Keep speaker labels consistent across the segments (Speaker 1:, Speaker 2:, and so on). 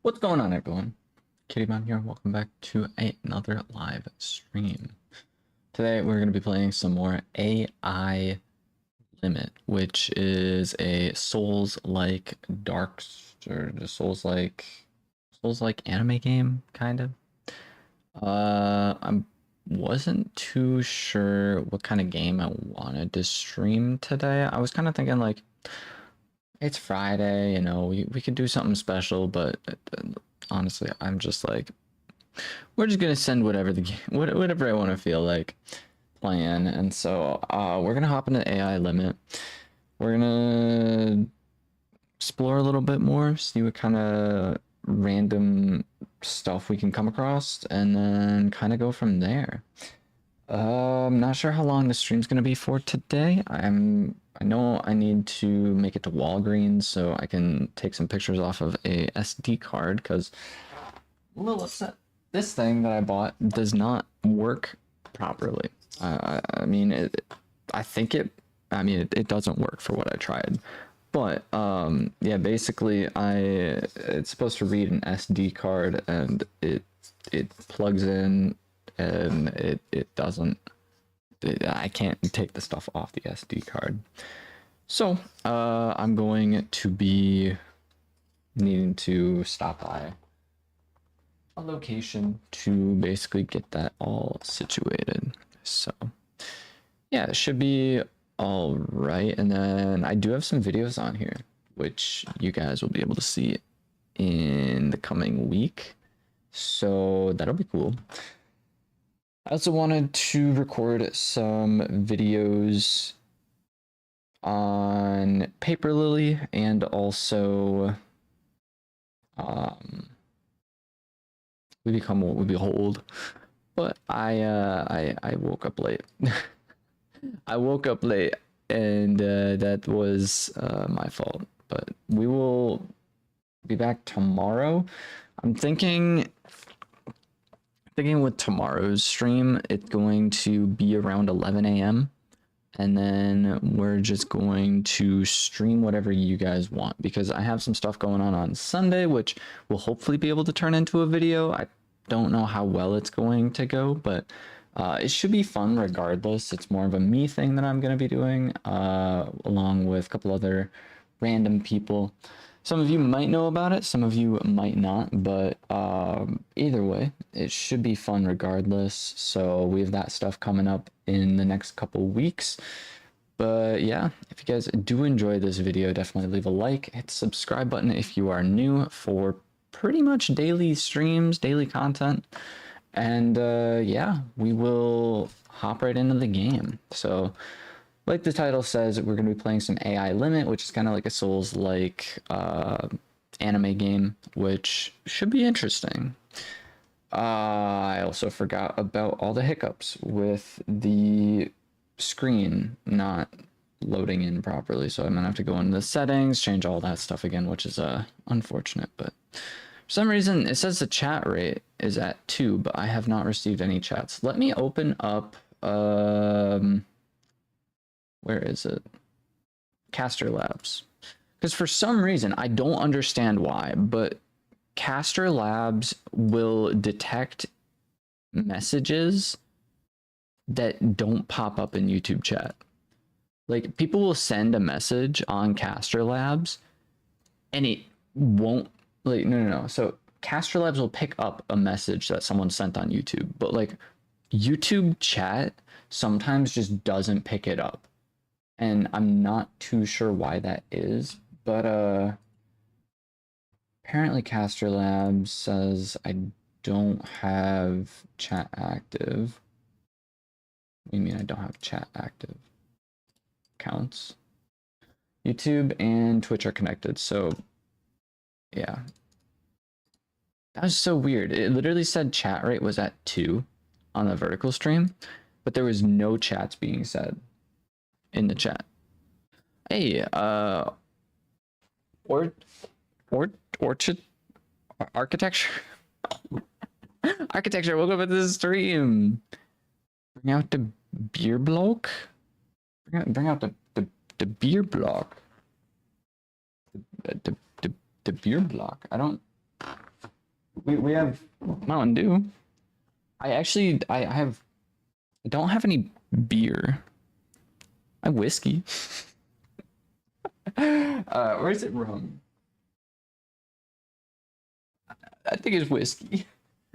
Speaker 1: What's going on, everyone? Kittybon here. Welcome back to another live stream. Today we're going to be playing some more AI Limit, which is a Souls-like dark or Souls-like anime game, kind of. I wasn't too sure what kind of game I wanted to stream today. I was kind of thinking like, it's Friday, we could do something special, but honestly, I'm just like, we're just gonna send whatever whatever I want to feel like playing, and so we're gonna hop into AI Limit. We're gonna explore a little bit more, see what kind of random stuff we can come across, and then kind of go from there. I'm not sure how long the stream's gonna be for today. I know I need to make it to Walgreens so I can take some pictures off of a SD card because I'm a little upset. This thing that I bought does not work properly. I mean, it doesn't work for what I tried. But yeah, basically it's supposed to read an SD card and it plugs in and it doesn't. I can't take the stuff off the SD card. So I'm going to be needing to stop by a location to basically get that all situated. So yeah, it should be all right. And then I do have some videos on here, which you guys will be able to see in the coming week. So that'll be cool. I also wanted to record some videos on Paper Lily and also We Become What We Behold. But I woke up late. I woke up late and that was my fault. But we will be back tomorrow. I'm thinking with tomorrow's stream, it's going to be around 11 a.m. And then we're just going to stream whatever you guys want because I have some stuff going on Sunday, which will hopefully be able to turn into a video. I don't know how well it's going to go, but it should be fun regardless. It's more of a me thing that I'm going to be doing along with a couple other random people. Some of you might know about it, some of you might not, but either way, it should be fun regardless. So we have that stuff coming up in the next couple weeks. But yeah, if you guys do enjoy this video, definitely leave a like, hit the subscribe button if you are new for pretty much daily streams, daily content. And yeah, we will hop right into the game. So like the title says, we're going to be playing some AI Limit, which is kind of like a Souls-like anime game, which should be interesting. I also forgot about all the hiccups with the screen not loading in properly, so I'm going to have to go into the settings, change all that stuff again, which is unfortunate, but for some reason it says the chat rate is at 2, but I have not received any chats. Let me open up where is it? Caster Labs. Because for some reason, I don't understand why, but Caster Labs will detect messages that don't pop up in YouTube chat. Like, people will send a message on Caster Labs, and it won't, like, no. So, Caster Labs will pick up a message that someone sent on YouTube, but, like, YouTube chat sometimes just doesn't pick it up. And I'm not too sure why that is, but apparently Caster Labs says I don't have chat active. What do you mean I don't have chat active? Counts. YouTube and Twitch are connected, so yeah. That was so weird. It literally said chat rate was at 2 on the vertical stream, but there was no chats being said in the chat. Hey, orchard architecture. Architecture, welcome to the stream. Bring out the beer block. Bring out the beer block. The beer block. I don't We have Mountain Dew. I don't have any beer. I have whiskey. Where's it rum? I think it's whiskey.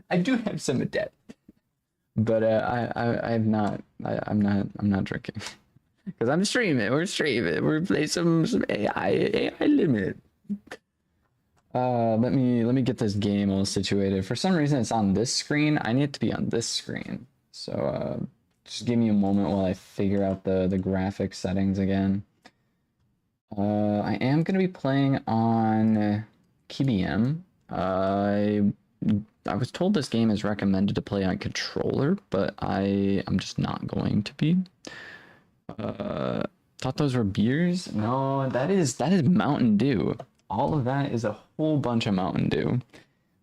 Speaker 1: I do have some of that, but I'm not drinking because I'm streaming. We're streaming. We're playing some AI limit. Let me get this game all situated. For some reason, it's on this screen. I need it to be on this screen. So just give me a moment while I figure out the graphic settings again. I am gonna be playing on KBM. I was told this game is recommended to play on controller, but I'm just not going to be. Thought those were beers? No, that is Mountain Dew. All of that is a whole bunch of Mountain Dew,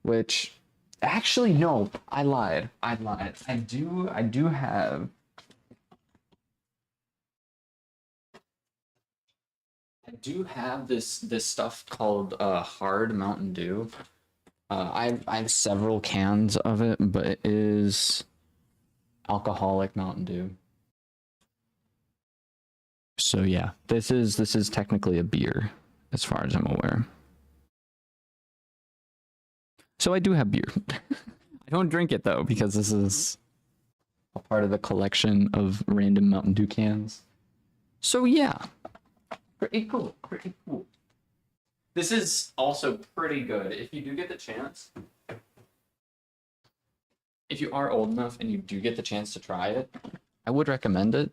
Speaker 1: which actually no, I lied. I do have this stuff called hard Mountain Dew. I have several cans of it, but it is alcoholic Mountain Dew. So yeah, this is technically a beer as far as I'm aware. So I do have beer. I don't drink it though because this is a part of the collection of random Mountain Dew cans. So yeah, pretty cool, pretty cool. This is also pretty good if you do get the chance. If you are old enough and you do get the chance to try it, I would recommend it.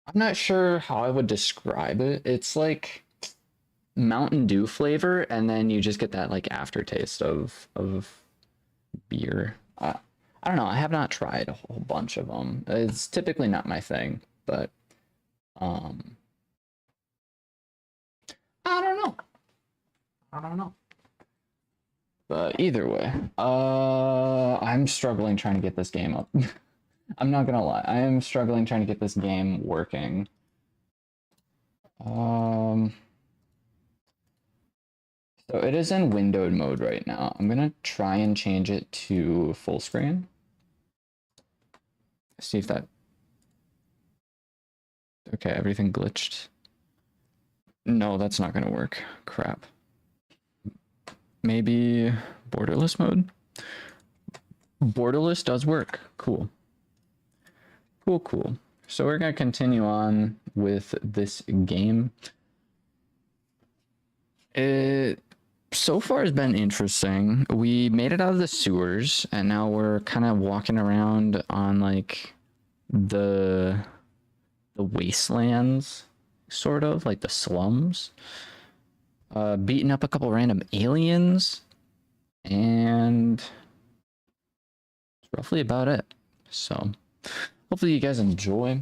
Speaker 1: I'm not sure how I would describe it. It's like Mountain Dew flavor, and then you just get that like aftertaste of beer. I don't know. I have not tried a whole bunch of them. It's typically not my thing, but I don't know. I don't know. But either way, I'm struggling trying to get this game up. I'm not gonna lie, I am struggling trying to get this game working. So it is in windowed mode right now. I'm gonna try and change it to full screen. See if that... Okay, everything glitched. No, that's not gonna work. Crap. Maybe borderless mode? Borderless does work. Cool. Cool. So we're gonna continue on with this game. It so far has been interesting. We made it out of the sewers, and now we're kind of walking around on like the wastelands, sort of like the slums. Beating up a couple random aliens, and that's roughly about it. So hopefully you guys enjoy.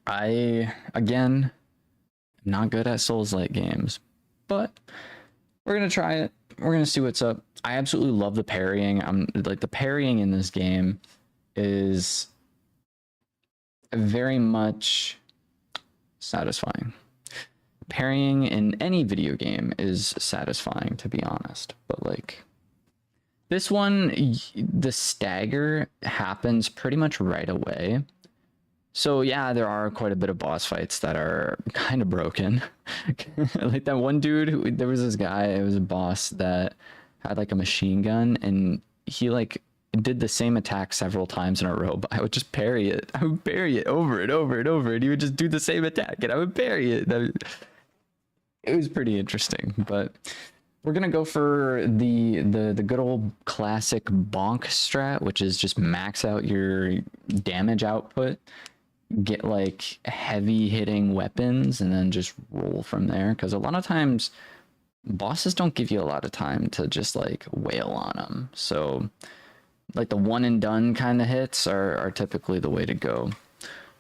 Speaker 1: Again, am not good at Souls-like games, but we're gonna try it. We're gonna see what's up. I absolutely love the parrying. I'm like, the parrying in this game is very much satisfying. Parrying in any video game is satisfying, to be honest, but like this one, the stagger happens pretty much right away. So yeah, there are quite a bit of boss fights that are kind of broken. Like that one dude there was this guy, it was a boss that had like a machine gun, and he like did the same attack several times in a row, but I would just parry it. I would parry it over and over and over, and he would just do the same attack, and I would parry it. It was pretty interesting, but we're gonna go for the good old classic bonk strat, which is just max out your damage output, get like heavy hitting weapons, and then just roll from there. Because a lot of times bosses don't give you a lot of time to just like wail on them. So like the one and done kind of hits are typically the way to go.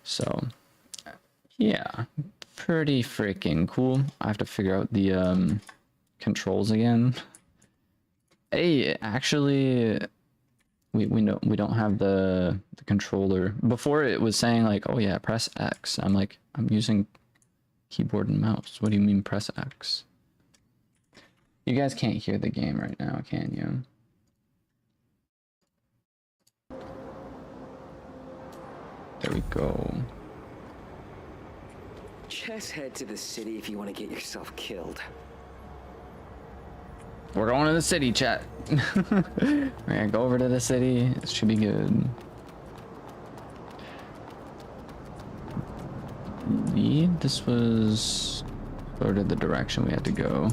Speaker 1: So yeah, pretty freaking cool. I have to figure out the controls again. Hey, actually, we don't have the controller. Before it was saying like, oh yeah, press X. I'm like, I'm using keyboard and mouse. What do you mean press X? You guys can't hear the game right now, can you? There we go.
Speaker 2: Just head to the city if you want to get yourself killed.
Speaker 1: We're going to the city, chat. We're gonna go over to the city. It should be good. This was sort of the direction we had to go.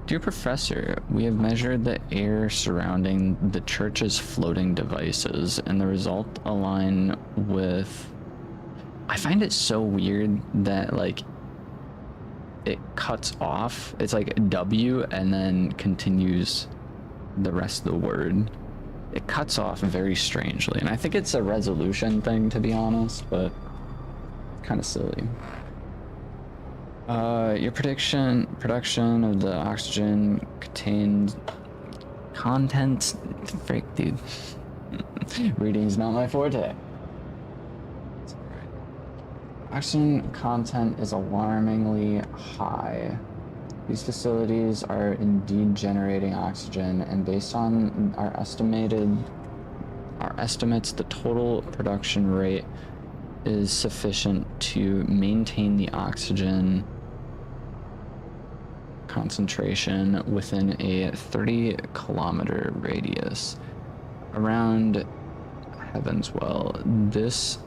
Speaker 1: Dear Professor, we have measured the air surrounding the church's floating devices, and the results align with... I find it so weird that, like, it cuts off. It's like W and then continues the rest of the word. It cuts off very strangely, and I think it's a resolution thing, to be honest, but kind of silly. Your production of the oxygen contained content. Freak, dude. Reading's not my forte. Oxygen content is alarmingly high. These facilities are indeed generating oxygen, and based on our estimates, the total production rate is sufficient to maintain the oxygen concentration within a 30-kilometer radius around Havenswell. This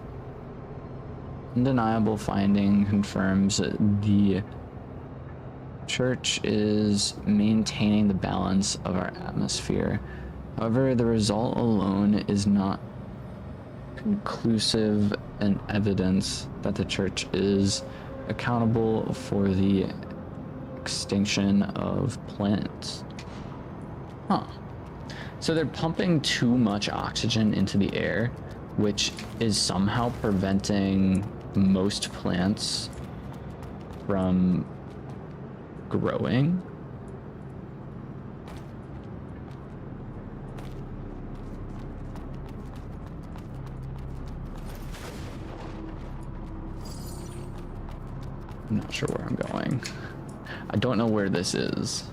Speaker 1: undeniable finding confirms the church is maintaining the balance of our atmosphere. However, the result alone is not conclusive and evidence that the church is accountable for the extinction of plants. Huh. So they're pumping too much oxygen into the air, which is somehow preventing most plants from growing. I'm not sure where I'm going. I don't know where this is.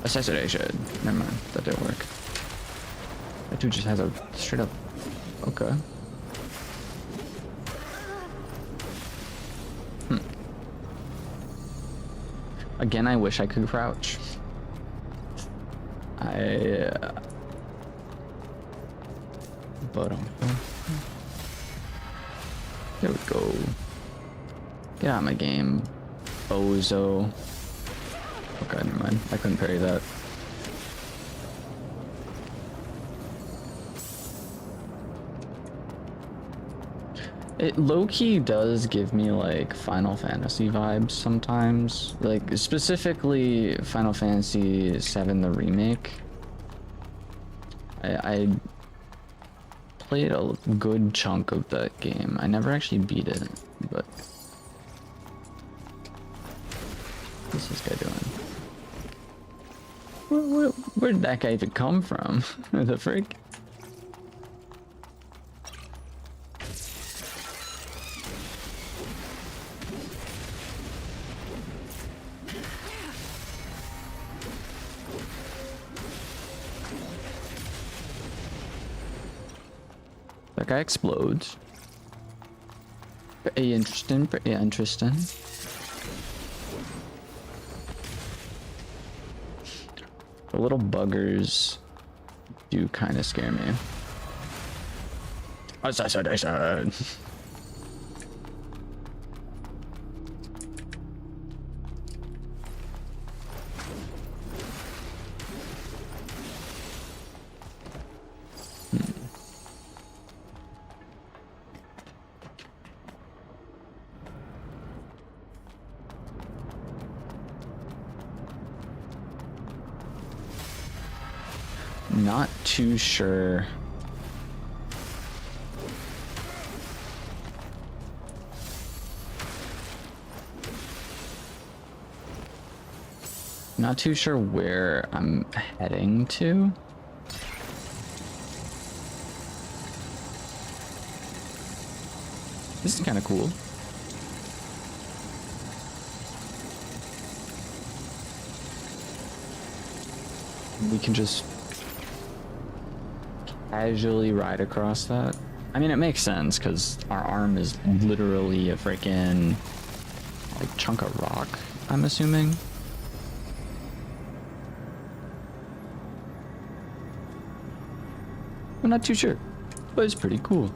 Speaker 1: Assassination. Never mind, that didn't work. That dude just has a straight up... Okay. Again, I wish I could crouch. But there we go. Get out of my game, bozo. Okay, never mind. I couldn't parry that. It low-key does give me like Final Fantasy vibes sometimes, like specifically Final Fantasy VII the remake. I played a good chunk of that game. I never actually beat it, but what's this guy doing? Where did that guy even come from? The freak? That guy explodes. Pretty interesting, pretty interesting. The little buggers do kind of scare me. Assassination! Not too sure. Not too sure where I'm heading to. This is kind of cool. we can just casually ride across that. I mean, it makes sense because our arm is literally a freaking like chunk of rock, I'm assuming. I'm not too sure, but it's pretty cool.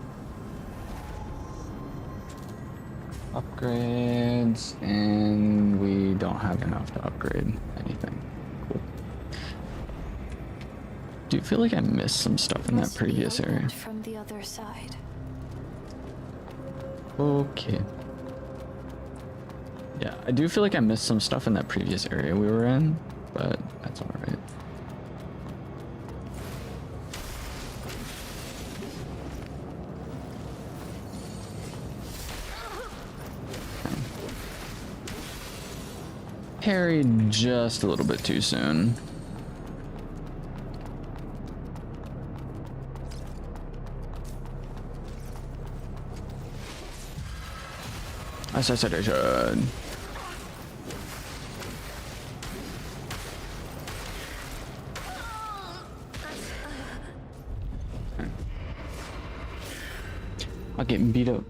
Speaker 1: Upgrades, and we don't have enough to upgrade anything. Cool. Do you feel like I missed some stuff in that previous area?
Speaker 3: From the other side.
Speaker 1: Okay. Yeah, I do feel like I missed some stuff in that previous area we were in, but that's all right. Parried just a little bit too soon. As I said I should. I'm getting beat up.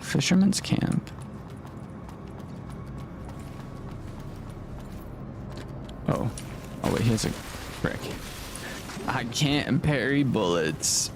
Speaker 1: Fisherman's camp. Oh. Oh wait, here's a frick. I can't parry bullets.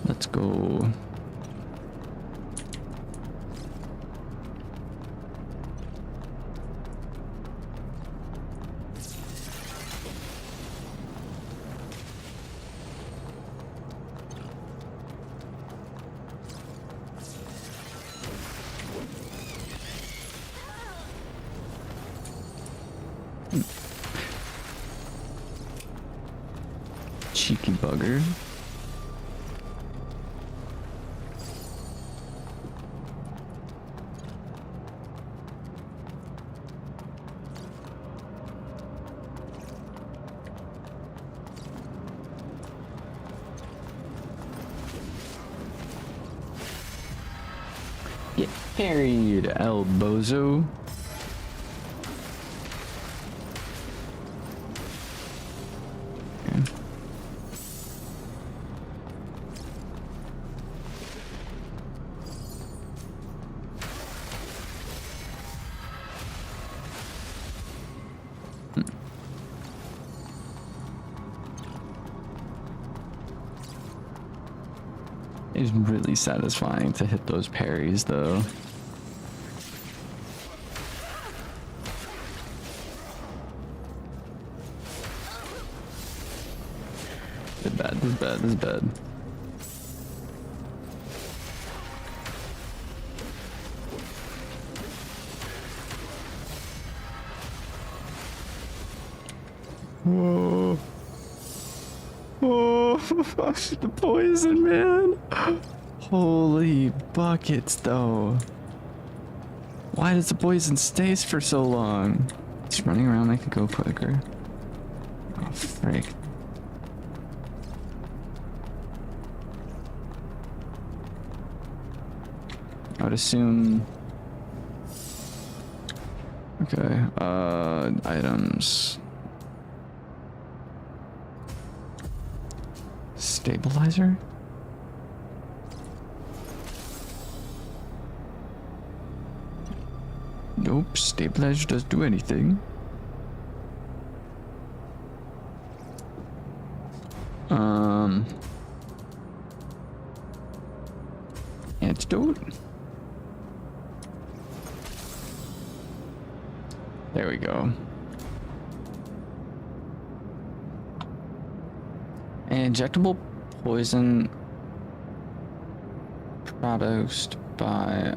Speaker 1: Let's go. Cheeky bugger. Get parried, El Bozo. Okay. It's really satisfying to hit those parries, though. This is bad, this is bad, this is bad. Whoa. Oh, the poison, man. Holy buckets, though. Why does the poison stay for so long? It's running around like a go quicker. Oh, frick. I would assume... Okay, items... Stabilizer? Nope, stabilizer doesn't do anything. Antidote? There we go. An injectable poison Produced by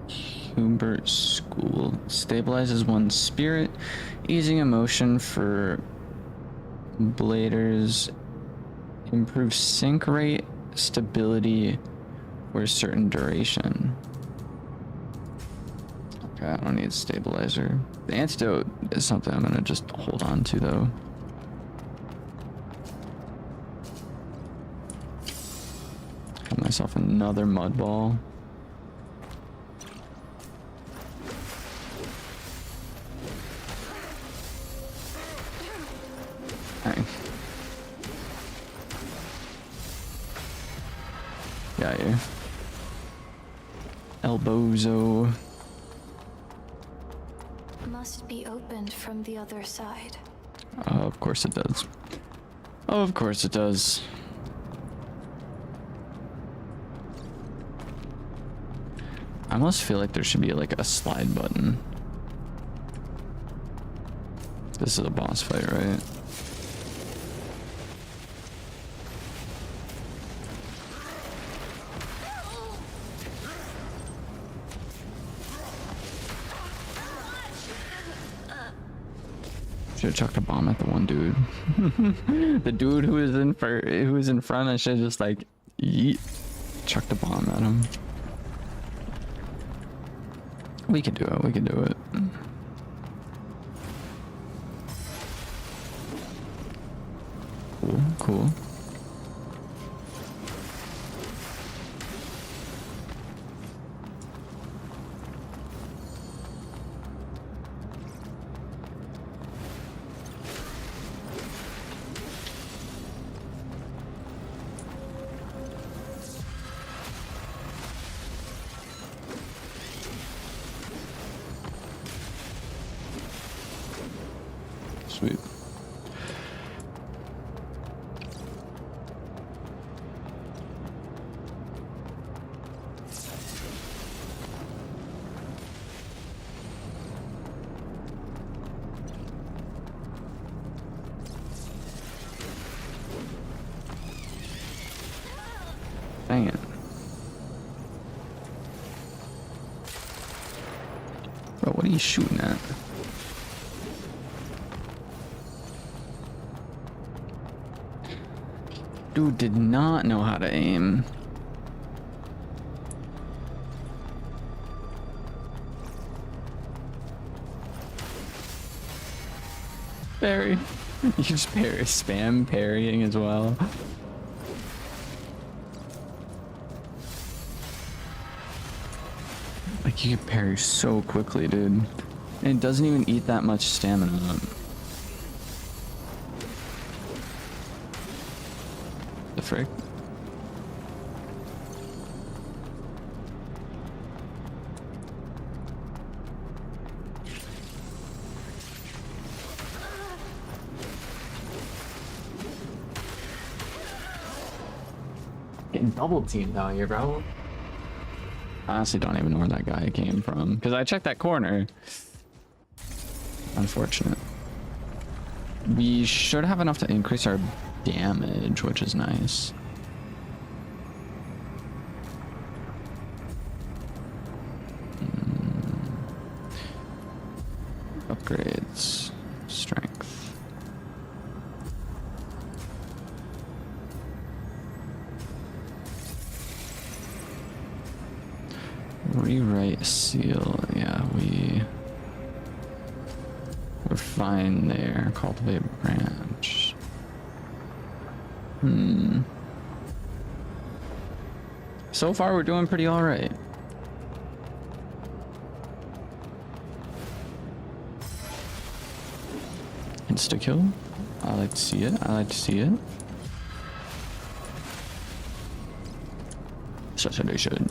Speaker 1: Hubert School. Stabilizes one's spirit, easing emotion for bladers. Improves sync rate, stability for a certain duration. Okay, I don't need stabilizer. The antidote is something I'm gonna just hold on to though. Got myself another mud ball. Dang. Got you. Elbozo.
Speaker 3: Must be opened from the other side.
Speaker 1: Of course it does. Of course it does. I almost feel like there should be like a slide button. This is a boss fight, right? Should have chucked a bomb at the one dude. The dude who was in front, I should have just like yeet, chucked a bomb at him. We can do it. We can do it. Cool. Cool. Sweet. Dang it. Bro, what are you shooting at? Dude did not know how to aim. Parry. You just parry, spam parrying as well. Like you can parry so quickly, dude. And it doesn't even eat that much stamina up. The frick? Getting double teamed out here, bro. I honestly don't even know where that guy came from because I checked that corner. Unfortunate. We should have enough to increase our damage, which is nice. Upgrades. Strength. Rewrite seal. Yeah, we're fine there. Cultivate branch. So far we're doing pretty all right. Insta kill. I like to see it. I like to see it. Such a they should.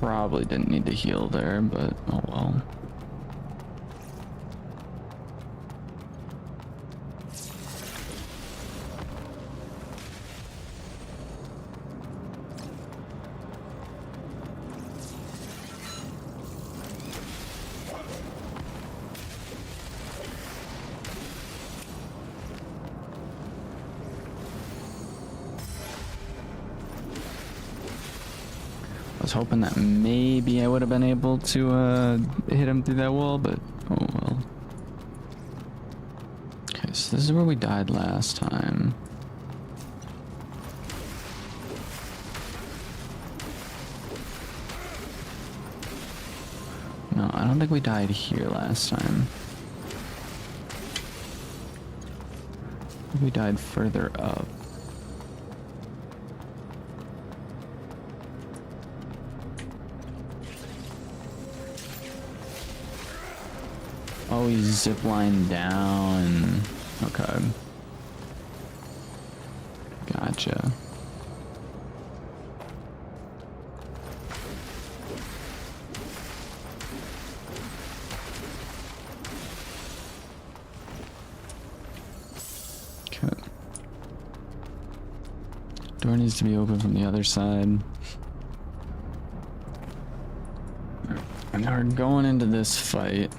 Speaker 1: Probably didn't need to heal there, but oh well. I was hoping that maybe I would have been able to hit him through that wall, but oh well. Okay, so this is where we died last time. No, I don't think we died here last time. We died further up. Oh, he's ziplined down. Okay. Gotcha. Okay. Door needs to be open from the other side. And now we're going into this fight.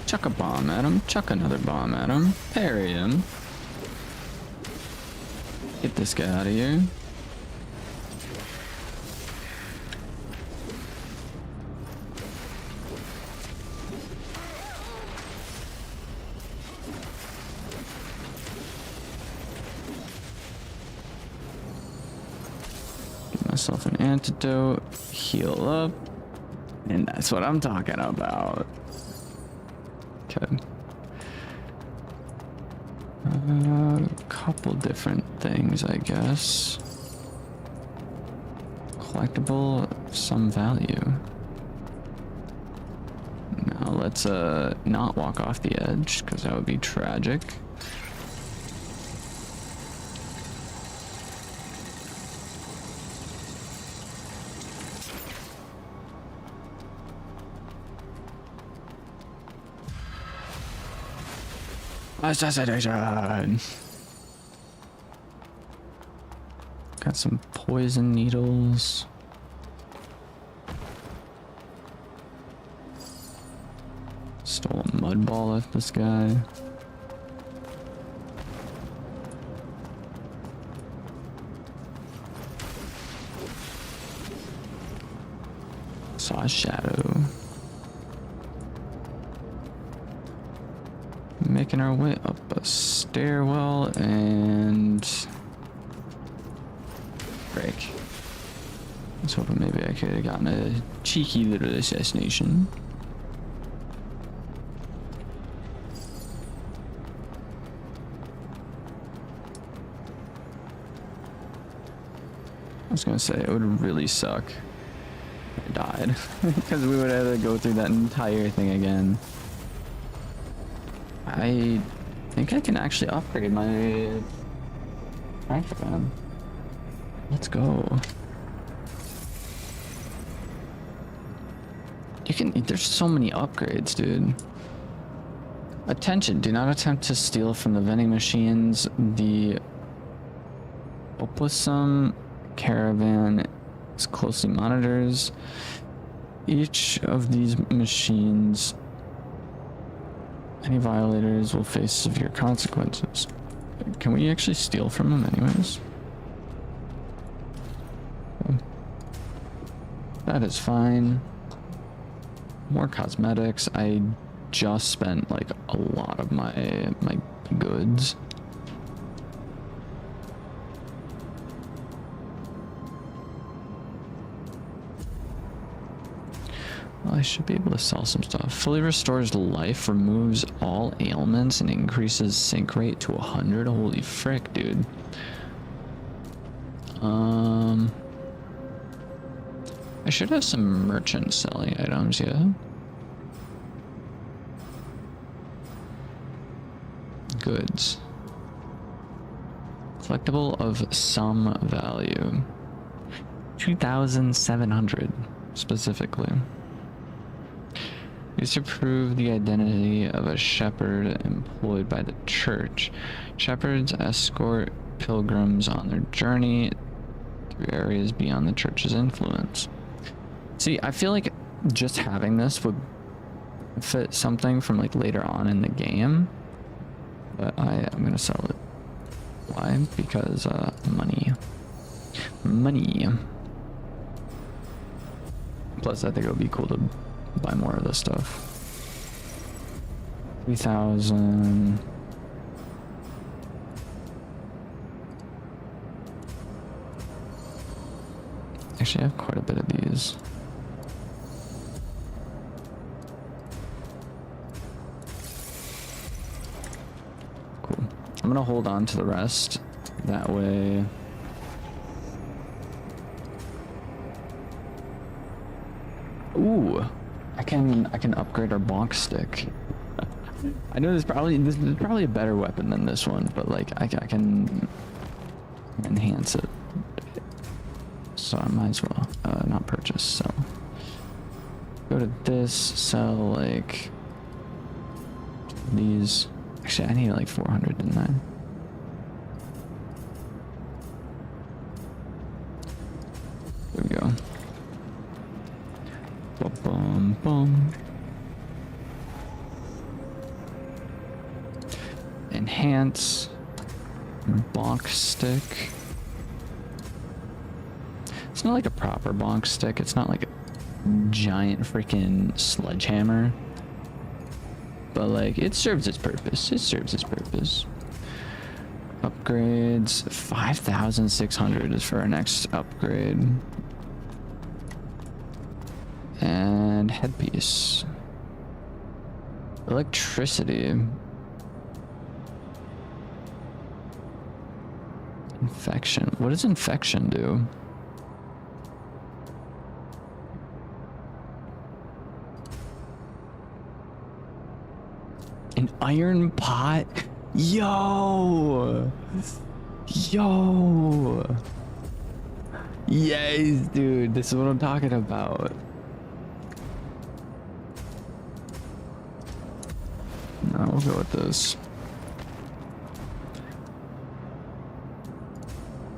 Speaker 1: Chuck a bomb at him, chuck another bomb at him, parry him. Get this guy out of here. Get myself an antidote, heal up, and that's what I'm talking about. Okay. A couple different things, I guess. Collectible of some value. Now let's not walk off the edge, because that would be tragic. Assassination! Got some poison needles. Stole a mud ball off this guy. Saw a shadow. Making our way up a stairwell and break. I was hoping maybe I could have gotten a cheeky little assassination. I was gonna say it would really suck if I died because we would have to go through that entire thing again. I think I can actually upgrade my microphone. Let's go. There's so many upgrades, dude. Attention, do not attempt to steal from the vending machines. The Opossum caravan is closely monitors. Each of these machines, any violators will face severe consequences. Can we actually steal from them anyways? That is fine. More cosmetics. I just spent like a lot of my goods. Well, I should be able to sell some stuff. Fully restores life, removes all ailments, and increases sync rate to 100. Holy frick, dude. I should have some merchants selling items, yeah. Goods. Collectible of some value. 2,700 specifically. Used to prove the identity of a shepherd employed by the church. Shepherds escort pilgrims on their journey through areas beyond the church's influence. See, I feel like just having this would fit something from like later on in the game, but I'm gonna sell it. Why? Because money. money. Plus, I think it would be cool to buy more of this stuff. 3,000. Actually, I have quite a bit of these. Cool. I'm gonna hold on to the rest. That way. Ooh, I can upgrade our bonk stick. I know this is probably a better weapon than this one, but like I can enhance it. So I might as well not purchase. So go to this, sell like these. Actually, I need like 400, didn't I? There we go. Bum, bum, bum. Enhance. Bonk stick. It's not like a proper bonk stick. It's not like a giant freaking sledgehammer. But like, it serves its purpose. It serves its purpose. Upgrades. 5,600 is for our next upgrade. And headpiece. Electricity. Infection. What does infection do? An iron pot? Yo! Yo! Yes, dude. This is what I'm talking about. No, we'll go with this.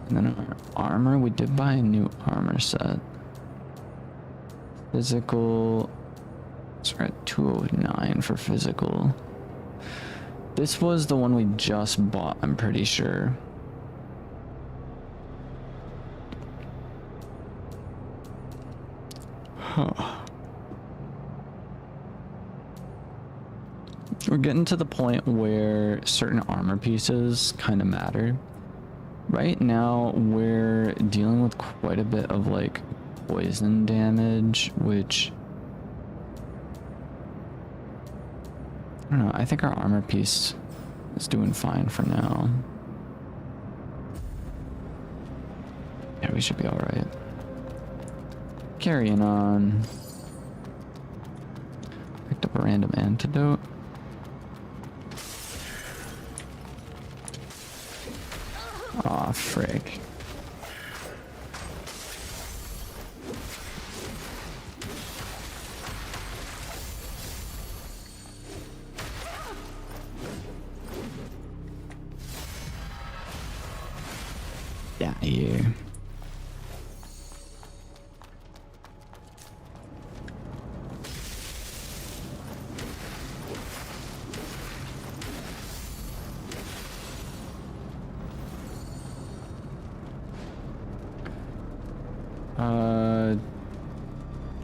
Speaker 1: And then our armor, we did buy a new armor set. Physical, so we're at 209 for physical. This was the one we just bought, I'm pretty sure. Huh. We're getting to the point where certain armor pieces kind of matter. Right now, we're dealing with quite a bit of like poison damage, which I don't know. I think our armor piece is doing fine for now. Yeah, we should be all right. Carrying on. Picked up a random antidote. Aw, frick. Yeah, here.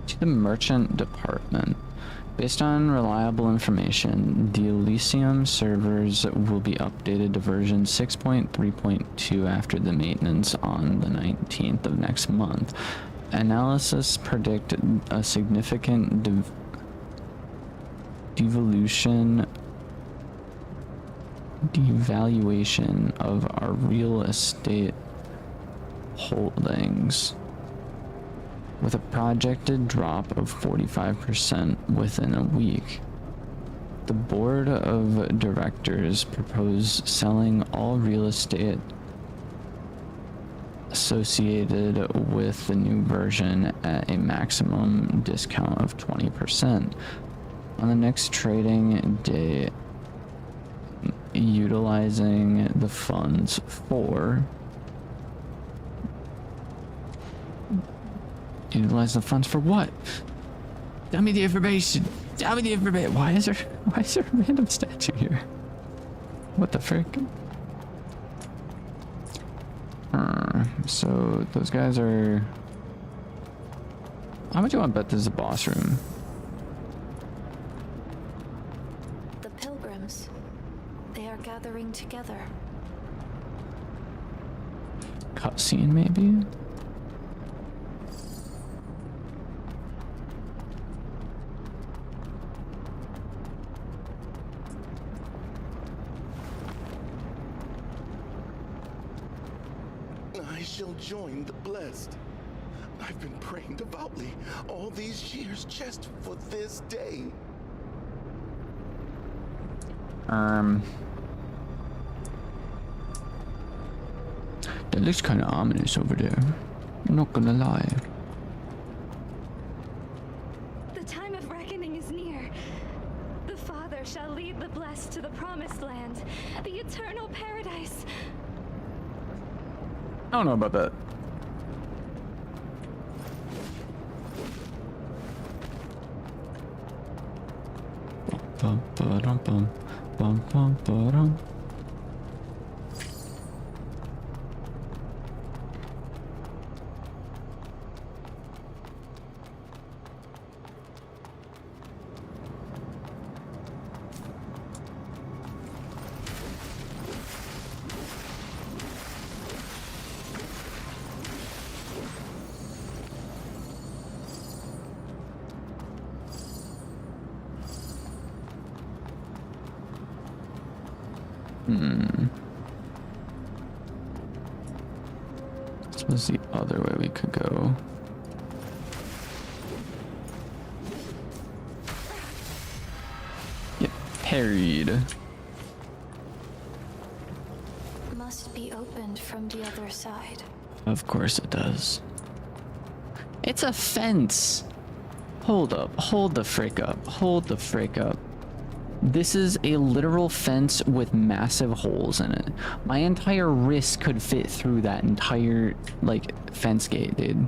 Speaker 1: To the merchant department. Based on reliable information, the Elysium servers will be updated to version 6.3.2 after the maintenance on the 19th of next month. Analysis predict a significant devaluation of our real estate holdings, with a projected drop of 45% within a week. The board of directors propose selling all real estate associated with the new version at a maximum discount of 20%. On the next trading day, utilizing the funds for what? Tell me the information. Tell me the information. Why is there a random statue here? What the frick? So those guys are... How much do you want to bet this is a boss room?
Speaker 3: The pilgrims. They are gathering together.
Speaker 1: Cutscene, maybe?
Speaker 4: I shall join the blessed. I've been praying devoutly all these years just for this day.
Speaker 1: That looks kind of ominous over there. I'm not gonna lie.
Speaker 5: The time of reckoning is near. The Father shall lead the blessed to the promised land, the eternal paradise.
Speaker 1: I don't know about that. Bum, ba-dum, bum, bum, bum, ba-dum. This was the other way we could go. Get parried.
Speaker 3: Must be opened from the other side.
Speaker 1: Of course it does. It's a fence. Hold up. Hold the frick up. Hold the frick up. This is a literal fence with massive holes in it. My entire wrist could fit through that entire, like, fence gate, dude.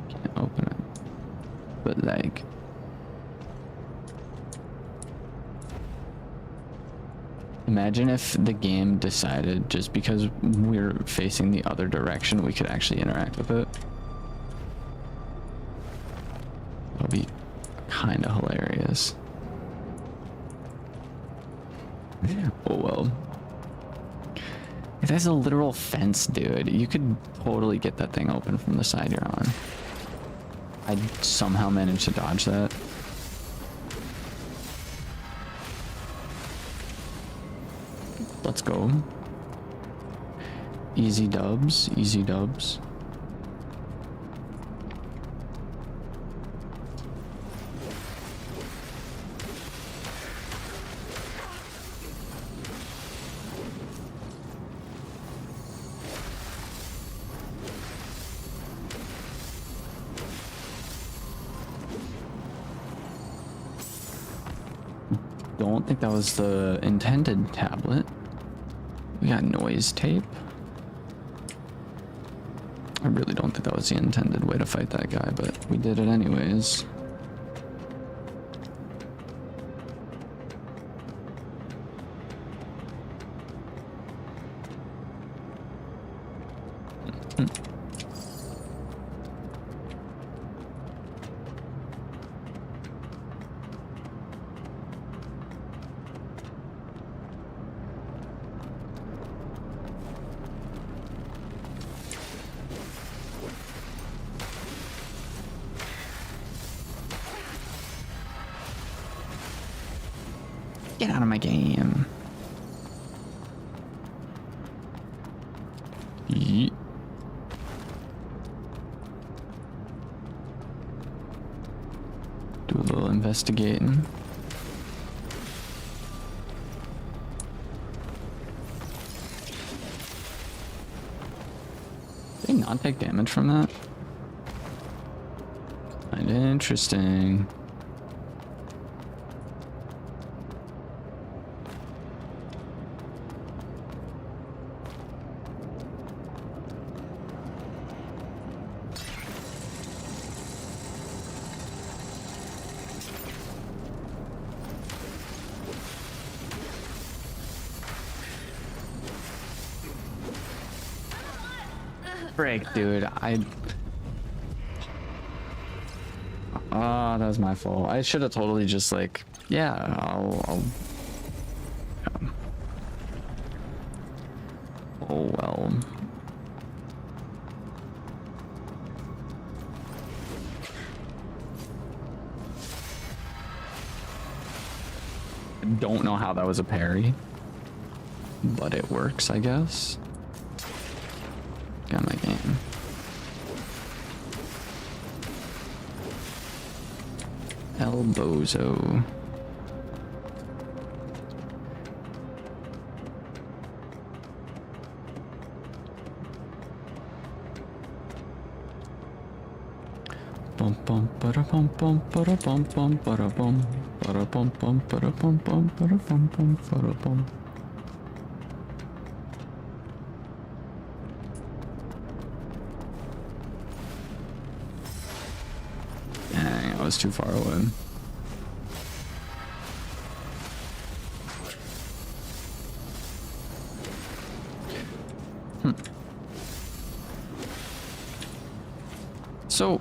Speaker 1: Can't open it. But, like... Imagine if the game decided just because we're facing the other direction, we could actually interact with it. That'll be kind of hilarious. Oh well. If that's a literal fence, dude, you could totally get that thing open from the side you're on. I somehow managed to dodge that. Let's go. Easy dubs, easy dubs. Don't think that was the intended tablet. We got noise tape. I really don't think that was the intended way to fight that guy, but we did it anyways. Get out of my game. Yeet. Do a little investigating. Did they not take damage from that? Kinda interesting. Frick, dude. That was my fault. I should have totally just like, yeah, I'll yeah. Oh well. I don't know how that was a parry, but it works, I guess. Got my game. El Bozo. Bum bum para bum bum para bum bum para bum para bum bum para bum bum para bum bum para bum. Dang, I was too far away. So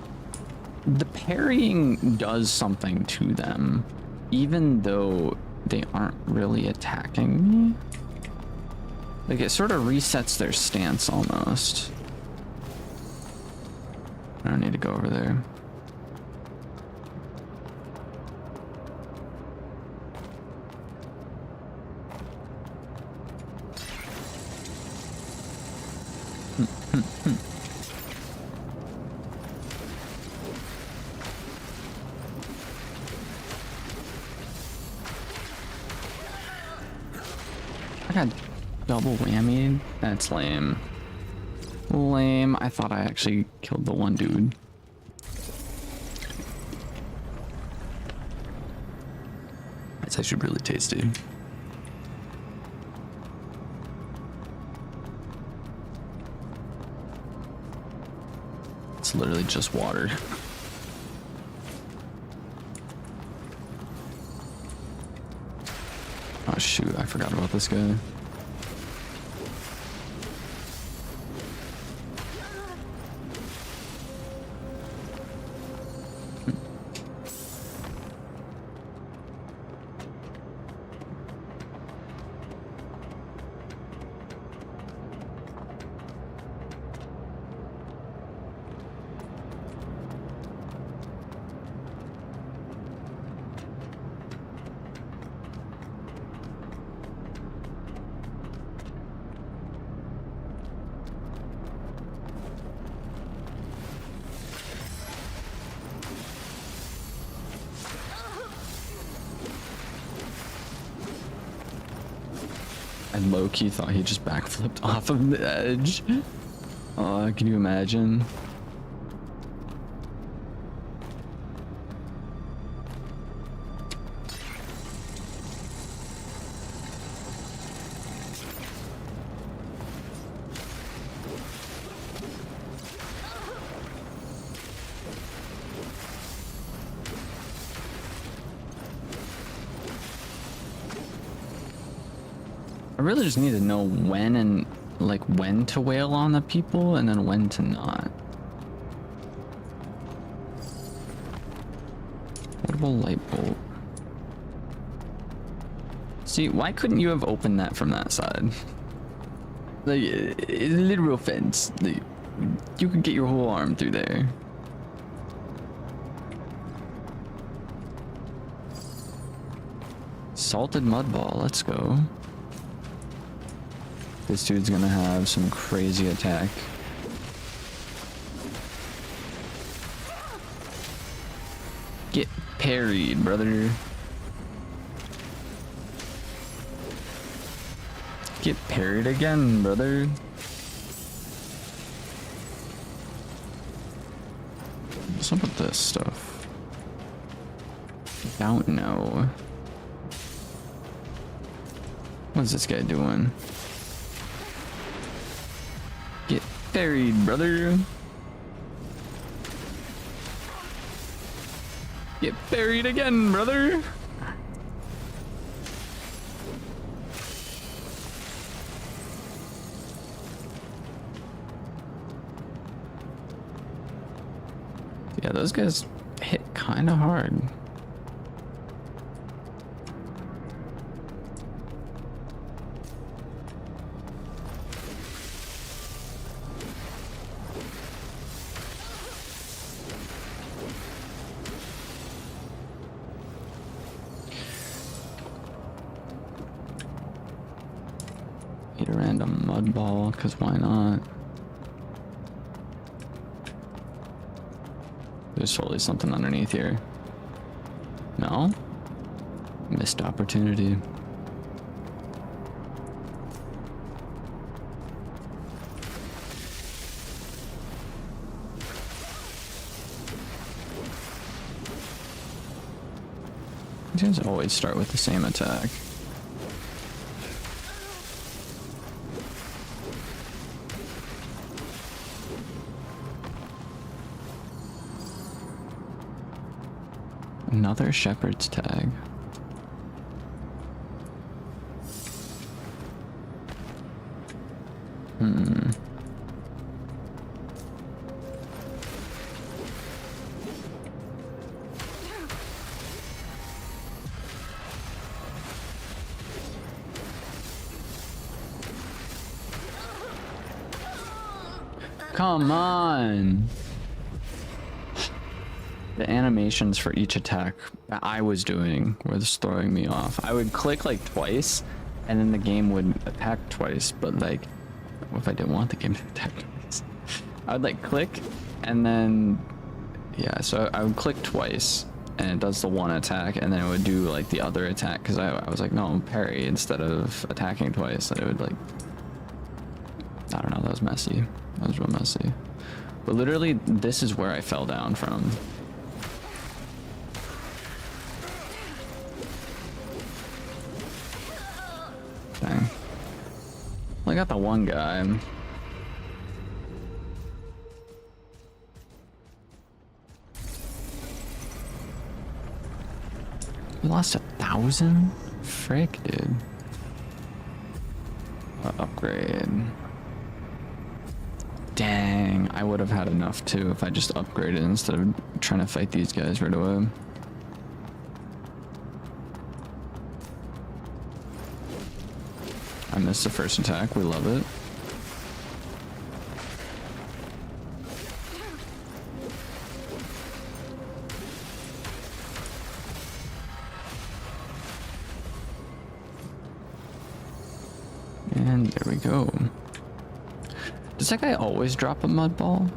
Speaker 1: the parrying does something to them, even though they aren't really attacking me. Like, it sort of resets their stance almost. I don't need to go over there. I got double whammy. That's lame. Lame. I thought I actually killed the one dude. That's actually really tasty. It's literally just water. Oh shoot, I forgot about this guy. I low-key thought he just backflipped off of the edge. Oh, can you imagine? I really just need to know when and like when to wail on the people and then when to not. Portable light bolt. See, why couldn't you have opened that from that side? Like, it's a literal fence. Like, you could get your whole arm through there. Salted mud ball, let's go. This dude's gonna have some crazy attack. Get parried, brother. Get parried again, brother. What's up with this stuff? I don't know. What's this guy doing? Get buried, brother. Get buried again, brother. Yeah, those guys hit kind of hard. Eat a random mud ball, because why not? There's totally something underneath here. No? Missed opportunity. These guys always start with the same attack. Another shepherd's tag. Come on! The animations for each attack that I was doing was throwing me off. I would click like twice, and then the game would attack twice, but like, what if I didn't want the game to attack twice? I would like click, and then, yeah, so I would click twice, and it does the one attack, and then it would do like the other attack, because I was like, no, parry instead of attacking twice, and it would like, I don't know, that was messy. That was real messy. But literally, this is where I fell down from. Dang. Well, I got the one guy. We lost 1,000? Frick, dude. Upgrade. Dang, I would have had enough too if I just upgraded instead of trying to fight these guys right away. I missed the first attack, we love it. And there we go. Does that guy always drop a mud ball?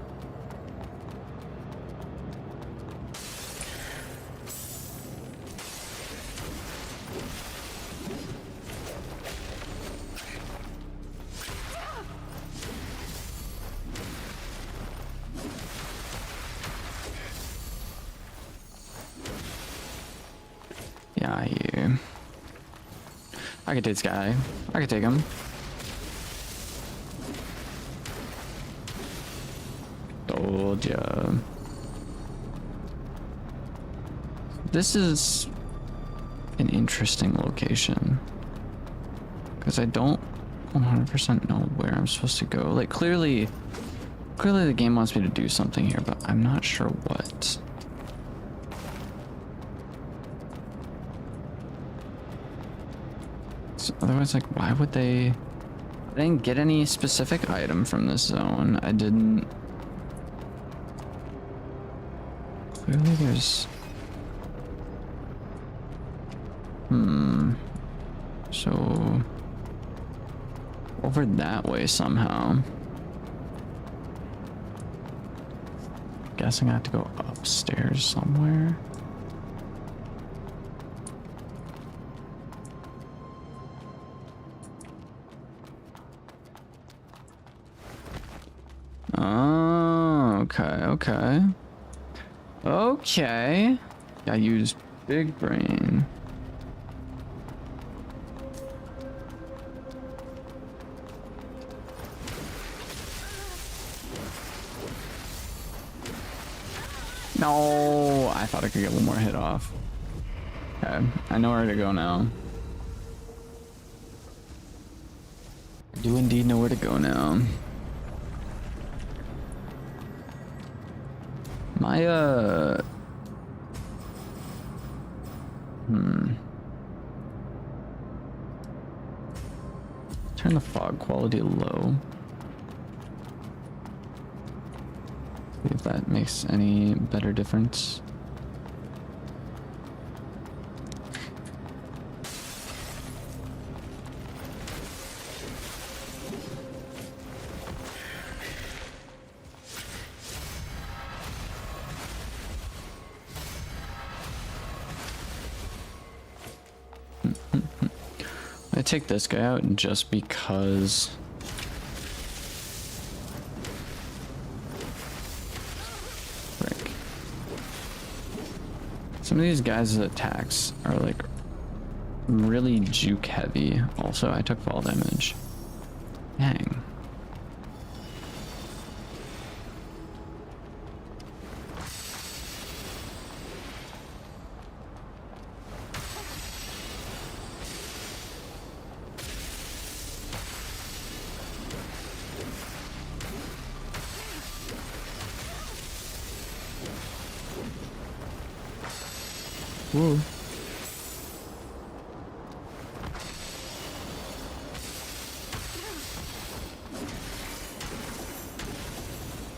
Speaker 1: Yeah, I hear. I could take this guy. I could take him. Told ya. This is an interesting location because I don't 100% know where I'm supposed to go. Like clearly the game wants me to do something here, but I'm not sure what. So otherwise, like, why would they? I didn't get any specific item from this zone. I didn't. Clearly there's... So... over that way somehow. Guessing I have to go upstairs somewhere. Oh, okay. Okay. I used big brain. No, I thought I could get one more hit off. Okay, I know where to go now. I do indeed know where to go now. My turn the fog quality low. See if that makes any better difference. I take this guy out just because frick. Some of these guys' attacks are like really juke heavy. Also, I took fall damage. Dang. Whoa.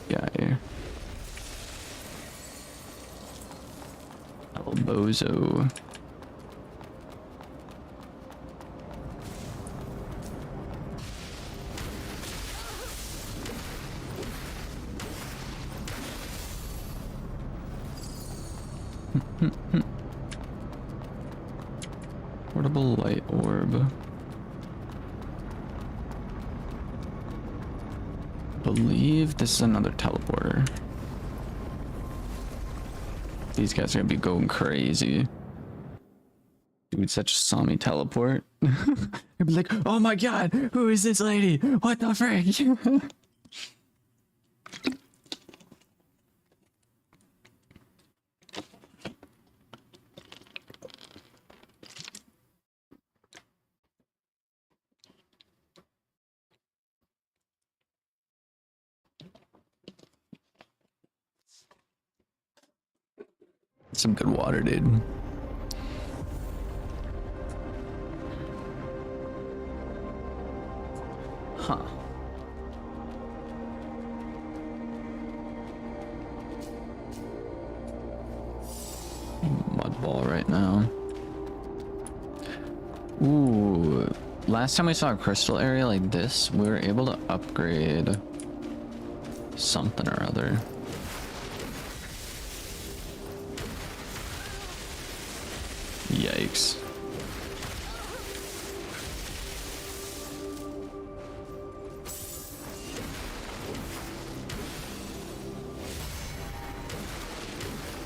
Speaker 1: Guy. El Bozo. Portable light orb. Believe this is another teleporter. These guys are gonna be going crazy. Dude, such a saw me teleport. I'd be like, oh my god, who is this lady? What the frick? Some good water, dude. Huh. Mud ball right now. Ooh. Last time we saw a crystal area like this, we were able to upgrade something or other. Yikes.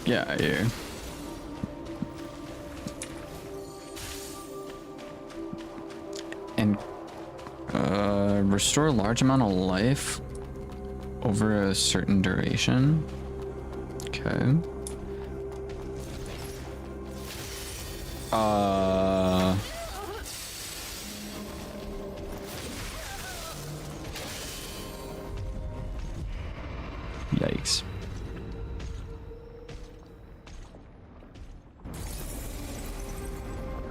Speaker 1: Get out of here. And restore a large amount of life over a certain duration. Okay. Yikes.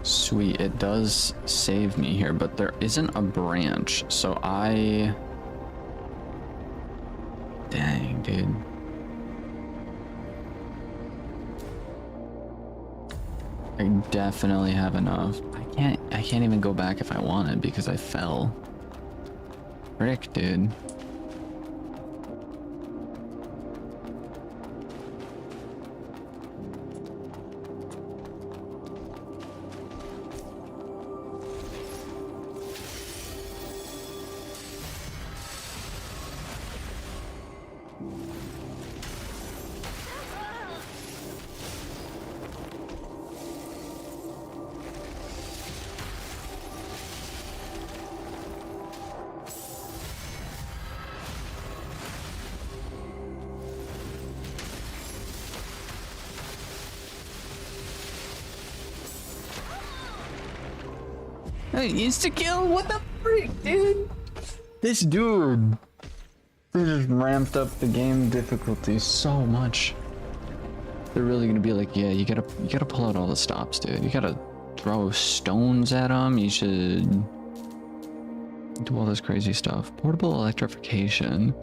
Speaker 1: Sweet, it does save me here, but there isn't a branch, so I... Dang, dude. I definitely have enough. I can't even go back if I wanted because I fell. Frick, dude. Hey, insta kill? What the freak, dude? This dude. They just ramped up the game difficulty so much. They're really gonna be like, yeah, you gotta pull out all the stops, dude. You gotta throw stones at them. You should do all this crazy stuff. Portable electrification.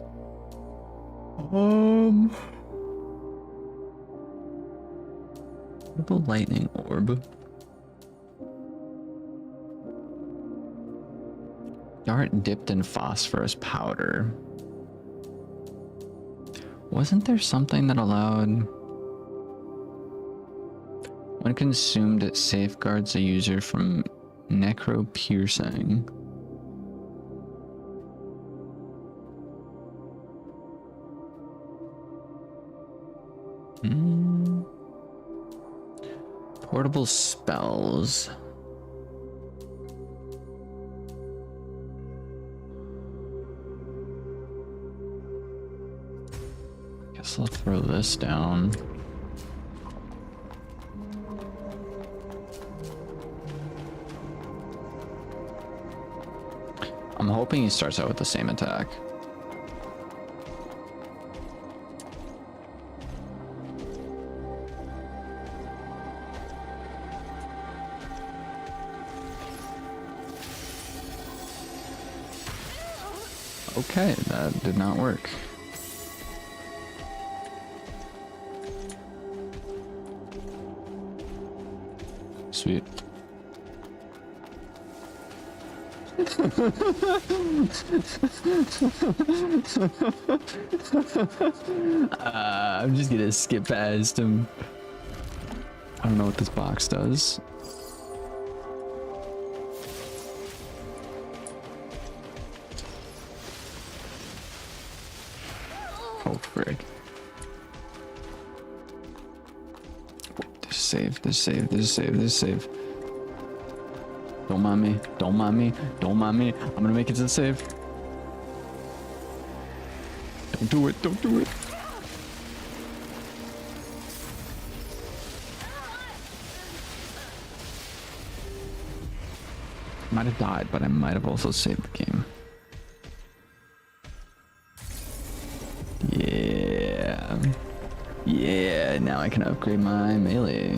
Speaker 1: Portable lightning orb. Dart dipped in phosphorus powder. Wasn't there something that allowed... When consumed, it safeguards the user from necro piercing. Portable spells. Guess I'll throw this down. I'm hoping he starts out with the same attack. Okay, that did not work. Sweet. I'm just gonna skip past him. I don't know what this box does. Oh, frick. There's a save, there's a save, there's a save, there's a save. Don't mind me, don't mind me, don't mind me. I'm gonna make it to the save. Don't do it, don't do it. Might have died, but I might have also saved the game. Yeah. Yeah, now I can upgrade my melee.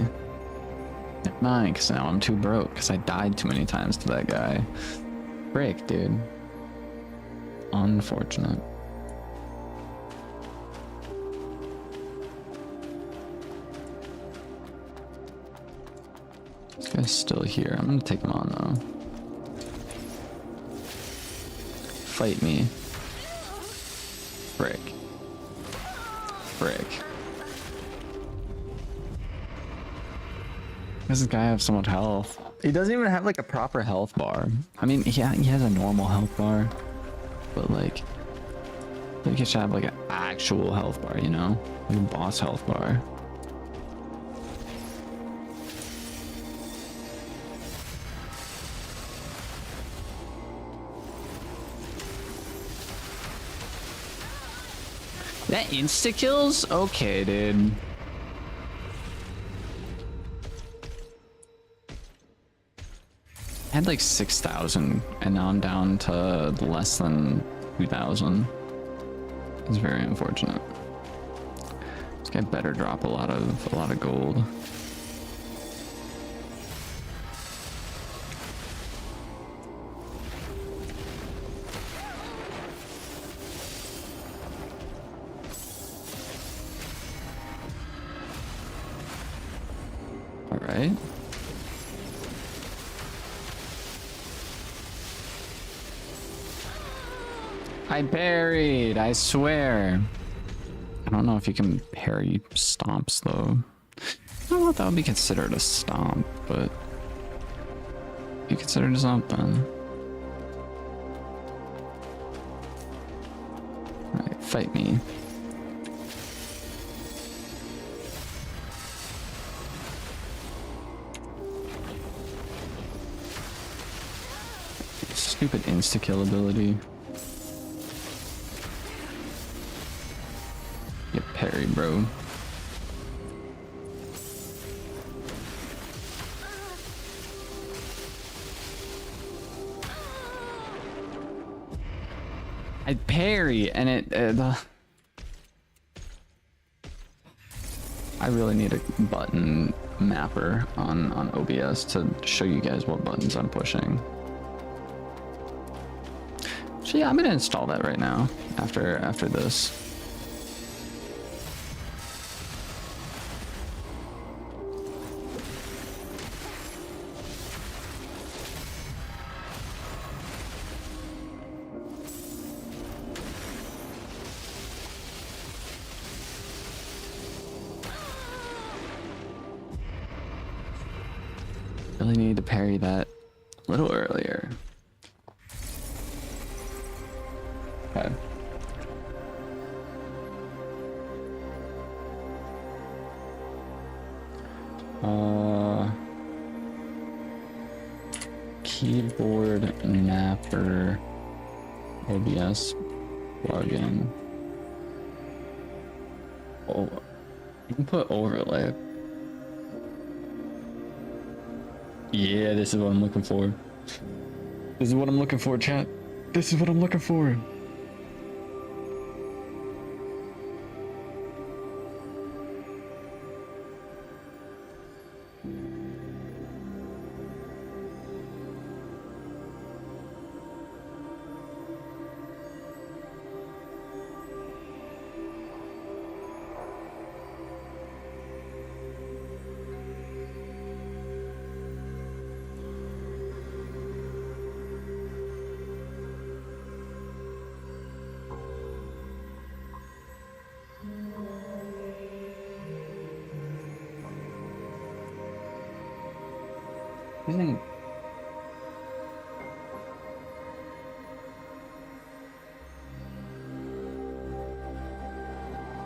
Speaker 1: Never mind, because now I'm too broke, because I died too many times to that guy. Break, dude. Unfortunate. This guy's still here. I'm gonna take him on, though. Fight me. Frick. Frick. Does this guy have so much health? He doesn't even have like a proper health bar. I mean, yeah, he has a normal health bar, but like, I think he should have like an actual health bar, you know? Like a boss health bar. That insta kills? Okay, dude. I had like 6,000 and now I'm down to less than 2,000. It's very unfortunate. This guy better drop a lot of gold. All right. I parried, I swear. I don't know if you can parry stomps though. I don't know if that would be considered a stomp, but you consider it something. Alright, fight me. Stupid insta-kill ability. Get parry, bro. I parry and it I really need a button mapper on OBS to show you guys what buttons I'm pushing. So yeah, I'm gonna install that right now after this. Really need to parry that a little earlier. Okay. Keyboard mapper OBS plugin. Oh, you can put overlay. Yeah, this is what I'm looking for. This is what I'm looking for, chat. This is what I'm looking for. Using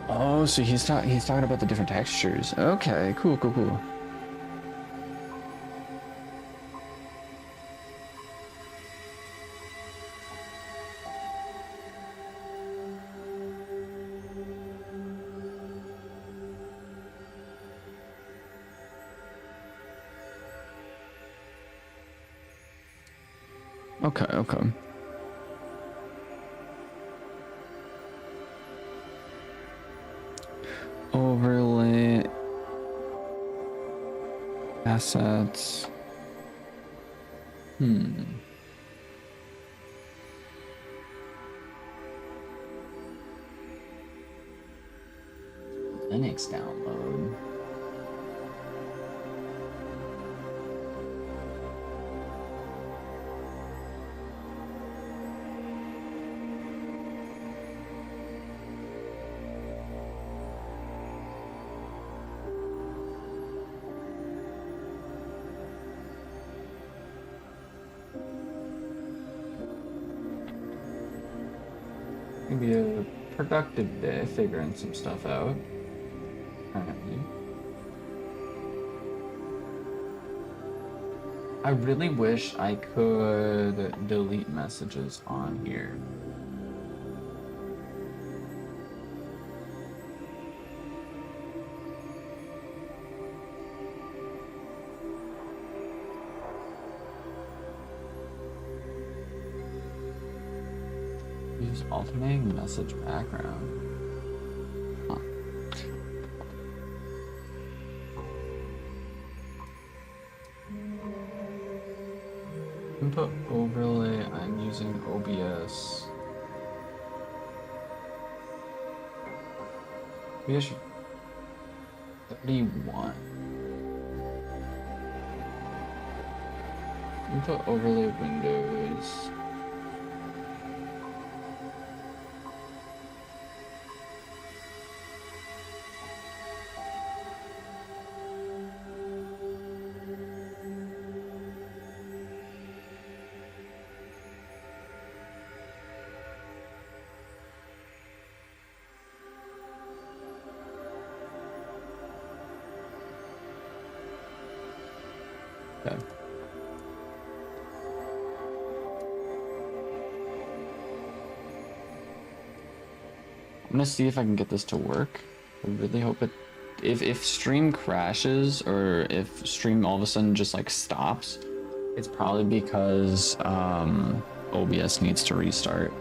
Speaker 1: oh, so he's talking about the different textures. Okay, cool. Okay. Overlay assets. Linux download. Be a productive day figuring some stuff out. Apparently. I really wish I could delete messages on here. Use alternating message background. Huh. Input overlay, I'm using OBS. Maybe I should 31. Input overlay windows. Okay. I'm gonna see if I can get this to work. I really hope it. If stream crashes or if stream all of a sudden just like stops, it's probably because OBS needs to restart.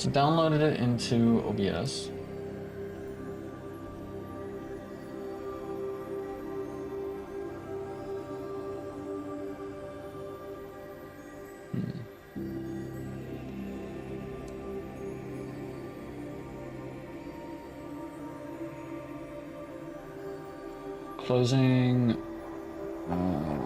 Speaker 1: So downloaded it into OBS. Closing. I'm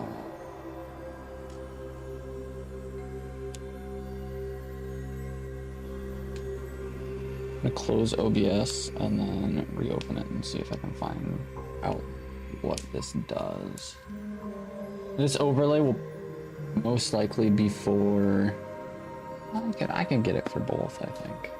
Speaker 1: gonna close OBS and then reopen it and see if I can find out what this does. This overlay will most likely be for. I can get it for both, I think.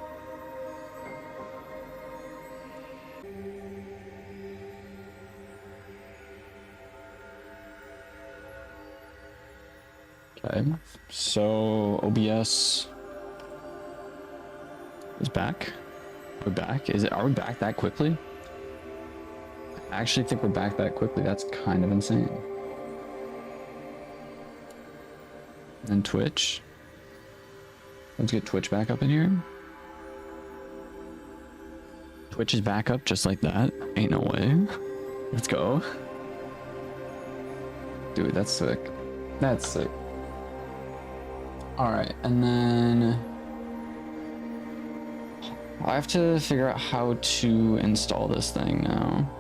Speaker 1: Okay, so OBS is back. We're back. Are we back that quickly? I actually think we're back that quickly. That's kind of insane. And Twitch. Let's get Twitch back up in here. Twitch is back up just like that. Ain't no way. Let's go. Dude, that's sick. That's sick. Alright, and then I have to figure out how to install this thing now.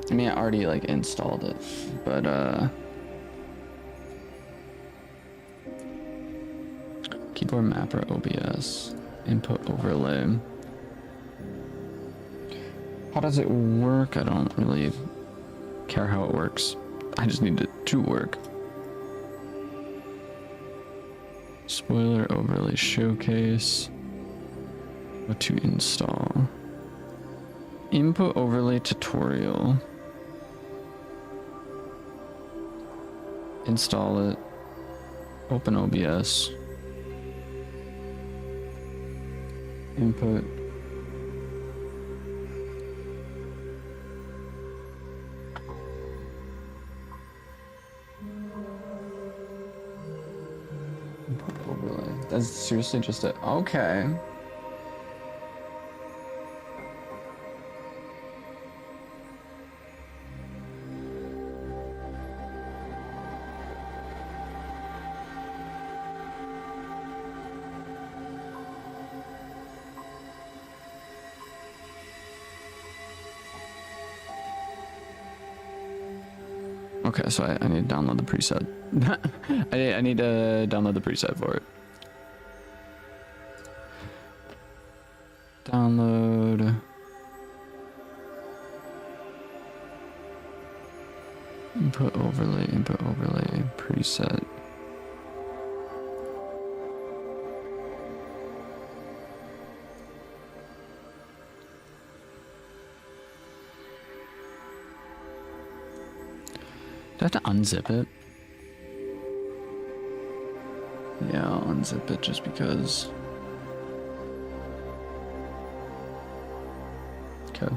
Speaker 1: I mean, I already like installed it, but keyboard mapper OBS input overlay. How does it work? I don't really care how it works. I just need it to work. Spoiler overlay showcase. What to install? Input overlay tutorial. Install it. Open OBS. Input. Overlay. That's seriously just it. Okay. Okay, so I need to download the preset. I need to download the preset for it. Download. Input overlay, preset. Do I have to unzip it? Yeah, I'll unzip it just because. Okay.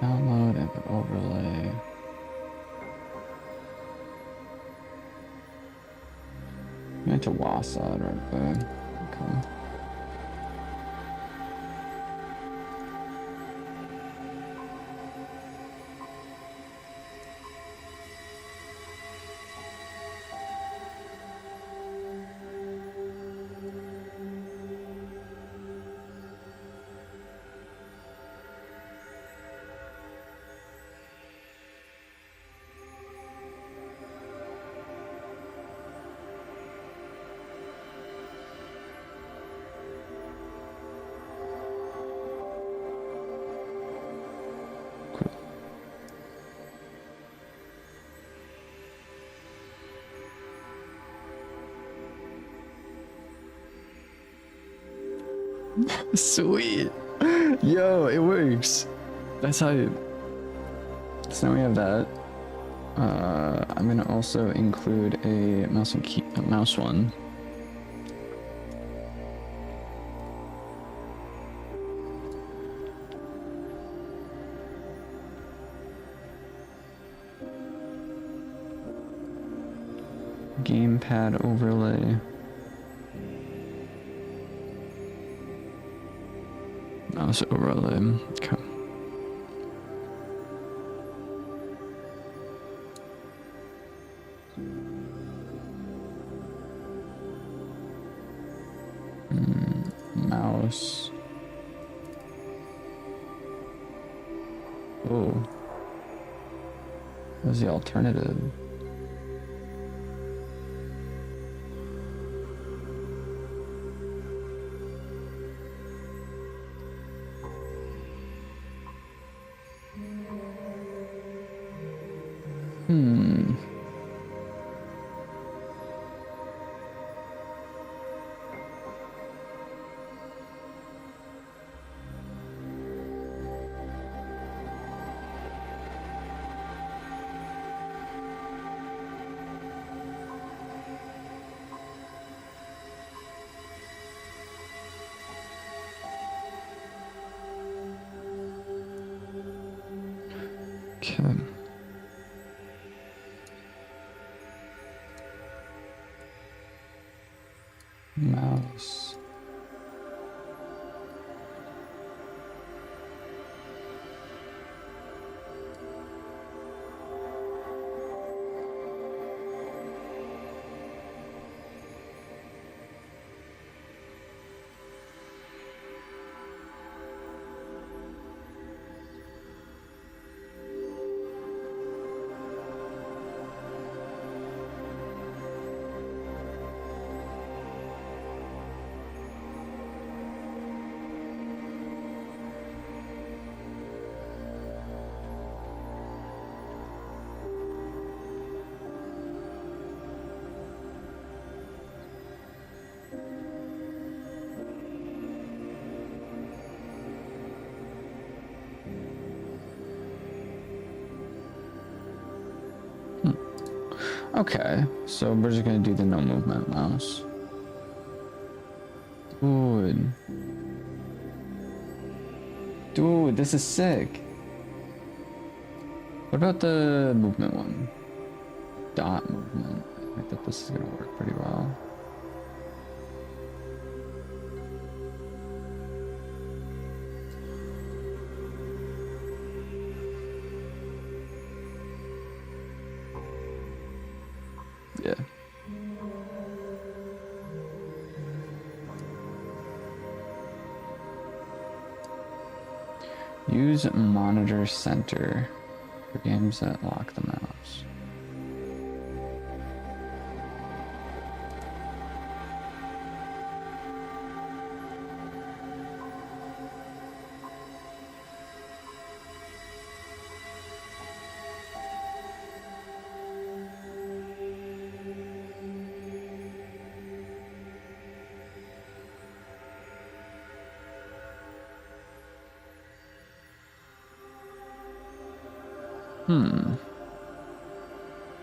Speaker 1: Download and overlay. I need to WASA right there. Okay. Sweet. Yo, it works. That's how you... So now we have that. I'm gonna also include a mouse and key, a mouse one. Gamepad overlay. Mouse overlay. Okay. Mouse. Oh. What's the alternative? Okay. Mouse. Okay, so we're just gonna do the no movement mouse. Dude. Dude, this is sick. What about the movement one? Dot movement. I think that this is gonna work pretty well. Yeah. Use monitor center for games that lock the mouse.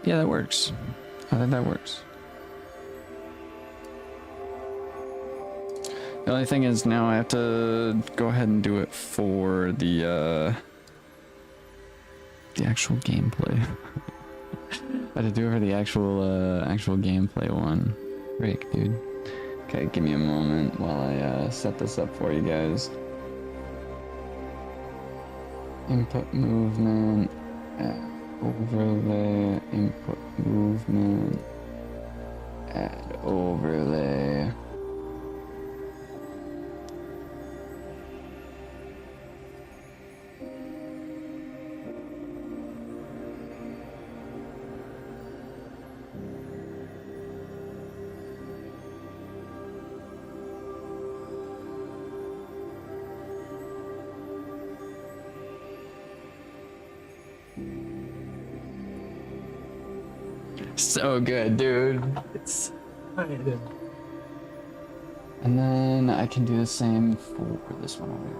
Speaker 1: Yeah, that works. I think that works. The only thing is now I have to go ahead and do it for the actual gameplay. I had to do it for the actual gameplay one. Frick, dude. Okay, give me a moment while I set this up for you guys. Input movement. Overlay, input movement, add overlay. So good, dude. It's And then I can do the same for this one over here.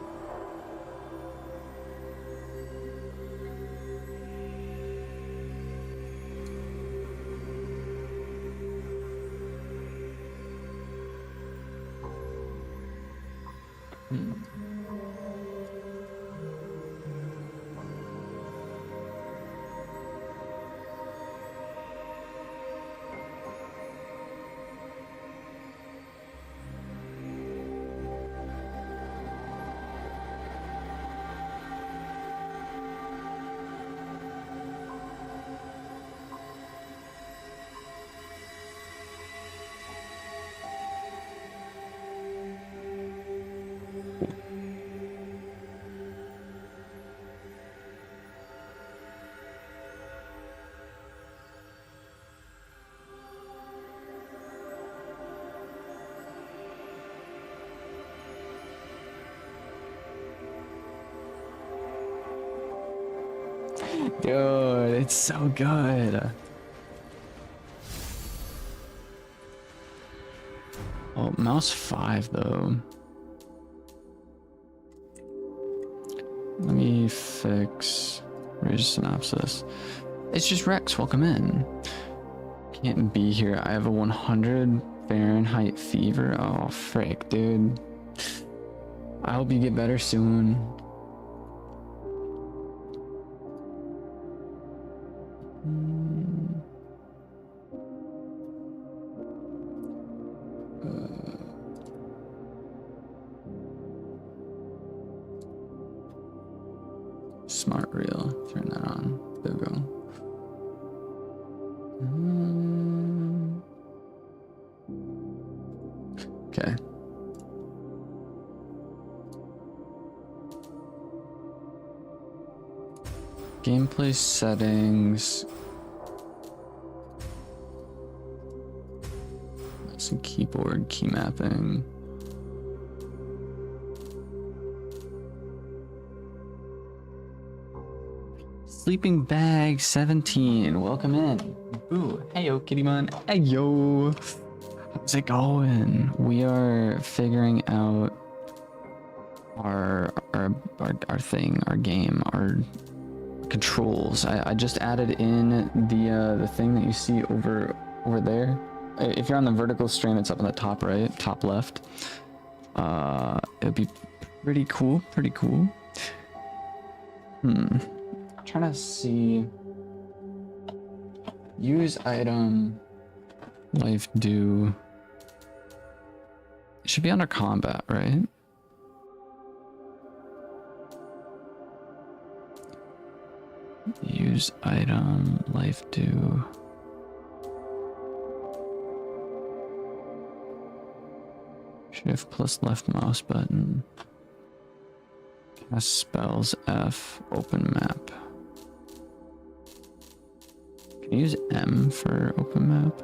Speaker 1: Dude, it's so good. Oh, mouse 5 though. Let me fix. Read synopsis. It's just Rex. Welcome in. Can't be here. I have a 100 Fahrenheit fever. Oh, frick, dude. I hope you get better soon. Smart reel. Turn that on. There we go. Okay. Gameplay settings. Some keyboard key mapping. Sleeping Bag 17, welcome in. Ooh, heyo, Kittymon. Heyo. How's it going? We are figuring out our thing, our game, our controls. I just added in the thing that you see over there. If you're on the vertical stream, it's up on the top right, top left. It'd be pretty cool. Trying to see. Use item. Life do. It should be under combat, right? Use item. Life do. Shift plus left mouse button. Cast spells F. Open map. Can you use M for open map?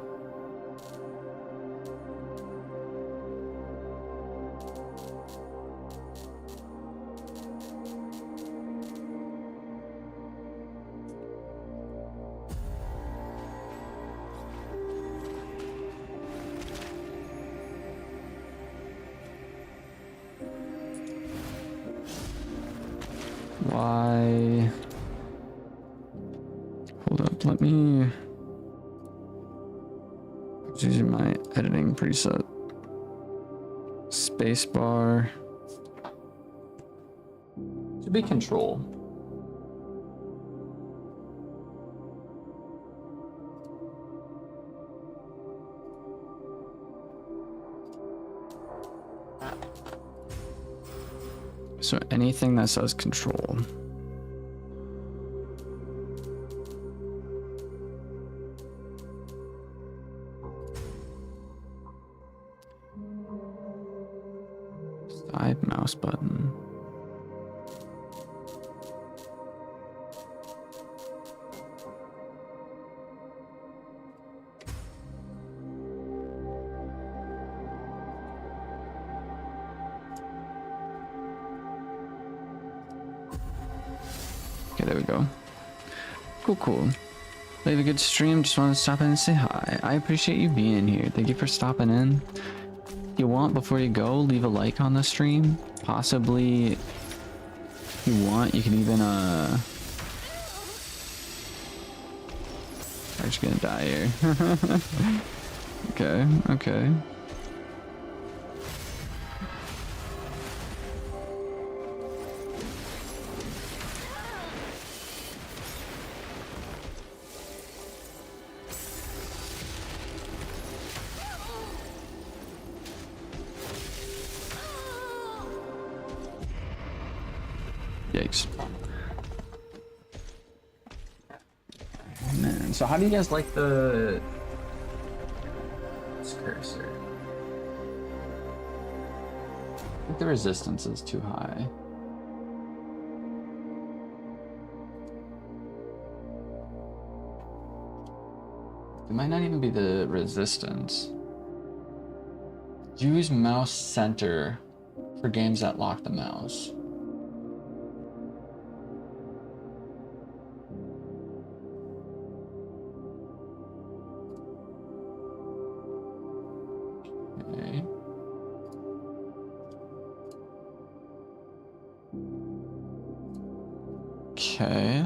Speaker 1: Why? Hold up, let me. I was using my editing preset. Spacebar. Should be control. So anything that says control. Side mouse button. Okay, there we go. Cool. We have a good stream. Just wanted to stop in and say hi. I appreciate you being here. Thank you for stopping in. you want, before you go, leave a like on the stream. Possibly, if you want, you can even I'm just gonna die here. Okay, okay. Yikes. Man, so how do you guys like the cursor? I think the resistance is too high. It might not even be the resistance. Use mouse center for games that lock the mouse. Okay. Okay.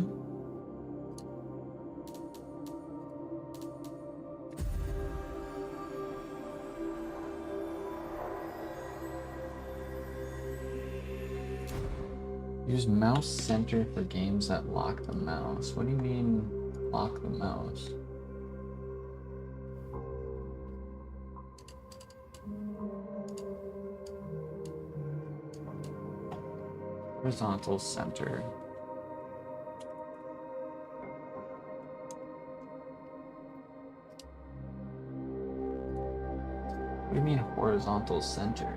Speaker 1: Use mouse center for games that lock the mouse. What do you mean, lock the mouse? Horizontal center. What do you mean horizontal center?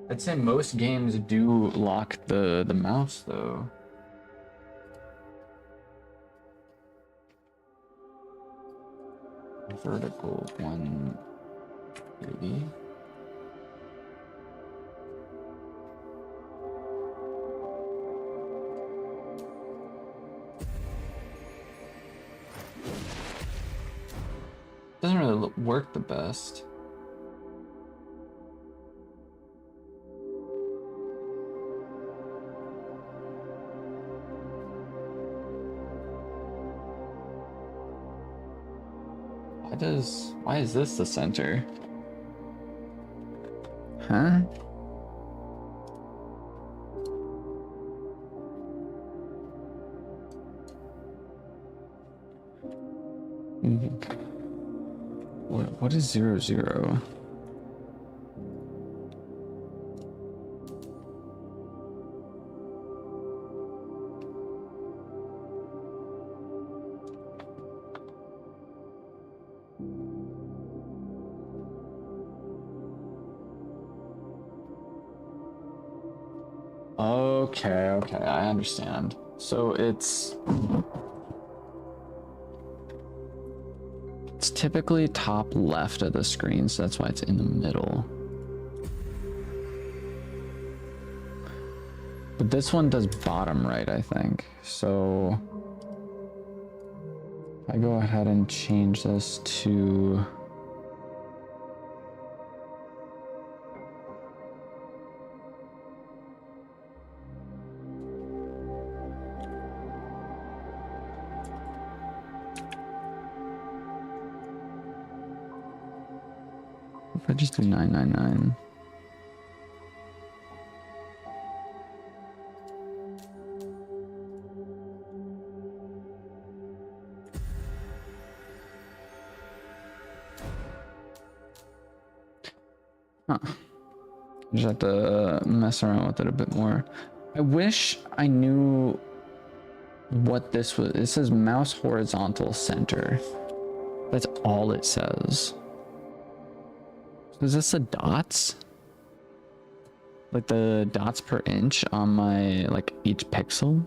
Speaker 1: I'd say most games do lock the mouse though. Vertical 130. Doesn't really work the best. Why is this the center? Huh? What is 0, 0? Okay, I understand. So it's typically top left of the screen, so that's why it's in the middle. But this one does bottom right, I think. So I go ahead and change this to if I just do 999. Huh. Just have to mess around with it a bit more. I wish I knew what this was. It says mouse horizontal center. That's all it says. Is this the dots? Like the dots per inch on my, like, each pixel?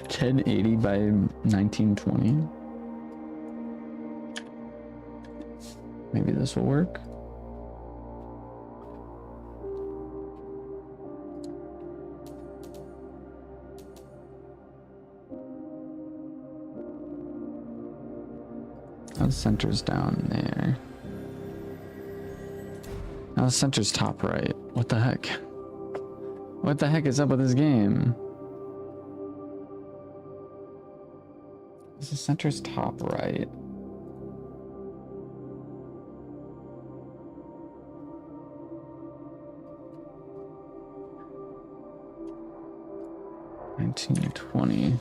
Speaker 1: 1080 by 1920. Maybe this will work. Now the center's down there. Now the center's top right. What the heck? What the heck is up with this game? The center's top right. $19.20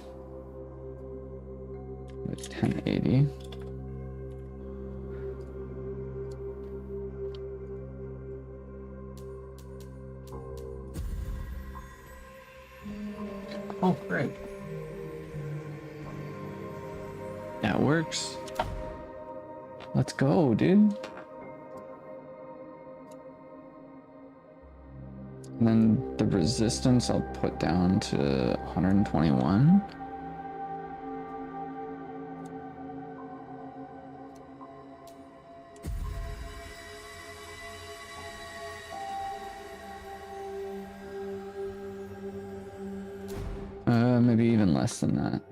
Speaker 1: with 1080. Oh, great. That works. Let's go, dude. And then the resistance I'll put down to 121. Maybe even less than that.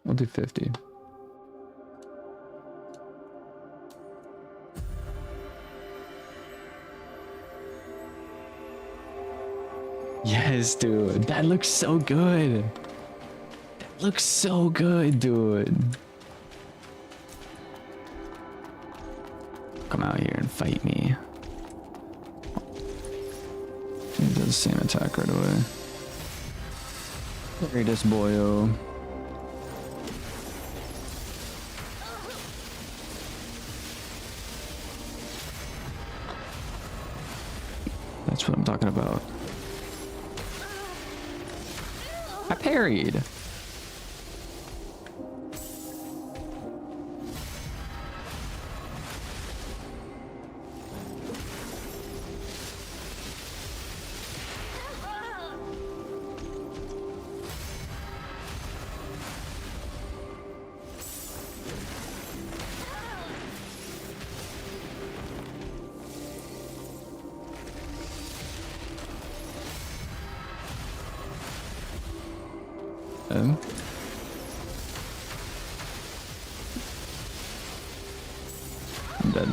Speaker 1: We'll do 50. Yes, dude. That looks so good. That looks so good, dude. Come out here and fight me. He does the same attack right away. Look at this boyo. That's what I'm talking about. I parried. I'm dead.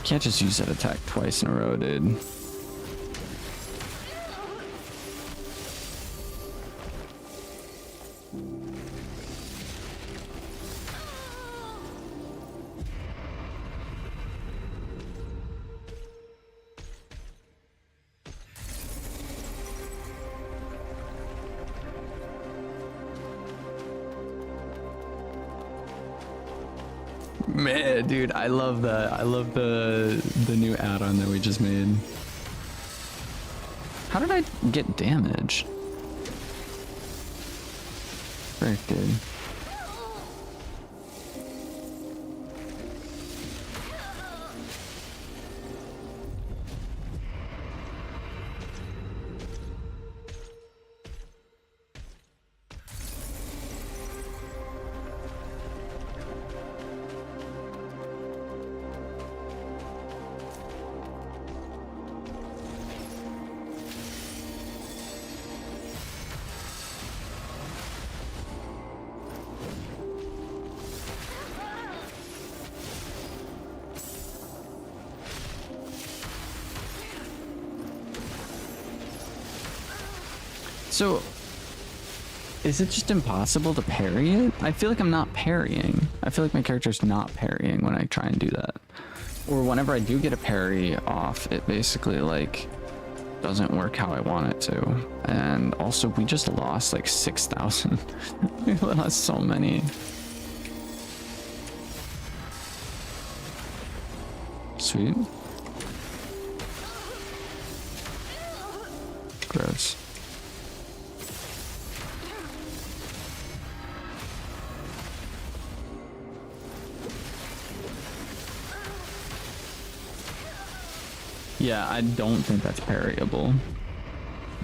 Speaker 1: Can't just use that attack twice in a row, dude. Man, dude, I love that. I love the new add-on that we just made. How did I get damage? Frick, dude. So, Is it just impossible to parry it? I feel like I'm not parrying. I feel like my character's not parrying when I try and do that. Or whenever I do get a parry off, it basically like doesn't work how I want it to. And also we just lost like 6,000. We lost so many. Sweet. Gross. Yeah, I don't think that's parryable.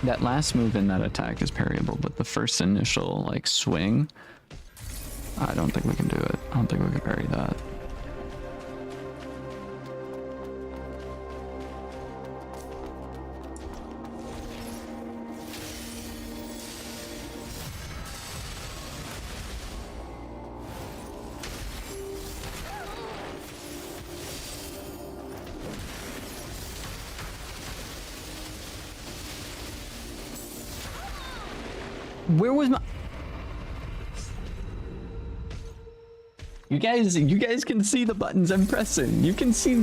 Speaker 1: That last move in that attack is parryable, but the first initial like swing, I don't think we can do it. I don't think we can parry that. Where was my... You guys can see the buttons I'm pressing. You can see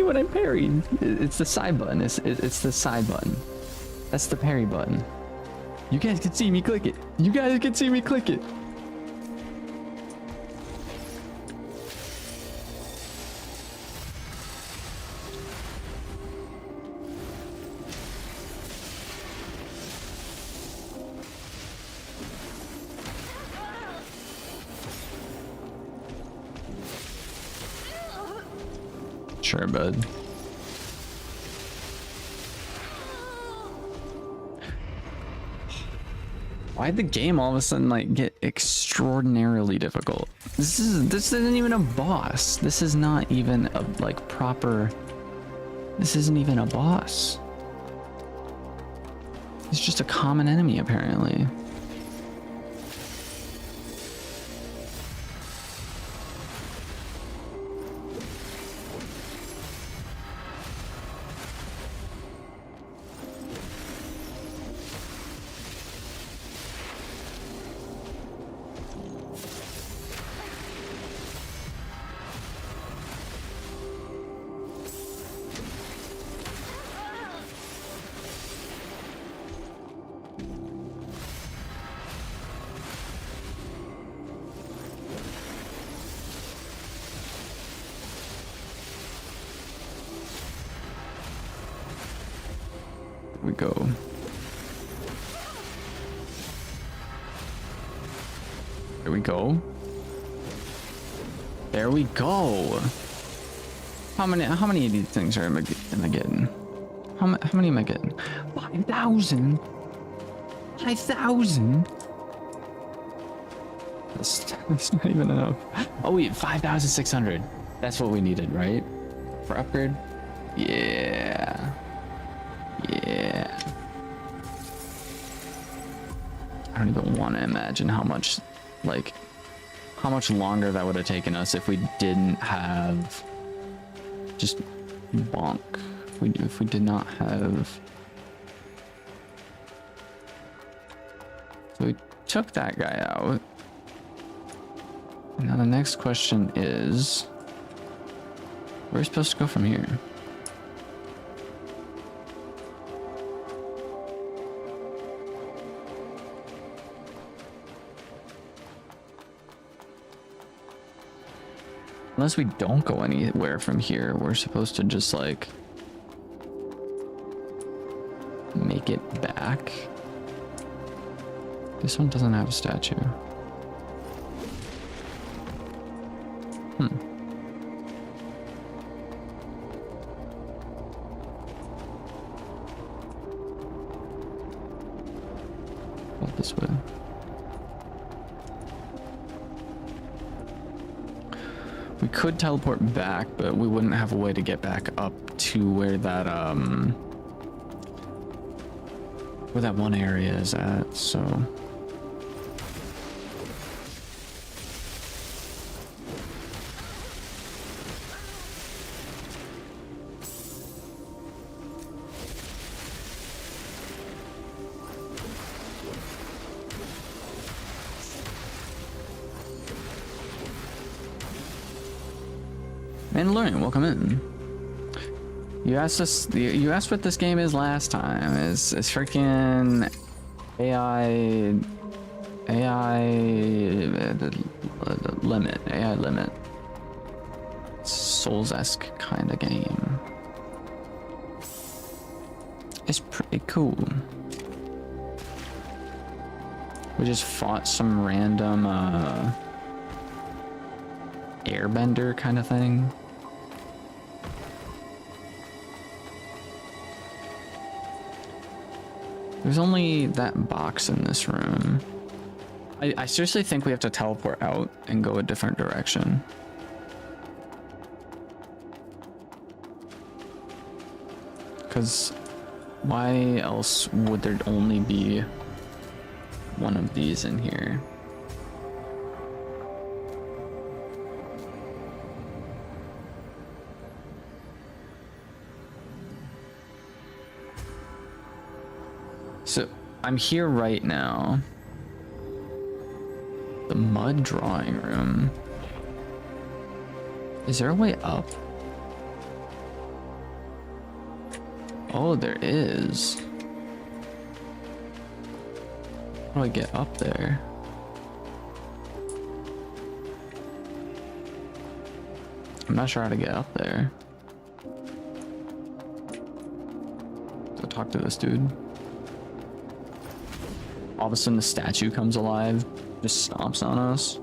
Speaker 1: what I'm parrying. It's the side button. It's the side button. That's the parry button. You guys can see me click it. You guys can see me click it. Sure, bud. Why'd the game all of a sudden like get extraordinarily difficult? This isn't even a boss. This is not even a like proper. This isn't even a boss. It's just a common enemy apparently. We go. There we go. There we go. How many of these things am I getting? How many am I getting? 5,000. 5,000. That's not even enough. Oh wait, 5,600. That's what we needed, right? For upgrade? Yeah. Yeah. I don't even want to imagine how much longer that would have taken us if we didn't have just bonk. If we did not have. So we took that guy out. Now the next question is, where are we supposed to go from here? Unless we don't go anywhere from here, we're supposed to just like make it back. This one doesn't have a statue. Not this way. We could teleport back, but we wouldn't have a way to get back up to where that one area is at, so. Mandalorian, welcome in. You asked us. You asked what this game is last time. It's freaking AI limit. Souls-esque kind of game. It's pretty cool. We just fought some random airbender kind of thing. There's only that box in this room. I seriously think we have to teleport out and go a different direction. Because why else would there only be one of these in here? So I'm here right now. The mud drawing room. Is there a way up? Oh, there is. How do I get up there? I'm not sure how to get up there. So talk to this dude. All of a sudden the statue comes alive, just stomps on us.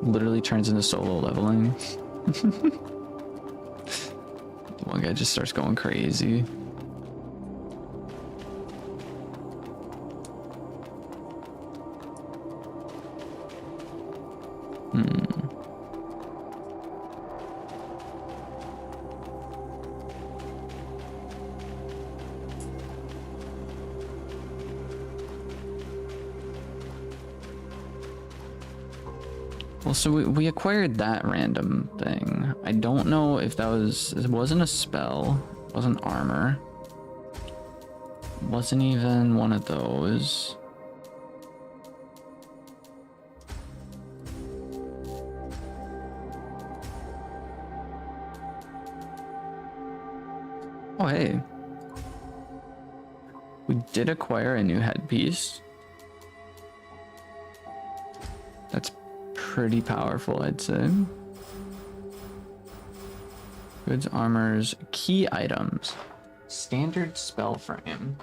Speaker 1: Literally turns into solo leveling. The one guy just starts going crazy. Well, so we acquired that random thing. I don't know if that was... It wasn't a spell. It wasn't armor. It wasn't even one of those. Oh, hey. We did acquire a new headpiece. That's pretty powerful, I'd say. Goods, armors, key items, standard spell frame.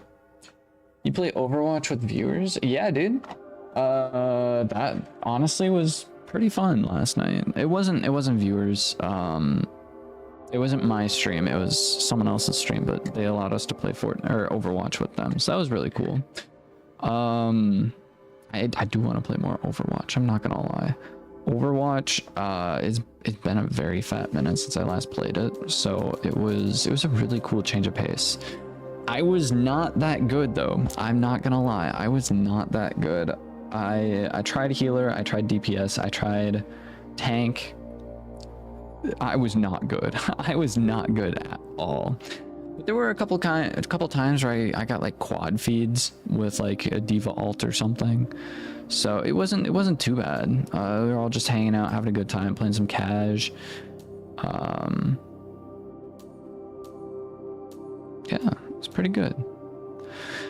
Speaker 1: You play Overwatch with viewers? Yeah, dude. That honestly was pretty fun last night. It wasn't viewers. It wasn't my stream. It was someone else's stream, but they allowed us to play Fortnite or Overwatch with them, so that was really cool. I do want to play more Overwatch. I'm not gonna lie. Overwatch it's been a very fat minute since I last played it, so it was a really cool change of pace. I was not that good though. I'm not gonna lie. I was not that good. I tried healer, I tried DPS, I tried tank. I was not good. I was not good at all. But there were a couple times where I got like quad feeds with like a diva ult or something. So it wasn't too bad. We were all just hanging out, having a good time, playing some cash. Yeah, it's pretty good.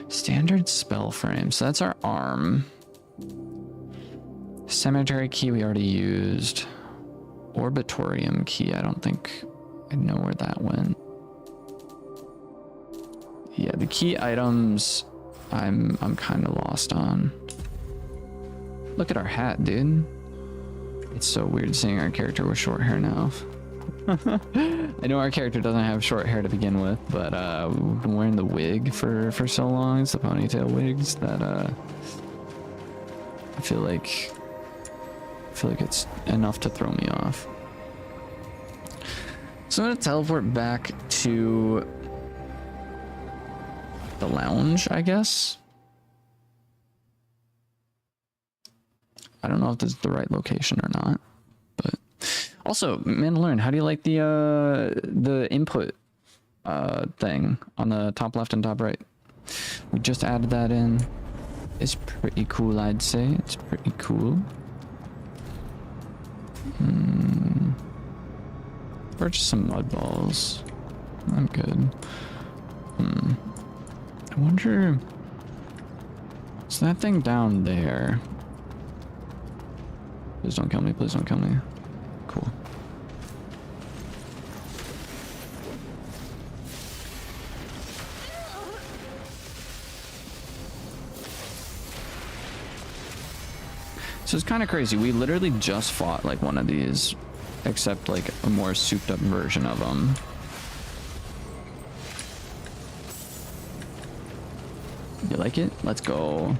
Speaker 1: Standard spell frame. So that's our arm. Cemetery key we already used. Orbitorium key. I don't think I know where that went. Yeah, the key items I'm kind of lost on. Look at our hat, dude. It's so weird seeing our character with short hair now. I know our character doesn't have short hair to begin with, but we've been wearing the wig for so long. It's the ponytail wigs that I feel like it's enough to throw me off. So I'm gonna teleport back to the lounge, I guess. I don't know if this is the right location or not, but also, Mandalorian, how do you like the input thing on the top left and top right? We just added that in. It's pretty cool, I'd say. It's pretty cool. purchase some mud balls. I'm good. I wonder... Is that thing down there? Please don't kill me, please don't kill me. Cool. So it's kind of crazy. We literally just fought like one of these, except like a more souped up version of them. You like it? Let's go.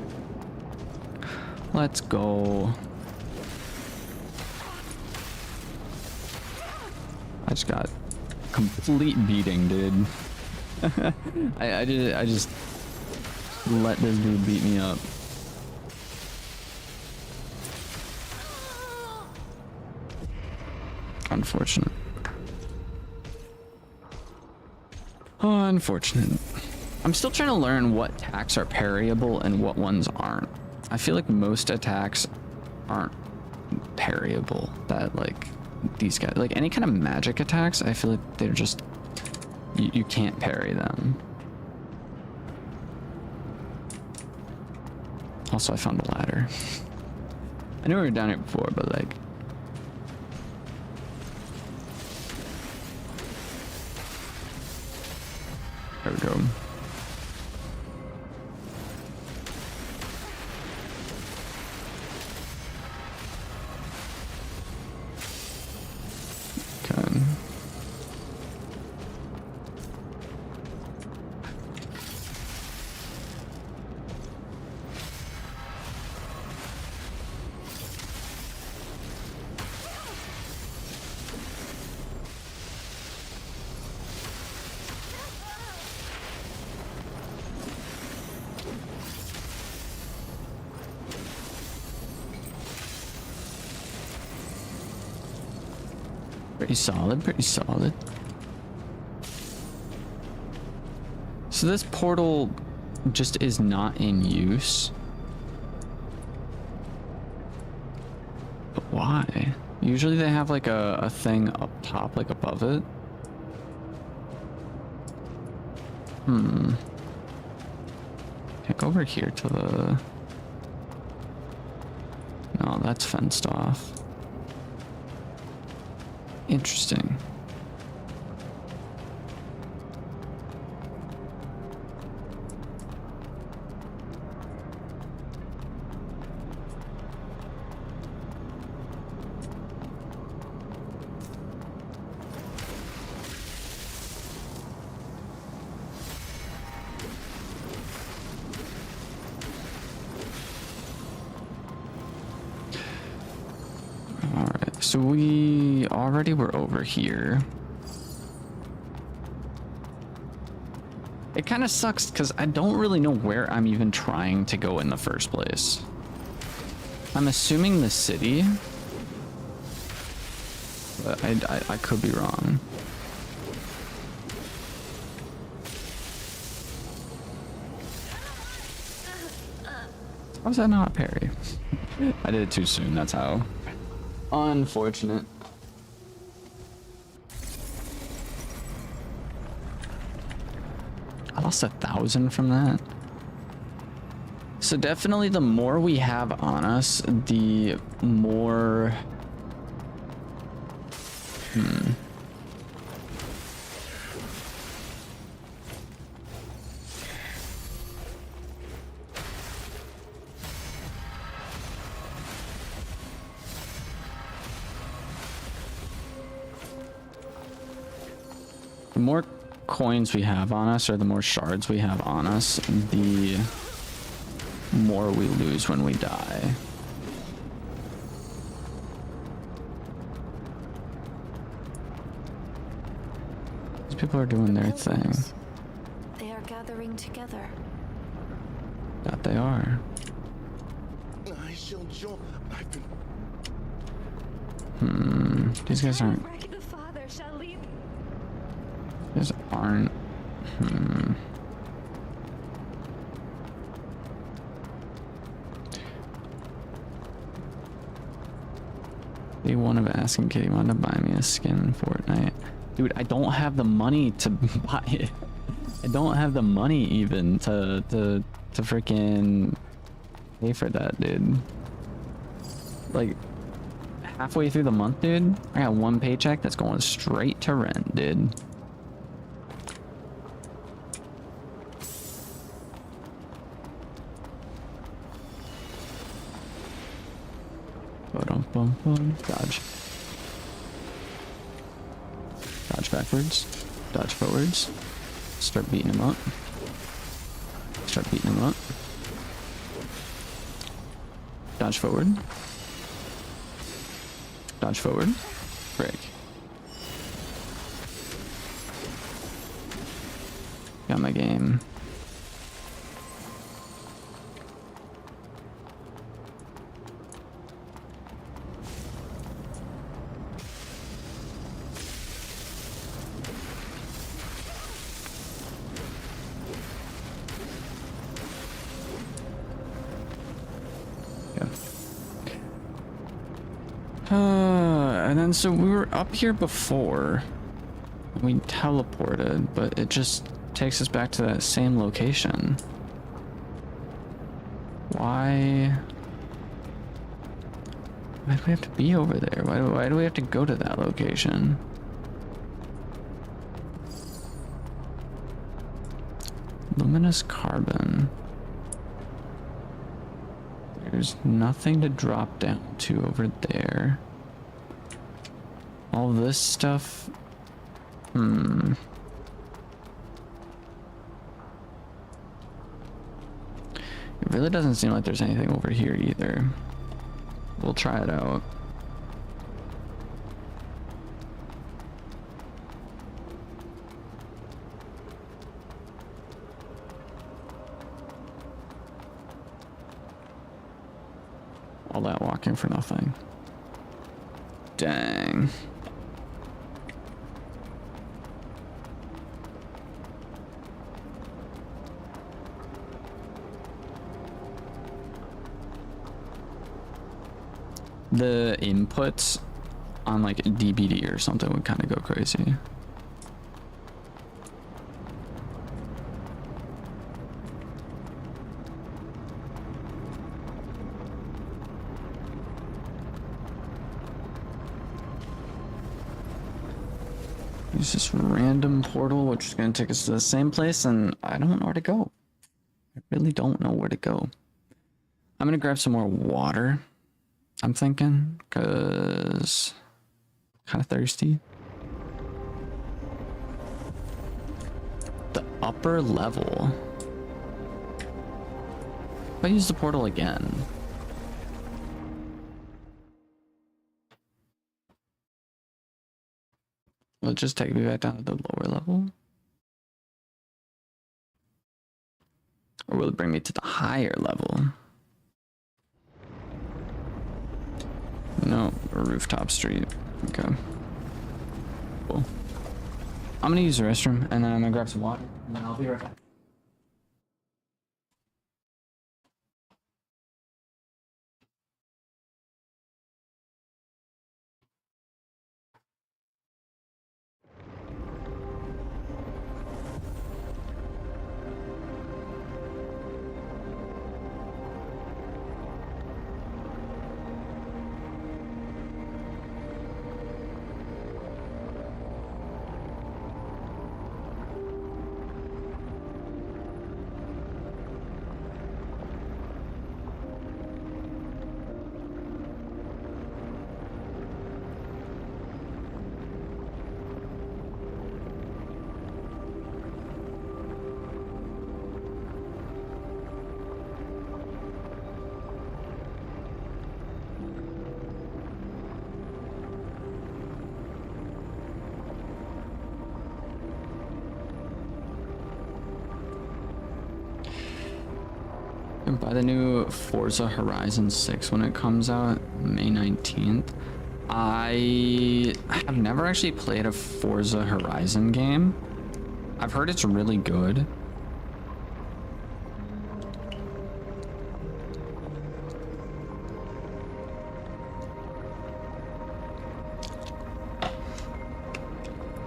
Speaker 1: Let's go. I just got complete beating, dude. I just let this dude beat me up. Unfortunate. Oh, unfortunate. I'm still trying to learn what attacks are parryable and what ones aren't. I feel like most attacks aren't parryable. That like these guys, like any kind of magic attacks, I feel like they're just, you can't parry them. Also, I found a ladder. I knew we were down here before, but like, there we go. Okay. Pretty solid, pretty solid. So this portal just is not in use. But why? Usually they have like a thing up top, like above it. Can't go over here to the... No, that's fenced off. Interesting. So we already were over here. It kind of sucks because I don't really know where I'm even trying to go in the first place. I'm assuming the city, but I could be wrong. How's that not parry? I did it too soon, that's how. Unfortunate. I lost 1,000 from that. So definitely the more we have on us, the more... The more coins we have on us, or the more shards we have on us, the more we lose when we die. These people are doing their thing.
Speaker 3: They are gathering together.
Speaker 1: That they are.
Speaker 4: I shall join. I've been.
Speaker 1: These guys aren't.
Speaker 5: The Father shall lead.
Speaker 1: These aren't. Day one of asking Kitty wanted to buy me a skin in Fortnite. Dude, I don't have the money to buy it. I don't have the money even to freaking pay for that, dude. Like, halfway through the month, dude, I got one paycheck that's going straight to rent, dude. Dodge. Dodge backwards. Dodge forwards. Start beating him up. Start beating him up. Dodge forward. Dodge forward. Break. Got my game. And then so we were up here before. We teleported, but it just takes us back to that same location. Why do we have to be over there? Why do we have to go to that location? Luminous carbon. There's nothing to drop down to over there. All this stuff. It really doesn't seem like there's anything over here either. We'll try it out. All that walking for nothing. Dang. The inputs on like DBD or something would kind of go crazy. Use this random portal, which is going to take us to the same place, and I don't know where to go. I really don't know where to go. I'm going to grab some more water. I'm thinking, because kind of thirsty. The upper level. If I use the portal again. Will it just take me back down to the lower level? Or will it bring me to the higher level? No, a rooftop street. Okay. Cool. I'm gonna use the restroom and then I'm gonna grab some water and then I'll be right back. Buy the new Forza Horizon 6 when it comes out, May 19th. I have never actually played a Forza Horizon game. I've heard it's really good.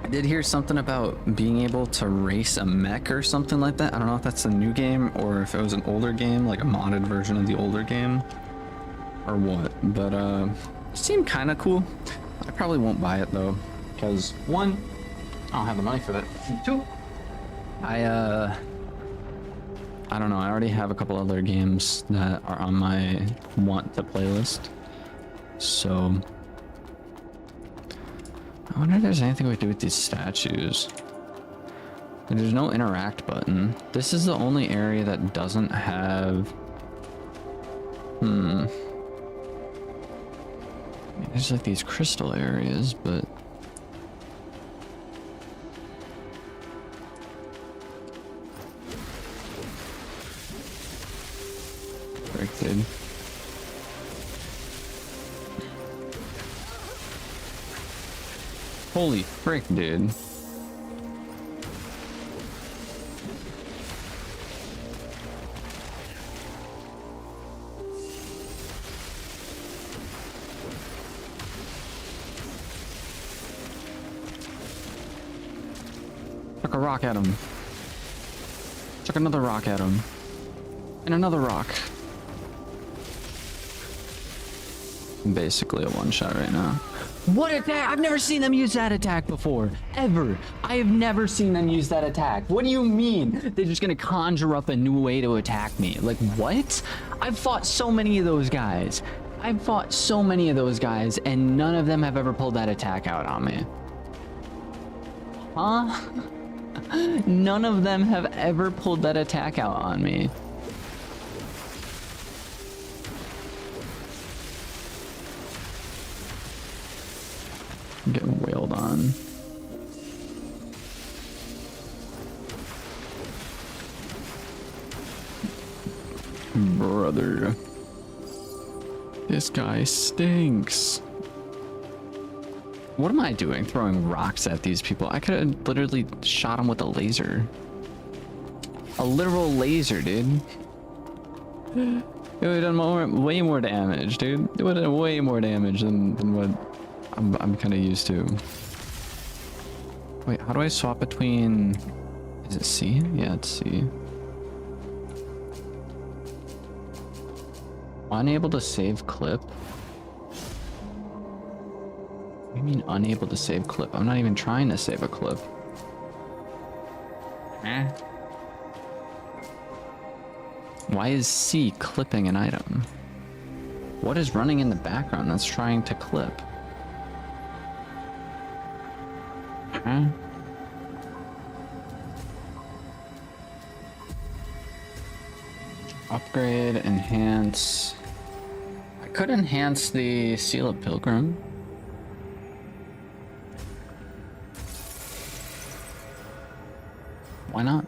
Speaker 1: I did hear something about being able to race a mech or something like that. I don't know if that's a new game or if it was an older game, like a modded version of the older game or what, but it seemed kind of cool. I probably won't buy it though, because one, I don't have the money for that. Two, I don't know, I already have a couple other games that are on my want to playlist, so I wonder if there's anything we can do with these statues. There's no interact button. This is the only area that doesn't have... There's like these crystal areas, but... Frick, dude. Holy frick, dude. Chuck a rock at him. Chuck another rock at him. And another rock. I'm basically a one-shot right now. What attack? I've never seen them use that attack before. Ever. I have never seen them use that attack. What do you mean? They're just gonna conjure up a new way to attack me. Like, what? I've fought so many of those guys. And none of them have ever pulled that attack out on me. Huh? None of them have ever pulled that attack out on me. I'm getting wailed on. Brother. This guy stinks. What am I doing throwing rocks at these people? I could have literally shot them with a laser. A literal laser, dude. It would have done way more damage, dude. It would have done way more damage than what I'm kind of used to. Wait, how do I swap between... Is it C? Yeah, it's C. Unable to save clip? What do you mean unable to save clip? I'm not even trying to save a clip. Why is C clipping an item? What is running in the background that's trying to clip? Upgrade, enhance. I could enhance the Seal of Pilgrim. Why not?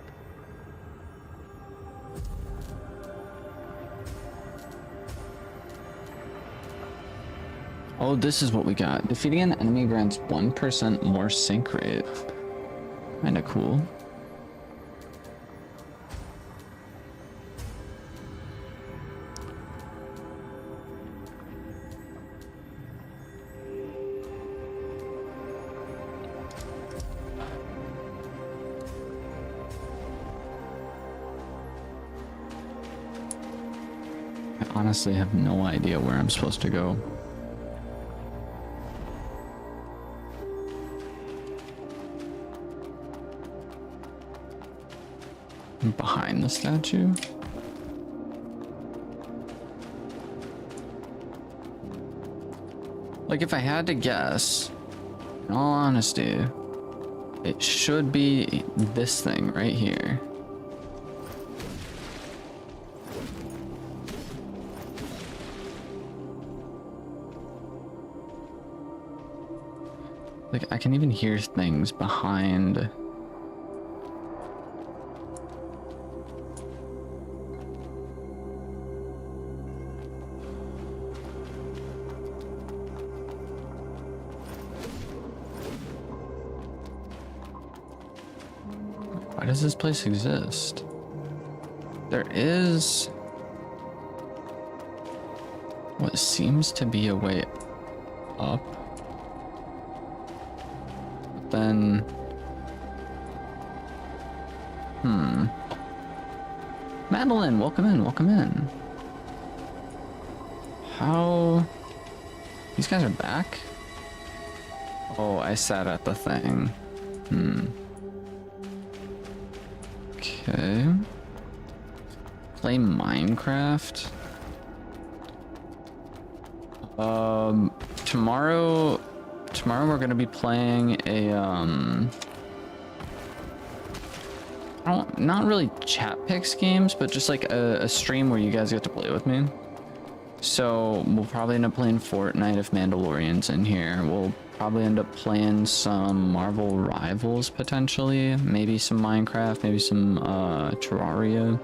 Speaker 1: Oh, this is what we got. Defeating an enemy grants 1% more sync rate. Kinda cool. I honestly have no idea where I'm supposed to go. Behind the statue? Like, if I had to guess, in all honesty, it should be this thing right here. Like, I can even hear things behind. Why does this place exist? There is what seems to be a way up. then... Madeline, welcome in, welcome in. How... These guys are back? Oh, I sat at the thing. Okay. Play Minecraft. Tomorrow we're gonna be playing a not really chat picks games, but just like a stream where you guys get to play with me. So we'll probably end up playing Fortnite if Mandalorian's in here. We'll probably end up playing some Marvel Rivals potentially, maybe some Minecraft, maybe some Terraria.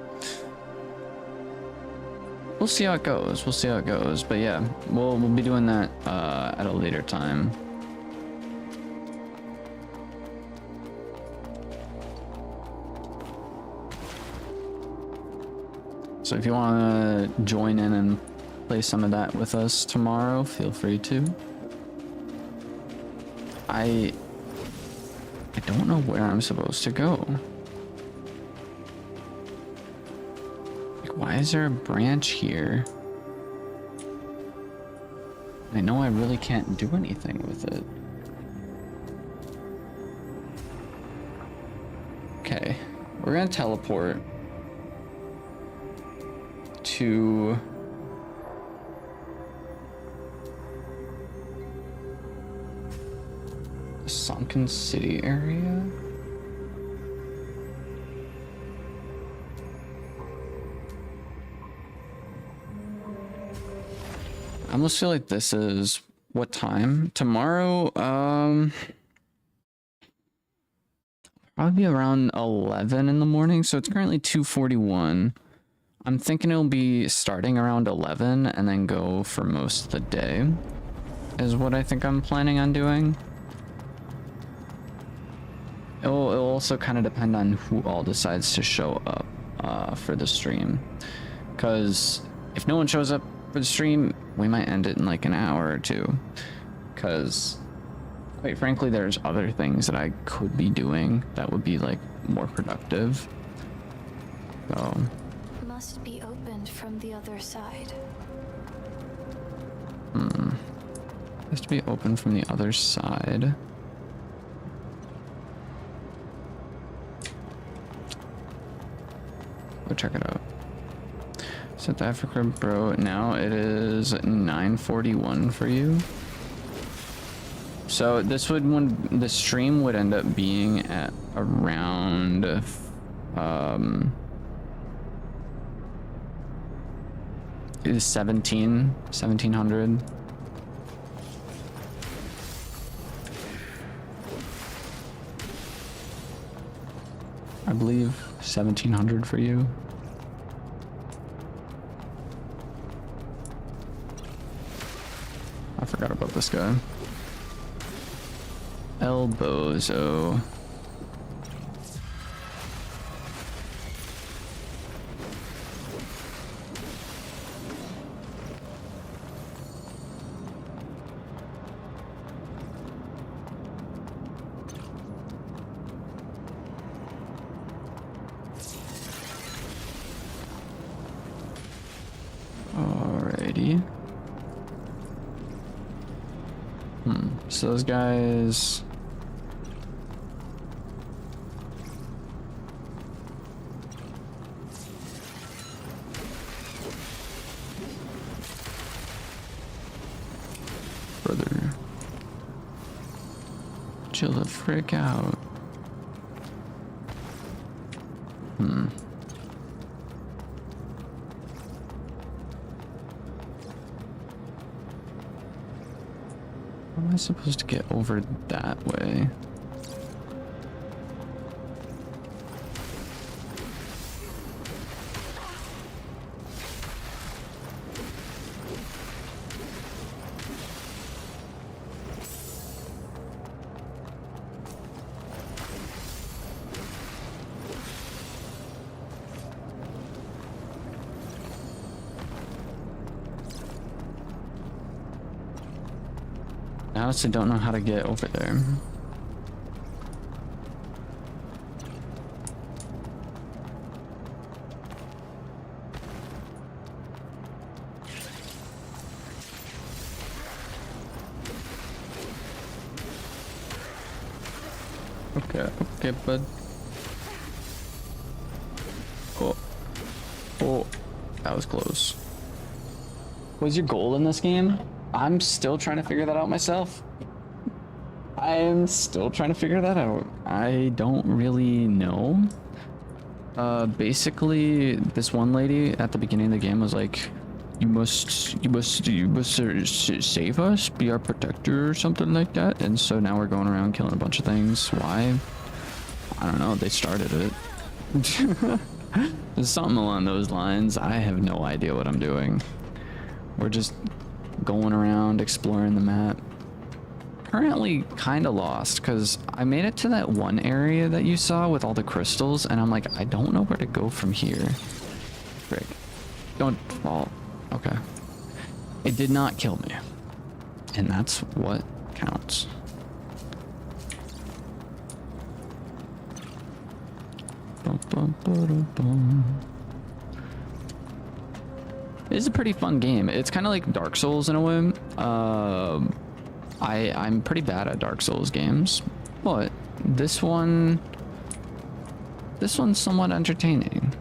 Speaker 1: We'll see how it goes. We'll see how it goes. But yeah, we'll be doing that at a later time. So if you want to join in and play some of that with us tomorrow, feel free to. I don't know where I'm supposed to go. Like, why is there a branch here? I know I really can't do anything with it. Okay, we're gonna teleport to the Sunken City area. I almost feel like this is what time? Tomorrow, probably around 11 in the morning. So it's currently 2:41. I'm thinking it'll be starting around 11 and then go for most of the day is what I think I'm planning on doing. It'll also kind of depend on who all decides to show up for the stream. Because if no one shows up for the stream, we might end it in like an hour or two. Because quite frankly, there's other things that I could be doing that would be like more productive. So...
Speaker 3: Must be opened from the other side.
Speaker 1: Has to be open from the other side. Go check it out. South Africa, bro. Now it is 9:41 for you. So this would, when the stream would end up being at around is 1700. I believe 1700 for you. I forgot about this guy. Elbozo. Alrighty. So those guys... Brother. Chill the frick out. How am I supposed to get over that way? I honestly don't know how to get over there. Okay, okay, bud. Oh. Oh. That was close. What's your goal in this game? I'm still trying to figure that out myself. I am still trying to figure that out. I don't really know. Basically, this one lady at the beginning of the game was like, you must save us, be our protector or something like that. And so now we're going around killing a bunch of things. Why? I don't know. They started it. There's something along those lines. I have no idea what I'm doing. We're just going around exploring the map. Currently kind of lost because I made it to that one area that you saw with all the crystals and I'm like, I don't know where to go from here. Frick. Don't fall. Okay. It did not kill me. And that's what counts. Bum, bum, ba-dum, bum. It's a pretty fun game. It's kind of like Dark Souls in a way. I'm pretty bad at Dark Souls games, but this one's somewhat entertaining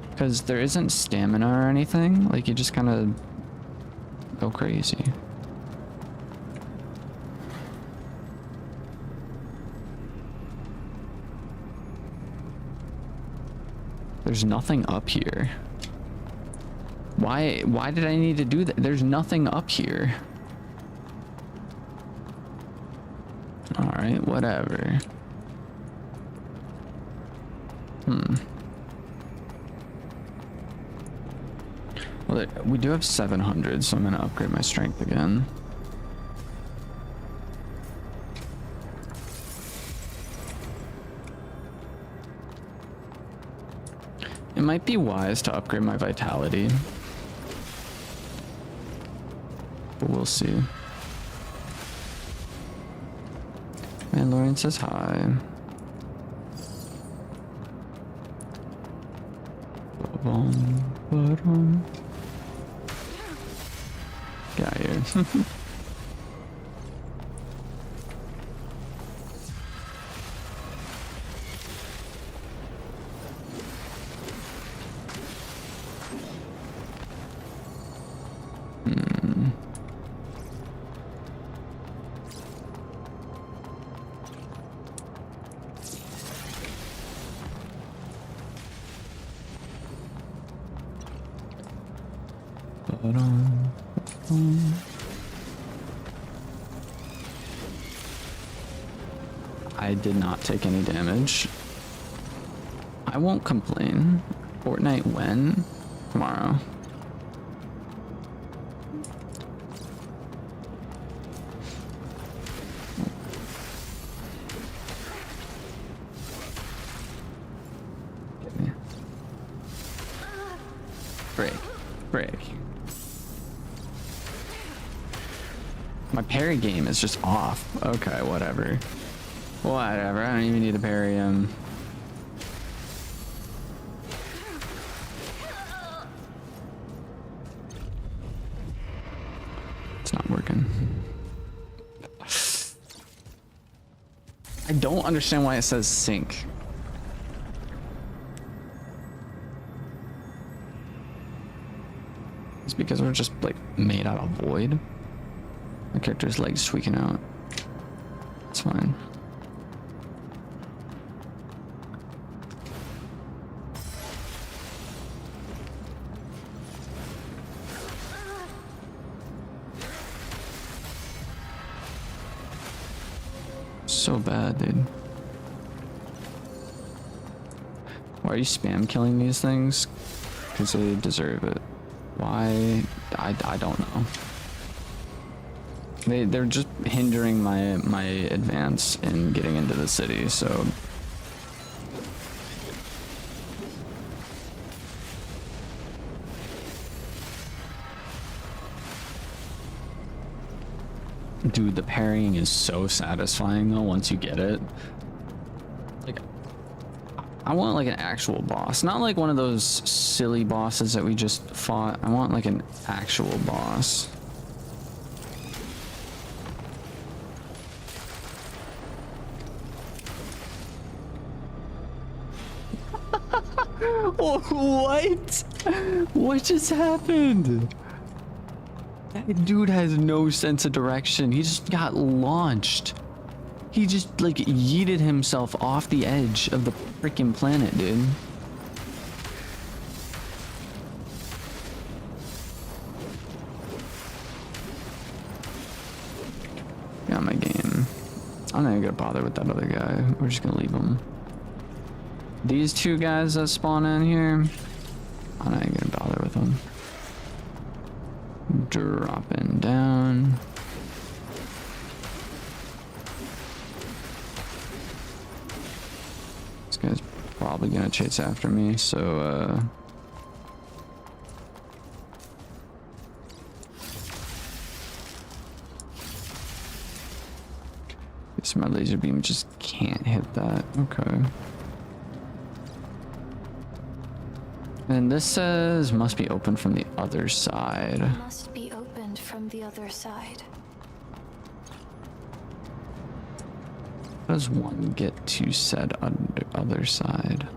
Speaker 1: because there isn't stamina or anything. Like you just kind of go crazy. There's nothing up here. Why did I need to do that? There's nothing up here. All right, whatever. Well, we do have 700, so I'm gonna upgrade my strength again. It might be wise to upgrade my vitality, but we'll see. And Lauren says hi. Get out of here. I did not take any damage. I won't complain. Fortnite when? Tomorrow. Break. Break. My parry game is just off. Okay, whatever. Whatever, I don't even need to parry him. It's not working. I don't understand why it says sink. It's because we're just like made out of void. My character's legs tweaking out. It's fine. So bad, dude. Why are you spam killing these things? Because they deserve it. Why? I don't know. They're just hindering my advance in getting into the city, so. Dude, the parrying is so satisfying though once you get it. Like, I want like an actual boss, not like one of those silly bosses that we just fought. I want like an actual boss. What? What just happened? That dude has no sense of direction. He just got launched. He just like yeeted himself off the edge of the freaking planet, dude. Got my game. I'm not even gonna bother with that other guy. We're just gonna leave him. These two guys that spawn in here, I'm not even gonna bother with them. Dropping down. This guy's probably gonna chase after me, so guess my laser beam just can't hit that. Okay. And this says must be open from the other side.
Speaker 3: Must be opened from the other side.
Speaker 1: How does one get to said other side?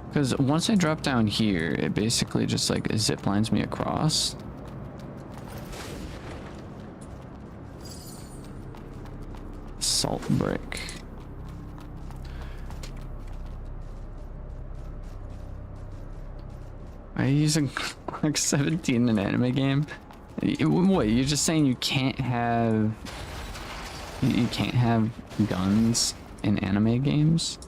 Speaker 1: Because once I drop down here, it basically just like zip lines me across. Salt brick. Are you using like 17 in an anime game? What, you're just saying you can't have guns in anime games?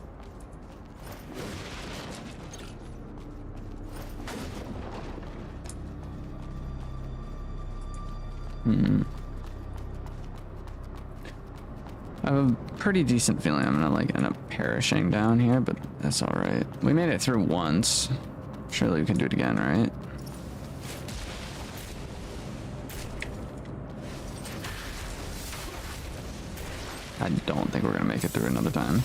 Speaker 1: I have a pretty decent feeling I'm gonna like end up perishing down here, but that's all right. We made it through once. Surely we can do it again, right? I don't think we're gonna make it through another time.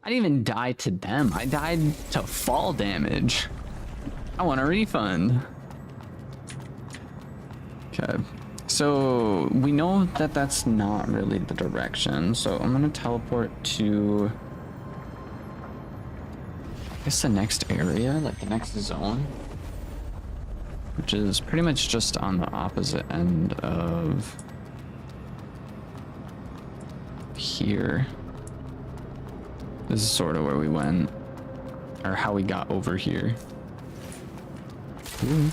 Speaker 1: I didn't even die to them. I died to fall damage. I want a refund. Okay. So we know that that's not really the direction. So I'm gonna teleport to, I guess, the next area, like the next zone, which is pretty much just on the opposite end of here. This is sort of where we went, or how we got over here. Ooh.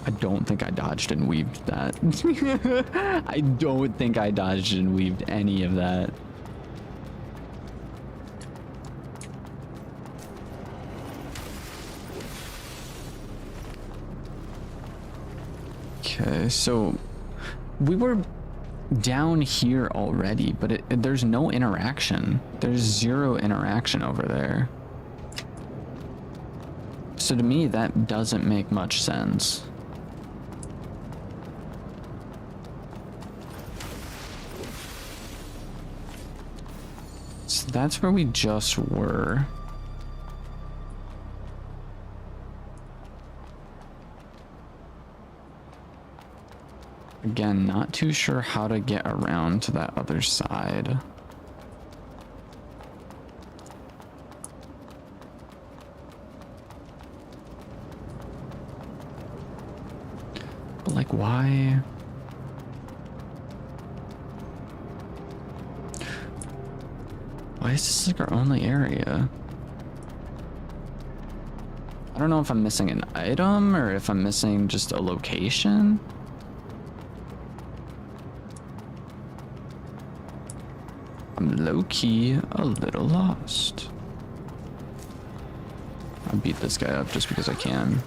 Speaker 1: I don't think I dodged and weaved that. I don't think I dodged and weaved any of that. Okay, so we were down here already, but there's no interaction. There's zero interaction over there. So to me, that doesn't make much sense. So that's where we just were. Again, not too sure how to get around to that other side. But like, why? Why is this like our only area? I don't know if I'm missing an item or if I'm missing just a location. I'm low-key a little lost. I'll beat this guy up just because I can.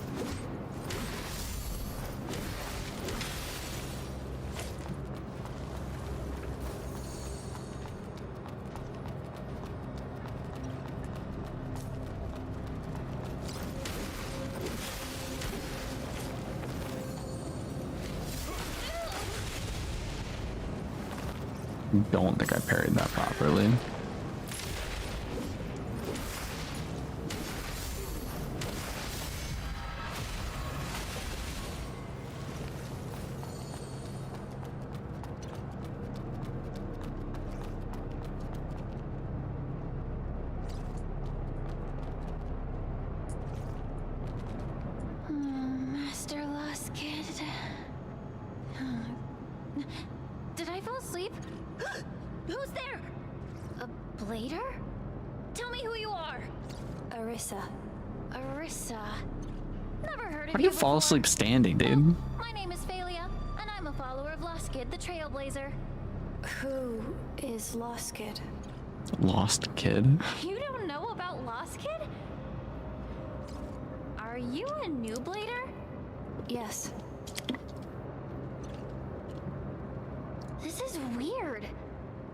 Speaker 1: Don't think I parried that properly.
Speaker 5: Blader? Tell me who you are.
Speaker 3: Arrisa.
Speaker 5: Arissa. Never heard of
Speaker 1: How do you
Speaker 5: you
Speaker 1: fall
Speaker 5: before.
Speaker 1: asleep standing, dude?
Speaker 5: My name is Phalia, and I'm a follower of Loskid, the Trailblazer.
Speaker 3: Who is Lost Kid?
Speaker 1: Lost kid.
Speaker 5: You don't know about Loskid? Are you a new Blader?
Speaker 3: Yes.
Speaker 5: This is weird.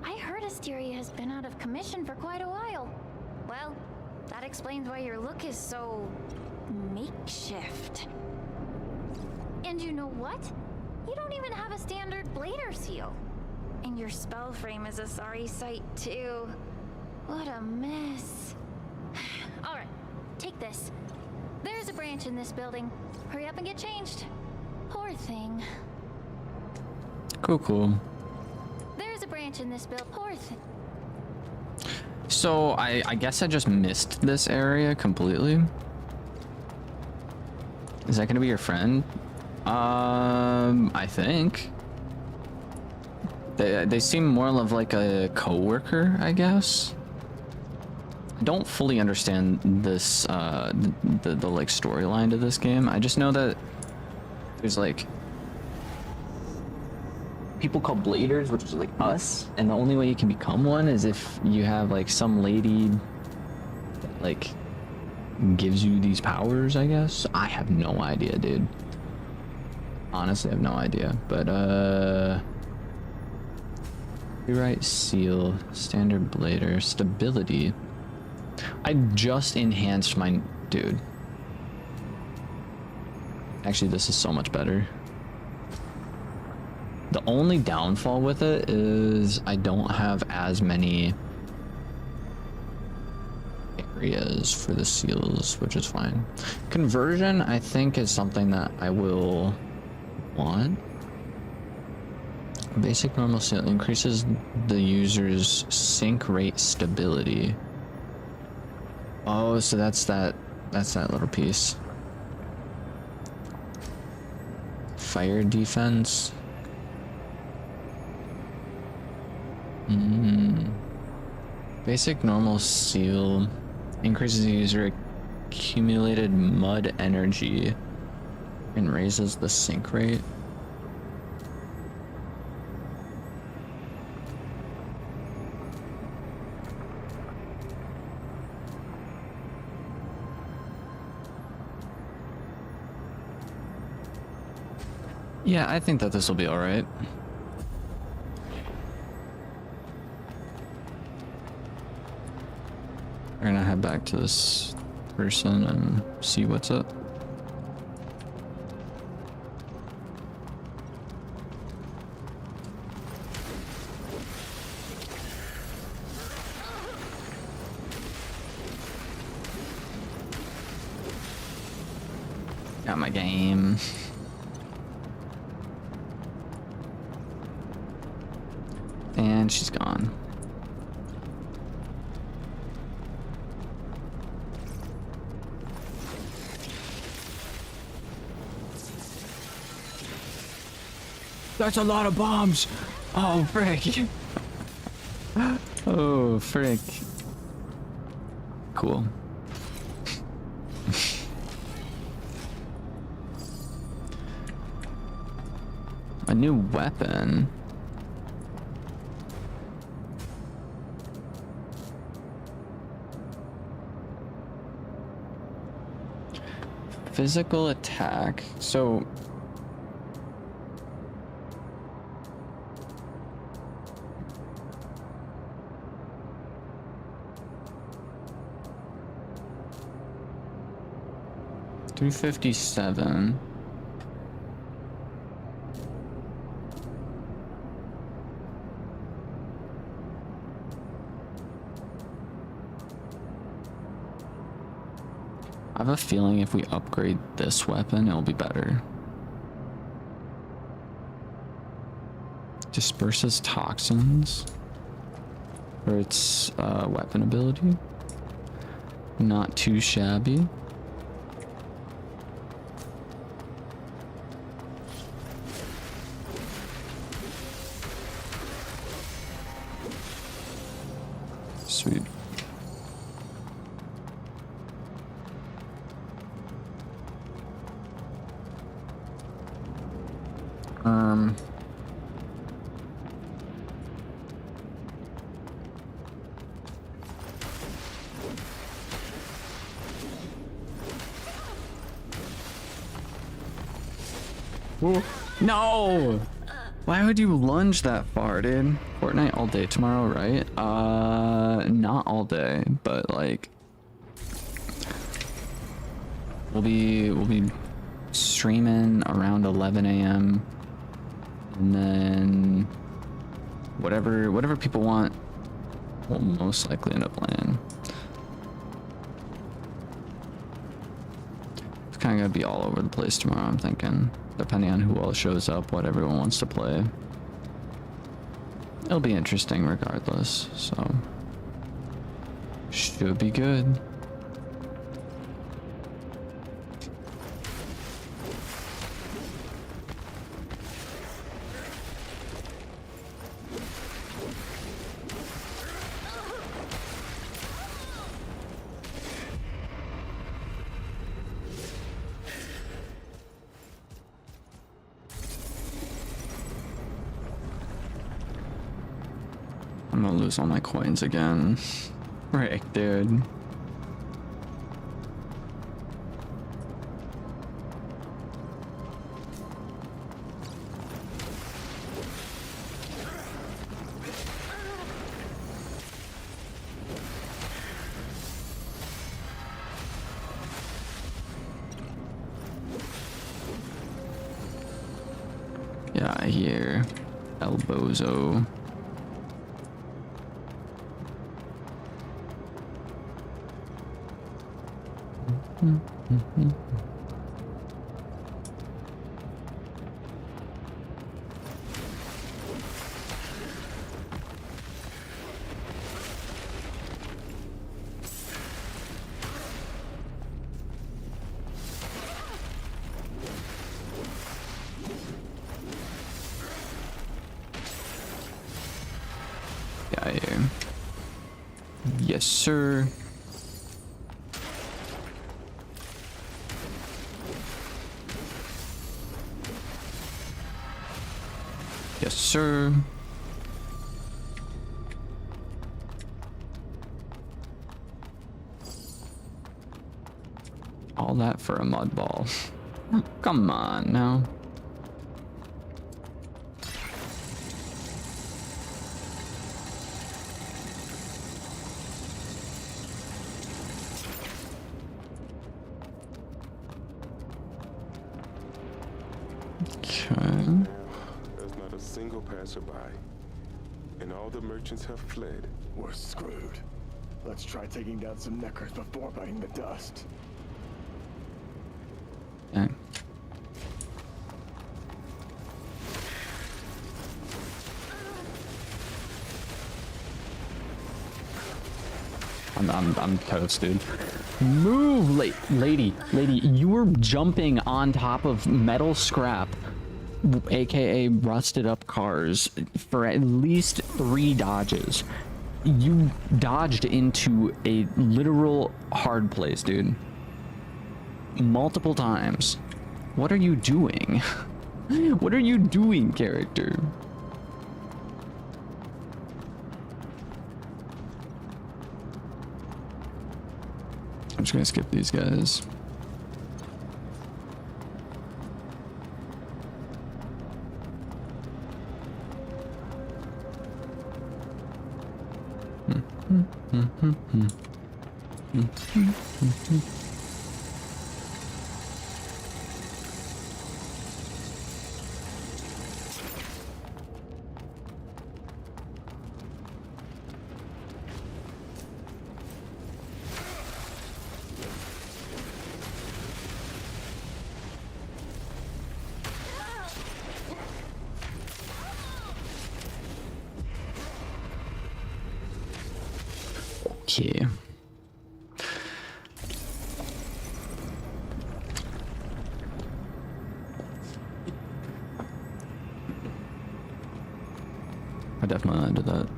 Speaker 5: I heard Asteria has been out of commission for quite a while. Well, that explains why your look is so makeshift. And you know what? You don't even have a standard Blader seal. And your spell frame is a sorry sight, too. What a mess. Alright, take this. There's a branch in this building. Hurry up and get changed. Poor thing.
Speaker 1: Cool.
Speaker 5: There's a branch in this building. Poor thing.
Speaker 1: So I guess I just missed this area completely. Is that gonna be your friend? I think. They seem more of like a coworker, I guess. I don't fully understand this the like storyline to this game. I just know that there's like people called bladers, which is like us, and the only way you can become one is if you have like some lady that like gives you these powers, I guess. I have no idea, dude. Honestly, I have no idea. But rewrite seal, standard blader, stability. I just enhanced my dude. Actually, this is so much better. The only downfall with it is I don't have as many areas for the seals, which is fine. Conversion, I think, is something that I will want. Basic normal seal increases the user's sync rate stability. Oh, so that's that little piece. Fire defense. Basic normal seal increases the user accumulated mud energy and raises the sync rate. Yeah, I think that this will be all right. We're gonna head back to this person and see what's up. Got my game. And she's gone. That's a lot of bombs. Oh, frick. Oh, frick. Cool. A new weapon. Physical attack. So $357. I have a feeling if we upgrade this weapon, it'll be better. Disperses toxins for its weapon ability. Not too shabby. Sweet. No! Why would you lunge that far, dude? Fortnite all day tomorrow, right? Not all day, but like we'll be streaming around 11 a.m. and then whatever people want, we'll most likely end up playing. It's kind of gonna be all over the place tomorrow, I'm thinking. Depending on who else shows up, what everyone wants to play. It'll be interesting regardless, so should be good. I'm gonna lose all my coins again. Rick, dude. Yeah, I hear Elbozo. Yeah, I hear. Yes, sir. Yes, sir. All that for a mud ball. Come on now. Okay.
Speaker 6: There's not a single passerby, and all the merchants have fled.
Speaker 4: We're screwed. Let's try taking down some neckers before biting the dust.
Speaker 1: Dang. I'm toast, dude. Move, lady, you were jumping on top of metal scrap, aka rusted up cars, for at least 3 dodges. You dodged into a literal hard place, dude. Multiple times. What are you doing? What are you doing, character? I'm just gonna skip these guys. Okay. I definitely did that.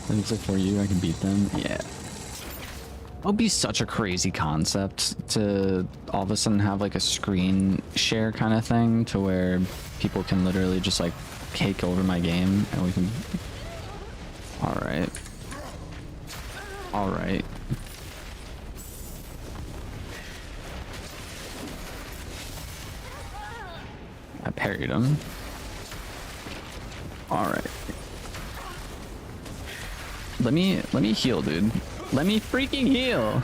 Speaker 1: It looks like for you, I can beat them. Yeah. It would be such a crazy concept to all of a sudden have like a screen share kind of thing to where people can literally just like take over my game and we can. All right. All right. I parried him. All right. Let me heal, dude. Let me freaking heal.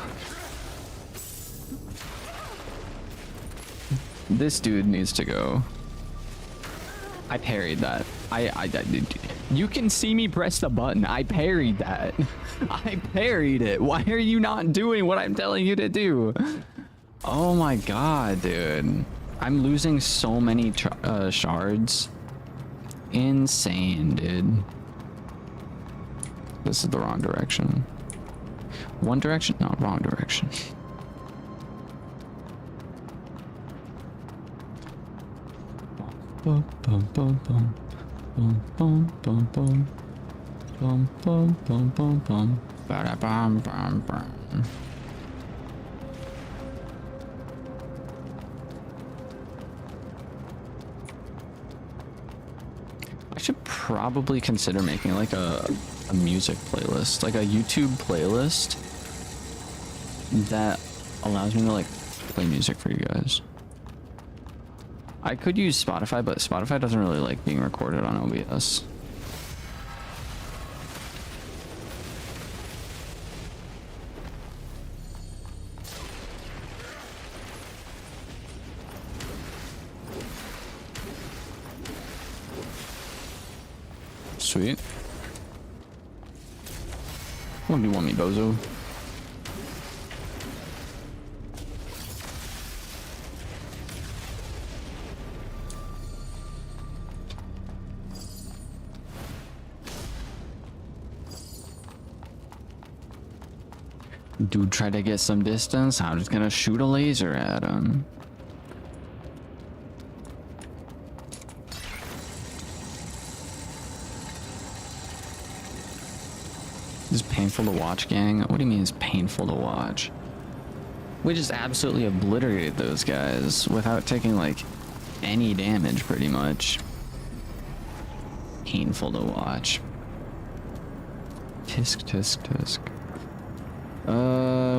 Speaker 1: This dude needs to go. I parried that. I you can see me press the button. I parried that. I parried it. Why are you not doing what I'm telling you to do? Oh my god, dude. I'm losing so many shards. Insane, dude. This is the wrong direction. One direction? No, wrong direction. Bum, bum, bum, bum. Bum, bum, bum, bum. Bum, bum, bum, bum, bum. Ba-da-bum, bum, bum. I should probably consider making like a music playlist, like a YouTube playlist that allows me to like play music for you guys. I could use Spotify, but Spotify doesn't really like being recorded on OBS. Sweet. What do you want me, bozo? Dude, try to get some distance. I'm just gonna shoot a laser at him. This is painful to watch, gang. What do you mean it's painful to watch? We just absolutely obliterated those guys without taking like any damage, pretty much. Painful to watch. Tisk, tisk, tisk.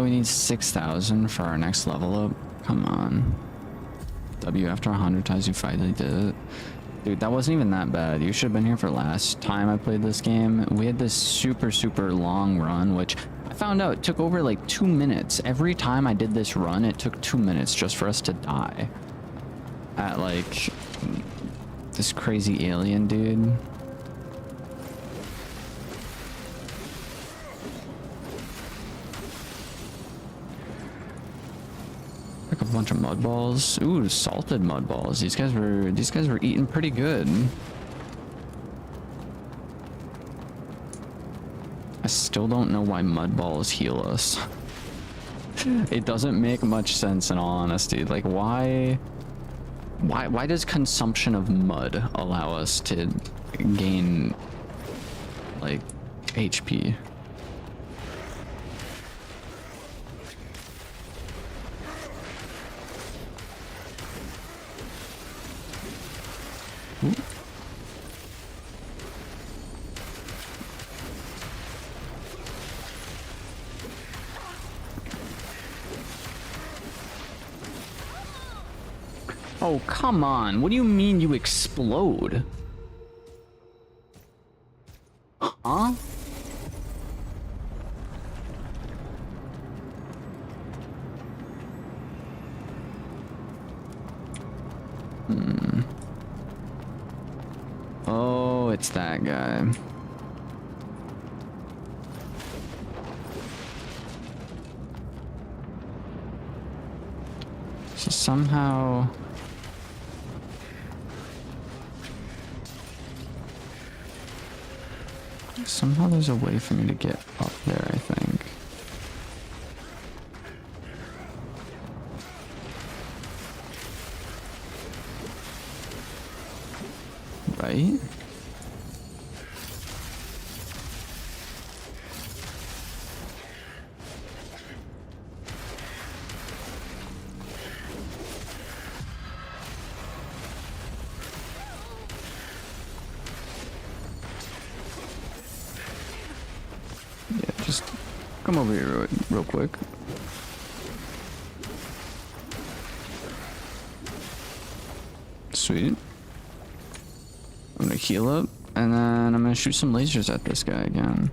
Speaker 1: We need 6,000 for our next level up. Come on. W after 100 times you finally did it. Dude, that wasn't even that bad. You should have been here for last time I played this game. We had this super long run, which I found out took over like 2 minutes. Every time I did this run, it took 2 minutes just for us to die. At like this crazy alien dude. Like a bunch of mud balls. Ooh, salted mud balls. These guys were eating pretty good. I still don't know why mud balls heal us. It doesn't make much sense in all honesty. Like why does consumption of mud allow us to gain like HP? Ooh. Oh, come on. What do you mean you explode? Huh? Oh, it's that guy. So somehow there's a way for me to get up there, I think. right? Yeah, just come over here real quick. Sweet. I'm gonna heal up, and then I'm gonna shoot some lasers at this guy again.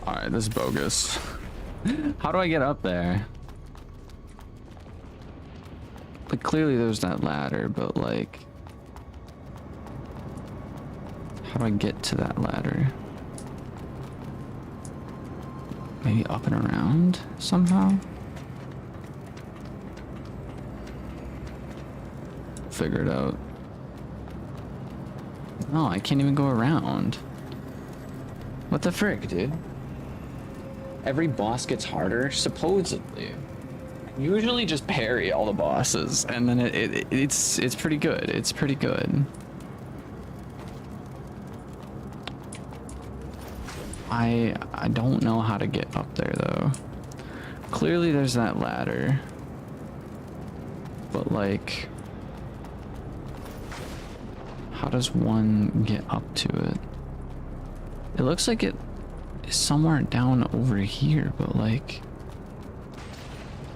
Speaker 1: Alright, this is bogus. How do I get up there? Like, clearly there's that ladder, but like... how do I get to that ladder? Maybe up and around somehow? Figure it out. No, I can't even go around. What the frick, dude? Every boss gets harder, supposedly. I usually just parry all the bosses, and then it's pretty good. It's pretty good. I don't know how to get up there though. Clearly there's that ladder. But like, how does one get up to it? It looks like it is somewhere down over here, but like,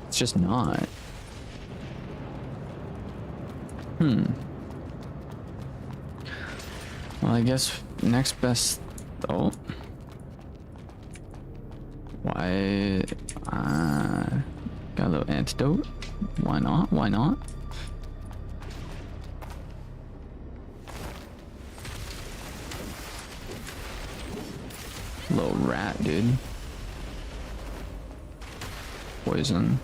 Speaker 1: it's just not. Well, I guess next best. Oh, why? Got a little antidote. Why not? Why not? Little rat, dude. Poison.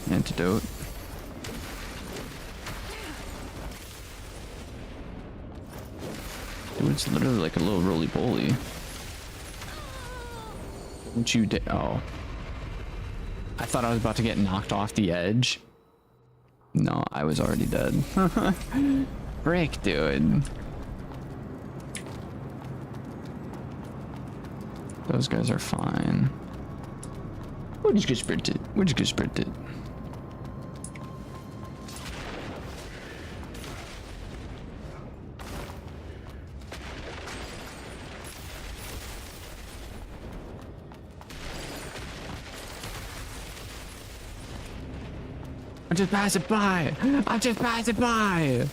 Speaker 1: Antidote. Dude, it's literally like a little roly-poly. Don't you oh. I thought I was about to get knocked off the edge. No, I was already dead. Frick, dude. Those guys are fine. We're just gonna sprint it. We're just gonna sprint it. I'm just passing by. I'm just passing by.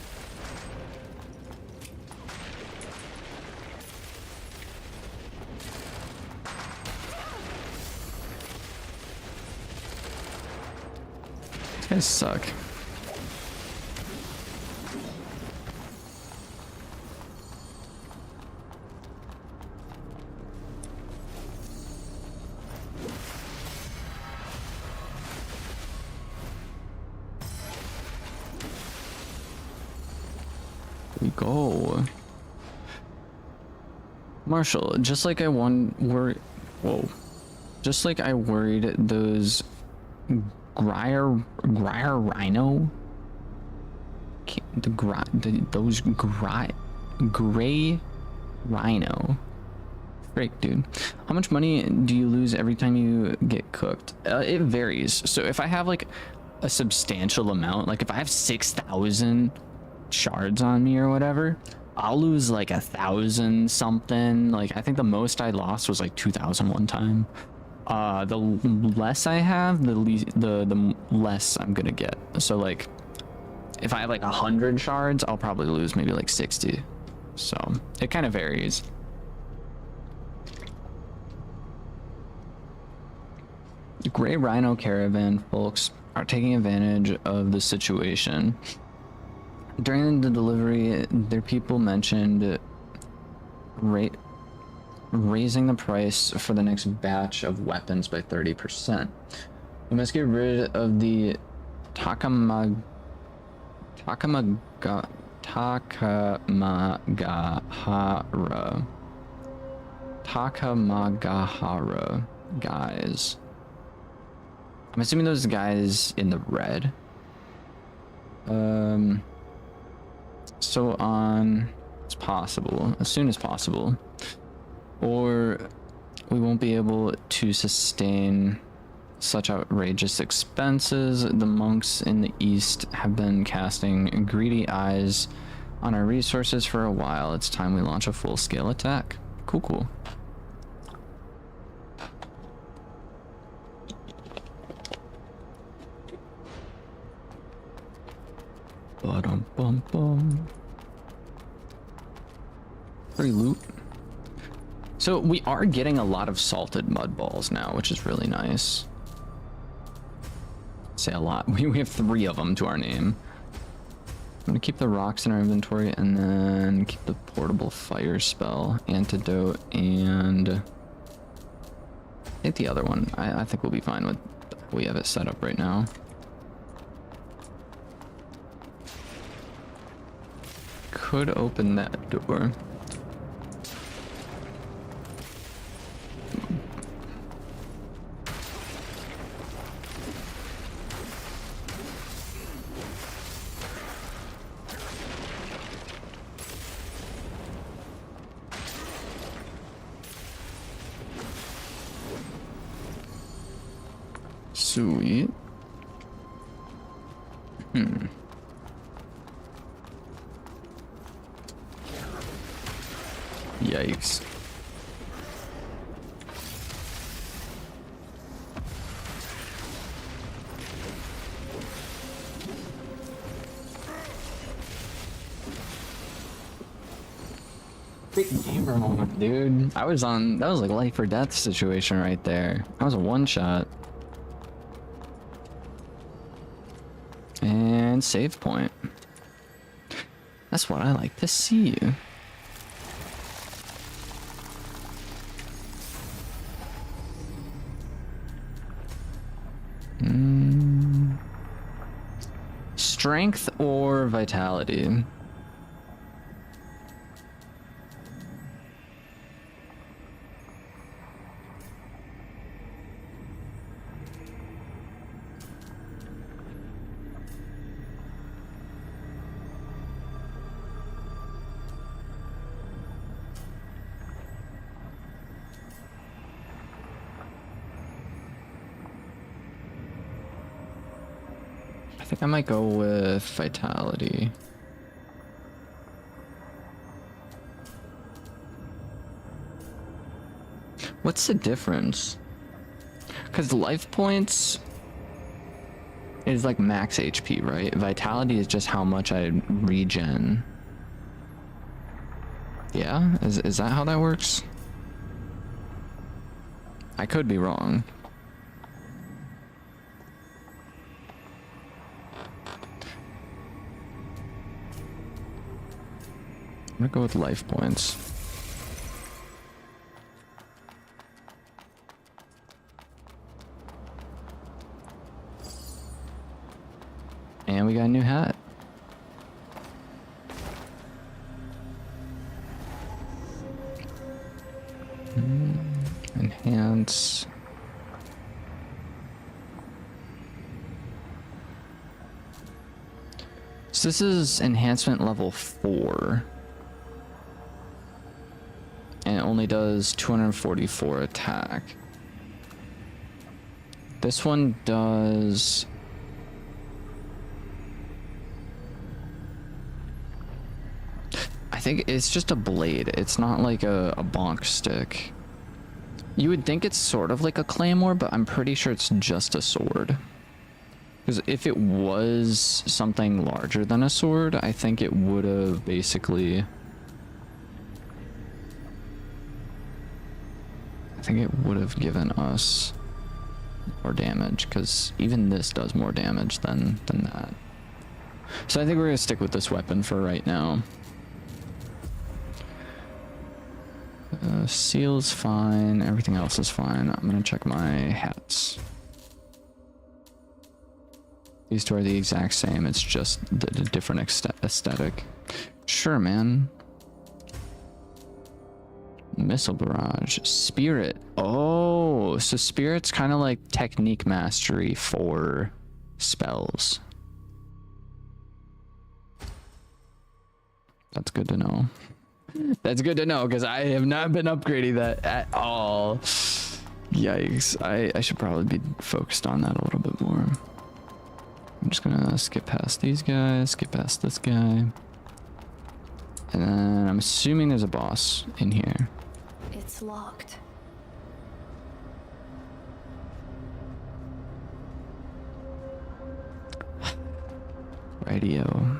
Speaker 1: These guys suck. We go. Marshall, just like I just like I worried those Gryer Rhino, those gray Rhino. Frick, dude. How much money do you lose every time you get cooked? It varies. So if I have like a substantial amount, like if I have 6,000 shards on me or whatever, I'll lose like 1,000 something. Like I think the most I lost was like 2,000 one time. The less I have, the less I'm gonna get. So like if I have like 100 shards, I'll probably lose maybe like 60. So it kind of varies. The Gray Rhino caravan, folks. are taking advantage of the situation. During the delivery, their people mentioned raising the price for the next batch of weapons by 30%. We must get rid of the Takamagahara guys. I'm assuming those guys in the red. So on, it's possible, as soon as possible, or we won't be able to sustain such outrageous expenses. The monks in the east have been casting greedy eyes on our resources for a while. It's time we launch a full-scale attack. Cool. Ba-dum-bum-bum. Free loot. So we are getting a lot of salted mud balls now, which is really nice. Say a lot. We have 3 of them to our name. I'm gonna keep the rocks in our inventory and then keep the portable fire spell, antidote, and I think the other one. I think we'll be fine with. We have it set up right now. Could open that door. Sweet. Yikes. Big gamer moment, dude. I was on, that was like life or death situation right there. That was a one shot. And save point. That's what I like to see. Strength or vitality? I think I might go with vitality. What's the difference? Because life points is like max HP, right? Vitality is just how much I regen. Yeah? Is that how that works? I could be wrong. I'm gonna go with life points. And we got a new hat. Enhance. So this is enhancement level 4. And it only does 244 attack. This one does... I think it's just a blade. It's not like a bonk stick. You would think it's sort of like a claymore, but I'm pretty sure it's just a sword. Because if it was something larger than a sword, I think it would have basically... I think it would have given us more damage, because even this does more damage than that. So I think we're gonna stick with this weapon for right now. Seal's fine, everything else is fine. I'm gonna check my hats. These two are the exact same, it's just the different aesthetic. Sure, man. Missile barrage. Spirit. Oh, so spirit's kind of like technique mastery for spells. That's good to know. That's good to know, because I have not been upgrading that at all. Yikes. I should probably be focused on that a little bit more. I'm just gonna skip past these guys, skip past this guy. And then I'm assuming there's a boss in here.
Speaker 3: It's locked.
Speaker 1: Radio.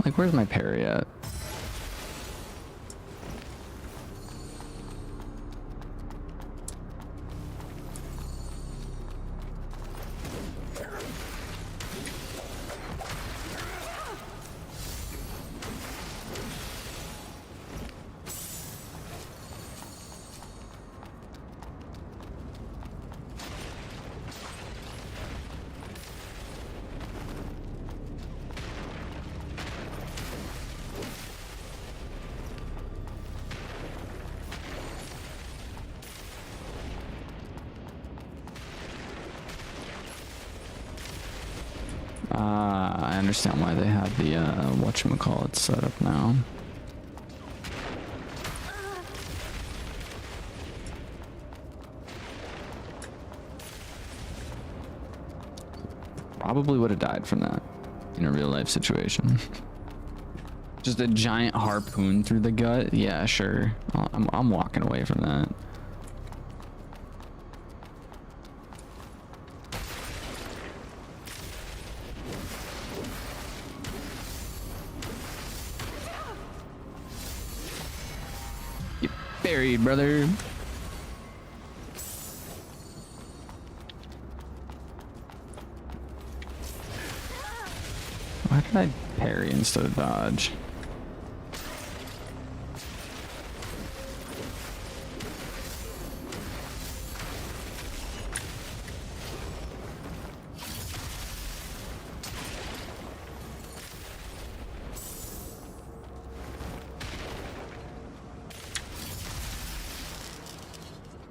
Speaker 1: Like, where's my parry at? I understand why they have the whatchamacallit set up now. Probably would have died from that in a real life situation. Just a giant harpoon through the gut? Yeah, sure. I'm walking away from that. Get buried, brother. Why did I parry instead of dodge?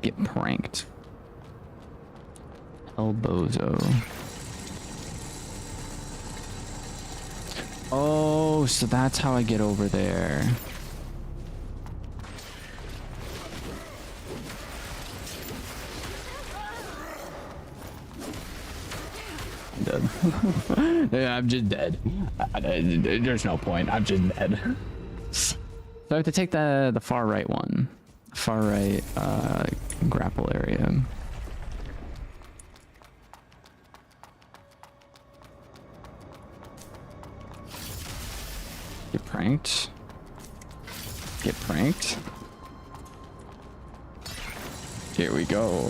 Speaker 1: Get pranked. Elbozo. Oh, so that's how I get over there. I'm dead. Yeah, I'm just dead. There's no point. I'm just dead. So I have to take the far right one. Far right grapple area. Get pranked. Get pranked. Here we go.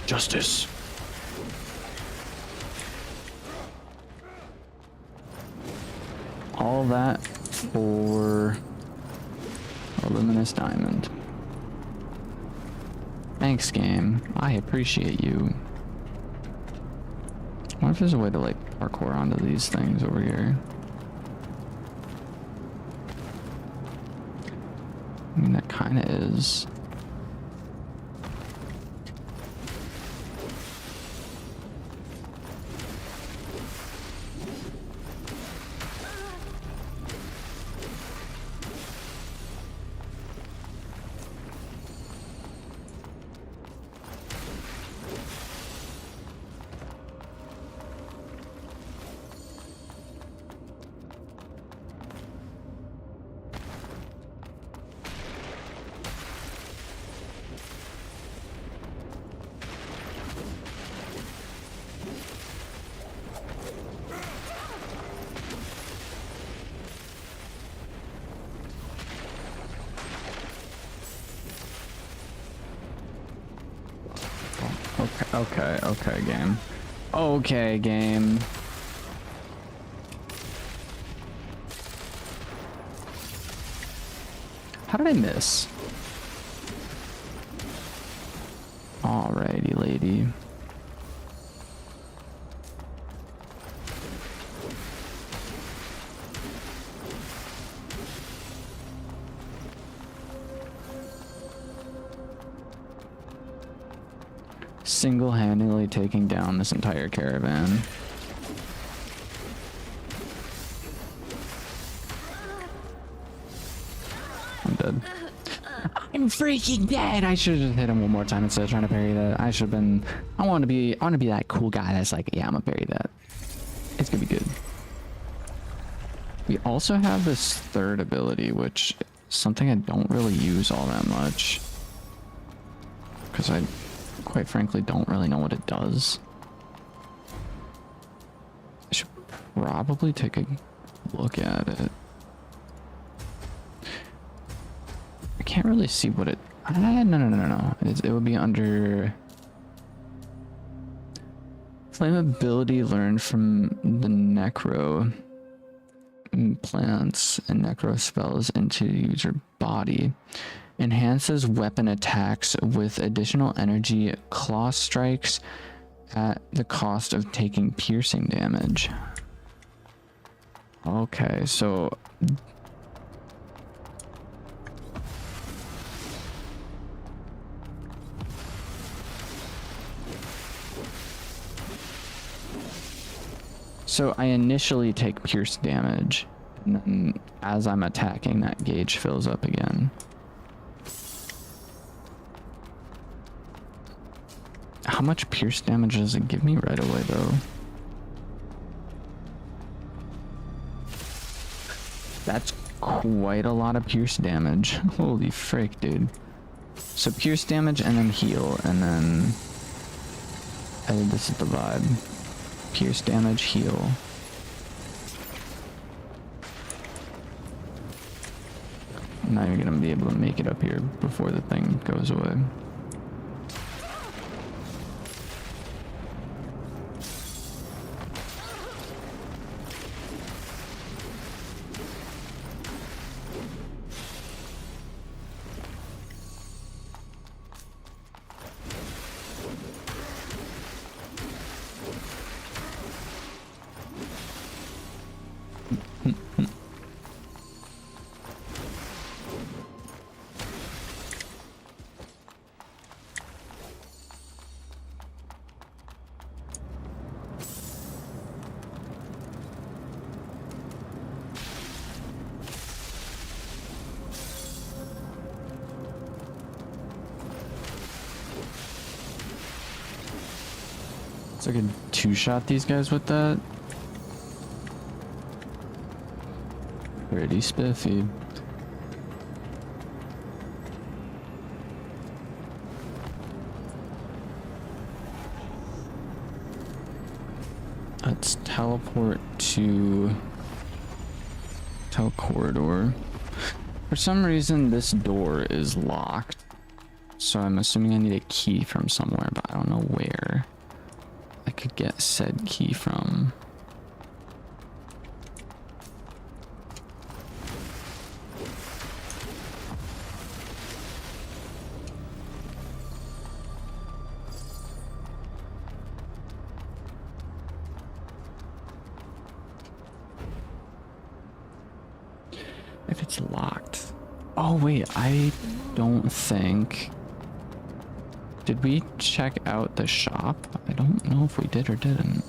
Speaker 1: Justice. All that for a luminous diamond. Thanks, game. I appreciate you. I wonder if there's a way to like parkour onto these things over here. I mean, that kind of is. Okay, game. Okay, game. How did I miss? Alrighty, lady. Single-handedly taking down this entire caravan. I'm dead. I'm freaking dead. I should have just hit him one more time instead of trying to parry that. I should have been. I want to be that cool guy that's like, yeah, I'm gonna parry that. It's gonna be good. We also have this third ability, which is something I don't really use all that much, because I, quite frankly, don't really know what it does. I should probably take a look at it. I can't really see what it... No. It would be under... Flame ability learned from the necro plants and necro spells into user body. Enhances weapon attacks with additional energy claw strikes at the cost of taking piercing damage. Okay, so... So I initially take pierce damage, and then as I'm attacking, that gauge fills up again. How much pierce damage does it give me right away, though? That's quite a lot of pierce damage. Holy frick, dude. So pierce damage and then heal, and then... I think this is the vibe. Pierce damage, heal. I'm not even gonna be able to make it up here before the thing goes away. So I could two-shot these guys with that. Pretty spiffy. Let's teleport to corridor. For some reason, this door is locked. So I'm assuming I need a key from somewhere, but I don't know where I could get said key from. If it's locked. Oh wait, I don't think... Did we check out the shop? I don't know if we did or didn't.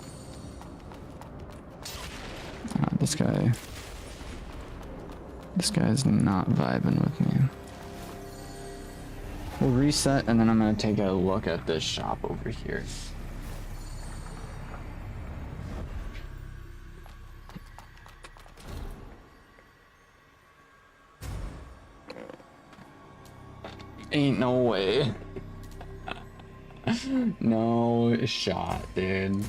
Speaker 1: This guy's not vibing with me. We'll reset and then I'm gonna take a look at this shop over here. Ain't no way. No shot, dude.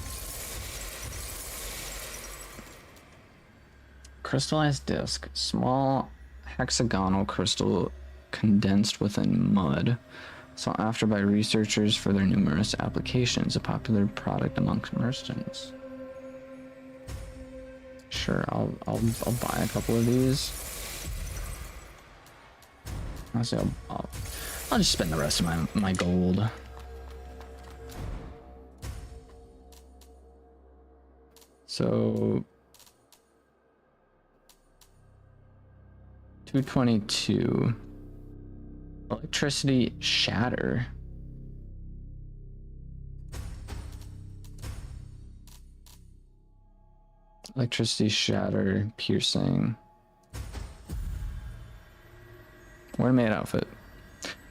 Speaker 1: Crystallized disc. Small hexagonal crystal condensed within mud. Sought after by researchers for their numerous applications, a popular product amongst merchants. Sure, I'll buy a couple of these. Honestly, I'll just spend the rest of my gold. So 222. Electricity shatter. Electricity shatter, piercing. What a made outfit.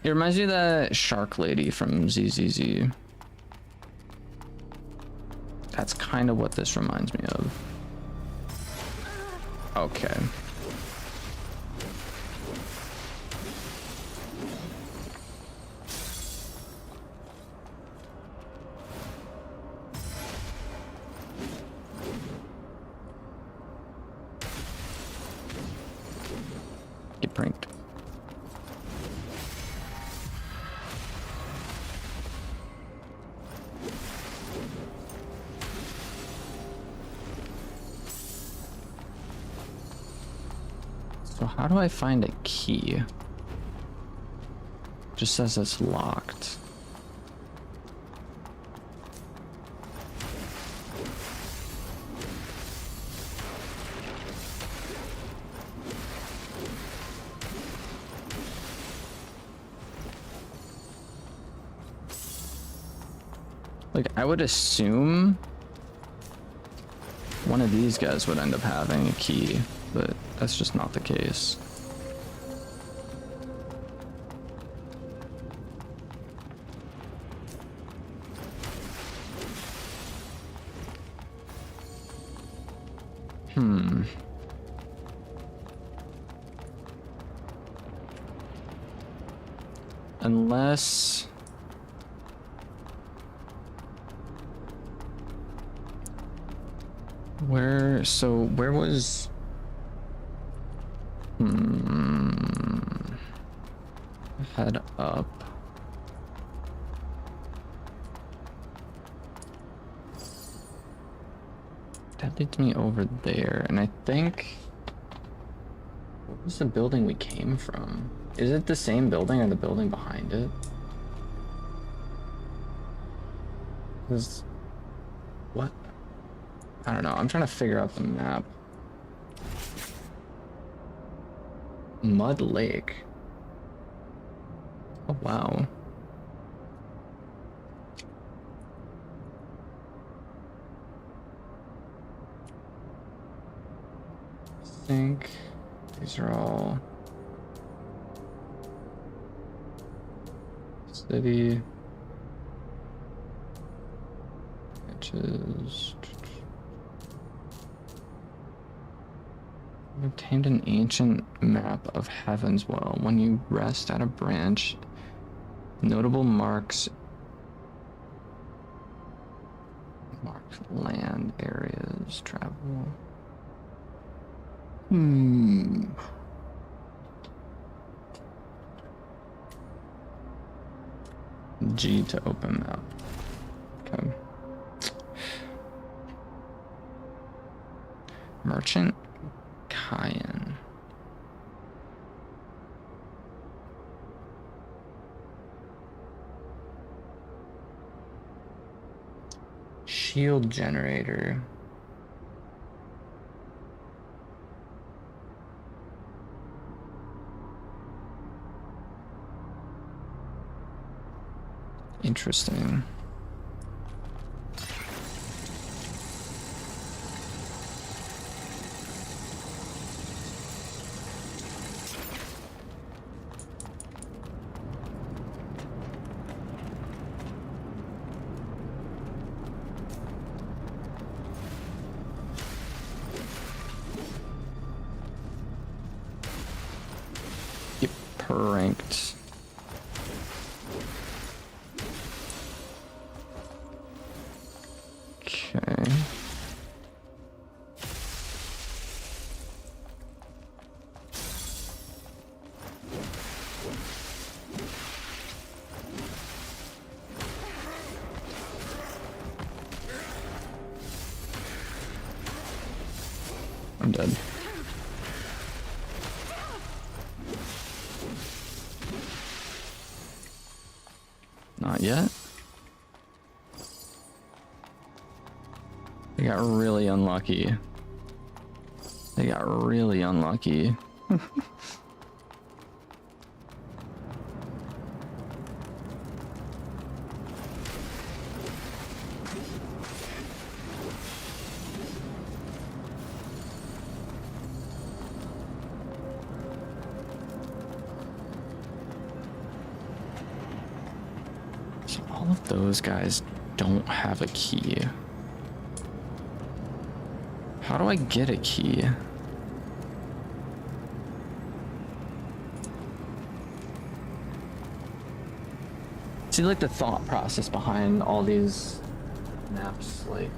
Speaker 1: It reminds me of that shark lady from ZZZ. That's kind of what this reminds me of. Okay. Get pranked. So how do I find a key? Just says it's locked. Like, I would assume one of these guys would end up having a key, but that's just not the case. Unless... where was... Head up. That leads me over there, and I think... What was the building we came from? Is it the same building or the building behind it? What? I don't know. I'm trying to figure out the map. Mud Lake. Oh, wow. I think these are all city. Which is... Obtained an ancient map of Havenswell. When you rest at a branch, notable marked land areas, travel. G to open map. Okay. Merchant Cayenne. Shield generator. Interesting. Get pranked. Okay. I'm dead. Not yet. They got really unlucky. They got really unlucky. So all of those guys don't have a key. How do I get a key? See, like the thought process behind all these maps, like,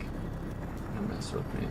Speaker 1: don't mess with me.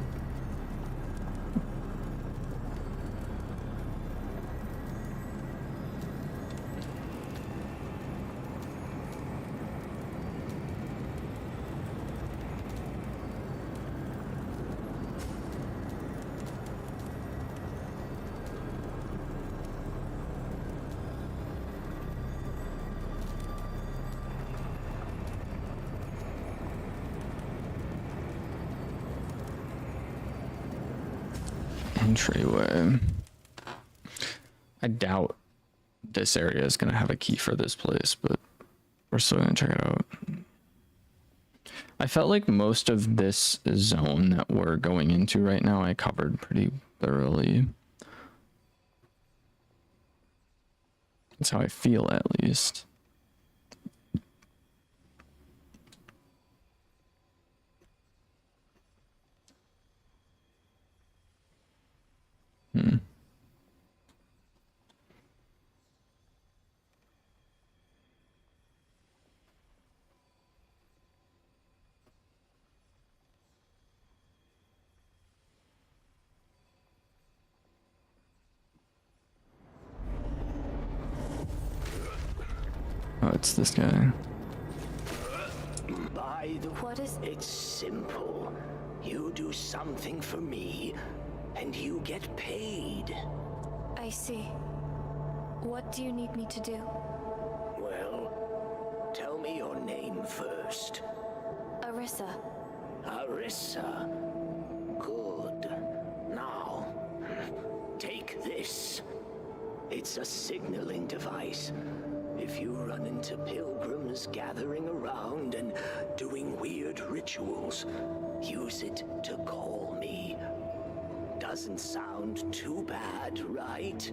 Speaker 1: Entryway. I doubt this area is gonna have a key for this place, but we're still gonna check it out. I felt like most of this zone that we're going into right now I covered pretty thoroughly. That's how I feel, at least. Oh, it's this guy.
Speaker 7: By the
Speaker 3: What is-
Speaker 7: It's simple. You do something for me, and you get paid.
Speaker 3: I see. What do you need me to do?
Speaker 7: Well, tell me your name first.
Speaker 3: Arrisa.
Speaker 7: Arrisa. Good. Now, take this. It's a signaling device. If you run into pilgrims gathering around and doing weird rituals, use it to call me. Doesn't sound too bad, right?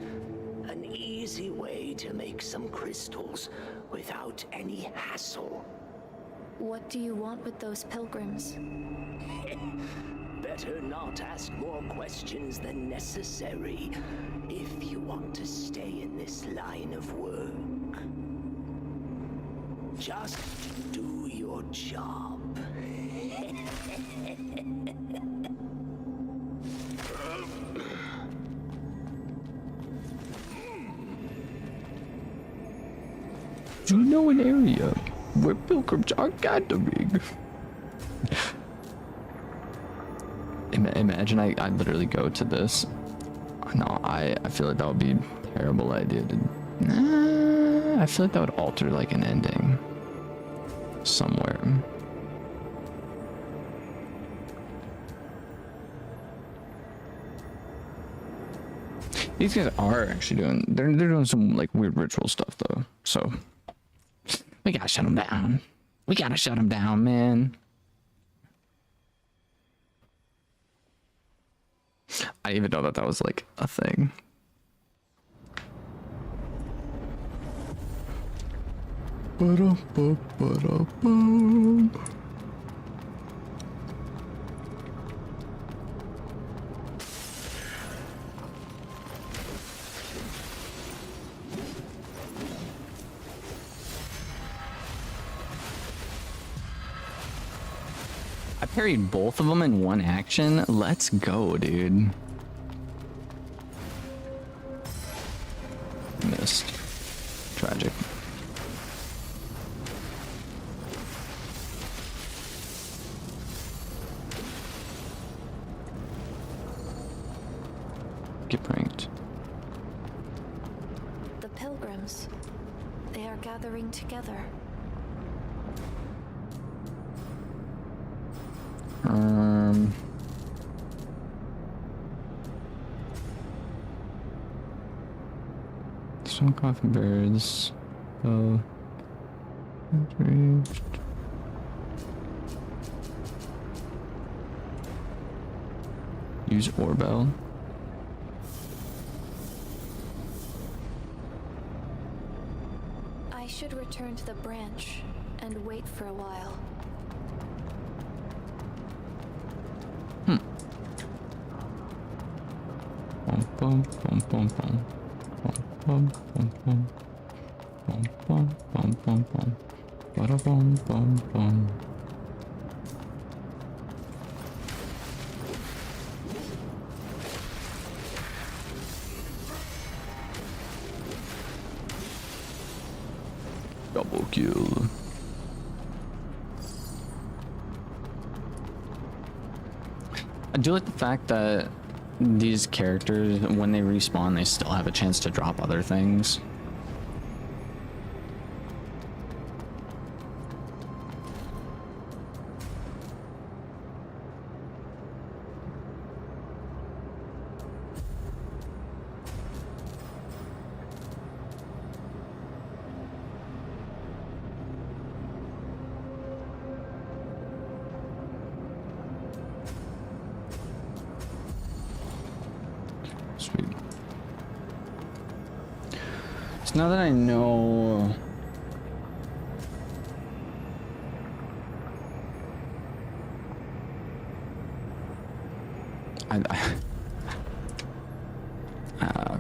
Speaker 7: An easy way to make some crystals without any hassle.
Speaker 3: What do you want with those pilgrims?
Speaker 7: Better not ask more questions than necessary if you want to stay in this line of work. Just do your job.
Speaker 1: Do you know an area where pilgrims are gathering? Imagine I literally go to this. No, I feel like that would be a terrible idea to... Nah, I feel like that would alter like an ending. Somewhere. These guys are actually doing... They're doing some like weird ritual stuff though. So... We gotta shut them down. We gotta shut them down, man. I didn't even know that that was like a thing. Ba-dum-ba-ba-da-bum. I parried both of them in one action. Let's go, dude. Missed. Tragic. Get pranked.
Speaker 3: The pilgrims. They are gathering together.
Speaker 1: Some coffin birds. Oh. Use Orbell.
Speaker 3: I should return to the branch and wait for a while.
Speaker 1: Bum bum bum bum bum. Bum bum bum bum bum bum bum bum. Bada bum bum bum. Double kill. I do like the fact that these characters, when they respawn, they still have a chance to drop other things. Sweet. So now that I know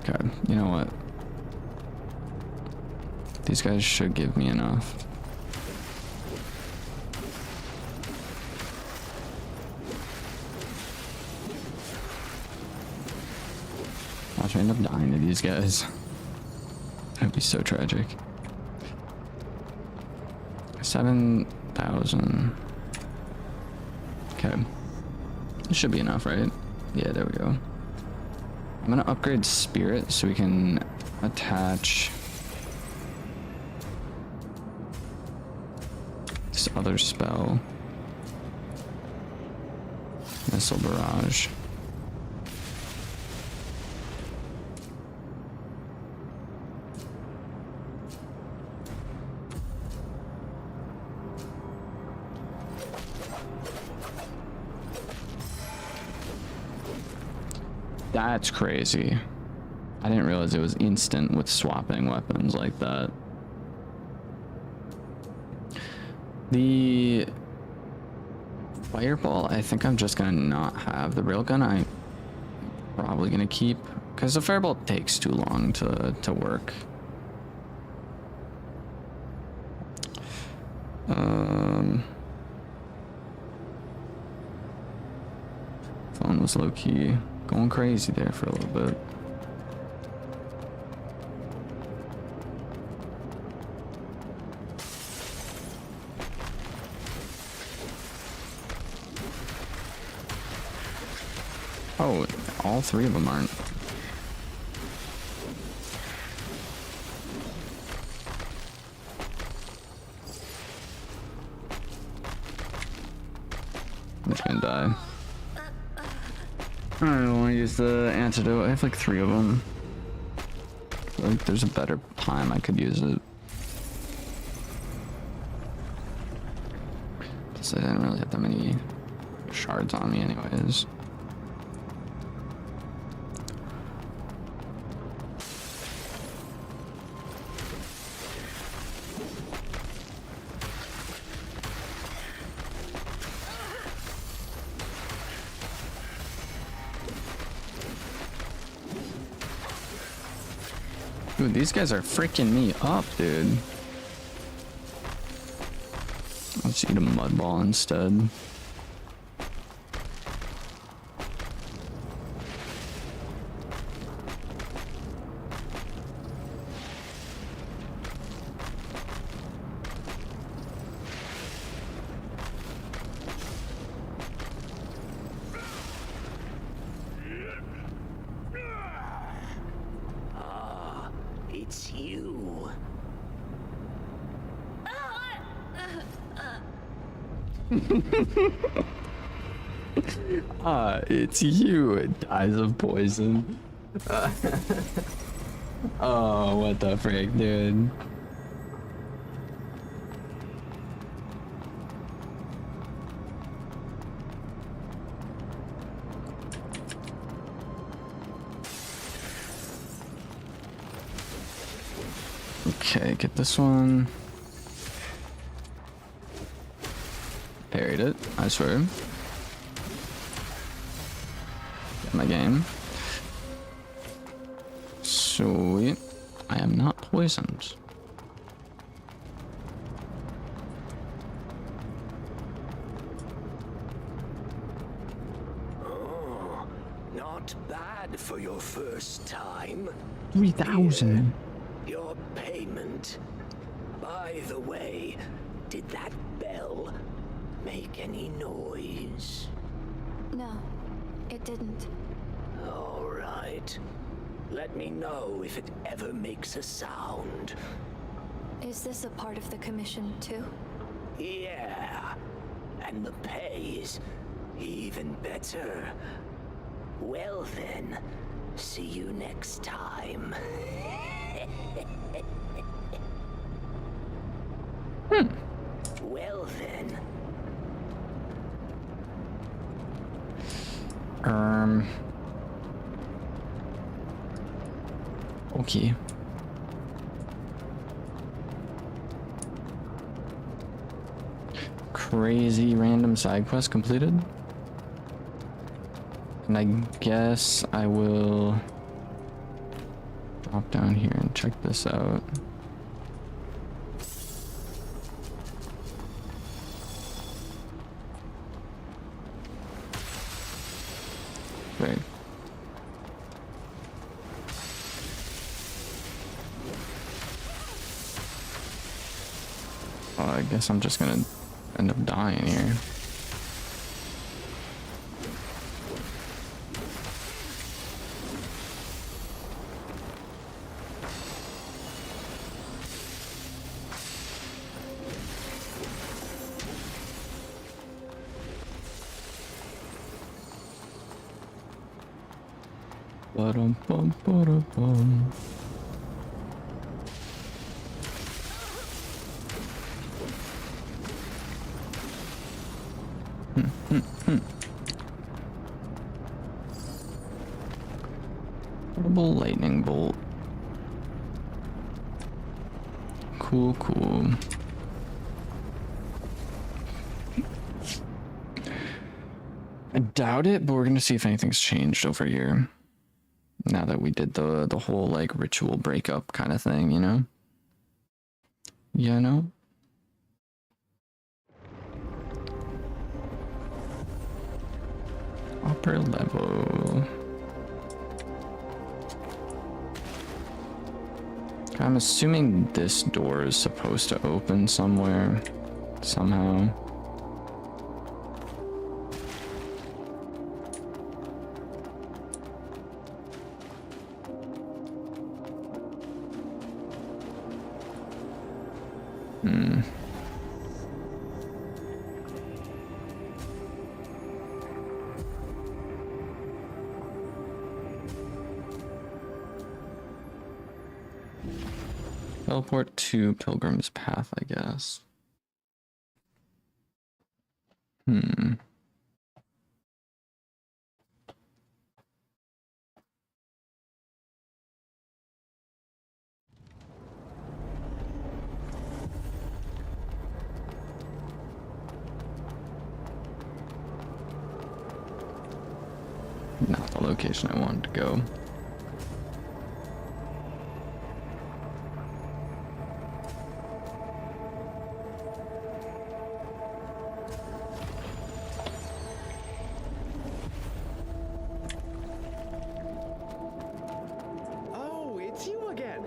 Speaker 1: okay, you know what? These guys should give me enough. Watch me end up dying to these guys. That'd be so tragic. 7,000. Okay. This should be enough, right? Yeah, there we go. I'm gonna upgrade Spirit so we can attach this other spell. Missile Barrage. That's crazy. I didn't realize it was instant with swapping weapons like that. The fireball, I think I'm just gonna not have. The railgun I'm probably gonna keep, because the fireball takes too long to work. Phone was low-key going crazy there for a little bit. Oh, all three of them aren't. I'm just gonna die. I don't want to use the antidote. I have like 3 of them. Like there's a better time I could use it. Plus I didn't really have that many shards on me anyways. Dude, these guys are freaking me up, dude. Let's eat a mud ball instead.
Speaker 7: it's you.
Speaker 1: It's you. It dies of poison. Oh, what the frick, dude. Okay, get this one. Parried it, I swear. Get my game. Sweet. I am not poisoned.
Speaker 7: Oh, not bad for your first time.
Speaker 1: 3,000.
Speaker 7: Your payment. By the way, did that bell make any noise?
Speaker 3: No, it didn't.
Speaker 7: All right. Let me know if it ever makes a sound.
Speaker 3: Is this a part of the commission, too?
Speaker 7: Yeah. And the pay's even better. Well then, see you next time. Well then.
Speaker 1: Okay. Crazy random side quest completed. And I guess I will drop down here and check this out. Right. Well, I guess I'm just gonna end up dying here. Ba-dum-bum, ba-dum-bum. Portable lightning bolt. Cool, cool. I doubt it, but we're gonna see if anything's changed over here. Now that we did the whole like ritual breakup kind of thing, you know? You know? Upper level. I'm assuming this door is supposed to open somewhere, somehow. Teleport to Pilgrim's Path, I guess. Not the location I wanted to go.
Speaker 8: Oh, it's you again.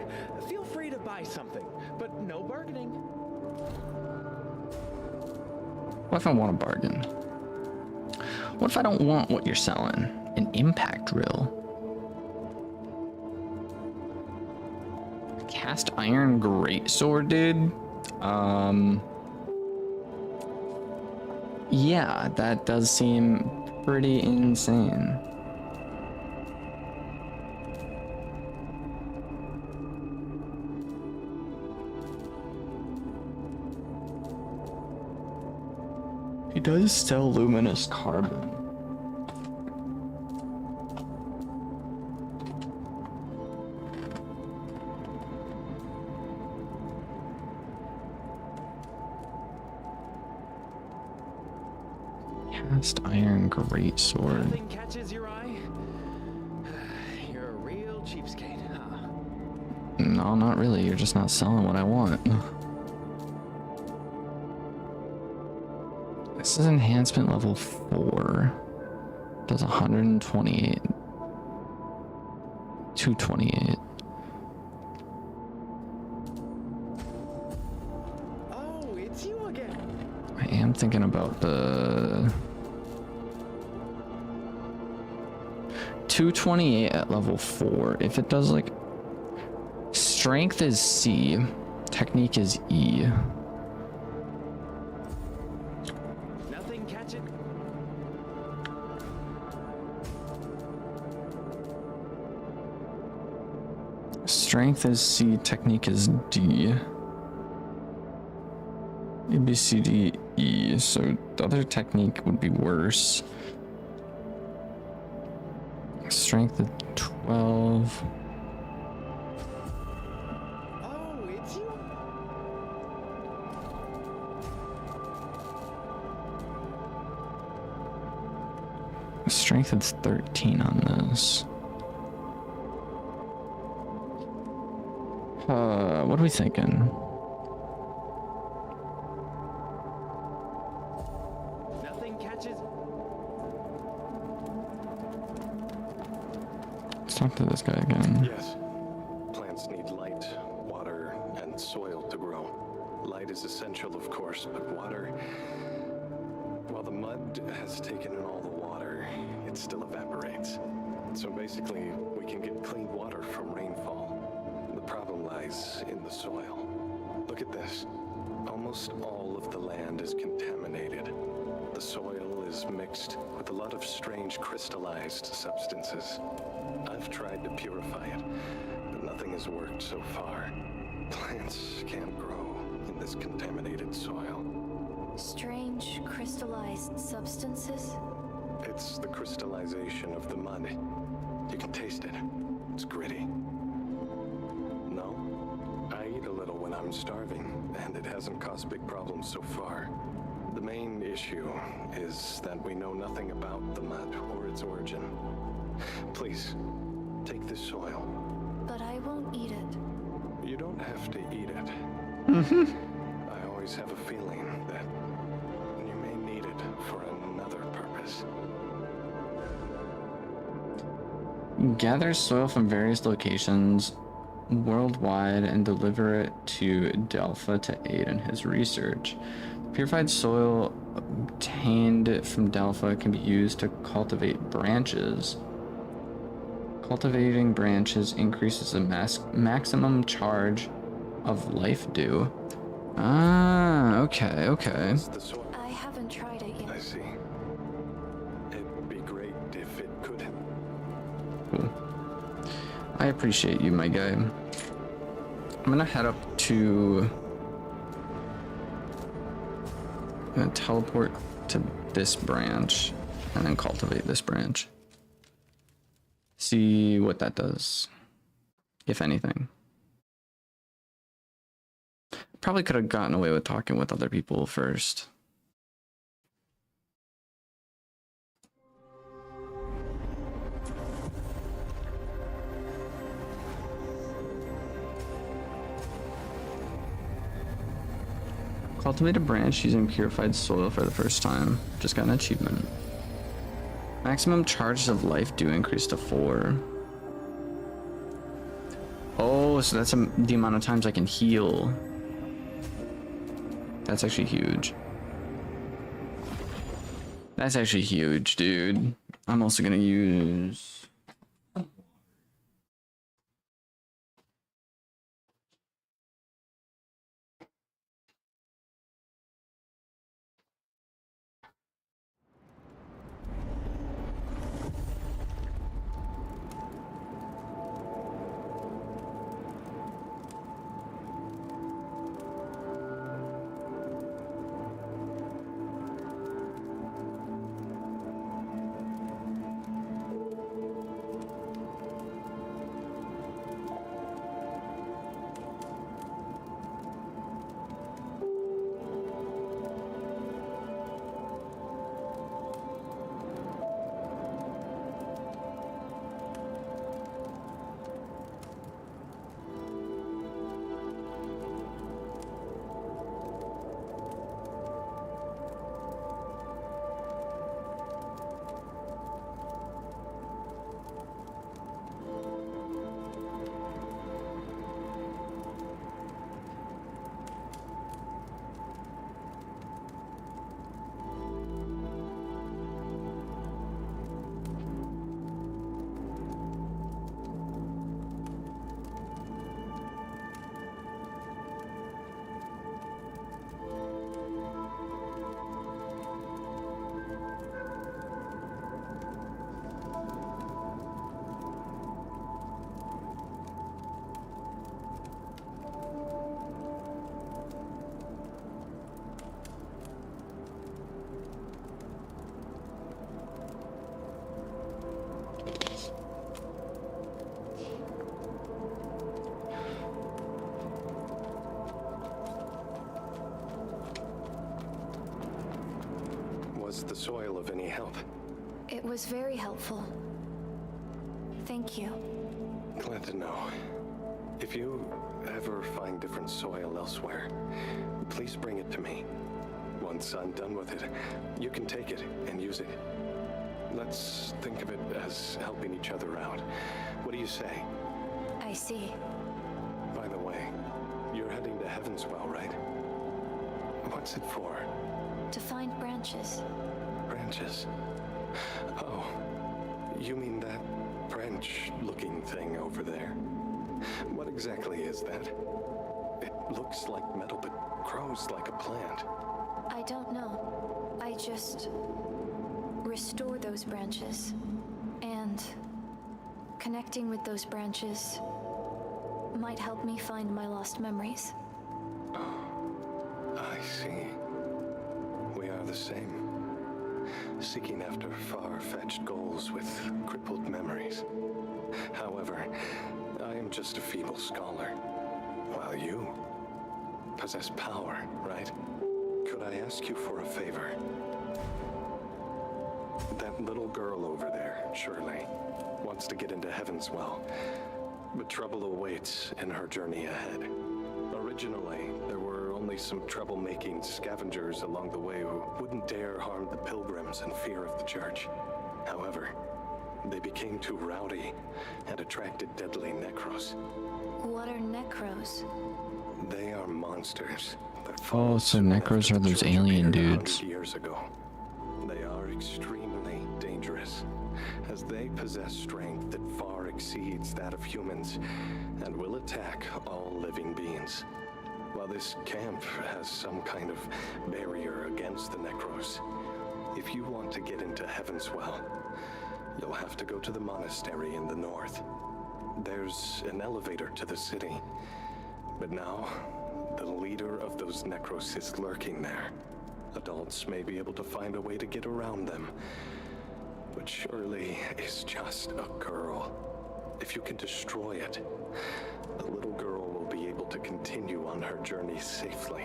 Speaker 8: Feel free to buy something, but no bargaining.
Speaker 1: What if I want a bargain? What if I don't want what you're selling? An impact drill? Cast iron greatsword, dude. Yeah, that does seem pretty insane. He does sell luminous carbon. Cast iron greatsword.
Speaker 8: Nothing catches your eye? You're a real cheapskate, huh?
Speaker 1: No, not really. You're just not selling what I want. This is enhancement level 4. Does 128. 228.
Speaker 8: Oh, it's you again.
Speaker 1: I am thinking about the 228 at level 4. If it does like strength is C, technique is E.
Speaker 8: Nothing catches.
Speaker 1: Strength is C, technique is D. A, B, C, D, E. So the other technique would be worse. Strength is 12.
Speaker 8: Oh, it's you.
Speaker 1: Strength is 13 on this. What are we thinking?
Speaker 8: Nothing catches.
Speaker 1: Let's talk to this guy again.
Speaker 9: Yes. Plants need light, water, and soil to grow. Light is essential, of course, but water... Well, the mud has taken in all the water. It still evaporates. So basically, we can get clean water from rainfall. The problem lies in the soil. Look at this. Almost all of the land is contaminated. The soil is mixed with a lot of strange crystallized substances. I've tried to purify it, but nothing has worked so far. Plants can't grow in this contaminated soil.
Speaker 3: Strange crystallized substances?
Speaker 9: It's the crystallization of the mud. You can taste it. It's gritty. No? I eat a little when I'm starving, and it hasn't caused big problems so far. The main issue is that we know nothing about the mud or its origin. Please, take this soil.
Speaker 3: But I won't eat it.
Speaker 9: You don't have to eat it. I always have a feeling that you may need it for another purpose.
Speaker 1: Gather soil from various locations worldwide and deliver it to Delpha to aid in his research. Purified soil obtained from Delpha can be used to cultivate branches. Cultivating branches increases the maximum charge of life dew. Ah, okay, okay.
Speaker 3: I haven't tried it
Speaker 9: I
Speaker 3: yet.
Speaker 9: see. It'd be great if it could.
Speaker 1: Cool. I appreciate you, my guy. I'm gonna head up to... I'm gonna teleport to this branch and then cultivate this branch. See what that does, if anything. Probably could have gotten away with talking with other people first. Cultivate a branch using purified soil for the first time. Just got an achievement. Maximum charges of life do increase to 4. Oh, so that's the amount of times I can heal. That's actually huge. That's actually huge, dude. I'm also gonna use...
Speaker 9: Was the soil of any help?
Speaker 3: It was very helpful. Thank you.
Speaker 9: Glad to know. If you ever find different soil elsewhere, please bring it to me. Once I'm done with it, you can take it and use it. Let's think of it as helping each other out. What do you say?
Speaker 3: I see.
Speaker 9: By the way, you're heading to Havenswell, right? What's it for?
Speaker 3: To find branches.
Speaker 9: Branches? Oh, you mean that branch-looking thing over there? What exactly is that? It looks like metal, but grows like a plant.
Speaker 3: I don't know. I just restore those branches. And connecting with those branches might help me find my lost memories.
Speaker 9: I see. We are the same. Seeking after far-fetched goals with crippled memories. However, I am just a feeble scholar, while you possess power, right? Could I ask you for a favor? That little girl over there, Shirley, wants to get into Havenswell, but trouble awaits in her journey ahead. Originally, there were only some troublemaking scavengers along the way who wouldn't dare harm the pilgrims in fear of the church. However, they became too rowdy and attracted deadly necros.
Speaker 3: What are necros?
Speaker 9: They are monsters that
Speaker 1: Oh, so necros are those alien dudes.
Speaker 9: Years ago. They are extremely dangerous, as they possess strength that far exceeds that of humans and will attack all living beings. While this camp has some kind of barrier against the necros, if you want to get into Havenswell, you'll have to go to the monastery in the north. There's an elevator to the city, but now the leader of those necros is lurking there. Adults may be able to find a way to get around them, but Shirley is just a girl. If you can destroy it, the little girl will be able to continue on her journey safely,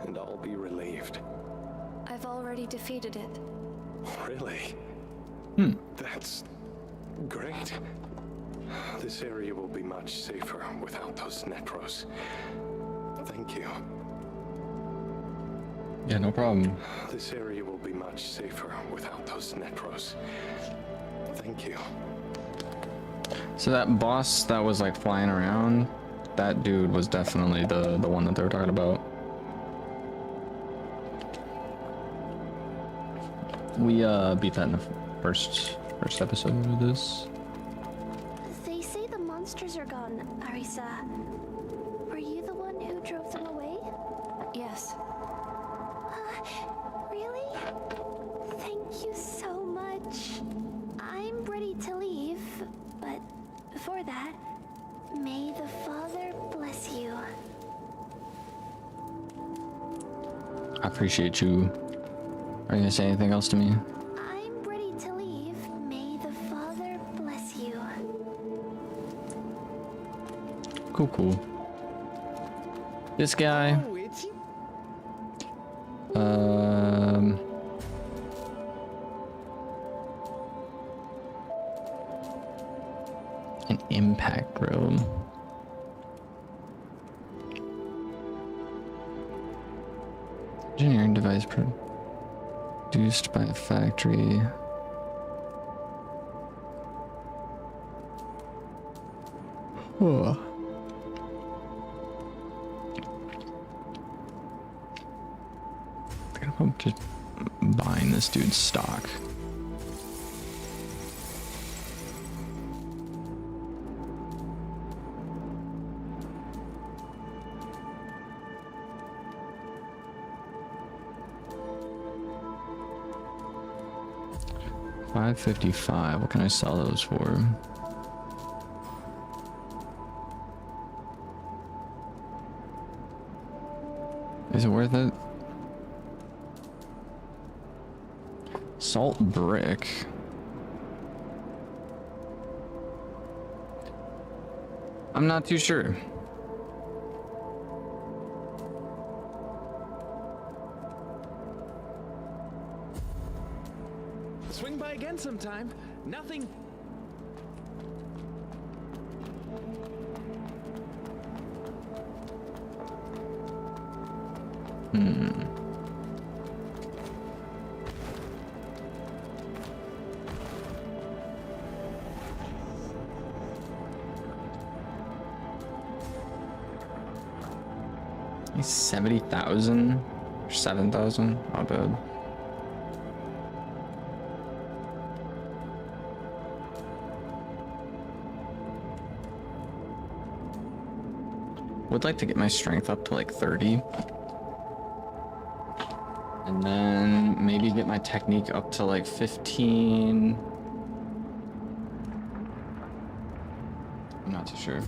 Speaker 9: and I'll be relieved.
Speaker 3: I've already defeated it.
Speaker 9: Really? That's great. This area will be much safer without those necros. Thank you.
Speaker 1: Yeah, no problem.
Speaker 9: This area will be much safer without those necros. Thank you.
Speaker 1: So that boss that was like flying around, that dude was definitely the one that they were talking about. We beat that in the first episode of this.
Speaker 5: They say the monsters are gone, Arrisa. Were you the one who drove them away?
Speaker 3: Yes.
Speaker 5: Really? Thank you so much. I'm ready to leave, but before that, may the Father bless you.
Speaker 1: I appreciate you. Are you gonna say anything else to me?
Speaker 5: I'm ready to leave. May the Father bless you.
Speaker 1: Cool. This guy.
Speaker 8: Oh, it's you.
Speaker 1: An impact room. Engineering device produced by a factory. Oh. I'm just buying this dude's stock. $555. What can I sell those for? Is it worth it? Salt brick. I'm not too sure.
Speaker 8: Swing by again sometime. Nothing.
Speaker 1: He's 70,000 or 7,000. Not bad. Would like to get my strength up to like 30. And then maybe get my technique up to like 15. I'm not too sure.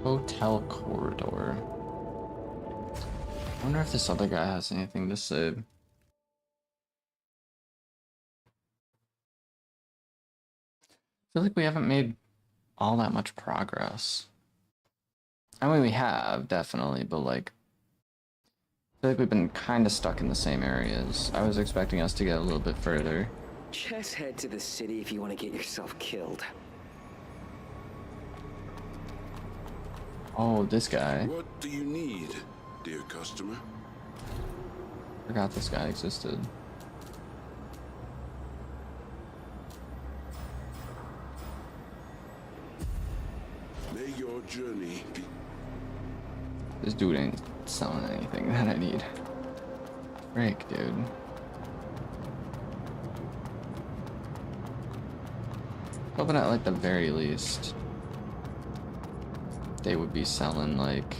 Speaker 1: Hotel corridor. I wonder if this other guy has anything to say. I feel like we haven't made all that much progress. I mean, we have, definitely, but like, I feel like we've been kind of stuck in the same areas. I was expecting us to get a little bit further.
Speaker 2: Just head to the city if you want to get yourself killed.
Speaker 1: Oh, this guy.
Speaker 4: What do you need, dear customer?
Speaker 1: Forgot this guy existed.
Speaker 4: May your journey be...
Speaker 1: This dude ain't selling anything that I need. Frick, dude. Hoping at like the very least they would be selling like...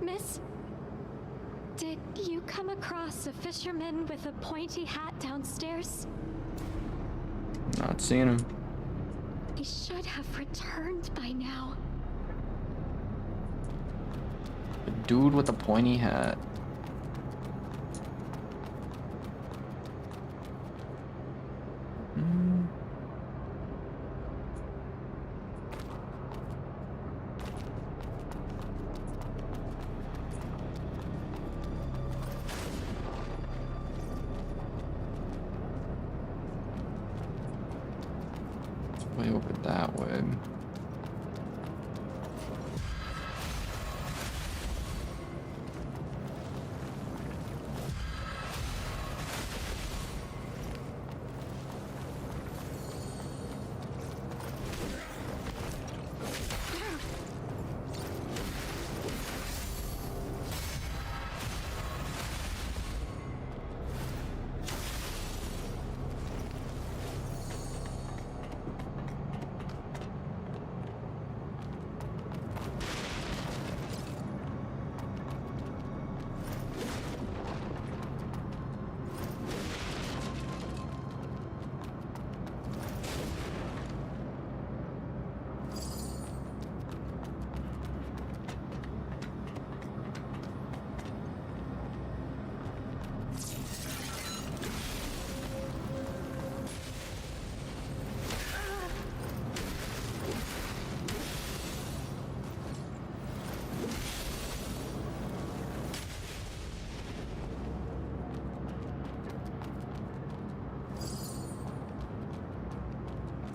Speaker 10: Miss, did you come across a fisherman with a pointy hat downstairs?
Speaker 1: Not seeing him.
Speaker 10: He should have returned by now.
Speaker 1: The dude with the pointy hat. Way over that way.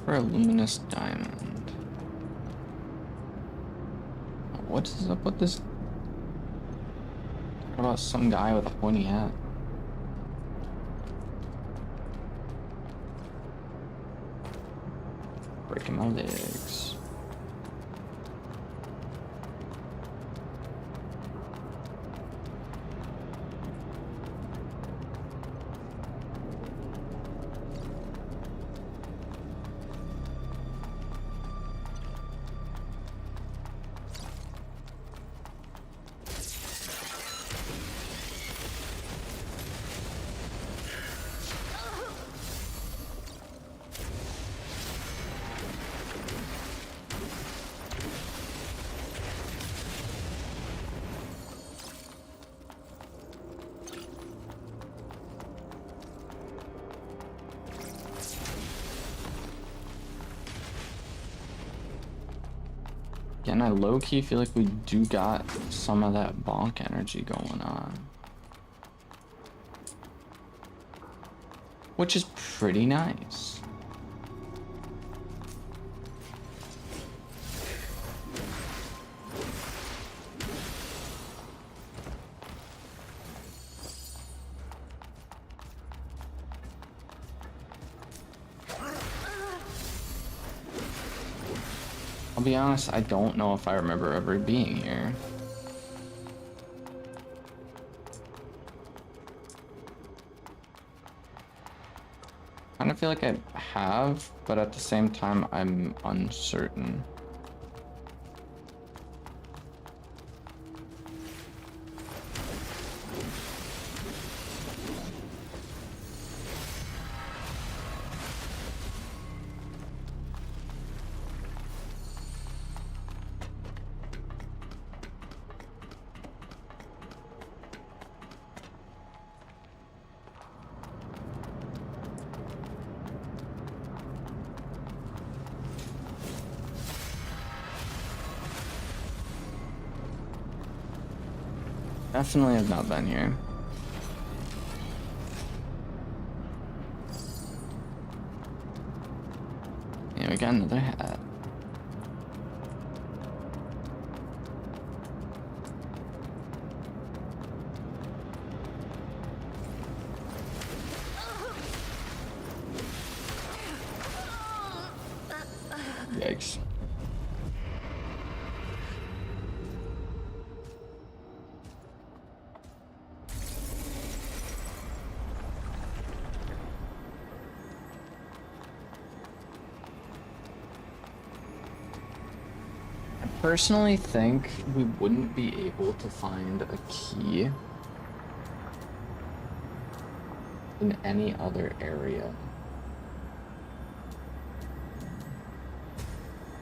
Speaker 1: For a luminous diamond. What is up with this? What about some guy with a pointy hat? Breaking my legs. And I low-key feel like we do got some of that bonk energy going on. Which is pretty nice. I'll be honest, I don't know if I remember ever being here. I kind of feel like I have, but at the same time, I'm uncertain. Definitely have not been here. Yeah, we got another hat. Yikes. Personally think we wouldn't be able to find a key in any other area.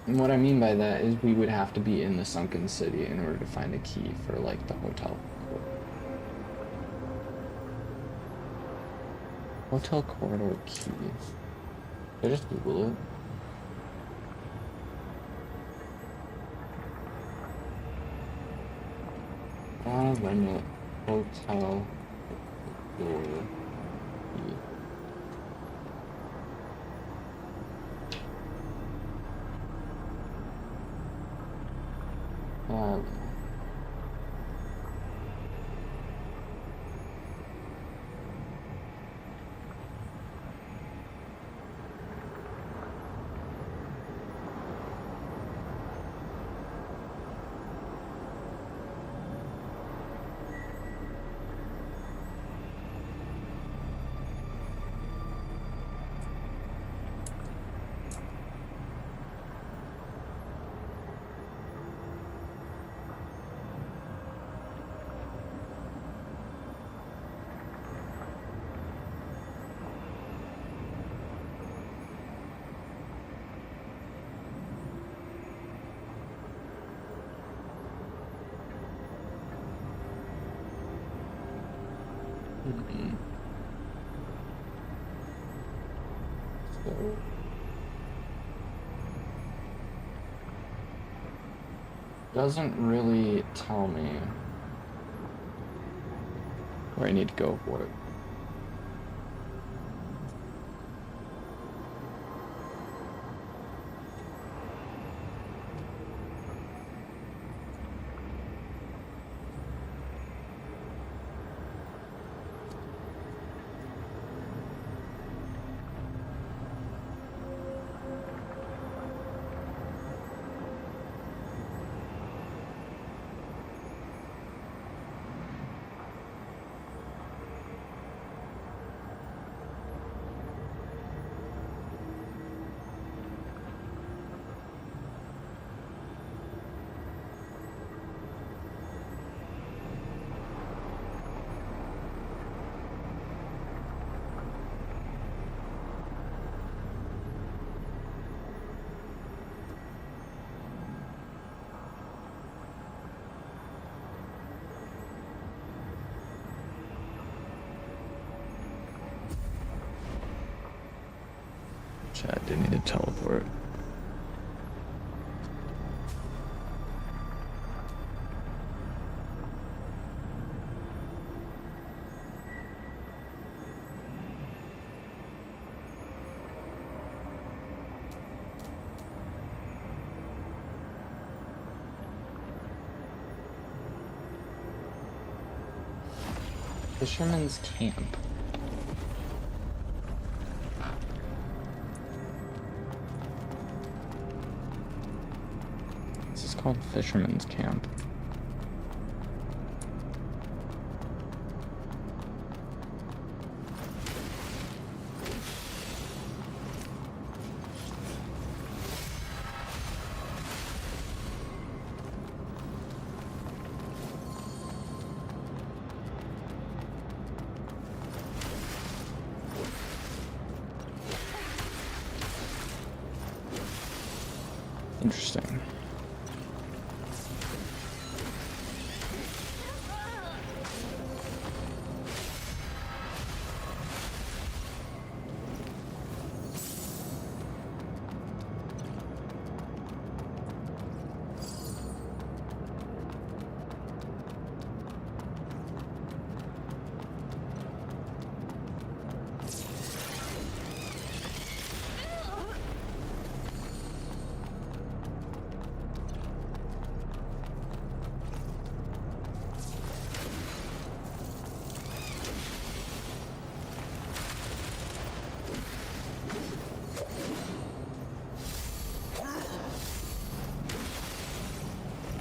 Speaker 1: And what I mean by that is we would have to be in the sunken city in order to find a key for like the hotel. Hotel corridor key. Did I just Google it? Limit hotel door key. So doesn't really tell me where I need to go for it. Chat didn't need to teleport. Fisherman's Camp. This is called Fisherman's Camp. Interesting.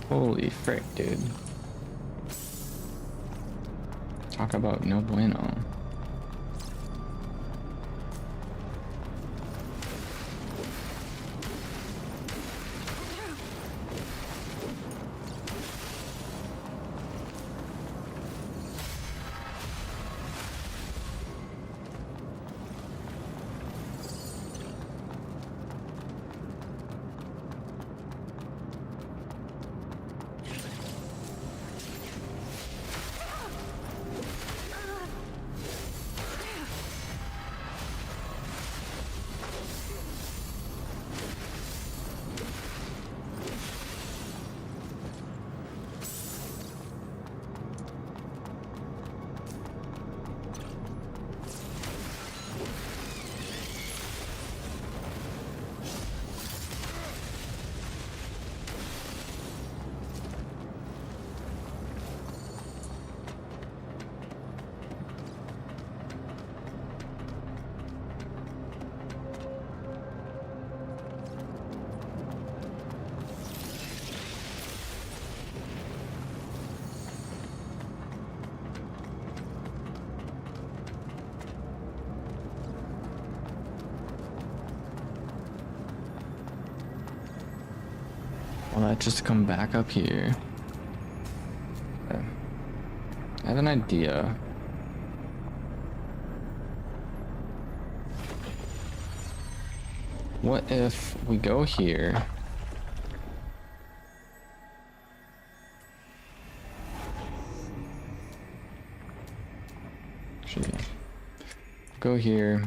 Speaker 1: Holy frick, dude. Talk about no bueno. Well, that just come back up here. Okay. I have an idea. What if we go here? Actually, go here.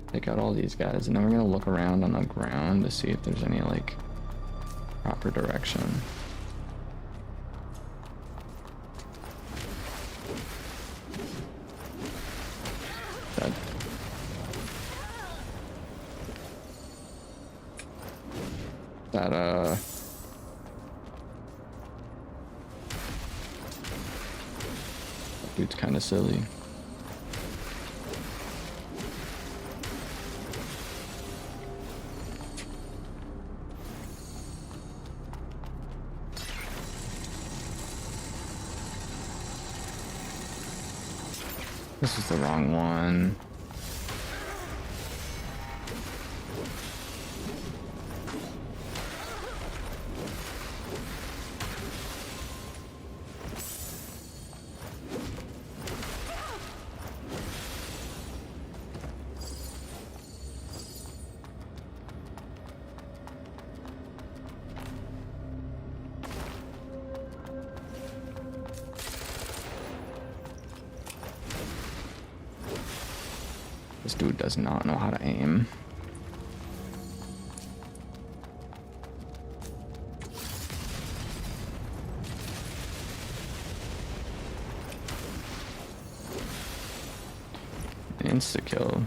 Speaker 1: Take out all these guys, and then we're gonna look around on the ground to see if there's any, like, proper direction. That dude's kind of silly. This is the wrong one. This dude does not know how to aim. Insta-kill.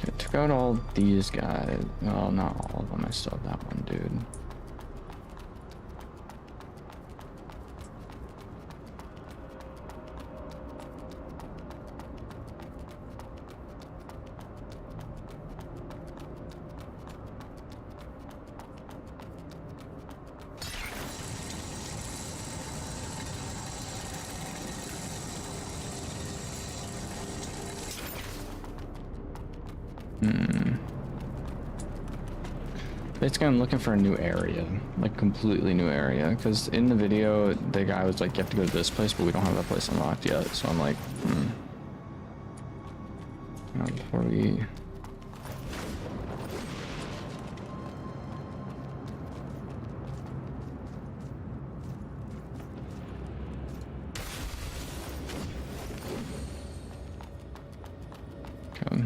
Speaker 1: I took out all these guys. Well, not all of them. I still have that one dude. Basically, I'm looking for a new area, like completely new area, because in the video, the guy was like, you have to go to this place, but we don't have that place unlocked yet, so I'm like, before we... Okay.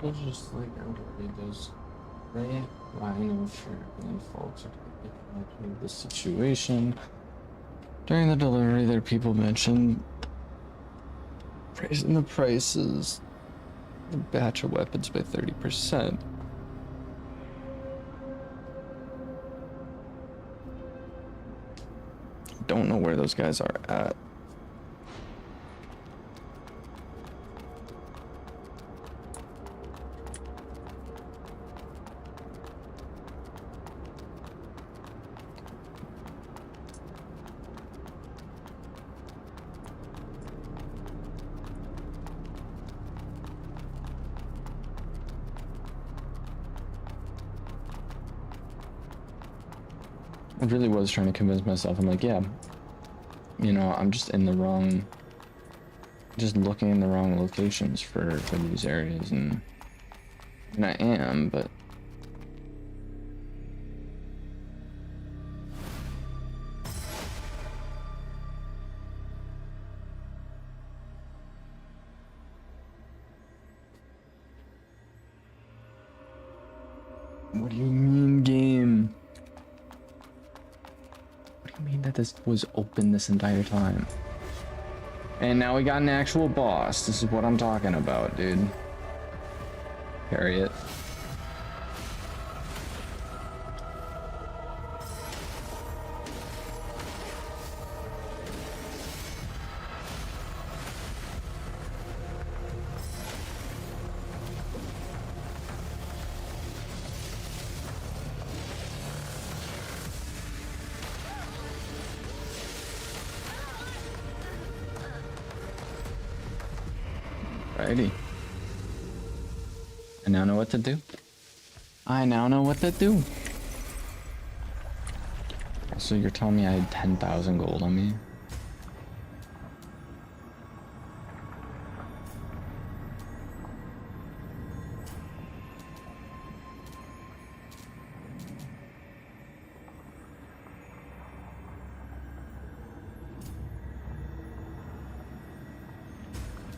Speaker 1: It's just like everybody does, right? I know for many folks are taking the situation. During the delivery, there people mentioned raising the prices, the batch of weapons by 30%. Don't know where those guys are at. I really was trying to convince myself. I'm like, yeah, you know, I'm just in the wrong, just looking in the wrong locations for these areas, and I am, but what do you mean, game? That this was open this entire time, and now we got an actual boss. This is what I'm talking about, dude. Carry it. Alrighty. I now know what to do. I now know what to do. So you're telling me I had 10,000 gold on me?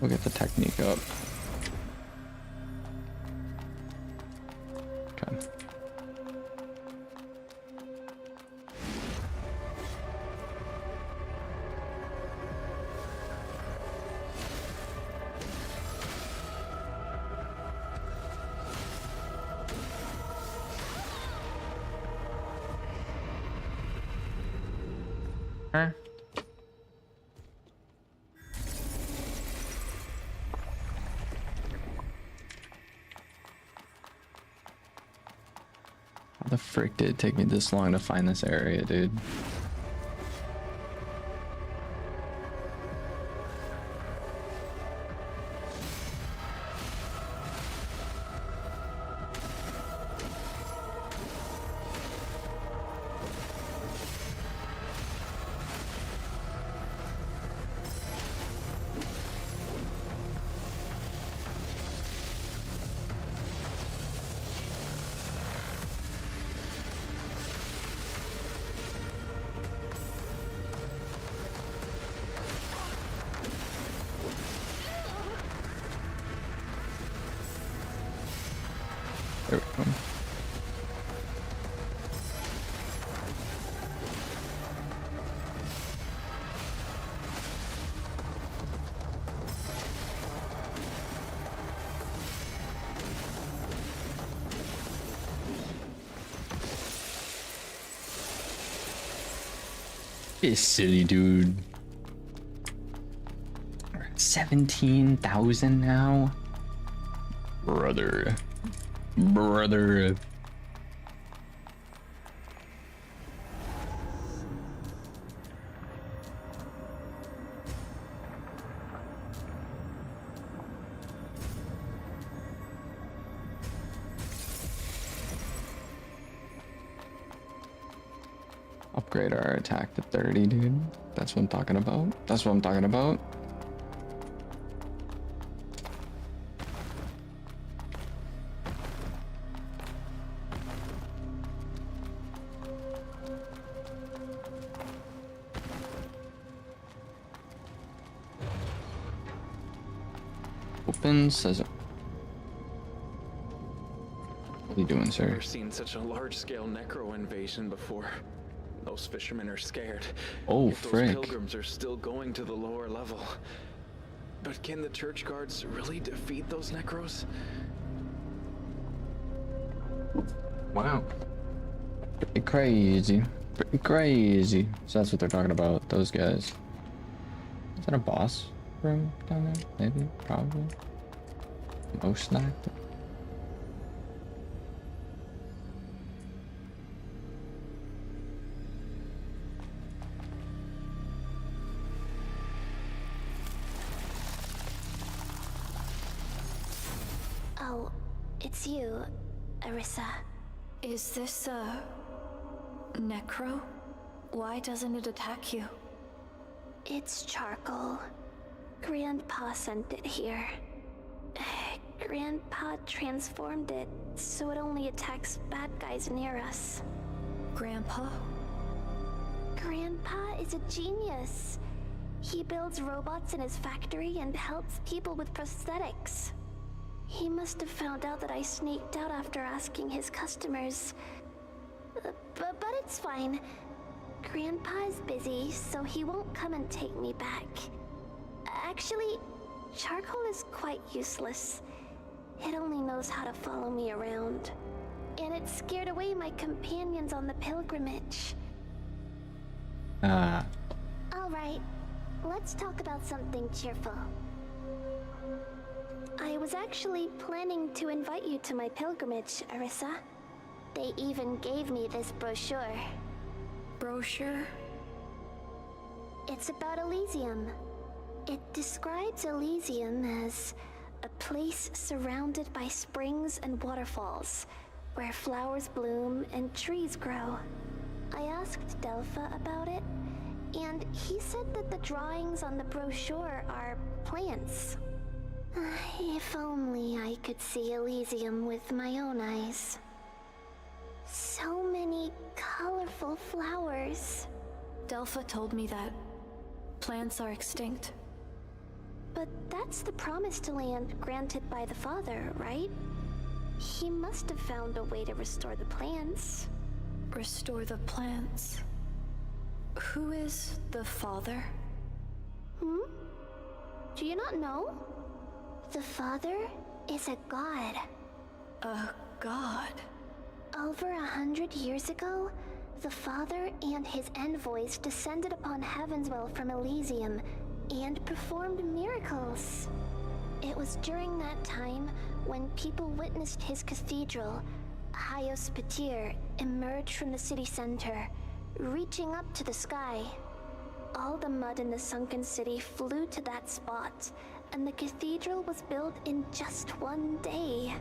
Speaker 1: We'll get the technique up. Okay. Huh? How the frick did it take me this long to find this area, dude? There we go. You silly dude. We're at 17,000 now. Brother. Upgrade our attack to 30, dude. That's what I'm talking about. That's what I'm talking about. Open says. What are you doing, sir?
Speaker 8: Never seen such a large-scale necro invasion before. Those fishermen are scared.
Speaker 1: Oh,
Speaker 8: if those
Speaker 1: frick.
Speaker 8: pilgrims are still going to the lower level. But can the church guards really defeat those necros?
Speaker 1: Wow. Pretty crazy. Pretty crazy. So that's what they're talking about, those guys. Is that a boss room down there? Maybe? Probably. Most likely.
Speaker 5: Oh, it's you, Arrisa.
Speaker 3: Is this a necro? Why doesn't it attack you?
Speaker 5: It's charcoal. Grandpa sent it here. Grandpa transformed it so it only attacks bad guys near us.
Speaker 3: Grandpa?
Speaker 5: Grandpa is a genius. He builds robots in his factory and helps people with prosthetics. He must have found out that I sneaked out after asking his customers. But it's fine. Grandpa is busy, so he won't come and take me back. Actually, charcoal is quite useless. It only knows how to follow me around. And it scared away my companions on the pilgrimage. Alright, let's talk about something cheerful. I was actually planning to invite you to my pilgrimage, Arrisa. They even gave me this brochure.
Speaker 3: Brochure?
Speaker 5: It's about Elysium. It describes Elysium as a place surrounded by springs and waterfalls, where flowers bloom and trees grow. I asked Delpha about it, and he said that the drawings on the brochure are plants. If only I could see Elysium with my own eyes. So many colorful flowers.
Speaker 3: Delpha told me that plants are extinct.
Speaker 5: But that's the promised land granted by the Father, right? He must have found a way to restore the plants.
Speaker 3: Restore the plants. Who is the Father?
Speaker 5: Do you not know? The Father is a god.
Speaker 3: A god?
Speaker 5: Over 100 years ago, the Father and his envoys descended upon Havenswell from Elysium and performed miracles. It was during that time when people witnessed his cathedral, Hyos Patir, emerge from the city center, reaching up to the sky. All the mud in the sunken city flew to that spot, and the cathedral was built in just one day.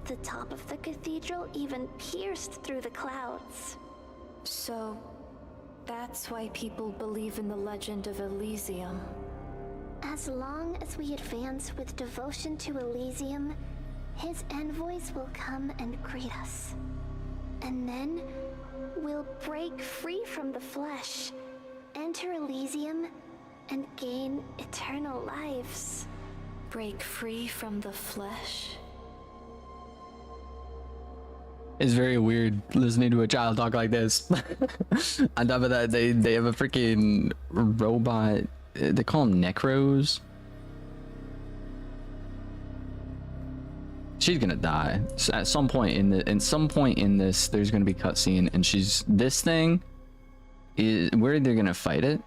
Speaker 5: The top of the cathedral even pierced through the clouds.
Speaker 3: So, that's why people believe in the legend of Elysium.
Speaker 5: As long as we advance with devotion to Elysium, his envoys will come and greet us. And then, we'll break free from the flesh, enter Elysium, and gain eternal lives.
Speaker 3: Break free from the flesh?
Speaker 1: It's very weird listening to a child talk like this. On top of that, they have a freaking robot. They call them necros. She's gonna die at some point in this. There's gonna be cutscene, and this thing is where they're gonna fight it.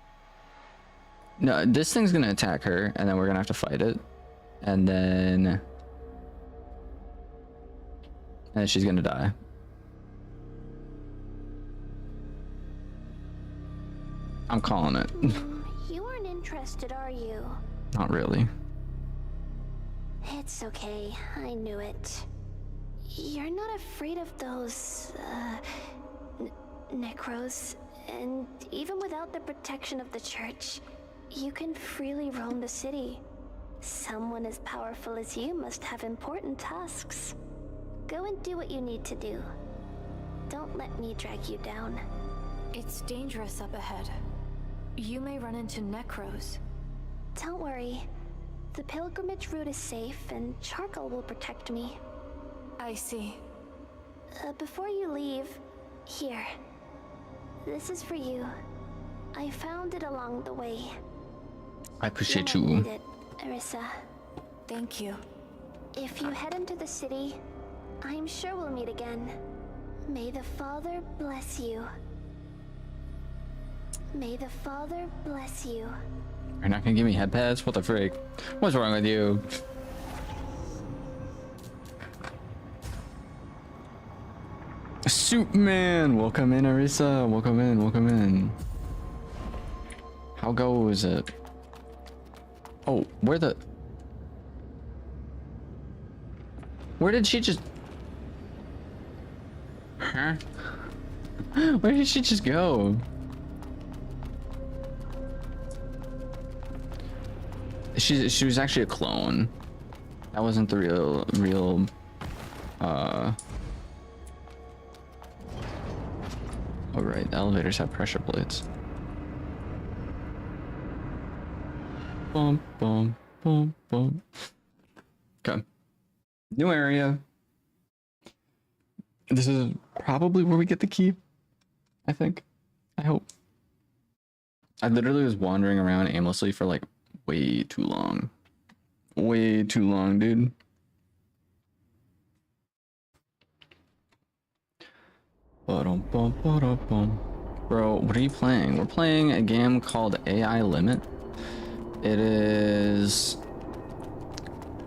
Speaker 1: No, this thing's gonna attack her, and then we're gonna have to fight it, and then she's gonna die. I'm calling it.
Speaker 5: You aren't interested, are you?
Speaker 1: Not really.
Speaker 5: It's okay, I knew it. You're not afraid of those, necros, and even without the protection of the church, you can freely roam the city. Someone as powerful as you must have important tasks. Go and do what you need to do. Don't let me drag you down.
Speaker 3: It's dangerous up ahead. You may run into necros.
Speaker 5: Don't worry. The pilgrimage route is safe, and Charcoal will protect me.
Speaker 3: I see.
Speaker 5: Before you leave, here. This is for you. I found it along the way.
Speaker 1: I appreciate
Speaker 5: You
Speaker 1: you.
Speaker 5: might need it, Arrisa.
Speaker 3: Thank you.
Speaker 5: If you head into the city, I'm sure we'll meet again. May the Father bless you. May the Father bless you.
Speaker 1: You're not gonna give me head pads? What the frick? What's wrong with you? Superman! Welcome in, Arrisa. Welcome in, welcome in. How goes it? Oh, where did she just... Huh? Where did she just go? She was actually a clone. That wasn't the real oh right, the elevators have pressure plates. Boom, boom, boom, boom. Okay. New area. This is probably where we get the key. I think. I hope. I literally was wandering around aimlessly for like way too long. Way too long, dude. Bro, what are you playing? We're playing a game called AI Limit. It is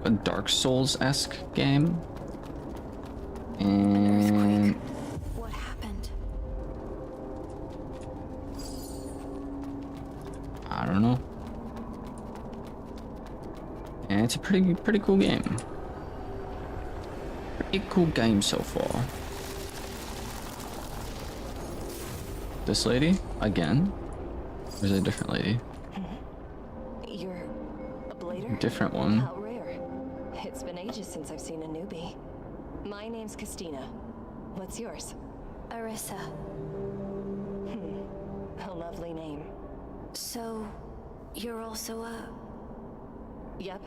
Speaker 1: a Dark Souls-esque game. And
Speaker 3: What happened?
Speaker 1: I don't know. And it's a pretty cool game. Pretty cool game so far. This lady again? Or is it a different lady?
Speaker 11: You're a blader?
Speaker 1: Different one.
Speaker 11: How rare. It's been ages since I've seen a newbie. My name's Christina. What's yours?
Speaker 3: Arrisa.
Speaker 11: A lovely name.
Speaker 3: So, you're also a...
Speaker 11: Yep.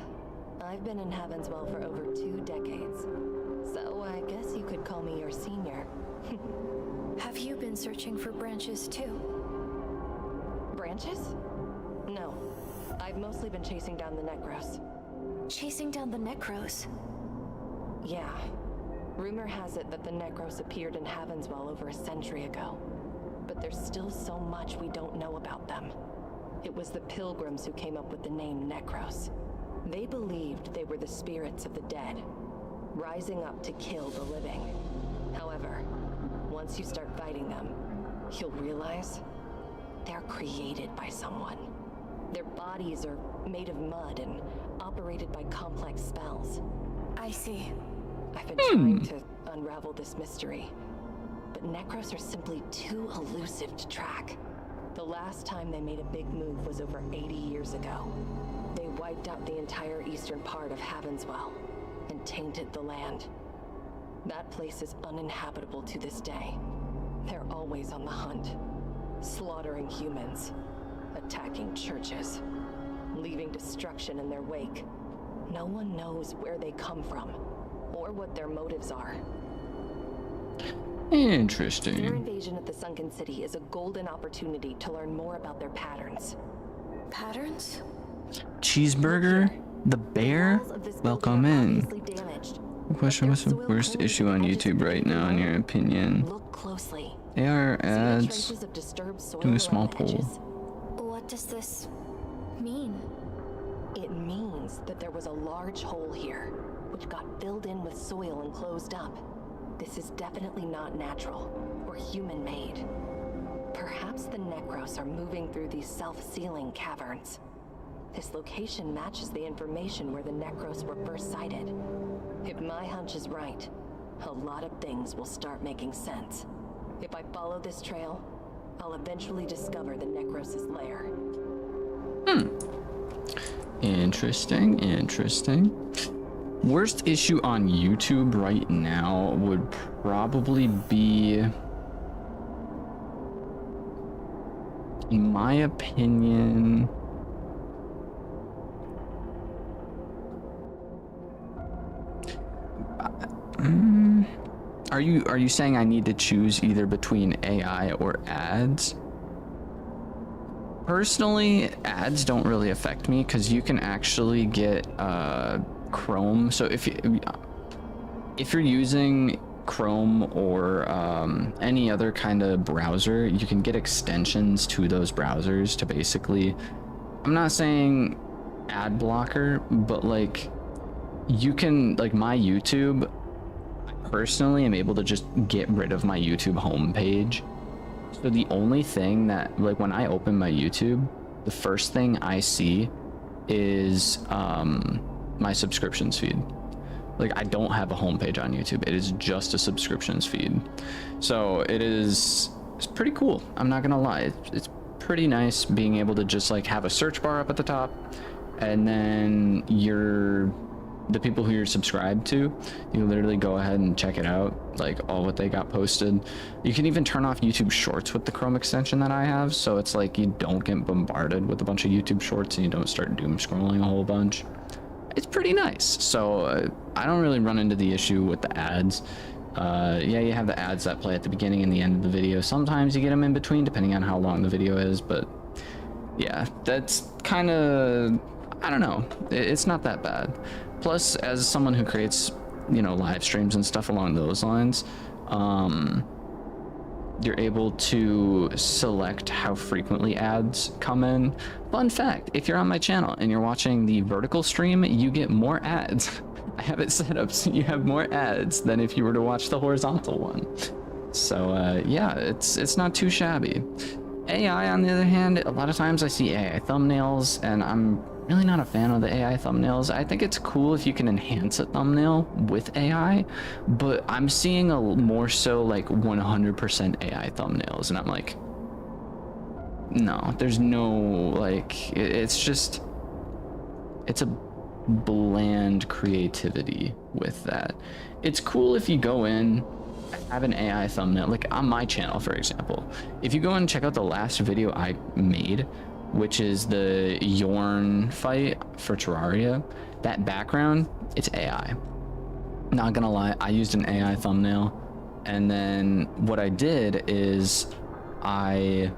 Speaker 11: I've been in Havenswell for over 2 decades. So I guess you could call me your senior.
Speaker 3: Have you been searching for branches too?
Speaker 11: Branches? No. I've mostly been chasing down the Necros.
Speaker 3: Chasing down the Necros?
Speaker 11: Yeah. Rumor has it that the Necros appeared in Havenswell over a century ago. But there's still so much we don't know about them. It was the Pilgrims who came up with the name Necros. They believed they were the spirits of the dead, rising up to kill the living. However, once you start fighting them, you'll realize they're created by someone. Their bodies are made of mud and operated by complex spells.
Speaker 3: I see.
Speaker 11: I've been trying to unravel this mystery, but Necros are simply too elusive to track. The last time they made a big move was over 80 years ago. They wiped out the entire eastern part of Havenswell and tainted the land. That place is uninhabitable to this day. They're always on the hunt, slaughtering humans, attacking churches, leaving destruction in their wake. No one knows where they come from or what their motives are.
Speaker 1: Interesting.
Speaker 11: Their invasion of the sunken city is a golden opportunity to learn more about their patterns.
Speaker 3: Patterns?
Speaker 1: Cheeseburger? The bear? Welcome in.
Speaker 11: Damaged.
Speaker 1: Question, what's the worst issue on YouTube right now in your opinion?
Speaker 11: Look closely.
Speaker 1: AR ads. Do a small poll.
Speaker 3: What does this mean?
Speaker 11: It means that there was a large hole here, which got filled in with soil and closed up. This is definitely not natural or human-made. Perhaps the Necros are moving through these self-sealing caverns. This location matches the information where the Necros were first sighted. If my hunch is right, a lot of things will start making sense. If I follow this trail, I'll eventually discover the Necros' lair.
Speaker 1: Interesting, interesting. Worst issue on YouTube right now would probably be, in my opinion, are you saying I need to choose either between AI or ads? Personally, ads don't really affect me because you can actually get Chrome. So if you're using Chrome or any other kind of browser, you can get extensions to those browsers to basically, I'm not saying ad blocker, but like you can, like my YouTube, I personally am able to just get rid of my YouTube homepage. So the only thing that, like when I open my YouTube, the first thing I see is my subscriptions feed. Like I don't have a homepage on YouTube. It is just a subscriptions feed. So it's pretty cool. I'm not gonna lie. It's pretty nice being able to just like have a search bar up at the top, and then the people who you're subscribed to, you literally go ahead and check it out, like all what they got posted. You can even turn off YouTube Shorts with the Chrome extension that I have, so it's like you don't get bombarded with a bunch of YouTube Shorts and you don't start doom scrolling a whole bunch. It's pretty nice. So I don't really run into the issue with the ads. Yeah, you have the ads that play at the beginning and the end of the video. Sometimes you get them in between depending on how long the video is, but yeah, that's kind of, I don't know, it's not that bad. Plus, as someone who creates, you know, live streams and stuff along those lines, you're able to select how frequently ads come in. Fun fact, if you're on my channel and you're watching the vertical stream, you get more ads. I have it set up so you have more ads than if you were to watch the horizontal one. So yeah, it's not too shabby. AI, on the other hand, a lot of times I see AI thumbnails and I'm really not a fan of the AI thumbnails. I think it's cool if you can enhance a thumbnail with AI, but I'm seeing a more so like 100% AI thumbnails, and I'm like, no, there's no, like, it's just, it's a bland creativity with that. It's cool if you go in, have an AI thumbnail, like on my channel, for example. If you go and check out the last video I made, which is the Yorn fight for Terraria, that background, it's AI. Not gonna lie, I used an AI thumbnail, and then what I did is I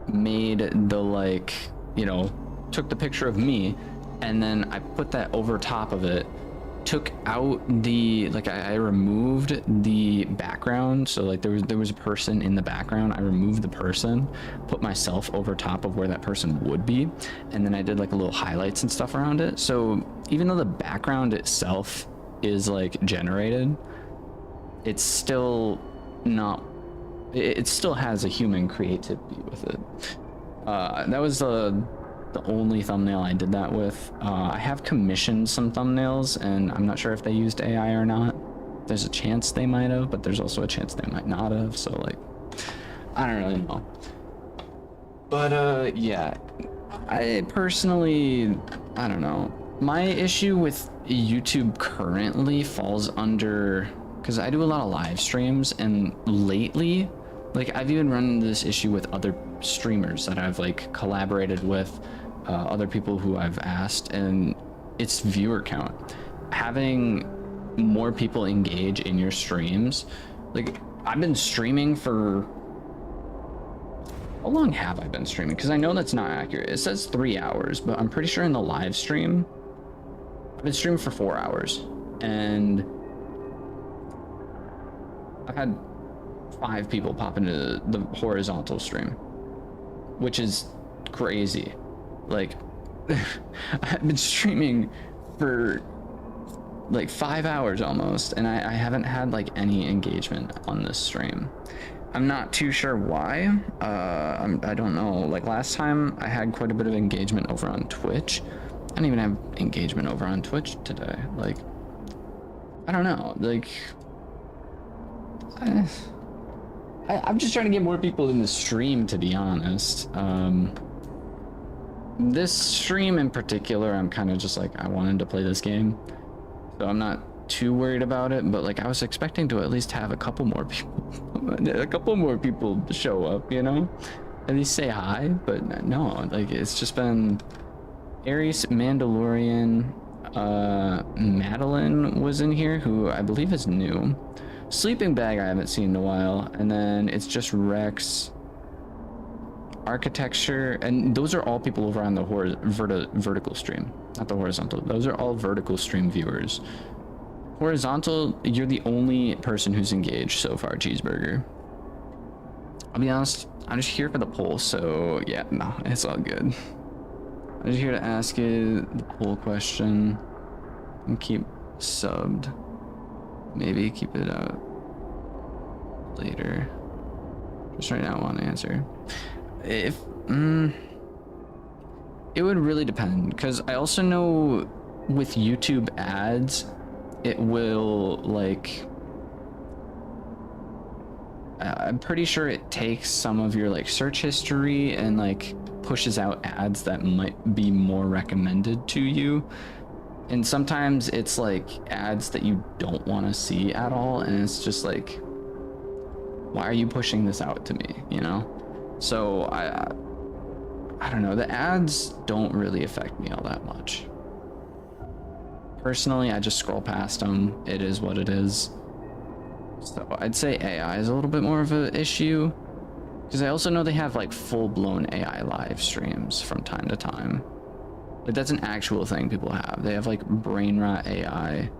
Speaker 1: made the, like, you know, took the picture of me, and then I put that over top of it, took out the, like, I removed the background, so like there was a person in the background. I removed the person, put myself over top of where that person would be, and then I did like a little highlights and stuff around it. So even though the background itself is like generated, it's still not, it still has a human creativity with it. That was the only thumbnail I did that with. I have commissioned some thumbnails, and I'm not sure if they used AI or not. There's a chance they might have, but there's also a chance they might not have, so like, I don't really know. But yeah, I personally, I don't know. My issue with YouTube currently falls under, because I do a lot of live streams, and lately, like, I've even run into this issue with other streamers that I've like collaborated with, other people who I've asked, and it's viewer count. Having more people engage in your streams, like, I've been streaming for, how long have I been streaming? Because I know that's not accurate. It says 3 hours, but I'm pretty sure in the live stream I've been streaming for 4 hours, and I've had 5 people pop into the horizontal stream, which is crazy. Like, I've been streaming for like 5 hours almost, and I haven't had like any engagement on this stream. I'm not too sure why. I don't know. Like, last time I had quite a bit of engagement over on Twitch. I don't even have engagement over on Twitch today. Like, I don't know. Like, I'm just trying to get more people in the stream, to be honest. This stream in particular, I'm kind of just like, I wanted to play this game, so I'm not too worried about it. But like, I was expecting to at least have a couple more people show up, you know, at least say hi. But no, like, it's just been Ares, Mandalorian, Madeline was in here, who I believe is new. Sleeping Bag I haven't seen in a while, and then it's just Rex, Architecture, and those are all people over on the vertical stream, not the horizontal. Those are all vertical stream viewers. Horizontal, you're the only person who's engaged so far, Cheeseburger. I'll be honest, I'm just here for the poll, so yeah, no, it's all good. I'm just here to ask you the poll question and keep subbed. Maybe keep it out later. Just right now I want to answer. If it would really depend, because I also know with YouTube ads, it will, like, I'm pretty sure it takes some of your like search history and like pushes out ads that might be more recommended to you. And sometimes it's like ads that you don't want to see at all, and it's just like, why are you pushing this out to me, you know? So I don't know, the ads don't really affect me all that much. Personally, I just scroll past them. It is what it is. So I'd say AI is a little bit more of an issue, because I also know they have like full-blown AI live streams from time to time. Like, that's an actual thing people have. They have like brain rot AI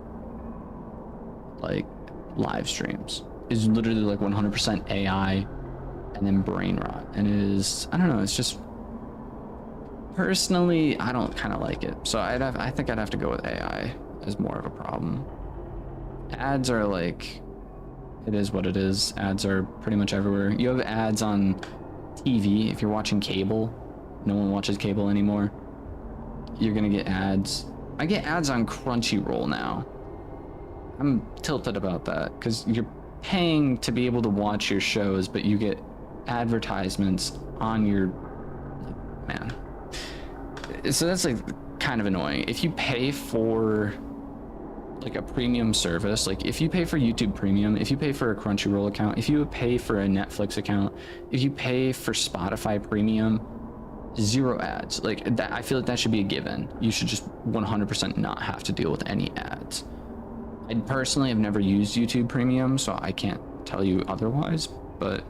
Speaker 1: like live streams. It's literally like 100% AI and then brain rot, and it is, I don't know, it's just, personally, I don't kind of like it. So I think I'd have to go with AI as more of a problem. Ads are like, it is what it is. Ads are pretty much everywhere. You have ads on TV. If you're watching cable, no one watches cable anymore, you're gonna get ads. I get ads on Crunchyroll now. I'm tilted about that, because you're paying to be able to watch your shows, but you get advertisements on your, man. So that's like kind of annoying. If you pay for like a premium service, like if you pay for YouTube Premium, if you pay for a Crunchyroll account, if you pay for a Netflix account, if you pay for Spotify Premium, 0 ads. Like that, I feel like that should be a given. You should just 100% not have to deal with any ads. I personally have never used YouTube Premium, so I can't tell you otherwise, but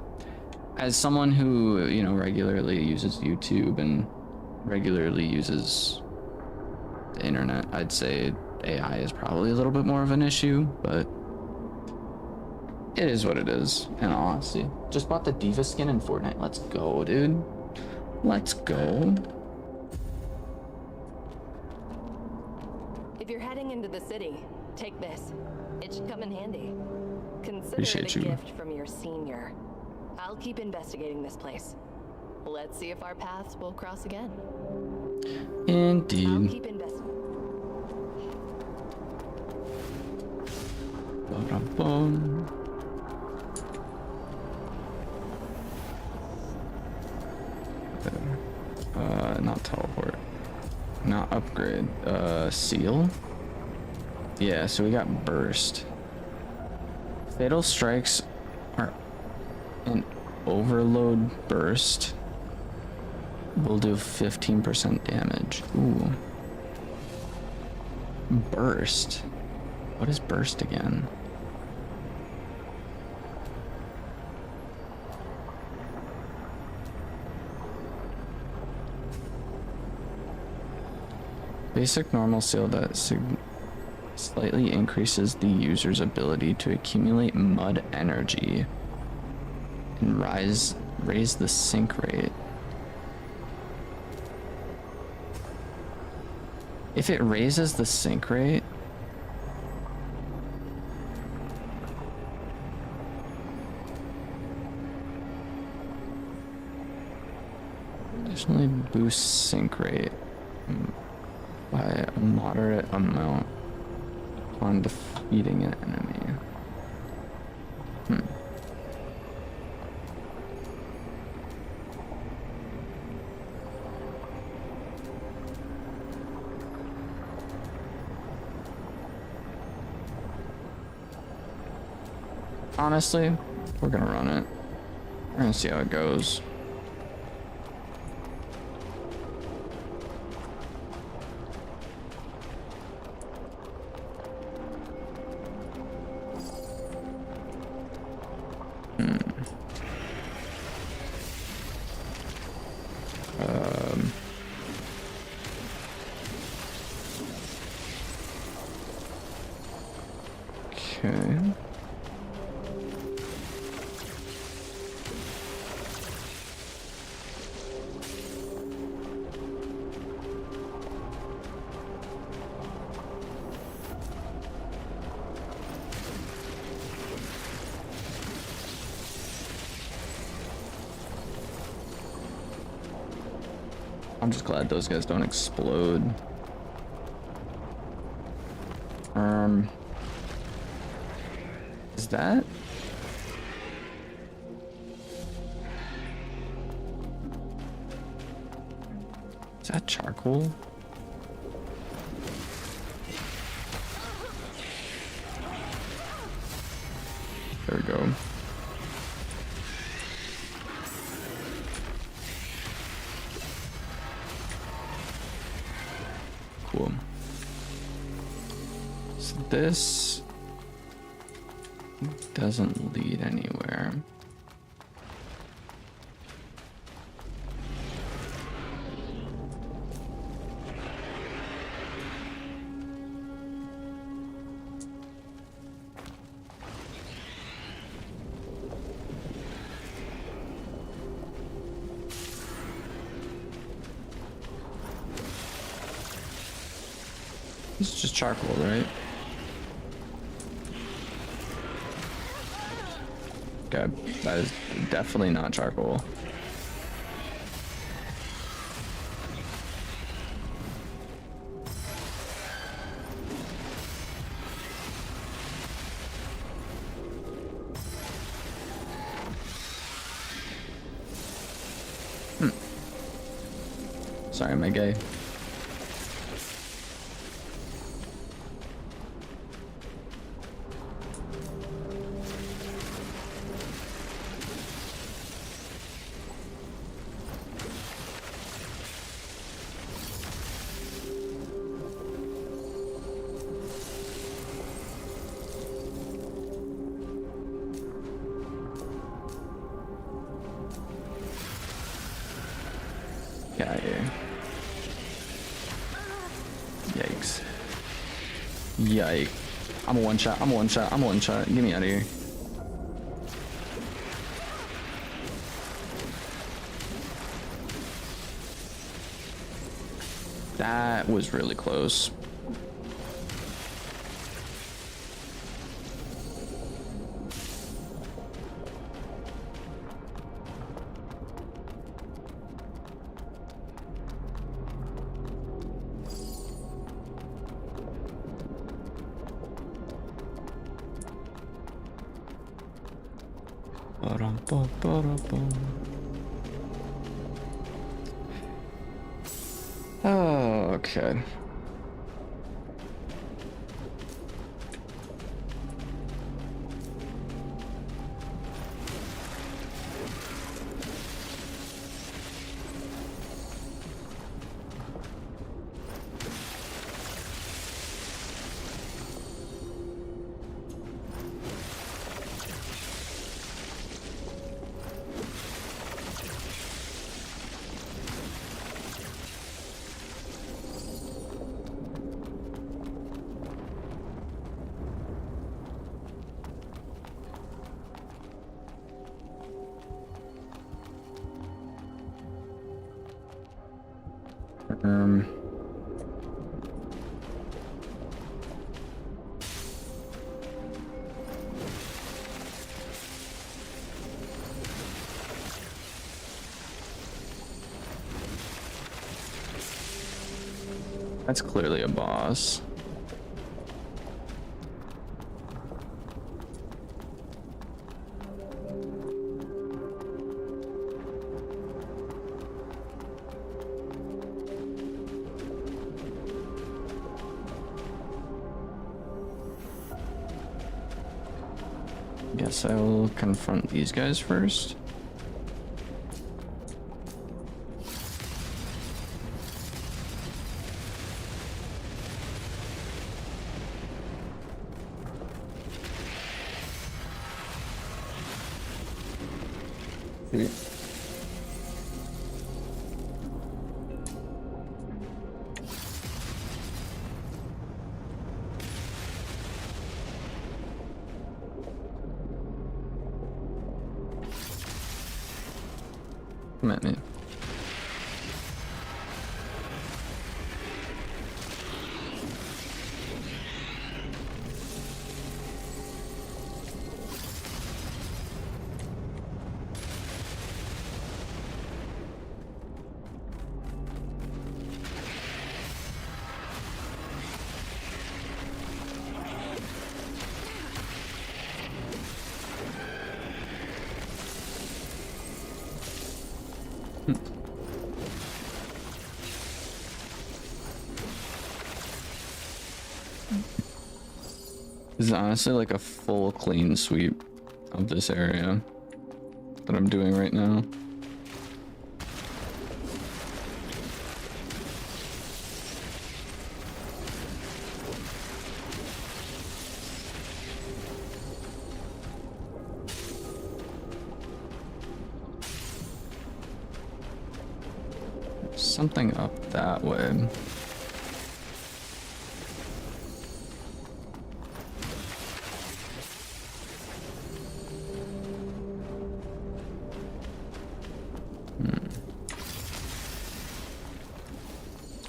Speaker 1: as someone who, you know, regularly uses YouTube and regularly uses the internet, I'd say AI is probably a little bit more of an issue, but it is what it is, in all honesty. Just bought the Diva skin in Fortnite. Let's go, dude. Let's go.
Speaker 11: If you're heading into the city, take this. It should come in handy. Consider
Speaker 1: Appreciate
Speaker 11: it a
Speaker 1: you.
Speaker 11: gift from your senior. I'll keep investigating this place. Let's see if our paths will cross again. I'll
Speaker 1: Indeed.
Speaker 11: keep investigating.
Speaker 1: Ba-dum-bum. Not teleport. Not upgrade. Seal? Yeah, so we got burst. Fatal strikes are an overload burst. Will do 15% damage. Ooh. Burst. What is burst again? Basic normal seal that slightly increases the user's ability to accumulate mud energy and raise the sink rate. If it raises the sink rate, additionally boosts sink rate by a moderate amount upon defeating an enemy. Honestly, we're gonna run it. We're gonna see how it goes. Okay. I'm just glad those guys don't explode. Is that? Is that charcoal? There we go. Cool. So this doesn't lead anywhere. It's just charcoal, right? Okay, that is definitely not charcoal. Sorry, am I gay? Get out of here. Yikes. Yike. I'm a one shot. I'm a one shot. I'm a one shot. Get me out of here. That was really close. Oh, okay. That's clearly a boss. Guess I'll confront these guys first. Come at me. This is honestly like a full clean sweep of this area that I'm doing right now. Something up that way.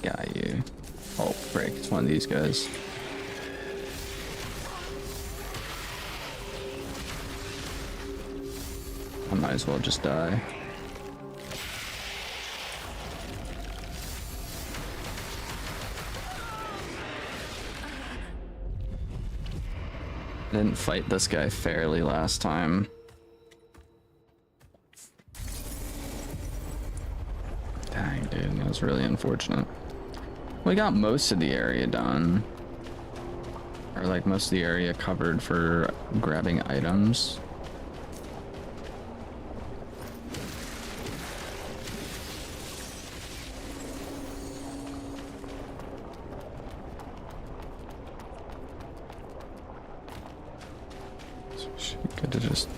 Speaker 1: Got you. Oh, frick, it's one of these guys. I might as well just die. I didn't fight this guy fairly last time. Dang, dude, that was really unfortunate. We got most of the area done. Or like most of the area covered for grabbing items. She could have just...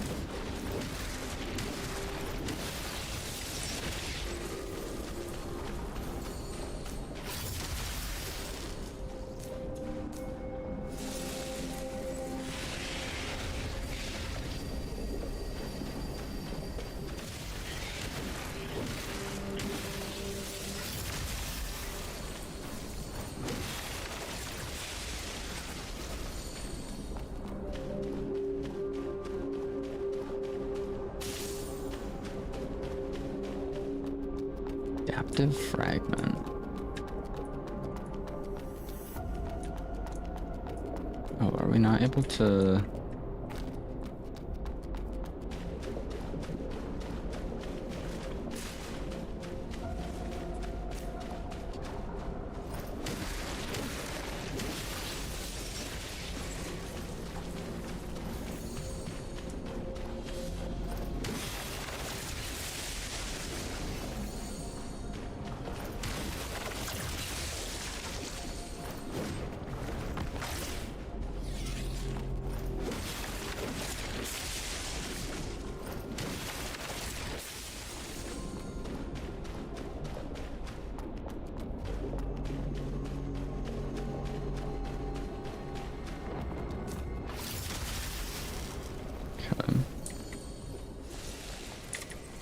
Speaker 1: Adaptive fragment. Oh, are we not able to?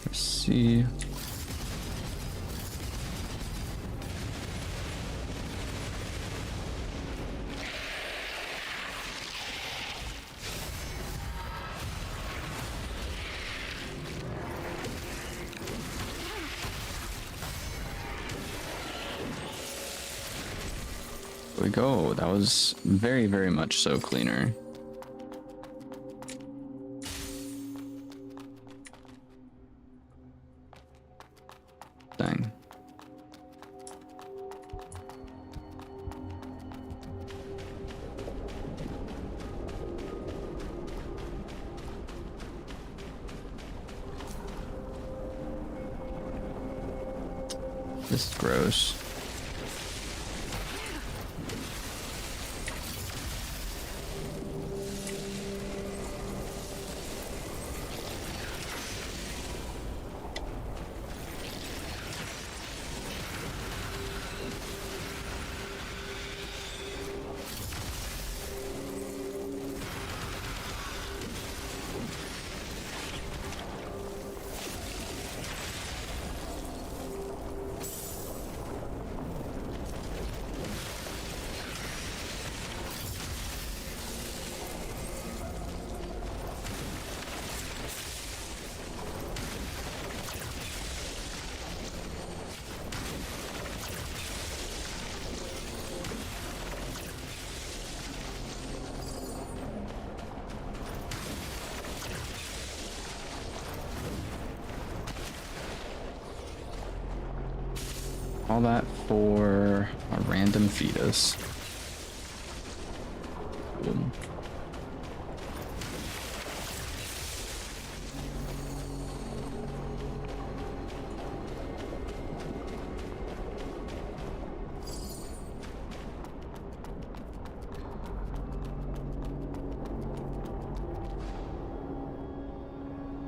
Speaker 1: Let's see. There we go. That was very, very much so cleaner. Dang. This is gross. All that for a random fetus. Boom.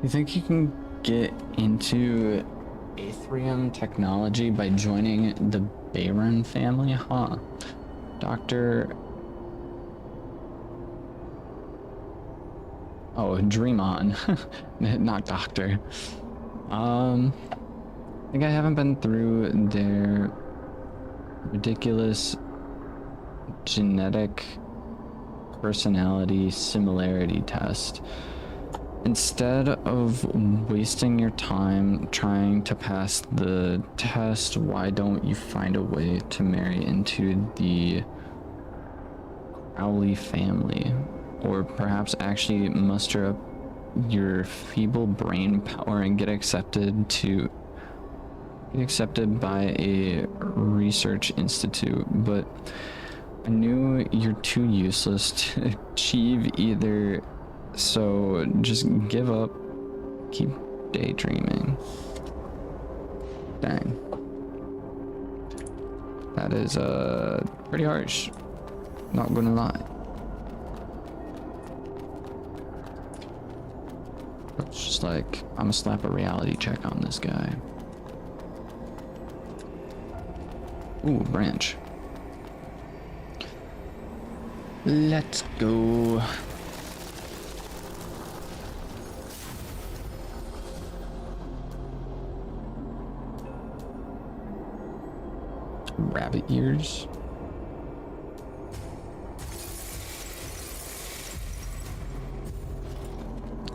Speaker 1: You think you can get into Aetherium technology by joining the Bayron family? Huh. Dr. Oh, Dream On. Not Doctor. I think I haven't been through their ridiculous genetic personality similarity test. Instead of wasting your time trying to pass the test, why don't you find a way to marry into the Crowley family? Or perhaps actually muster up your feeble brain power and get accepted by a research institute. But I knew you're too useless to achieve either. So just give up, keep daydreaming. Dang. That is pretty harsh, not gonna lie. It's just like, I'm gonna slap a reality check on this guy. Ooh, branch. Let's go. Rabbit ears.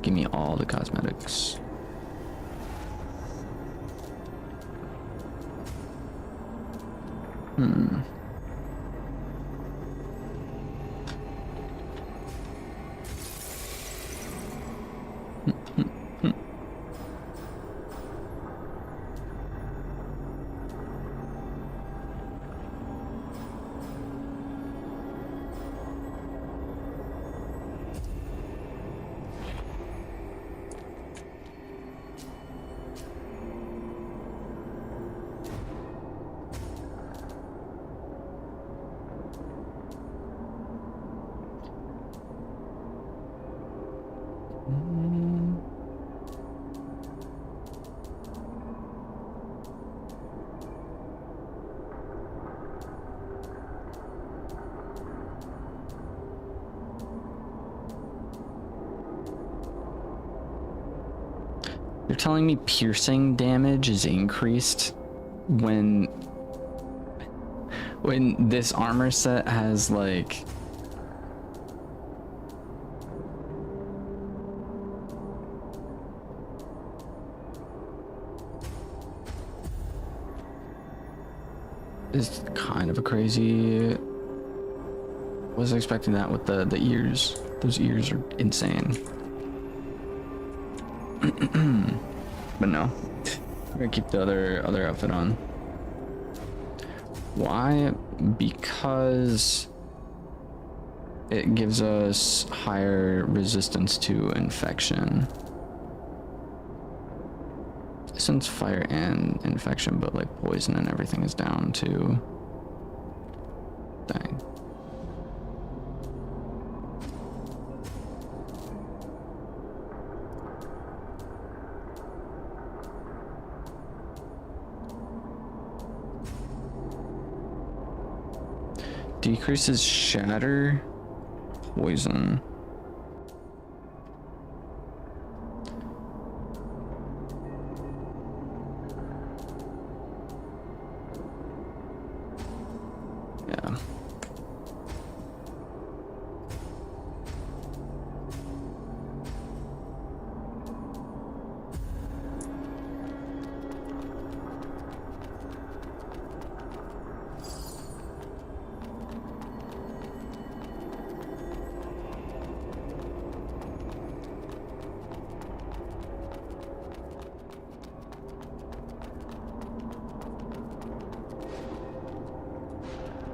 Speaker 1: Give me all the cosmetics. Hmm. You're telling me piercing damage is increased when this armor set has like is kind of a crazy. Wasn't expecting that with the ears. Those ears are insane. But no, we're gonna keep the other outfit on. Why? Because it gives us higher resistance to infection. Since fire and infection, but like poison and everything is down too. Dang. Decreases shatter, poison. Yeah.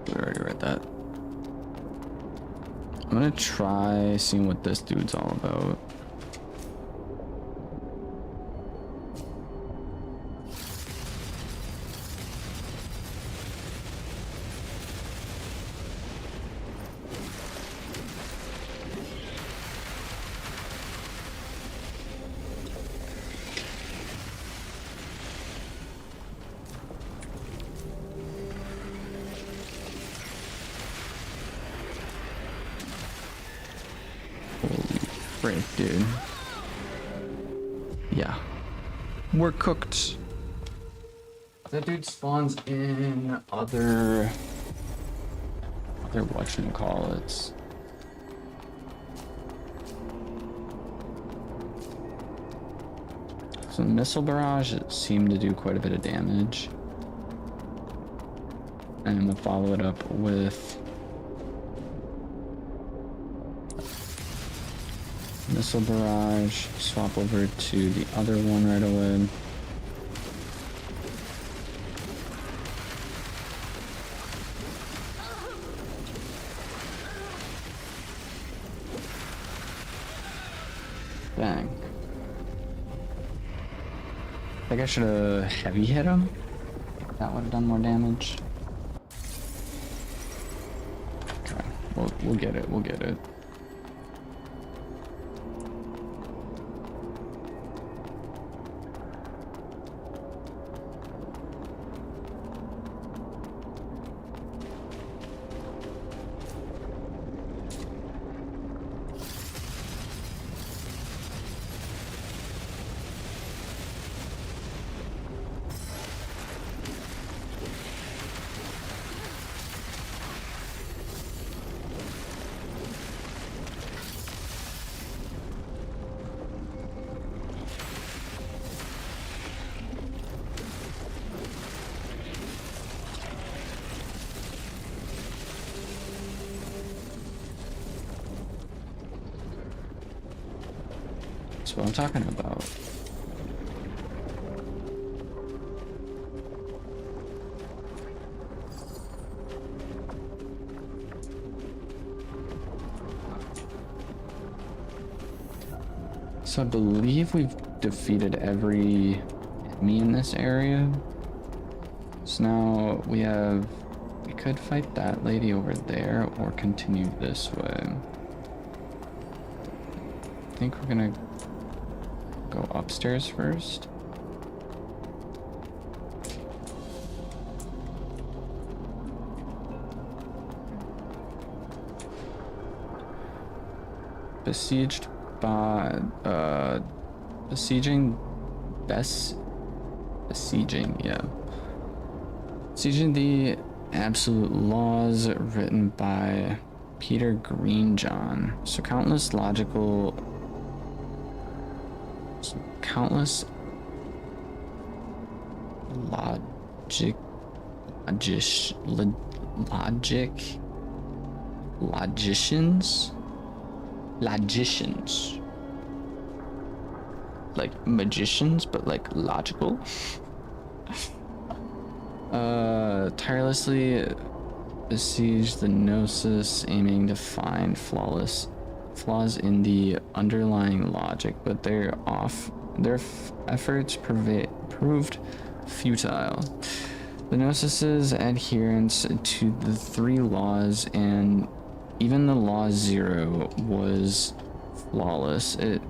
Speaker 1: We already read that. I'm gonna try seeing what this dude's all about. Frick, dude. Yeah. We're cooked. That dude spawns in other whatchamacallits. So missile barrage seemed to do quite a bit of damage. And we'll follow it up with missile barrage, swap over to the other one right away. Dang. I think I should have heavy hit him. That would have done more damage. Okay, we'll get it, we'll get it. That's what I'm talking about. So I believe we've defeated every enemy in this area. So now we could fight that lady over there or continue this way. I think we're gonna go upstairs first. Besieged by besieging the absolute laws written by Peter Greenjohn. So countless logicians, like magicians, but like logical, tirelessly besiege the Gnosis, aiming to find flaws in the underlying logic, but their efforts proved futile. The Gnosis's adherence to the 3 laws, and even the law 0, was flawless. It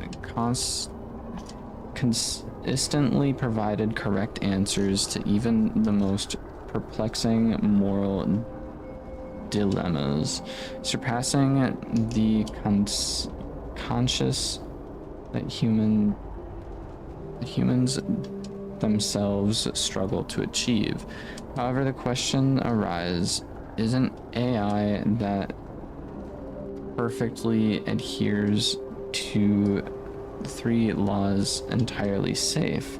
Speaker 1: consistently provided correct answers to even the most perplexing moral dilemmas, surpassing the conscious that humans themselves struggle to achieve. However, the question arises, isn't AI that perfectly adheres to 3 laws entirely safe?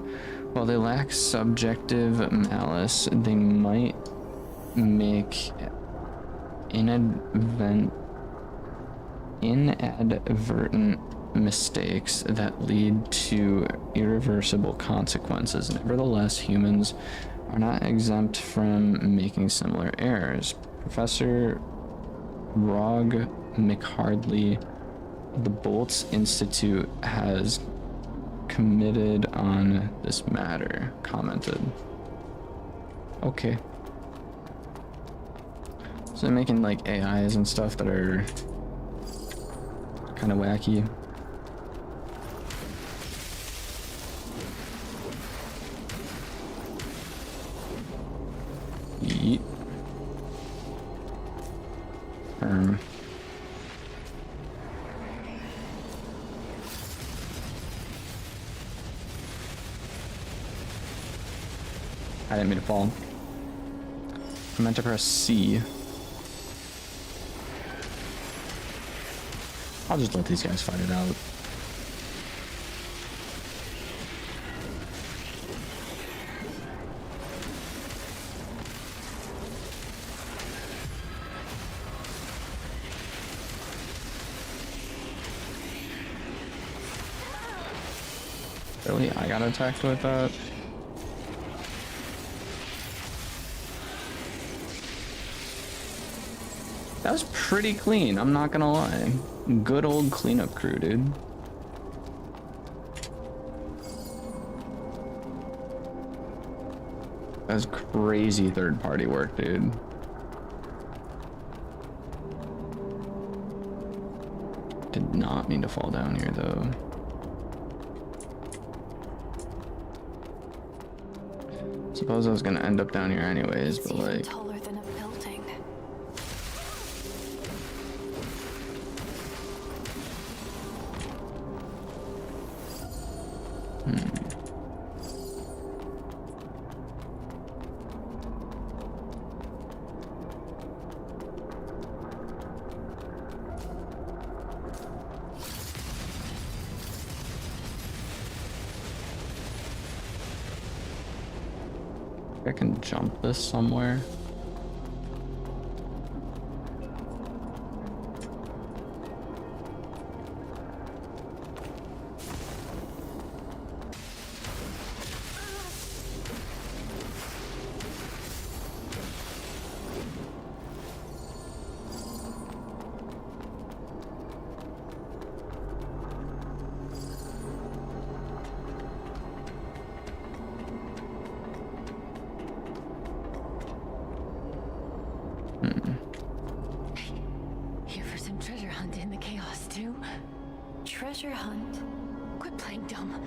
Speaker 1: While they lack subjective malice, they might make inadvertent mistakes that lead to irreversible consequences. Nevertheless, humans are not exempt from making similar errors. Professor Rog McHardley, the Bolts Institute, has commented on this matter. Okay. So they're making like AIs and stuff that are kind of wacky. Yeet. I didn't mean to fall. I meant to press C. I'll just let these guys fight it out. Really? I got attacked with that? That was pretty clean, I'm not gonna lie. Good old cleanup crew, dude. That's crazy third-party work, dude. Did not mean to fall down here, though. Suppose I was gonna end up down here anyways, but like...
Speaker 3: taller than a building.
Speaker 1: I can jump this somewhere.
Speaker 11: Here for some treasure hunt in the chaos, too?
Speaker 3: Treasure hunt?
Speaker 11: Quit playing dumb.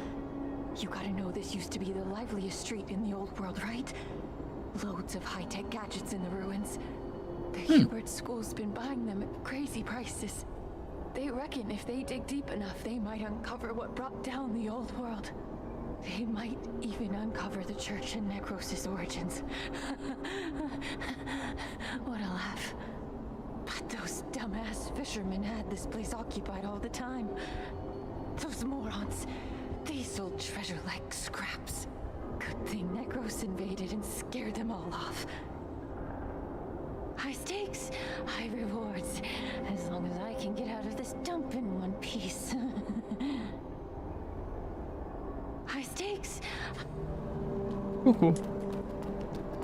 Speaker 11: You gotta know this used to be the liveliest street in the old world, right? Loads of high-tech gadgets in the ruins. The Hubert School's been buying them at crazy prices. They reckon if they dig deep enough, they might uncover what brought down the old world. They might even uncover the church and Necros' origins. What a laugh. But those dumbass fishermen had this place occupied all the time. Those morons. They sold treasure like scraps. Good thing Necros invaded and scared them all off. High stakes, high rewards. As long as I can get out of this dump in one piece. High stakes.
Speaker 1: Cool.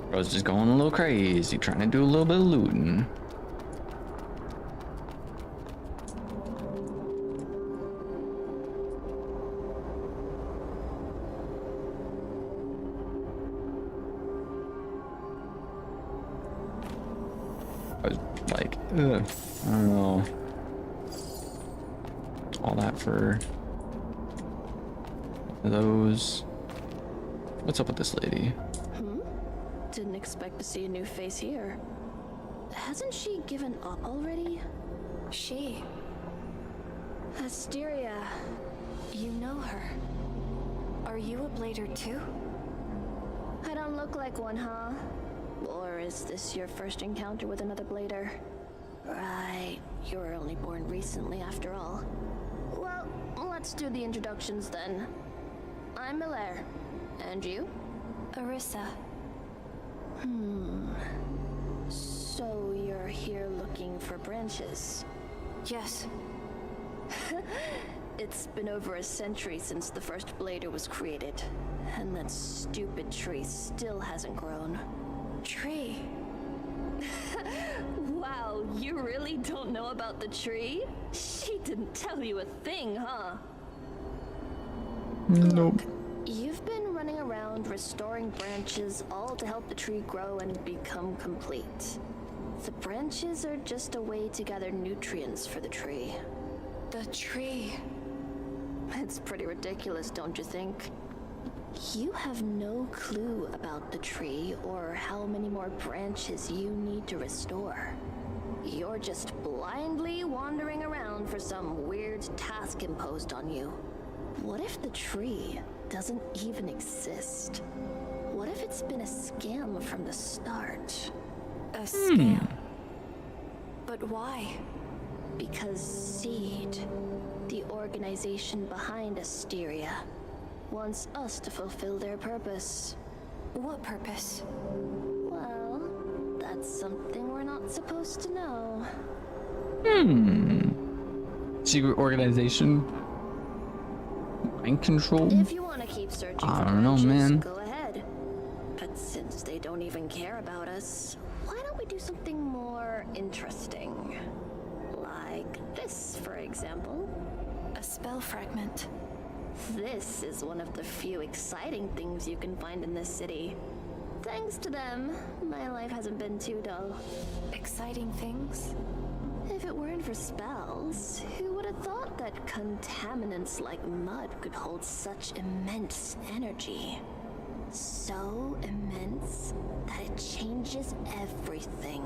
Speaker 1: Bro's just going a little crazy, trying to do a little bit of looting. I was like, ugh, I don't know. All that for those. What's up with this lady?
Speaker 12: Didn't expect to see a new face here. Hasn't she given up already?
Speaker 3: She.
Speaker 12: Asteria.
Speaker 3: You know her. Are you a blader too?
Speaker 12: I don't look like one, huh? Or is this your first encounter with another blader? Right, you were only born recently after all. Well, let's do the introductions then. I'm Miller. And you?
Speaker 3: Arrisa.
Speaker 12: So you're here looking for branches?
Speaker 3: Yes.
Speaker 12: It's been over a century since the first blader was created, and that stupid tree still hasn't grown.
Speaker 3: Tree?
Speaker 12: Wow, you really don't know about the tree? She didn't tell you a thing, huh?
Speaker 1: Nope.
Speaker 12: You've been running around restoring branches, all to help the tree grow and become complete. The branches are just a way to gather nutrients for the tree.
Speaker 3: The tree.
Speaker 12: It's pretty ridiculous, don't you think? You have no clue about the tree or how many more branches you need to restore. You're just blindly wandering around for some weird task imposed on you. What if the tree doesn't even exist? What if it's been a scam from the start?
Speaker 3: A scam? But why?
Speaker 12: Because Seed, the organization behind Asteria, wants us to fulfill their purpose.
Speaker 3: What purpose?
Speaker 12: Well, that's something we're not supposed to know.
Speaker 1: Secret organization? Mind control?
Speaker 12: If you want to keep searching
Speaker 1: I
Speaker 12: for
Speaker 1: don't know,
Speaker 12: branches,
Speaker 1: man.
Speaker 12: go ahead. But since they don't even care about us, why don't we do something more interesting? Like this, for example.
Speaker 3: A spell fragment.
Speaker 12: This is one of the few exciting things you can find in this city. Thanks to them, my life hasn't been too dull.
Speaker 3: Exciting things?
Speaker 12: If it weren't for spells, who would have thought that contaminants like mud could hold such immense energy? So immense that it changes everything.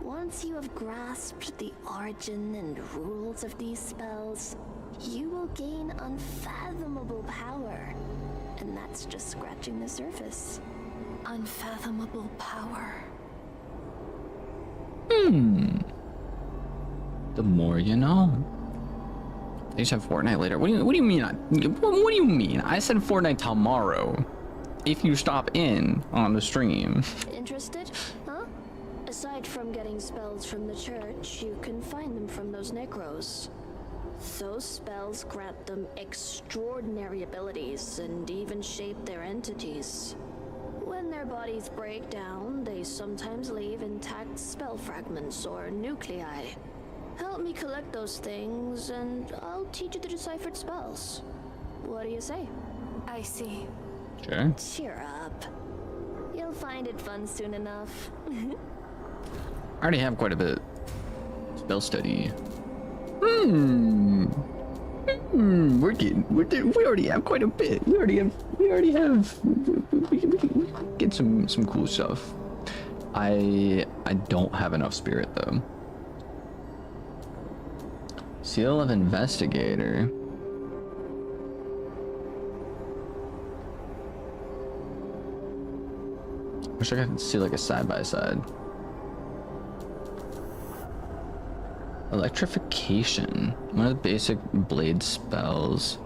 Speaker 12: Once you have grasped the origin and rules of these spells, you will gain unfathomable power. And that's just scratching the surface.
Speaker 3: Unfathomable power.
Speaker 1: The more you know. They should have Fortnite later. What do you mean? What do you mean? I said Fortnite tomorrow. If you stop in on the stream.
Speaker 12: Interested? Huh? Aside from getting spells from the church, you can find them from those Necros. Those spells grant them extraordinary abilities and even shape their entities. When their bodies break down, they sometimes leave intact spell fragments or nuclei. Help me collect those things, and I'll teach you the deciphered spells. What do you say?
Speaker 3: I see.
Speaker 1: Sure.
Speaker 12: Cheer up. You'll find it fun soon enough.
Speaker 1: I already have quite a bit. Spell study. We already have quite a bit. We already have. We can get some cool stuff. I don't have enough spirit though. Seal of Investigator. Wish I could see like a side-by-side. Electrification. One of the basic blade spells.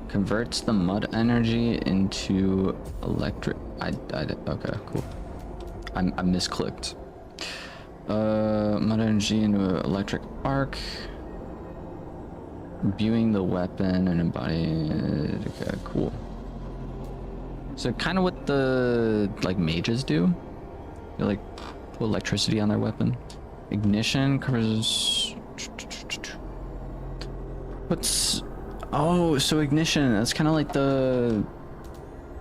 Speaker 1: Converts the mud energy into electric. Okay, cool. I misclicked. Mud energy into electric arc. Imbuing the weapon and embodying it. Okay, cool. So kind of what the like mages do. They like put electricity on their weapon. Ignition covers. What's? Oh, so ignition. That's kind of like the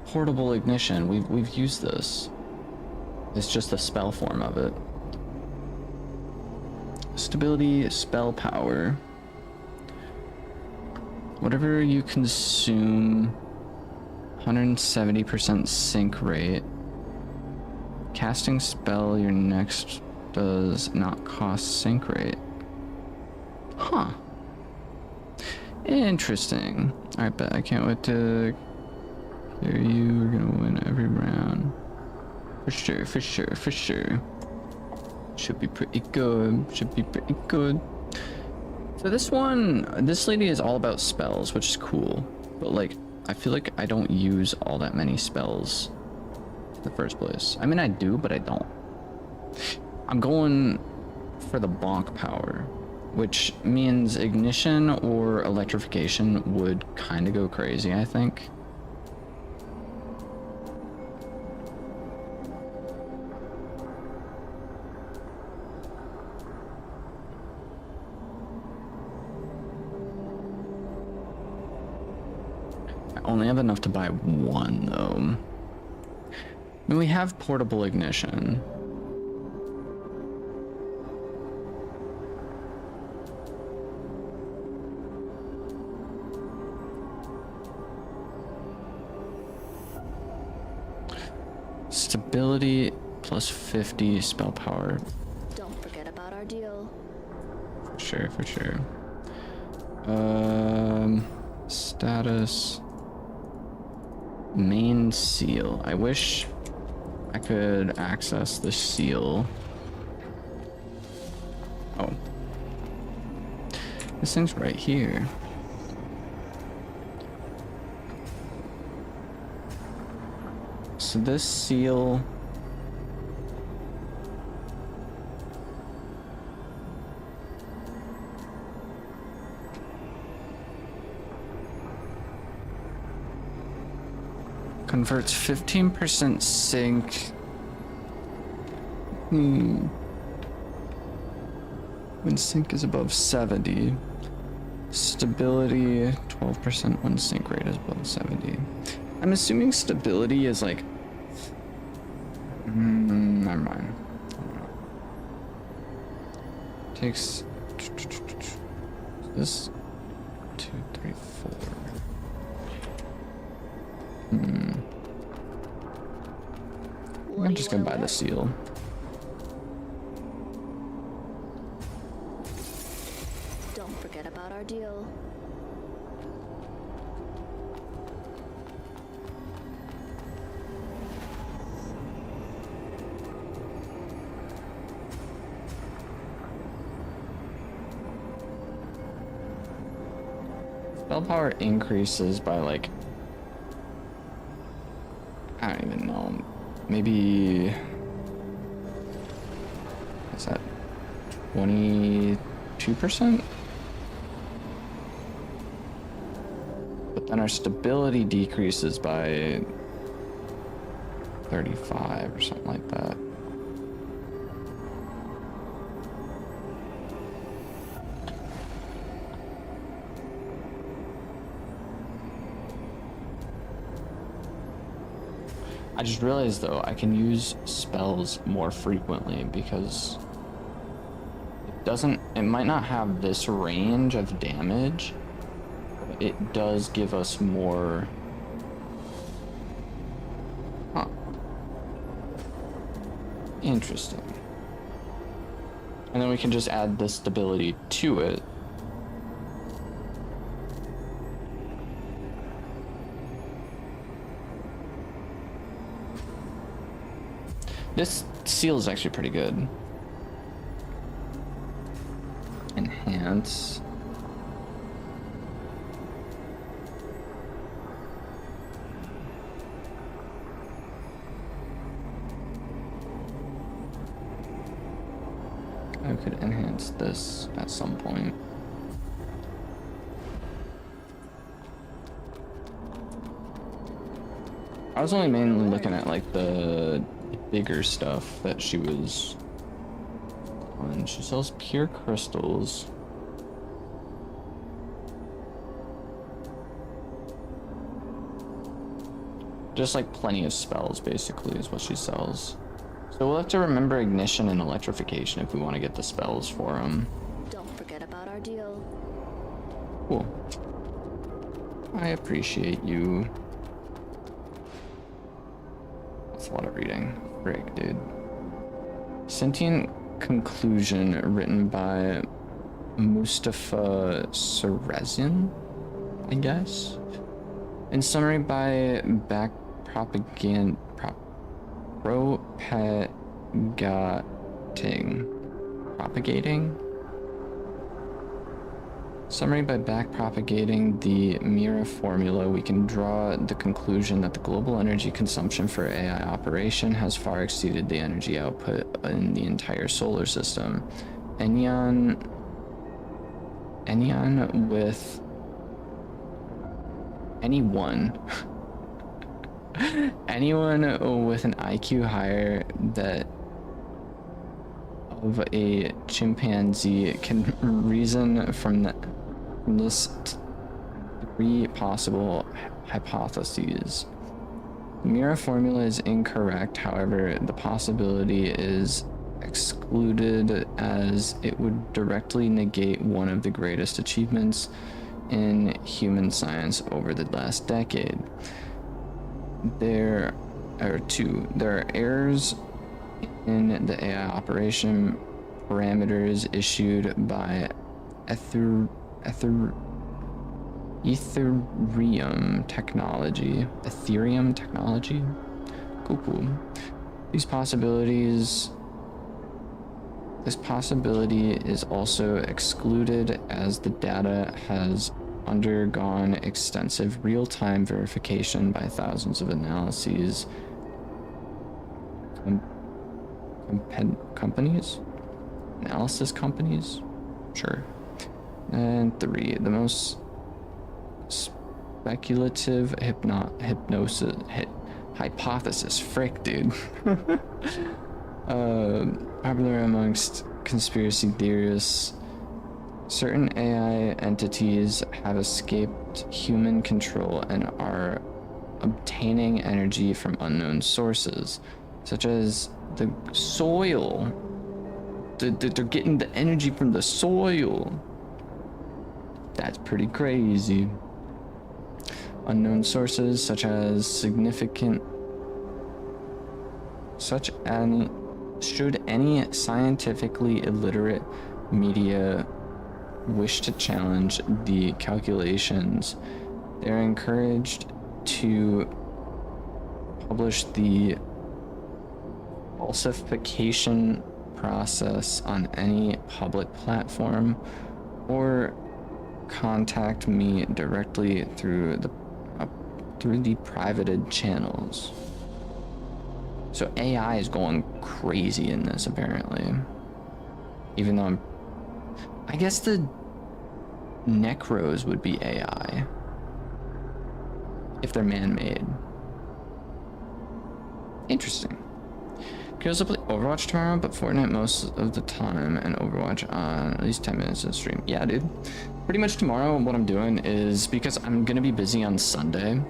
Speaker 1: portable ignition. We've used this. It's just the spell form of it. Stability, spell power. Whatever you consume, 170% sync rate. Casting spell your next does not cost sync rate. Huh. Interesting. Alright, bet I can't wait to hear you. We're gonna win every round. For sure, for sure, for sure. Should be pretty good. Should be pretty good. So this lady is all about spells, which is cool. But like, I feel like I don't use all that many spells in the first place. I mean, I do, but I don't. I'm going for the bonk power, which means ignition or electrification would kind of go crazy, I think. I only have enough to buy one, though. I mean, we have portable ignition. Stability plus 50 spell power.
Speaker 12: Don't forget about our deal.
Speaker 1: For sure, for sure. Status. Main seal. I wish I could access the seal. Oh. This thing's right here. So this seal converts 15% sync. When sync is above 70. Stability 12% when sync rate is above 70. I'm assuming stability is like never mind. Takes this 2, 3, 4. I'm just gonna buy the seal.
Speaker 12: Don't forget about our deal.
Speaker 1: Spell power increases by like, I don't even know, maybe, what's that, 22%? But then our stability decreases by 35 or something like that. I just realized though I can use spells more frequently because it might not have this range of damage, but it does give us more. Huh. Interesting. And then we can just add this stability to it. This seal is actually pretty good. Enhance. I could enhance this at some point. I was only mainly looking at like the bigger stuff that she was on. She sells pure crystals. Just like plenty of spells basically is what she sells. So we'll have to remember ignition and electrification if we want to get the spells for them.
Speaker 12: Don't forget about our deal.
Speaker 1: Cool. I appreciate you. That's a lot of reading. Frick, dude. Sentient Conclusion, written by Mustafa Serezian, I guess. In summary, by back propagating. Summary: by back-propagating the Mira formula, we can draw the conclusion that the global energy consumption for AI operation has far exceeded the energy output in the entire solar system. Anyone with an IQ higher that of a chimpanzee can reason from this three possible hypotheses. The Mira formula is incorrect, however, the possibility is excluded as it would directly negate one of the greatest achievements in human science over the last decade. There are errors in the AI operation parameters issued by Ethereum technology. Cool. This possibility is also excluded as the data has undergone extensive real-time verification by thousands of analyses analysis companies, sure. And 3, the most speculative hypothesis, frick, dude. Popular amongst conspiracy theorists, certain AI entities have escaped human control and are obtaining energy from unknown sources, such as the soil. They're getting the energy from the soil. That's pretty crazy. Unknown sources should any scientifically illiterate media wish to challenge the calculations, they're encouraged to publish the falsification process on any public platform or contact me directly through the privated channels. So AI is going crazy in this, apparently. Even though I guess the Necros would be AI if they're man-made. Interesting. Could also play Overwatch tomorrow, but Fortnite most of the time, and Overwatch on at least 10 minutes of stream. Yeah, dude. Pretty much tomorrow, what I'm doing is, because I'm gonna be busy on Sunday,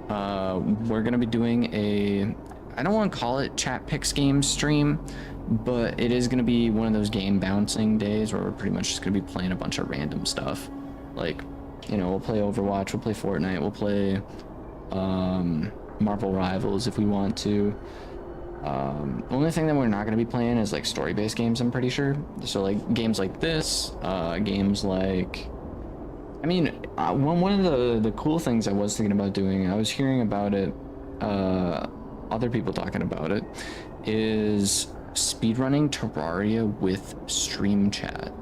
Speaker 1: we're gonna be doing I don't want to call it chat picks game stream, but it is going to be one of those game bouncing days where we're pretty much just going to be playing a bunch of random stuff. Like, you know, we'll play Overwatch, we'll play Fortnite, we'll play Marvel Rivals if we want to. Only thing that we're not going to be playing is like story-based games, I'm pretty sure. So like games like this, games like, I mean, one of the cool things I was thinking about doing, I was hearing about it, other people talking about it, is speedrunning Terraria with stream chat.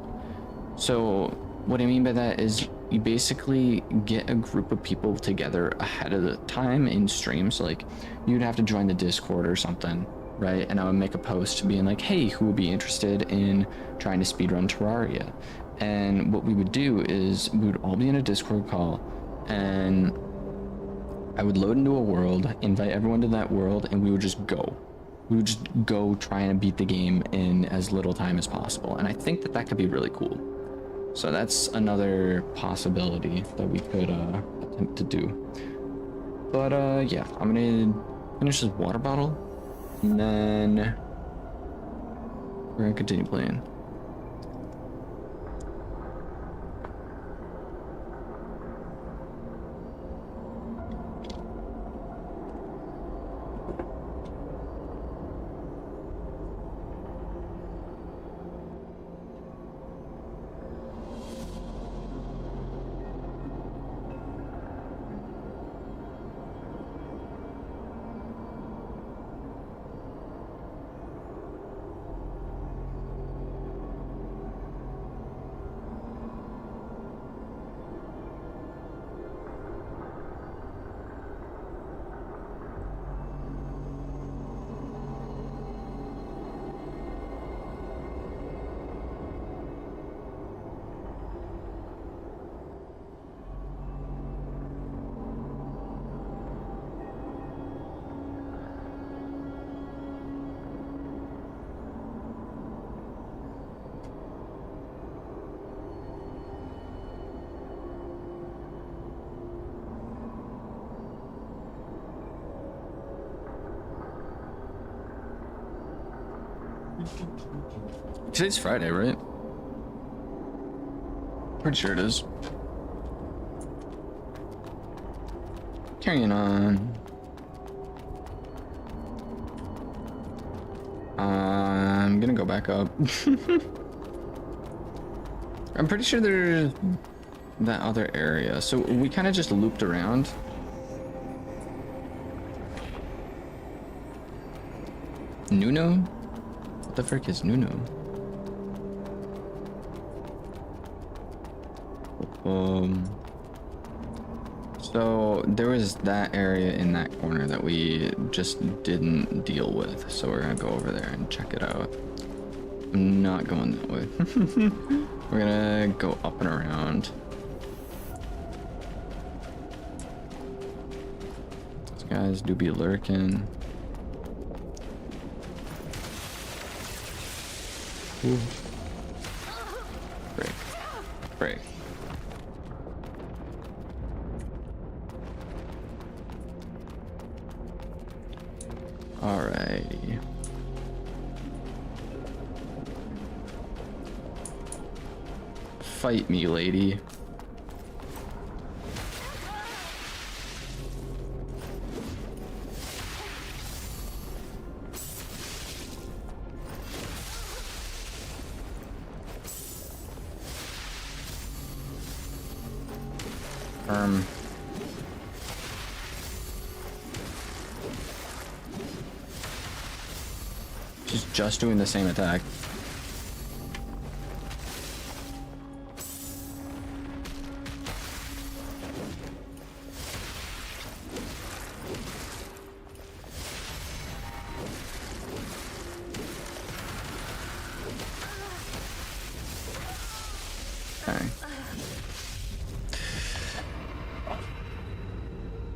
Speaker 1: So what I mean by that is you basically get a group of people together ahead of the time in stream. So like you'd have to join the Discord or something, right? And I would make a post being like, hey, who would be interested in trying to speedrun Terraria? And what we would do is we would all be in a Discord call, and I would load into a world, invite everyone to that world, and we would just go. We would just go try and beat the game in as little time as possible. And I think that that could be really cool. So that's another possibility that we could attempt to do. But yeah, I'm gonna finish this water bottle, and then we're gonna continue playing. Today's Friday, right? Pretty sure it is. Carrying on. I'm gonna go back up. I'm pretty sure there's that other area. So we kind of just looped around. Nuno? What the frick is Nuno? So there was that area in that corner that we just didn't deal with. So we're gonna go over there and check it out. I'm not going that way. We're gonna go up and around. These guys do be lurking. Ooh. Break. Break. Alrighty. Fight me, lady. She's just doing the same attack.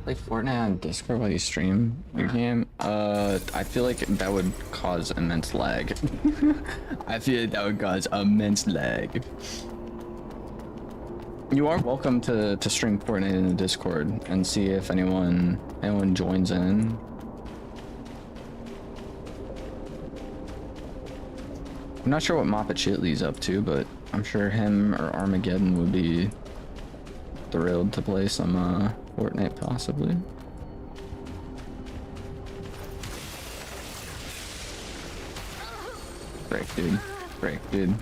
Speaker 1: Play Fortnite on Discord while you stream your game? I feel like that would cause immense lag. I feel like that would cause immense lag. You are welcome to stream Fortnite in the Discord and see if anyone joins in. I'm not sure what Moppet Chitley's up to, but I'm sure him or Armageddon would be thrilled to play some Fortnite, possibly. Break, dude. Break, dude.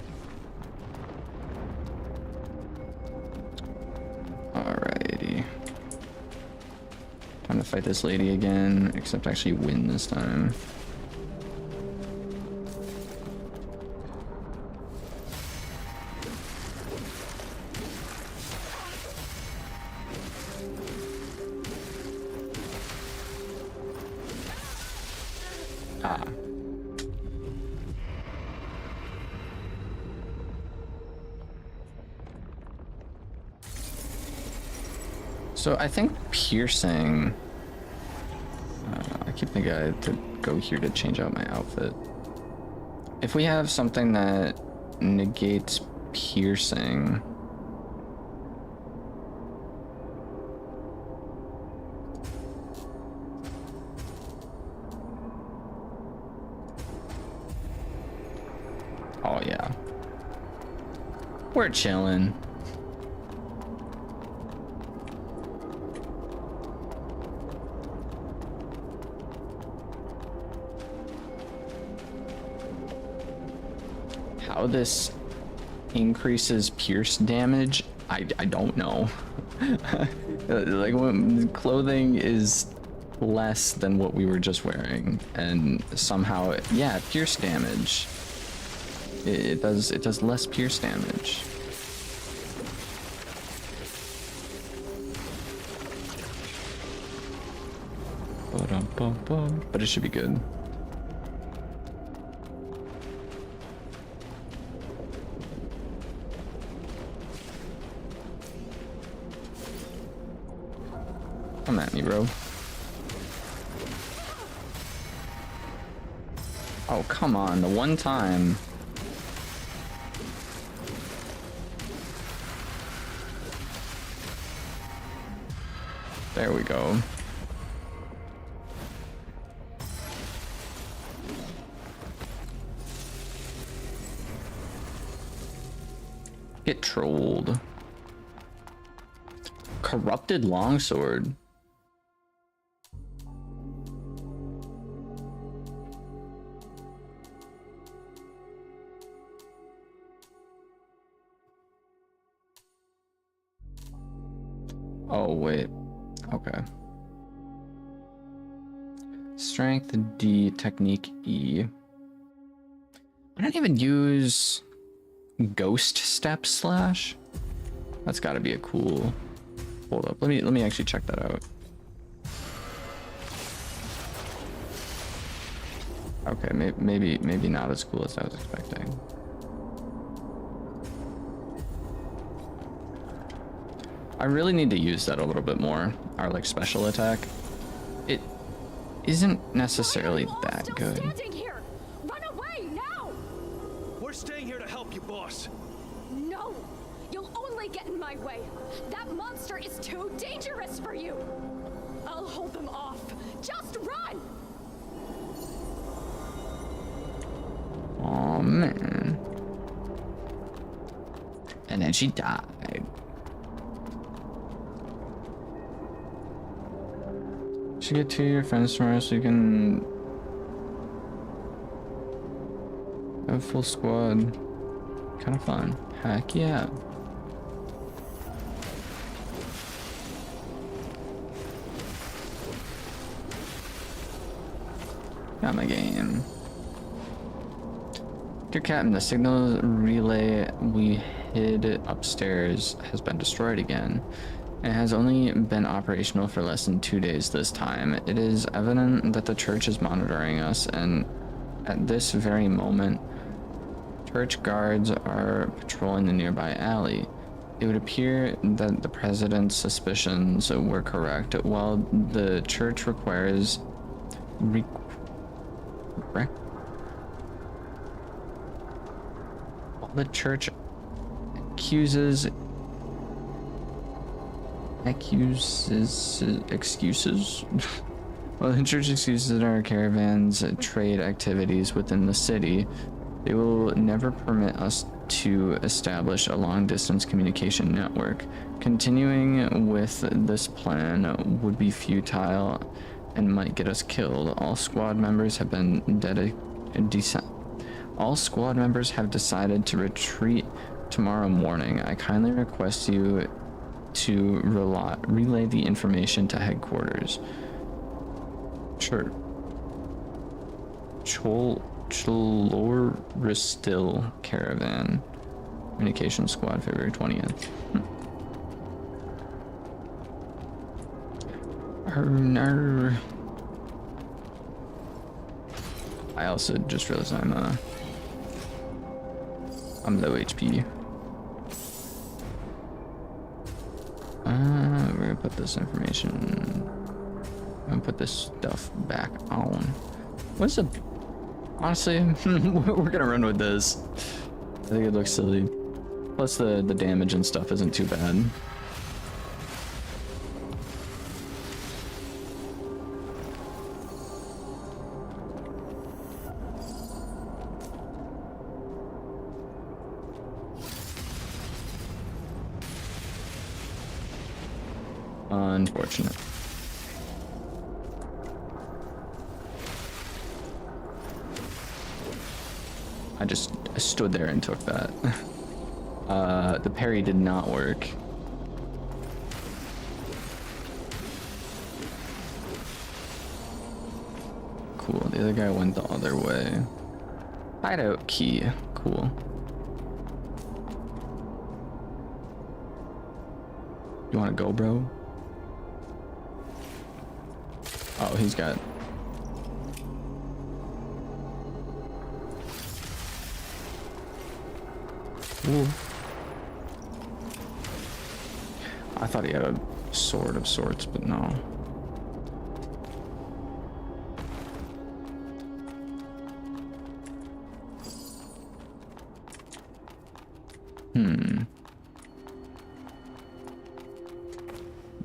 Speaker 1: Alrighty. Time to fight this lady again, except actually win this time. Ah. So I think piercing, I keep thinking I have to go here to change out my outfit. If we have something that negates piercing, oh yeah, we're chilling. How this increases pierce damage, I don't know. Like, when clothing is less than what we were just wearing, and somehow, yeah, pierce damage. It does less pierce damage. But it should be good. Come at me, bro. Oh, come on, the one time. There we go. Get trolled. Corrupted longsword. Oh, wait. Okay. Strength D, technique E. I don't even use ghost step slash. That's got to be a cool. Hold up. Let me actually check that out. Okay, maybe not as cool as I was expecting. I really need to use that a little bit more. Our like special attack. It isn't necessarily that good.
Speaker 10: Here? Run away now!
Speaker 13: We're staying here to help you, boss.
Speaker 10: No! You'll only get in my way. That monster is too dangerous for you. I'll hold them off. Just run!
Speaker 1: Oh man. And then she died. Should get to your friends tomorrow so you can have a full squad. Kind of fun. Heck yeah. Got my game. Dear Captain, the signal relay we hid upstairs has been destroyed again. It has only been operational for less than 2 days this time. It is evident that the church is monitoring us, and at this very moment, church guards are patrolling the nearby alley. It would appear that the president's suspicions were correct. While the church requires while the church excuses well, the church excuses our caravans trade activities within the city. They will never permit us to establish a long-distance communication network. Continuing with this plan would be futile and might get us killed. All squad members have decided to retreat tomorrow morning. I kindly request you to relay the information to headquarters. Sure. Chloristil Caravan. Communication Squad, February 20th. I also just realized I'm low HP. We're gonna put this information. I'm gonna put this stuff back on. What's up? Honestly, we're gonna run with this. I think it looks silly. Plus the damage and stuff isn't too bad. Unfortunate. I stood there and took that. The parry did not work. Cool, the other guy went the other way. Hideout key, cool. You wanna go, bro? Oh, he's got... Ooh. I thought he had a sword of sorts, but no.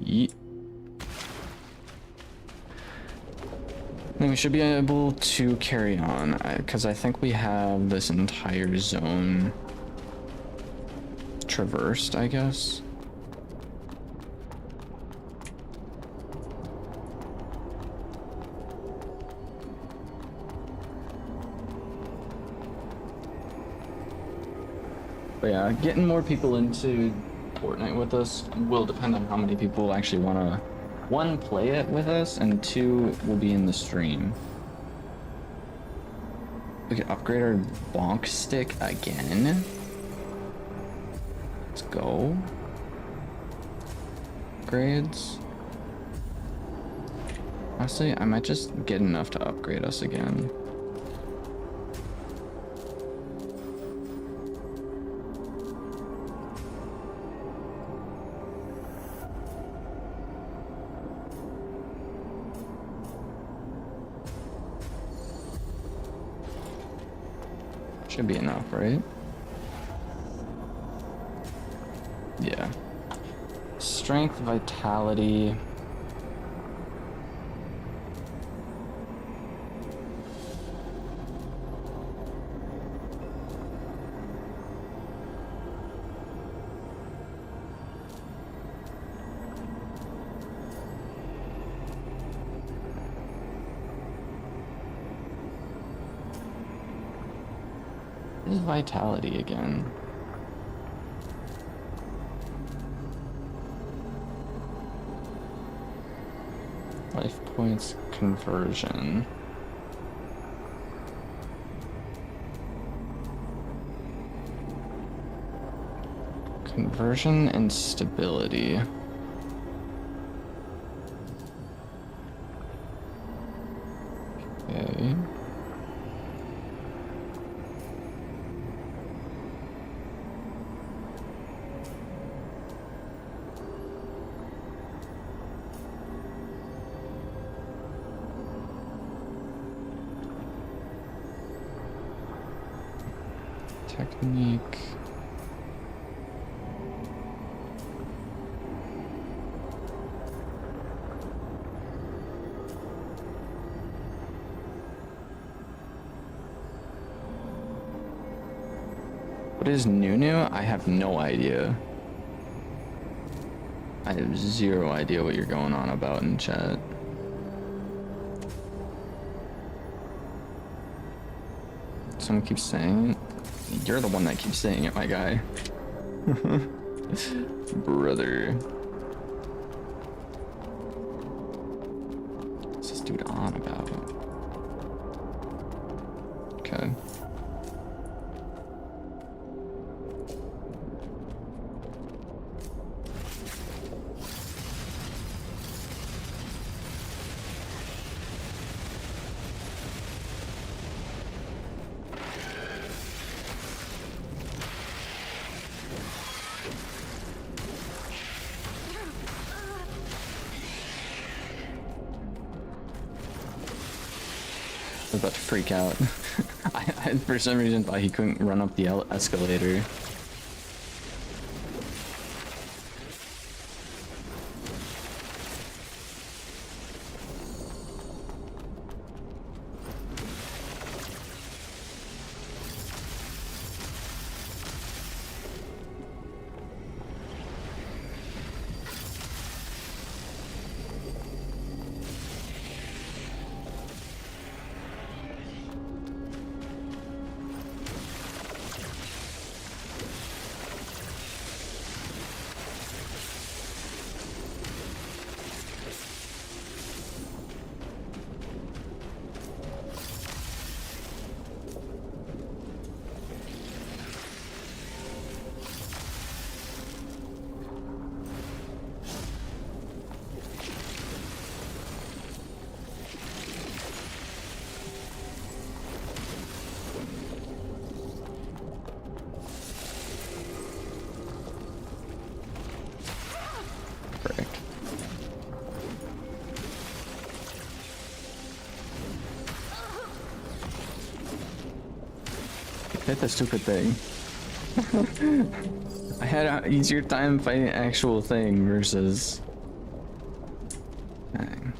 Speaker 1: Yeet. Then we should be able to carry on, because I think we have this entire zone traversed, I guess. But yeah, getting more people into Fortnite with us will depend on how many people actually want to, one, play it with us, and two, will be in the stream. We can upgrade our bonk stick again. Let's go. Upgrades. Honestly, I might just get enough to upgrade us again. Should be enough, right? Yeah. Strength, vitality. This is vitality again. Life points conversion. Conversion and stability. Okay. Technique. What is Nunu? I have no idea. I have zero idea what you're going on about in chat. Someone keeps saying it. You're the one that keeps saying it, my guy. Brother. What's this dude on about? Okay. I was about to freak out. I for some reason thought he couldn't run up the escalator. Hit the stupid thing. I had an easier time fighting an actual thing versus... Dang.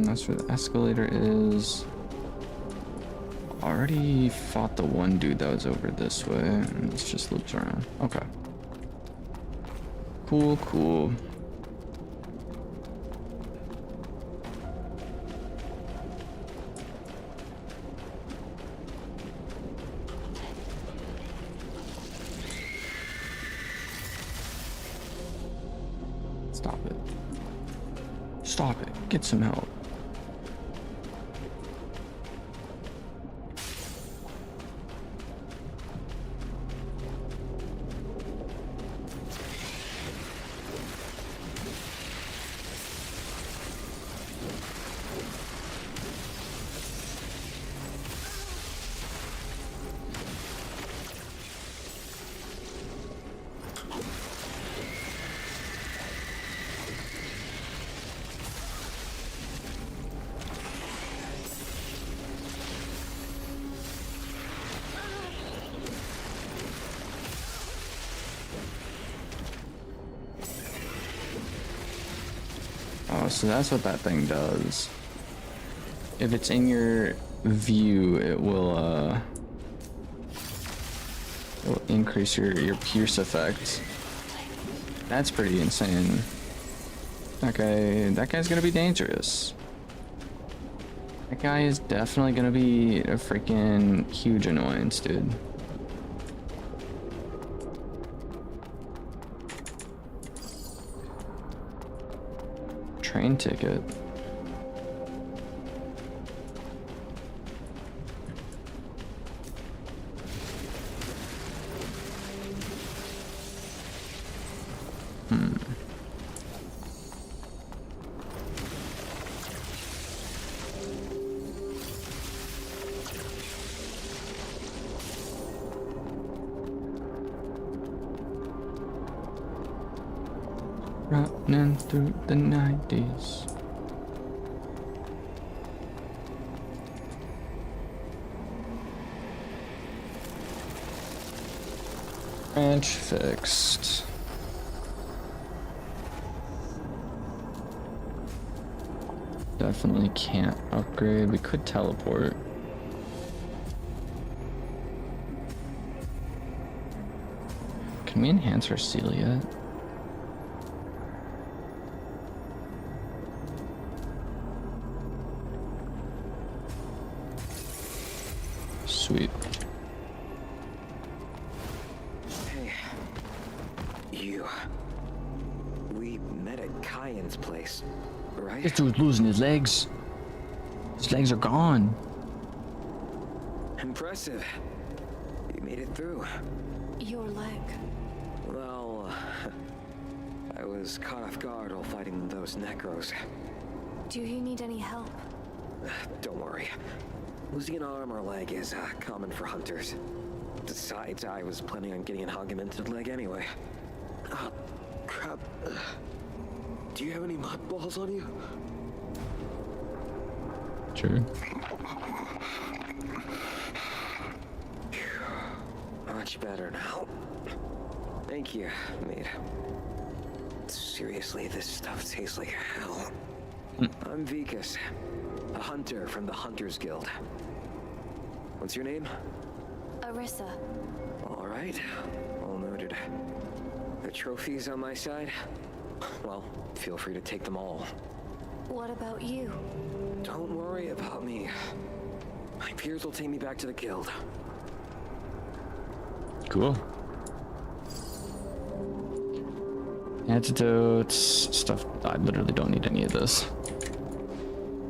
Speaker 1: That's where the escalator is. Already fought the one dude that was over this way, and it just loops around. Okay. Cool, cool. Stop it. Stop it. Get some help. Oh, so that's what that thing does. If it's in your view, it will increase your pierce effect. That's pretty insane. That guy's gonna be dangerous. That guy is definitely gonna be a freaking huge annoyance, dude. Train ticket. Running through the 90s. Branch fixed. Definitely can't upgrade. We could teleport. Can we enhance our seal yet? Sweet.
Speaker 2: Hey, you. We met at Kyan's place, right?
Speaker 1: This dude's losing his legs. His legs are gone.
Speaker 2: Impressive. You made it through.
Speaker 3: Your leg.
Speaker 2: Well, I was caught off guard while fighting those necros.
Speaker 3: Do you need any help?
Speaker 2: Don't worry. Losing an arm or leg is common for hunters. Besides, I was planning on getting an augmented leg anyway. Oh, crap. Do you have any mud balls on you?
Speaker 1: Sure.
Speaker 2: Much better now. Thank you, mate. Seriously, this stuff tastes like hell. I'm Vikas, a hunter from the Hunters Guild. What's your name?
Speaker 3: Arrisa.
Speaker 2: All right, all noted. The trophies on my side? Well, feel free to take them all.
Speaker 3: What about you?
Speaker 2: Don't worry about me. My peers will take me back to the guild.
Speaker 1: Cool. Antidotes, stuff. I literally don't need any of this.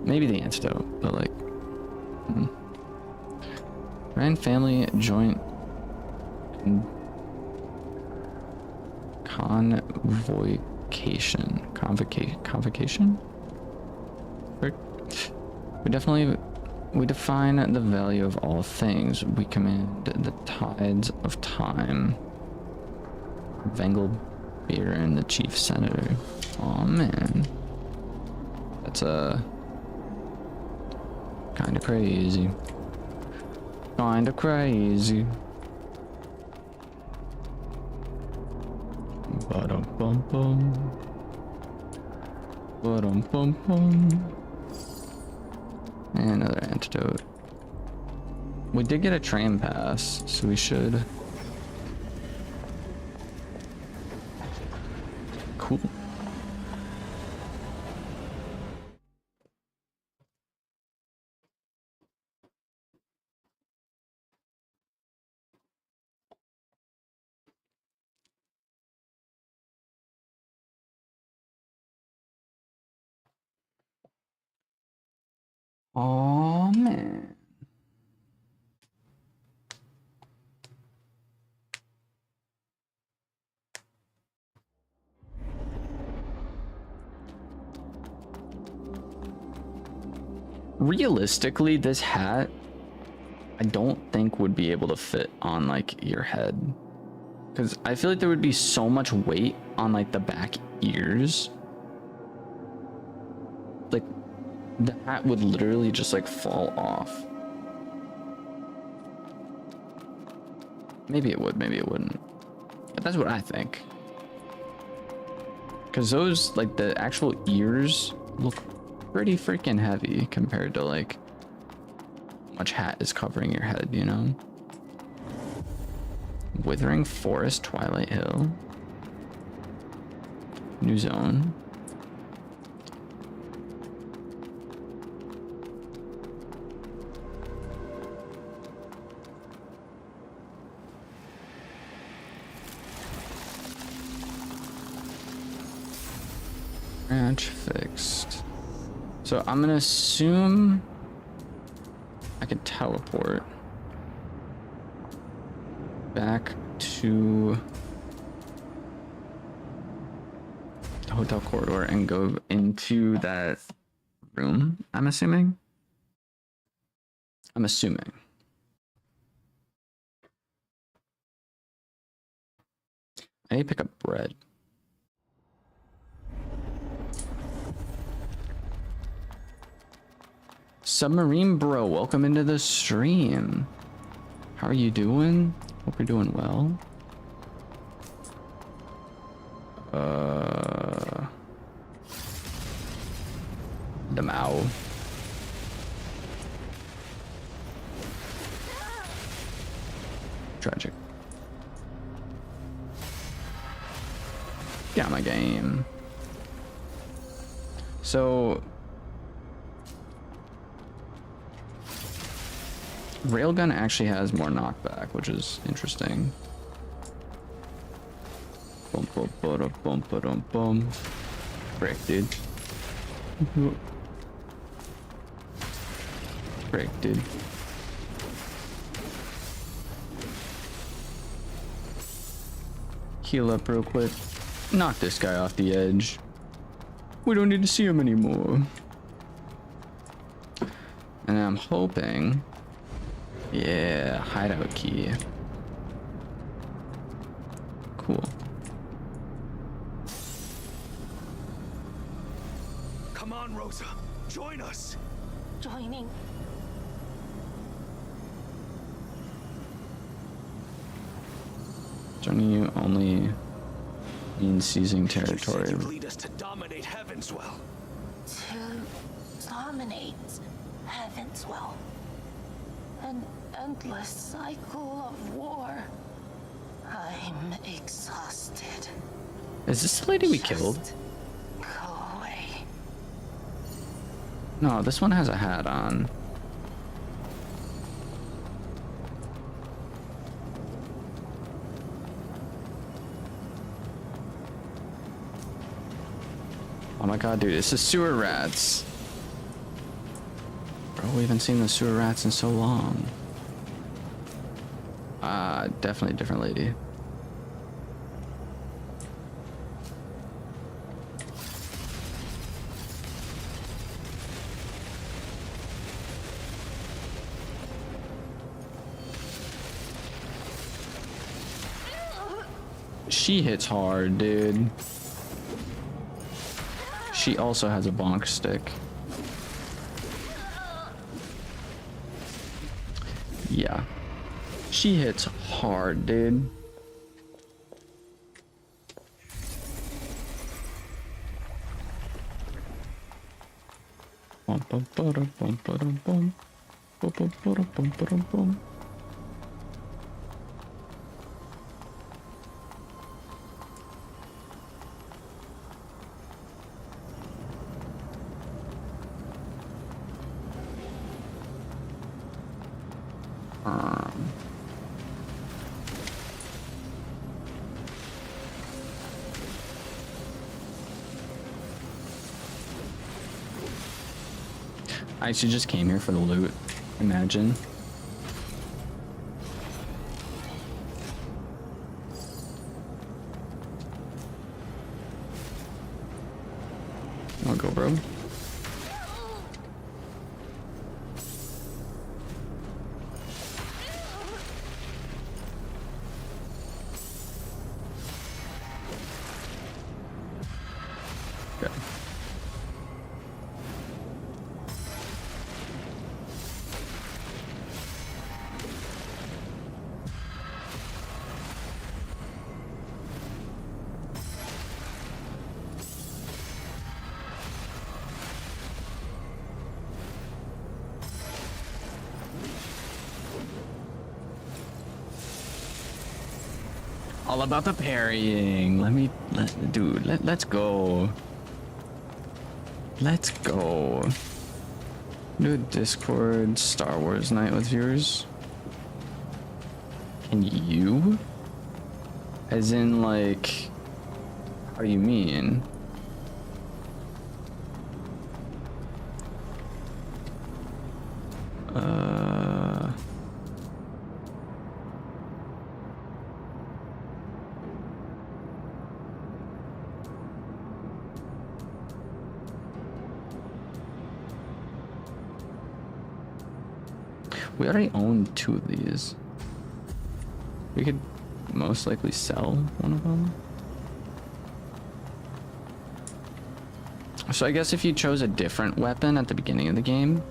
Speaker 1: Maybe the antidote, but like... Grand family joint convocation. Convocation? We define the value of all things. We command the tides of time. Vengel Beeren, the chief senator. Aw, man. That's kinda crazy. Kinda crazy. Ba-dum-bum-bum. Ba-dum-bum-bum. And another antidote. We did get a train pass, so we should... Cool. Oh man. Realistically, this hat I don't think would be able to fit on like your head, because I feel like there would be so much weight on like the back ears. Like the hat would literally just like fall off. Maybe it would, maybe it wouldn't, but that's what I think, because those like the actual ears look pretty freaking heavy compared to like how much hat is covering your head, you know? Withering Forest, Twilight Hill. New zone. Branch fixed. So I'm gonna assume I can teleport back to the hotel corridor and go into that room, I'm assuming. I need to pick up bread. Submarine Bro, welcome into the stream. How are you doing? Hope you're doing well. Them out. Wow. Tragic. Gamma game. So railgun actually has more knockback, which is interesting. Bum bum bum bum bum bum. Frick, dude. Frick, dude. Heal up real quick. Knock this guy off the edge. We don't need to see him anymore. And I'm hoping... Yeah, hideout key. Cool.
Speaker 13: Come on, Rosa. Join us.
Speaker 11: Joining.
Speaker 1: Joining you only means seizing territory.
Speaker 13: You lead us to dominate Havenswell.
Speaker 11: To dominate Havenswell. An endless cycle of war. I'm exhausted.
Speaker 1: Is this the lady we killed?
Speaker 11: Go away.
Speaker 1: No, this one has a hat on. Oh my god, dude, this is sewer rats. Bro, we haven't seen the sewer rats in so long. Definitely a different lady. She hits hard, dude. She also has a bonk stick. Yeah. She hits hard, dude. Bum bum bum bum bum bum bum bum bum bum. I actually just came here for the loot. Imagine. I'll go, bro. Okay. All about the parrying. Let's go. Let's go. Do a Discord Star Wars night with viewers. Can you? As in, like, how do you mean? We already own 2 of these. We could most likely sell one of them. So I guess if you chose a different weapon at the beginning of the game.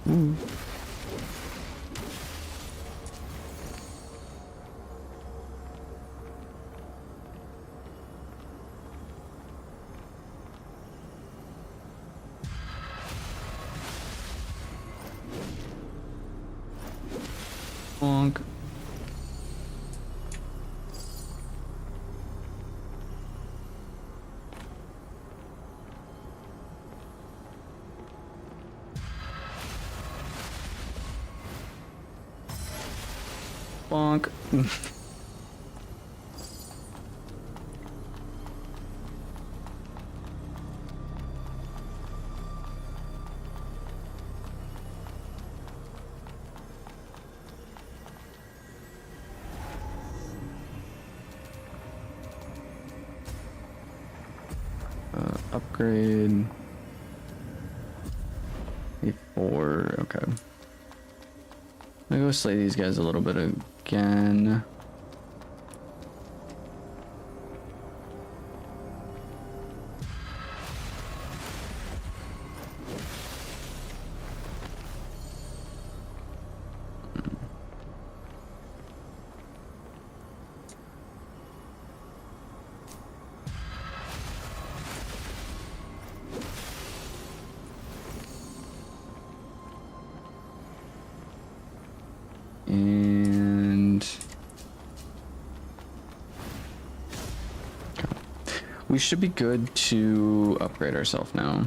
Speaker 1: Ooh. Bonk. Bonk. Upgrade. A4, okay. I'm gonna go slay these guys a little bit again. And we should be good to upgrade ourselves now.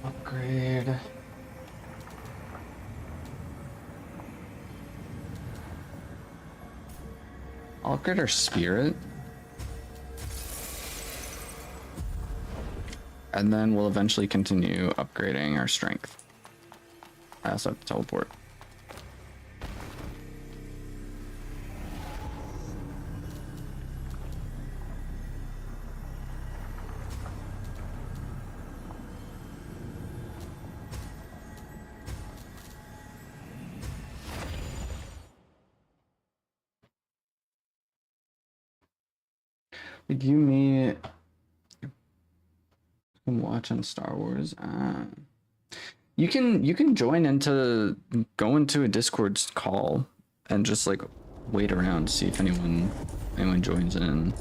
Speaker 1: Upgrade. I'll upgrade our spirit. And then we'll eventually continue upgrading our strength. I also have to teleport. You may watch on Star Wars. You can join into go into a Discord call and just like wait around, see if anyone joins in.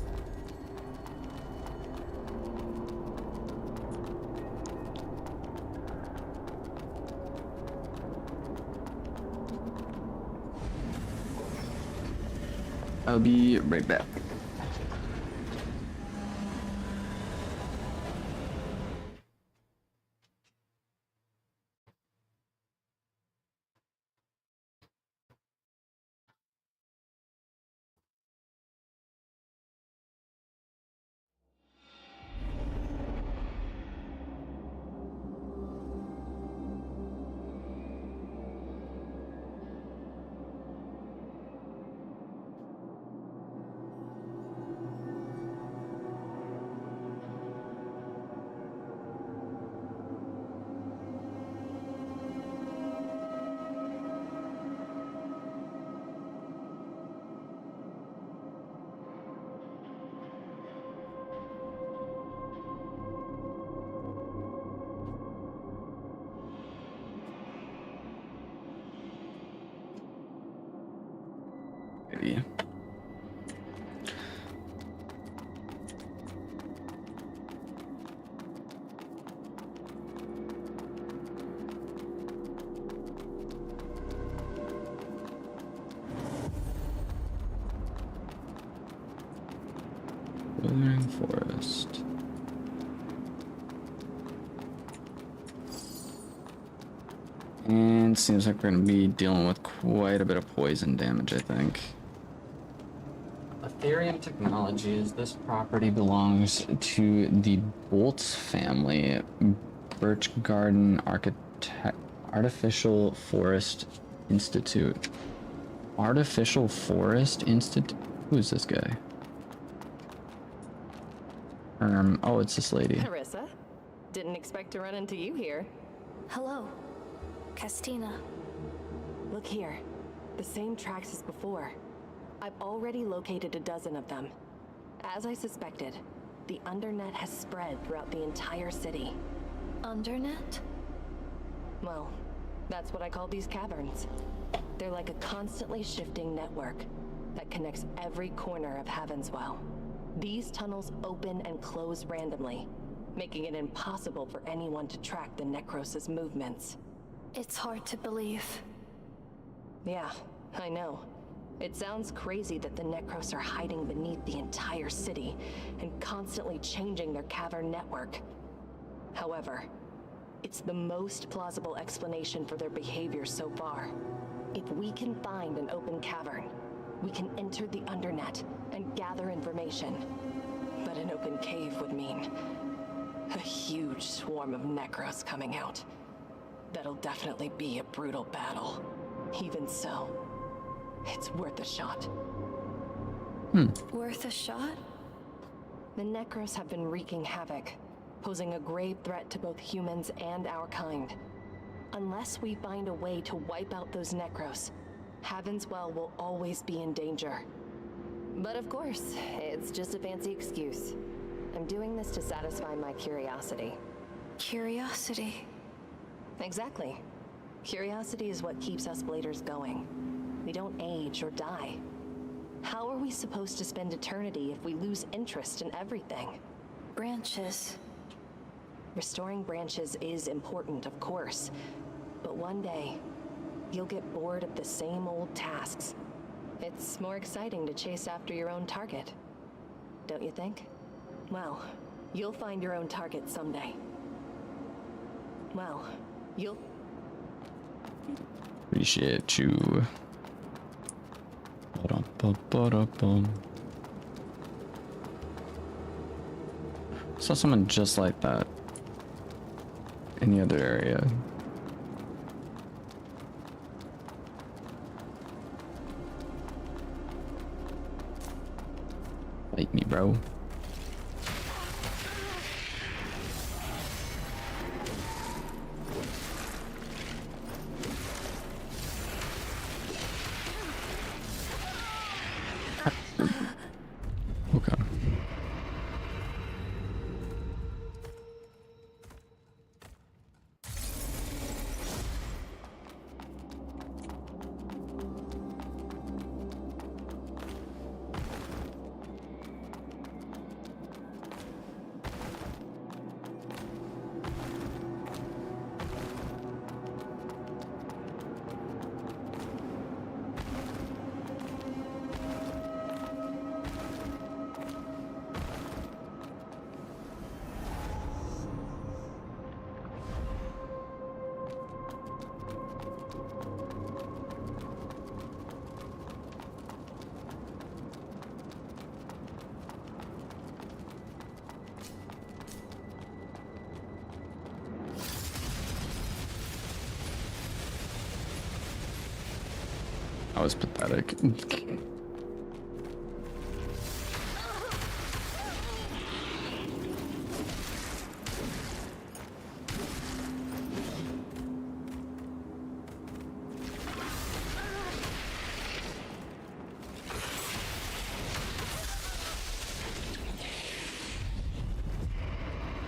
Speaker 1: I'll be right back. Maybe. Withering forest. And seems like we're going to be dealing with quite a bit of poison damage, I think. Ethereum Technologies. This property belongs to the Boltz family. Birch Garden Artificial Forest Institute. Artificial Forest Institute? Who is this guy? Oh, it's this lady.
Speaker 11: Arrisa, didn't expect to run into you here.
Speaker 3: Hello, Castina.
Speaker 11: Look here, the same tracks as before. I've already located a dozen of them. As I suspected, the Undernet has spread throughout the entire city.
Speaker 3: Undernet?
Speaker 11: Well, that's what I call these caverns. They're like a constantly shifting network that connects every corner of Havenswell. These tunnels open and close randomly, making it impossible for anyone to track the Necros' movements.
Speaker 3: It's hard to believe.
Speaker 11: Yeah, I know. It sounds crazy that the Necros are hiding beneath the entire city and constantly changing their cavern network. However, it's the most plausible explanation for their behavior so far. If we can find an open cavern, we can enter the Undernet and gather information. But an open cave would mean a huge swarm of Necros coming out. That'll definitely be a brutal battle. Even so, it's worth a shot.
Speaker 3: Worth a shot?
Speaker 11: The Necros have been wreaking havoc, posing a grave threat to both humans and our kind. Unless we find a way to wipe out those Necros, Havenswell will always be in danger.
Speaker 14: But of course, it's just a fancy excuse. I'm doing this to satisfy my curiosity.
Speaker 3: Curiosity?
Speaker 11: Exactly. Curiosity is what keeps us bladers going. We don't age or die. How are we supposed to spend eternity if we lose interest in everything?
Speaker 3: Branches.
Speaker 11: Restoring branches is important, of course. But one day, you'll get bored of the same old tasks. It's more exciting to chase after your own target. Don't you think? Well, you'll find your own target someday. Well, you'll...
Speaker 1: Appreciate you. Ba-dum-ba-ba-da-bum. Saw someone just like that in the other area. Fight me, bro. Okay. That was pathetic.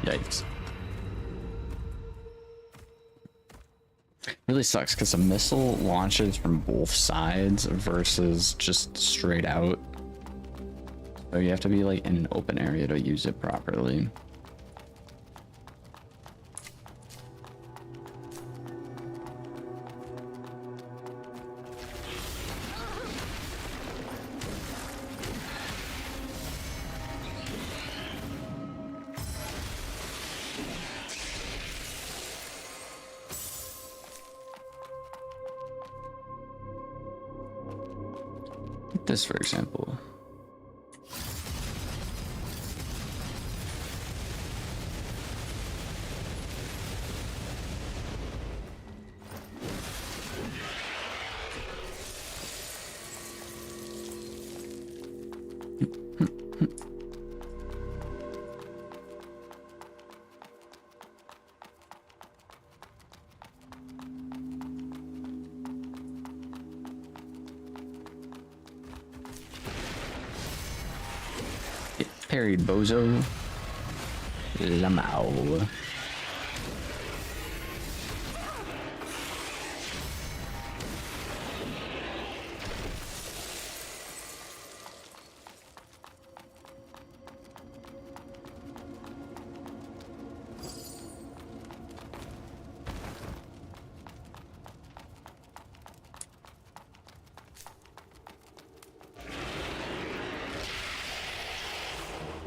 Speaker 1: Yikes. Really sucks because a missile launches from both sides versus just straight out. So you have to be like in an open area to use it properly. This, for example. Parried, bozo. Lamau.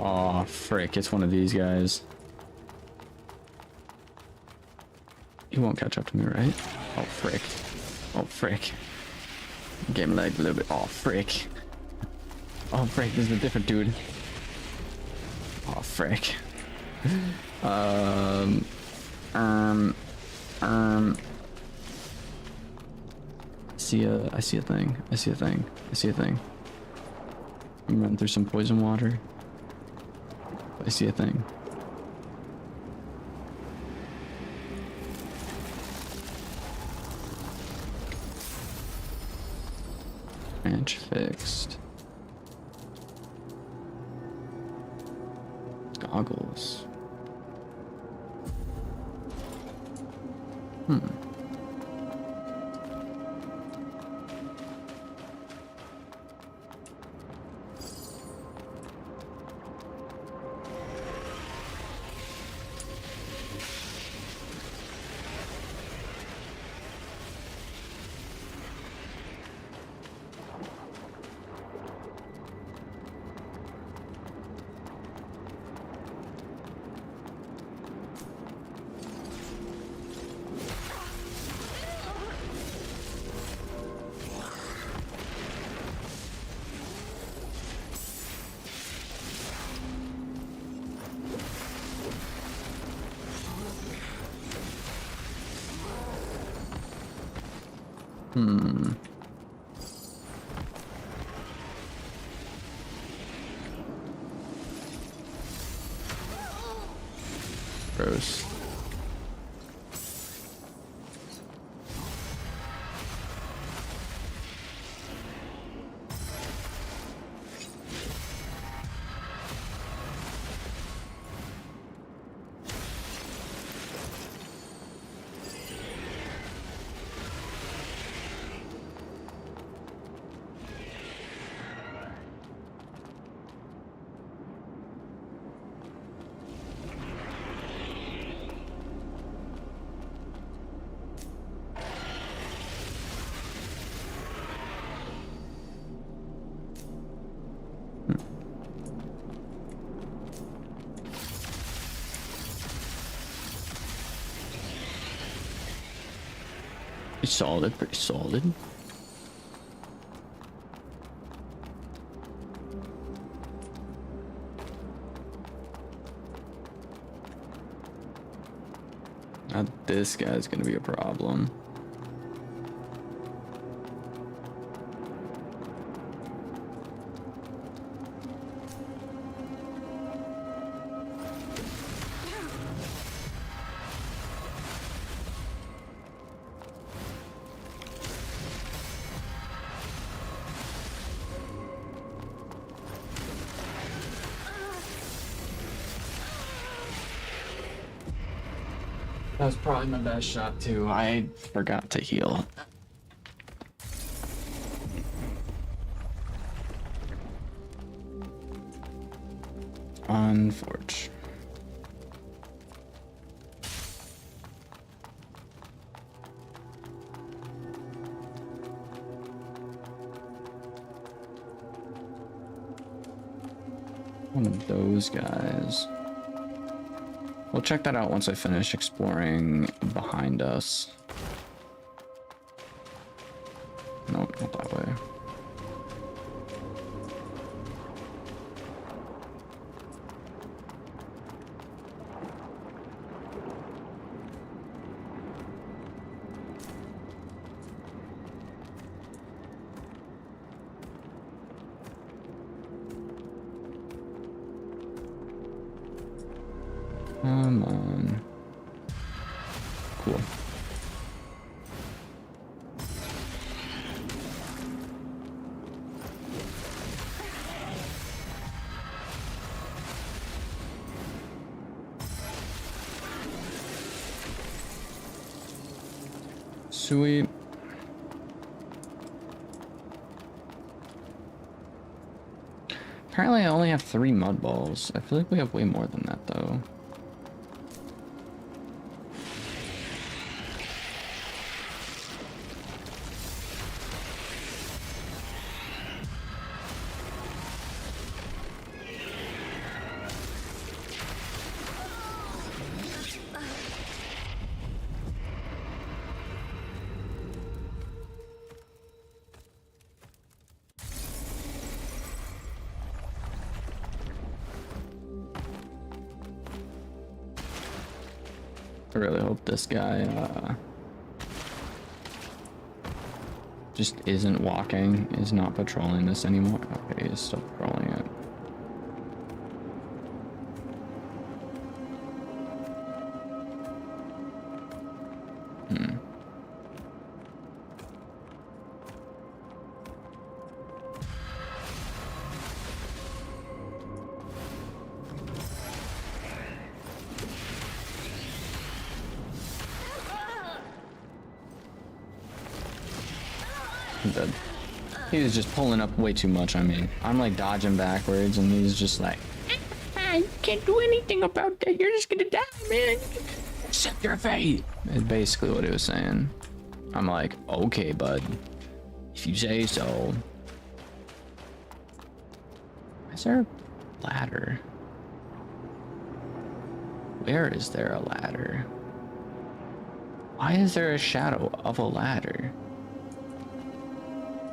Speaker 1: Oh, frick. It's one of these guys. He won't catch up to me, right? Oh, frick. Oh, frick. Game lagged a little bit. Oh, frick. Oh, frick. This is a different dude. Oh, frick. I see a thing. I see a thing. I see a thing. I'm running through some poison water. I see a thing. Branch fixed. Goggles. Gross. Pretty solid, pretty solid. Now this guy's gonna be a problem. That was probably my best shot too. I forgot to heal. On forge. One of those guys. We'll check that out once I finish exploring behind us. Nope, not that way. Come on. Cool. Sweet. Apparently I only have 3 mud balls. I feel like we have way more than that though. I really hope this guy just isn't walking, is not patrolling this anymore. Okay, he's still patrolling it. I'm dead. He was just pulling up way too much. I mean, I'm like dodging backwards, and he's just like, "You can't do anything about that. You're just gonna die, man. Accept your fate." Is basically what he was saying. I'm like, okay, bud, if you say so. Is there a ladder? Where is there a ladder? Why is there a shadow of a ladder?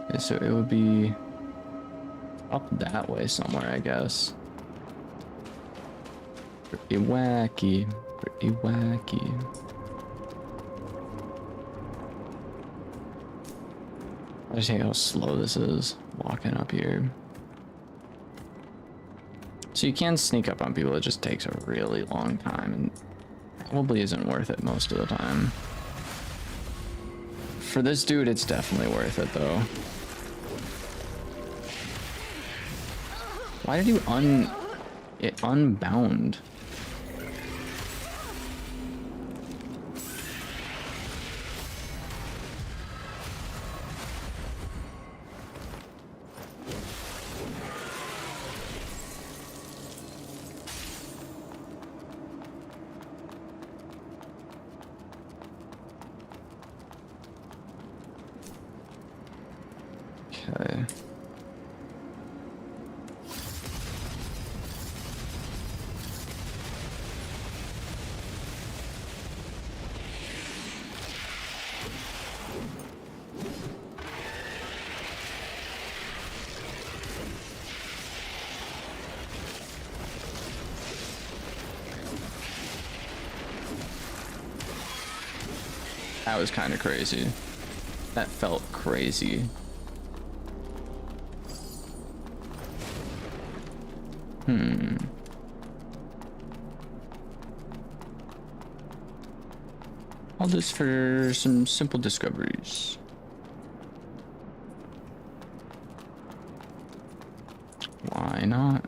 Speaker 1: Okay, so it would be up that way somewhere, I guess. Pretty wacky, pretty wacky. I just hate how slow this is, walking up here. So you can sneak up on people, it just takes a really long time and probably isn't worth it most of the time. For this dude, it's definitely worth it though. Why did you unbound? Okay. That was kind of crazy. That felt crazy. All this for some simple discoveries. Why not?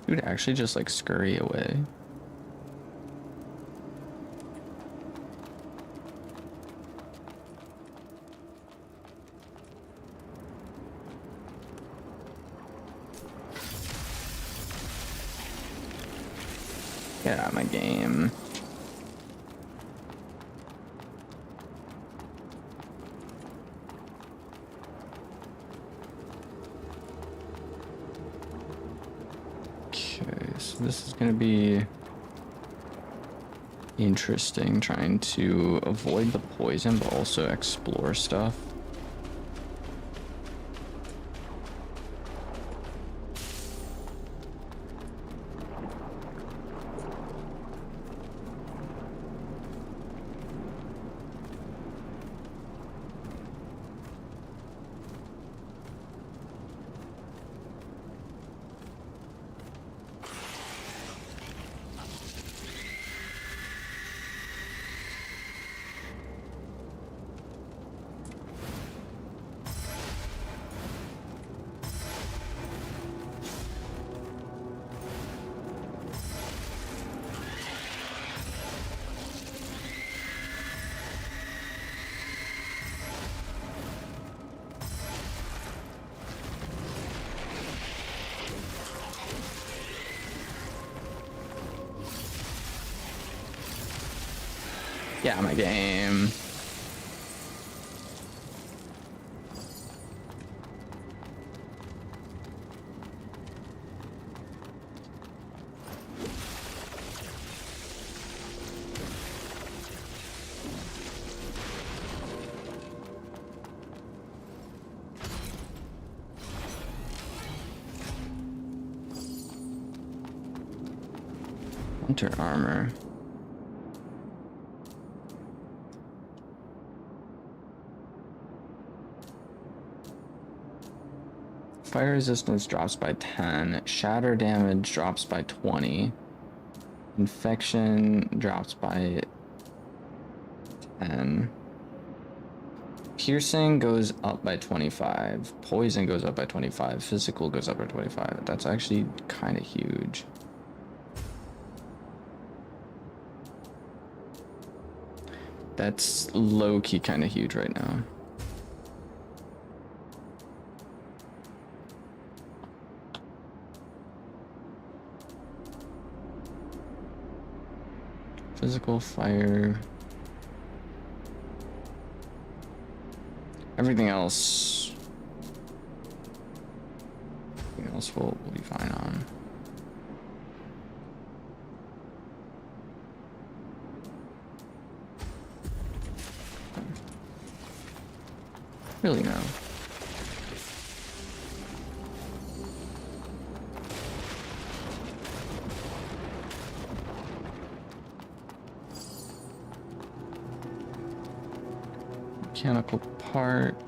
Speaker 1: Dude, actually just like scurry away. Get out of my game. So this is going to be interesting, trying to avoid the poison but also explore stuff. Yeah, my game. Hunter armor. Fire resistance drops by 10. Shatter damage drops by 20. Infection drops by 10. Piercing goes up by 25. Poison goes up by 25. Physical goes up by 25. That's actually kind of huge. That's low-key kind of huge right now. Physical, fire. Everything else will be fine on. Really no. Mechanical part.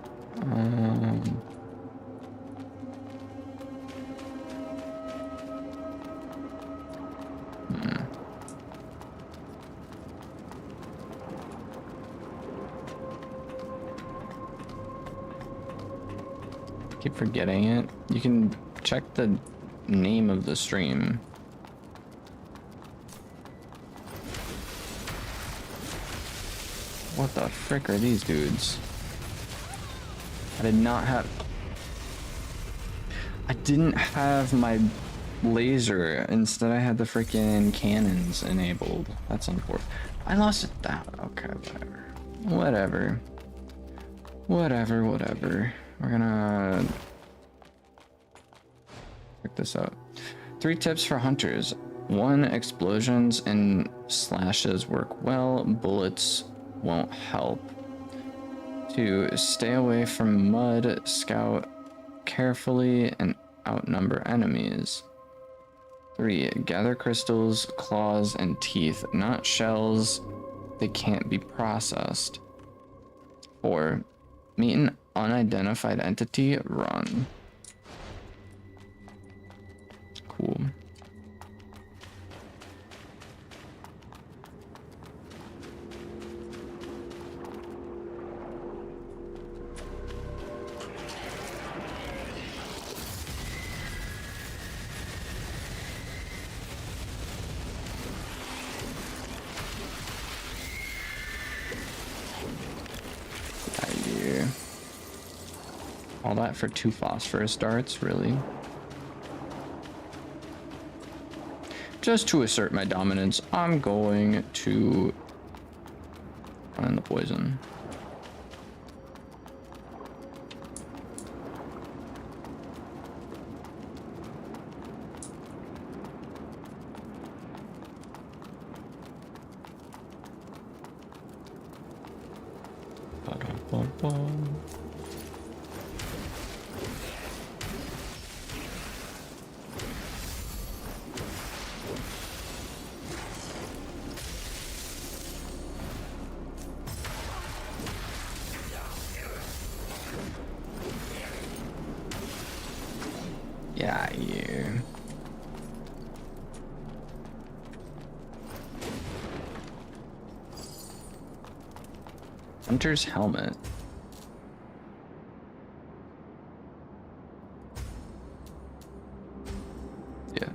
Speaker 1: Keep forgetting it. You can check the name of the stream. What the frick are these dudes? I didn't have my laser. Instead I had the freaking cannons enabled. That's unfortunate. I lost it that. Okay, whatever. Whatever. We're gonna check this out. 3 tips for hunters. 1, explosions and slashes work well. Bullets won't help. 2, stay away from mud. Scout carefully and outnumber enemies. 3, gather crystals, claws, and teeth, not shells. They can't be processed. 4, meet an unidentified entity, run. Cool. All that for 2 phosphorus darts, really? Just to assert my dominance, I'm going to find the poison. Ba-da-ba-ba. Yeah, you. Hunter's helmet. Yeah.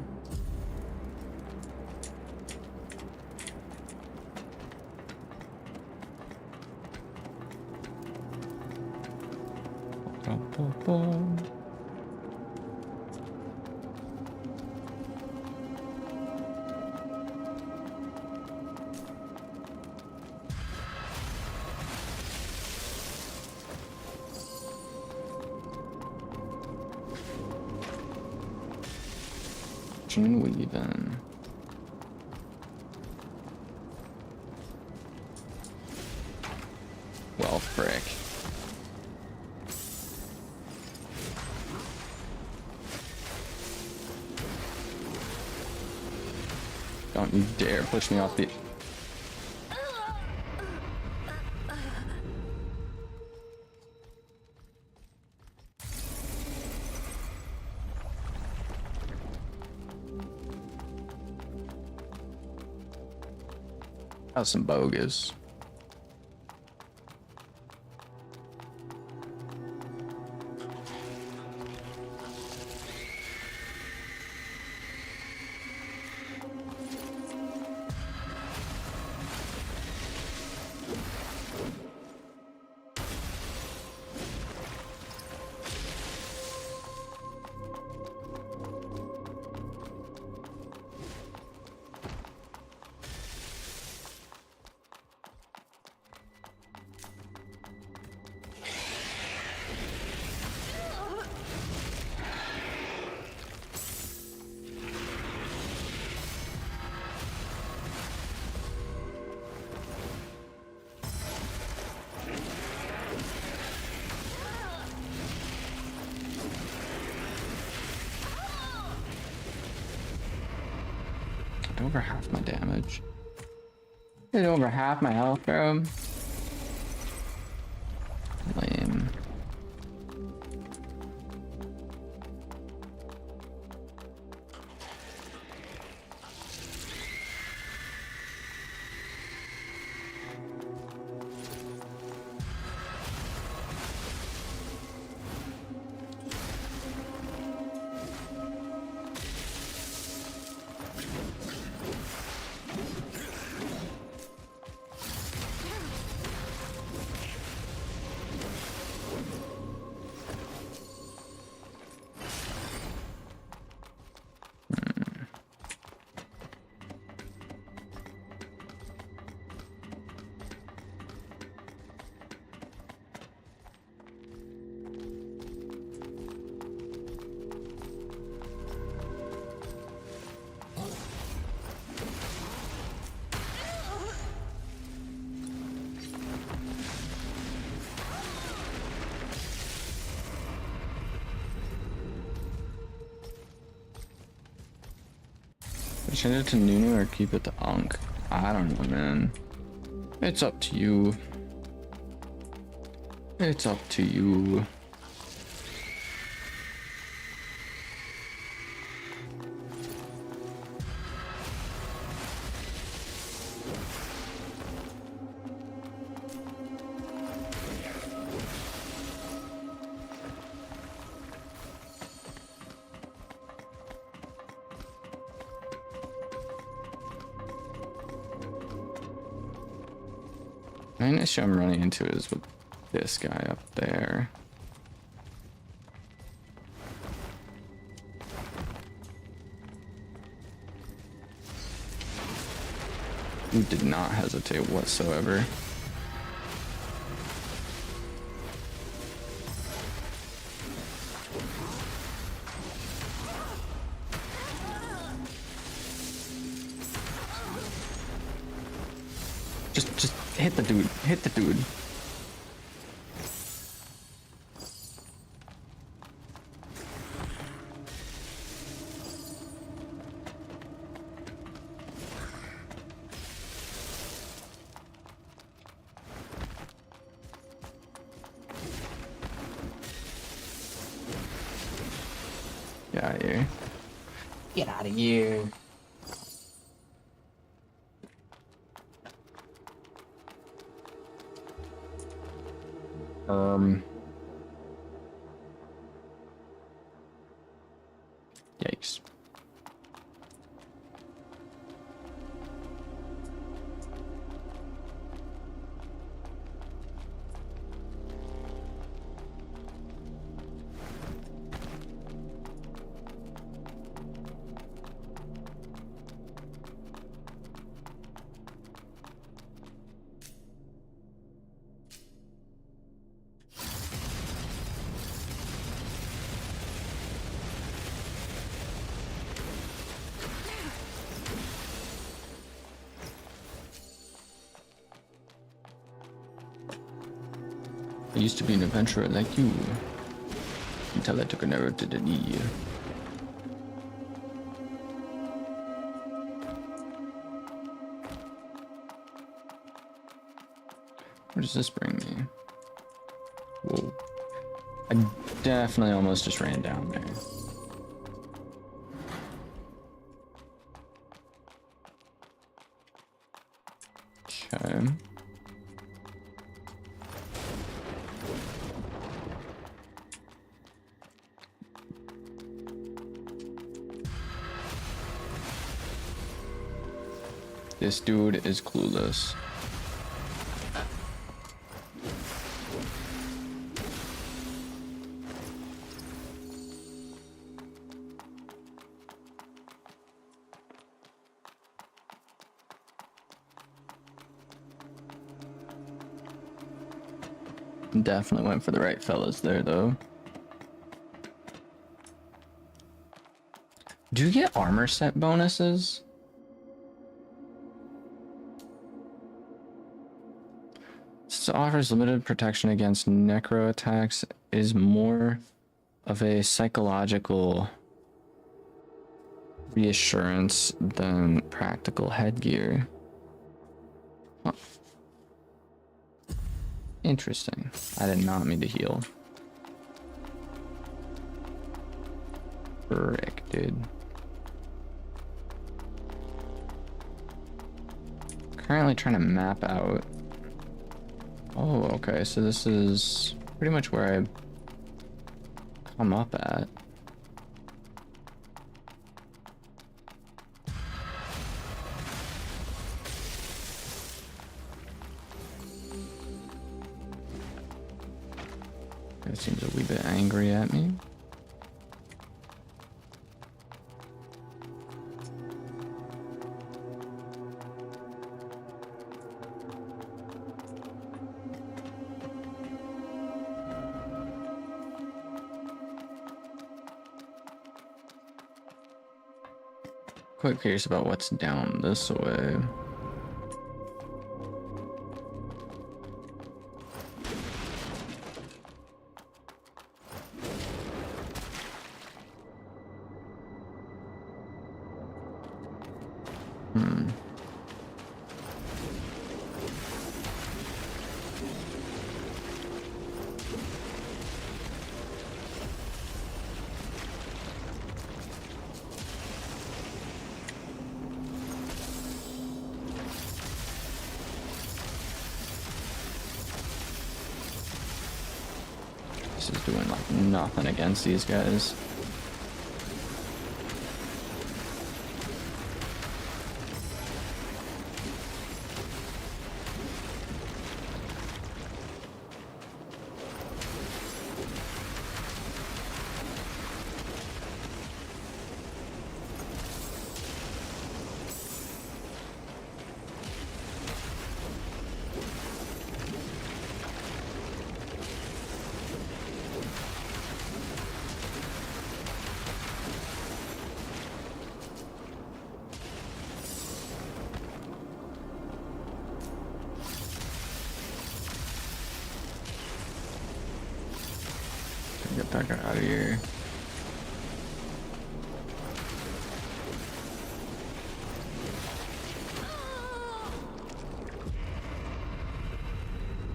Speaker 1: Stretching and weaving. Well, frick. Don't you dare push me off the... That was some bogus. Over half my damage. Did over half my health, bro. Lame. Change it to Nunu or keep it to Ankh? I don't know, man. It's up to you. It's up to you. The main issue I'm running into is with this guy up there. Who did not hesitate whatsoever. Just hit the dude. Hit the dude. Get out of here. Get out of here. Yikes. used to be an adventurer like you, until I took an arrow to the knee. Where does this bring me? Whoa. I definitely almost just ran down there. Okay. This dude is clueless. Definitely went for the right fellas there, though. Do you get armor set bonuses? This offers limited protection against necro attacks, is more of a psychological reassurance than practical headgear. Huh. Interesting. I did not mean to heal. Frick, dude. Currently trying to map out. Oh, okay, so this is pretty much where I come up at. It seems a wee bit angry at me. Quite curious about what's down this way. This is doing like nothing against these guys. Get that guy out of here.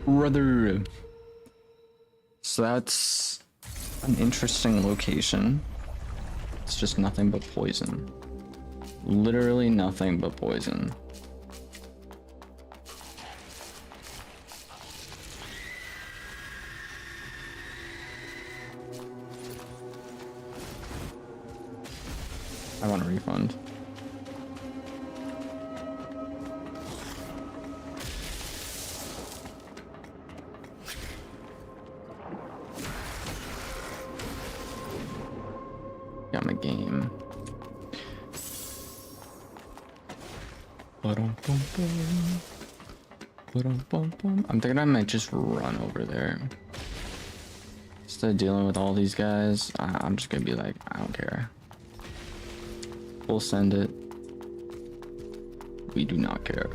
Speaker 1: Brother. So that's an interesting location. It's just nothing but poison. Literally nothing but poison. I want a refund. Got my game. I'm thinking I might just run over there. Instead of dealing with all these guys, I'm just gonna be like, I don't care. We'll send it. We do not care.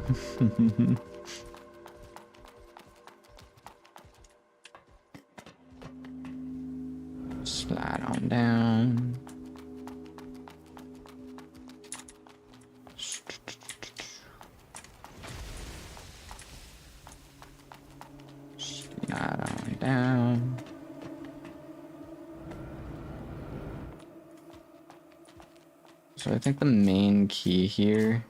Speaker 1: down. So I think the main key here.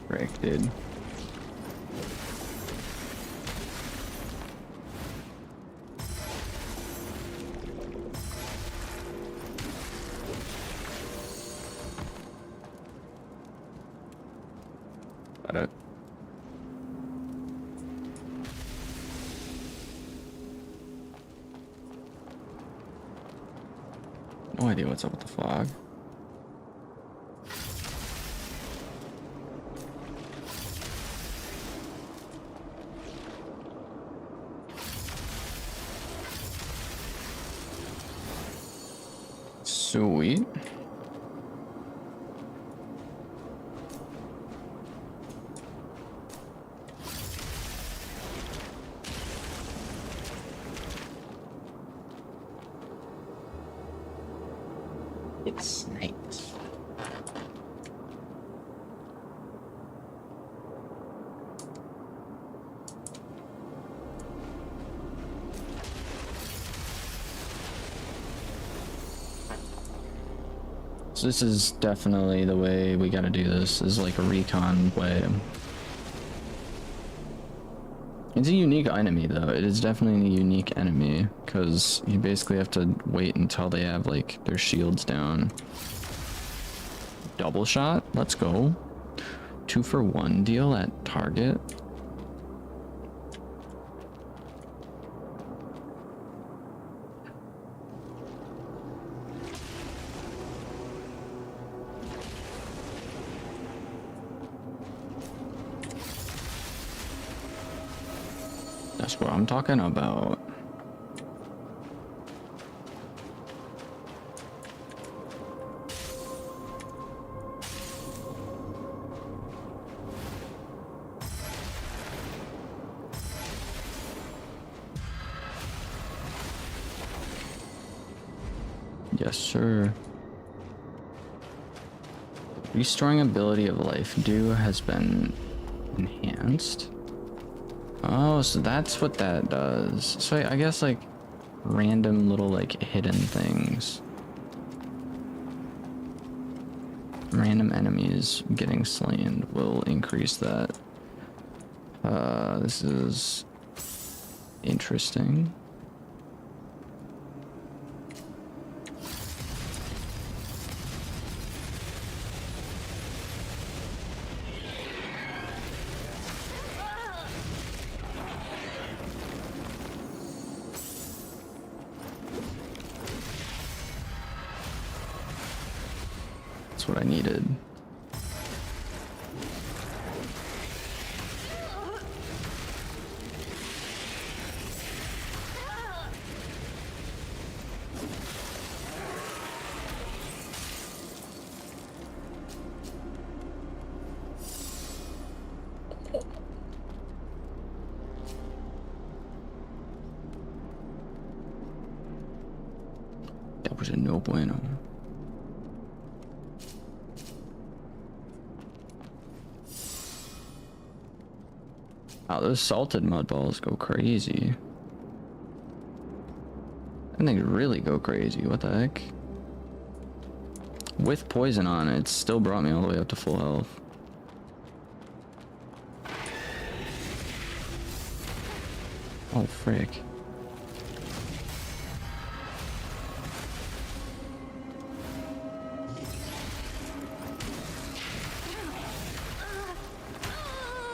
Speaker 1: Frick, dude. Got it. No idea what's up with the fog. Sweet. It's nice. So this is definitely the way we gotta do this, is like a recon way. It's a unique enemy though, it is definitely a unique enemy, because you basically have to wait until they have like their shields down. Double shot, let's go. 2-for-1 deal at target. That's what I'm talking about. Yes, sir. Restoring ability of life dew has been enhanced. Oh, so that's what that does. So I guess like random little like hidden things. Random enemies getting slain will increase that. This is interesting. That's what I needed. was no bueno. Wow, those salted mud balls go crazy. And they really go crazy. What the heck? With poison on it, still brought me all the way up to full health. Oh, frick.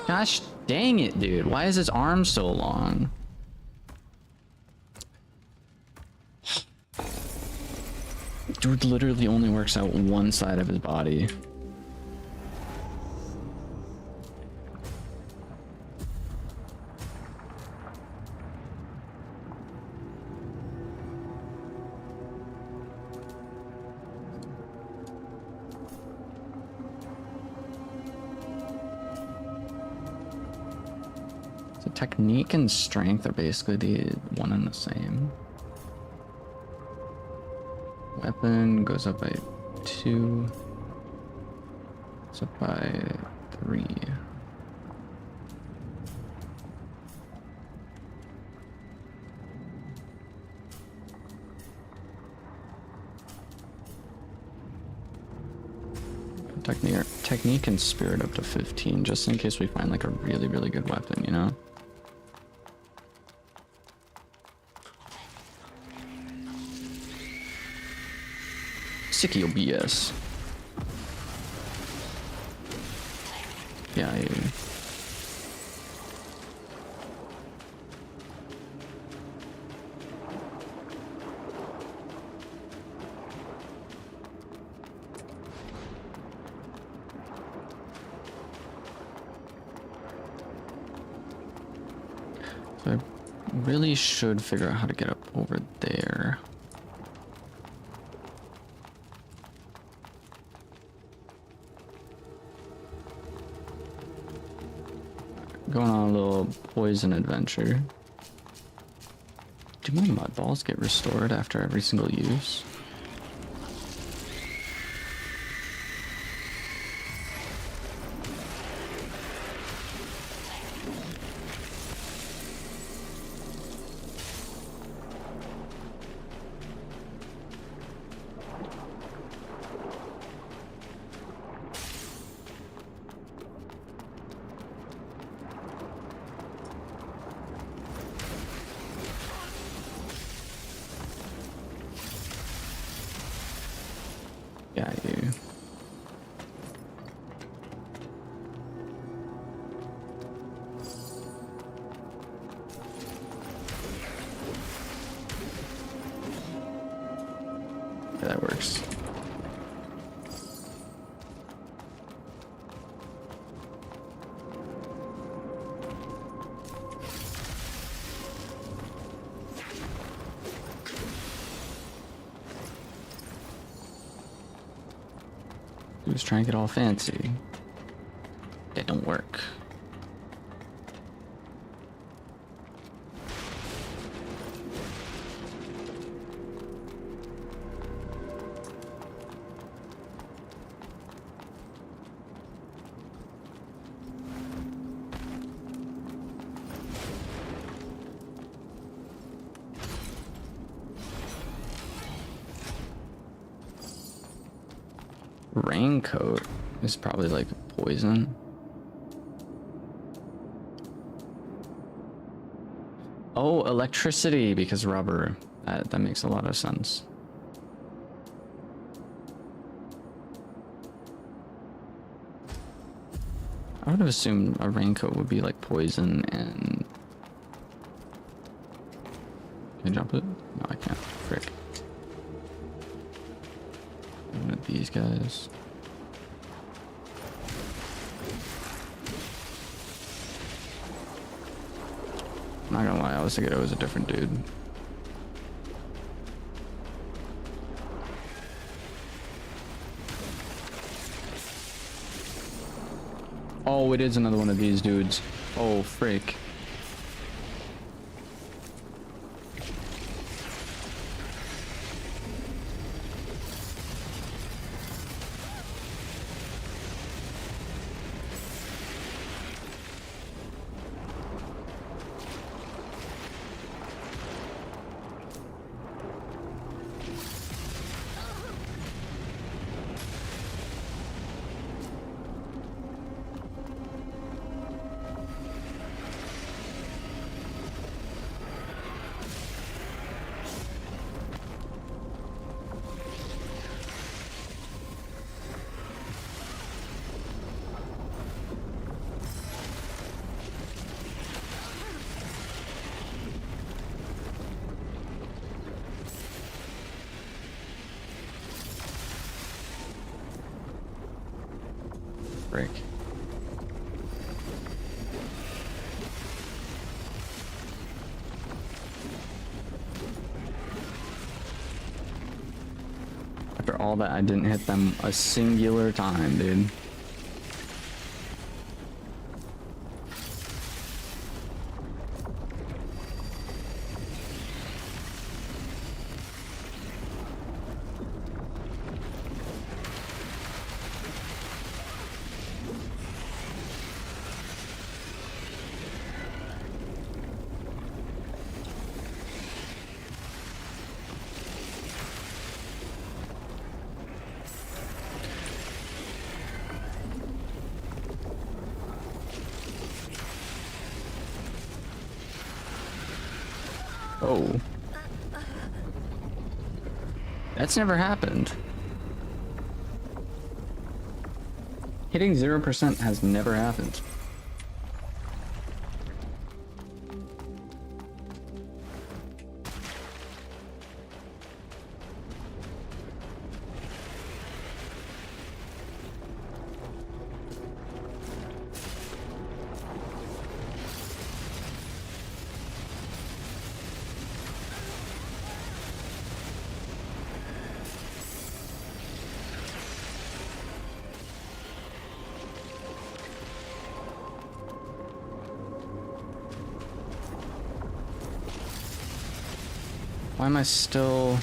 Speaker 1: Gosh dang it, dude. Why is his arm so long? Dude literally only works out one side of his body. So technique and strength are basically the one and the same. Weapon goes up by 2. It's up by 3. Technique and spirit up to 15, just in case we find like a really, really good weapon, you know? Sickio BS. Yeah, So I really should figure out how to get up over there. Going on a little poison adventure. Do my mud balls get restored after every single use? Yeah, you. Yeah, that works. He was trying to get all fancy. That don't work. Raincoat is probably like poison. Oh, electricity because rubber. That makes a lot of sense. I would have assumed a raincoat would be like poison and... Can I jump it? No, I can't. Frick. One of these guys. I'm not gonna lie, I was thinking it was a different dude. Oh, it is another one of these dudes. Oh, frick. Break. After all that, I didn't hit them a singular time, dude. Oh. That's never happened. Hitting 0% has never happened. Why am I still...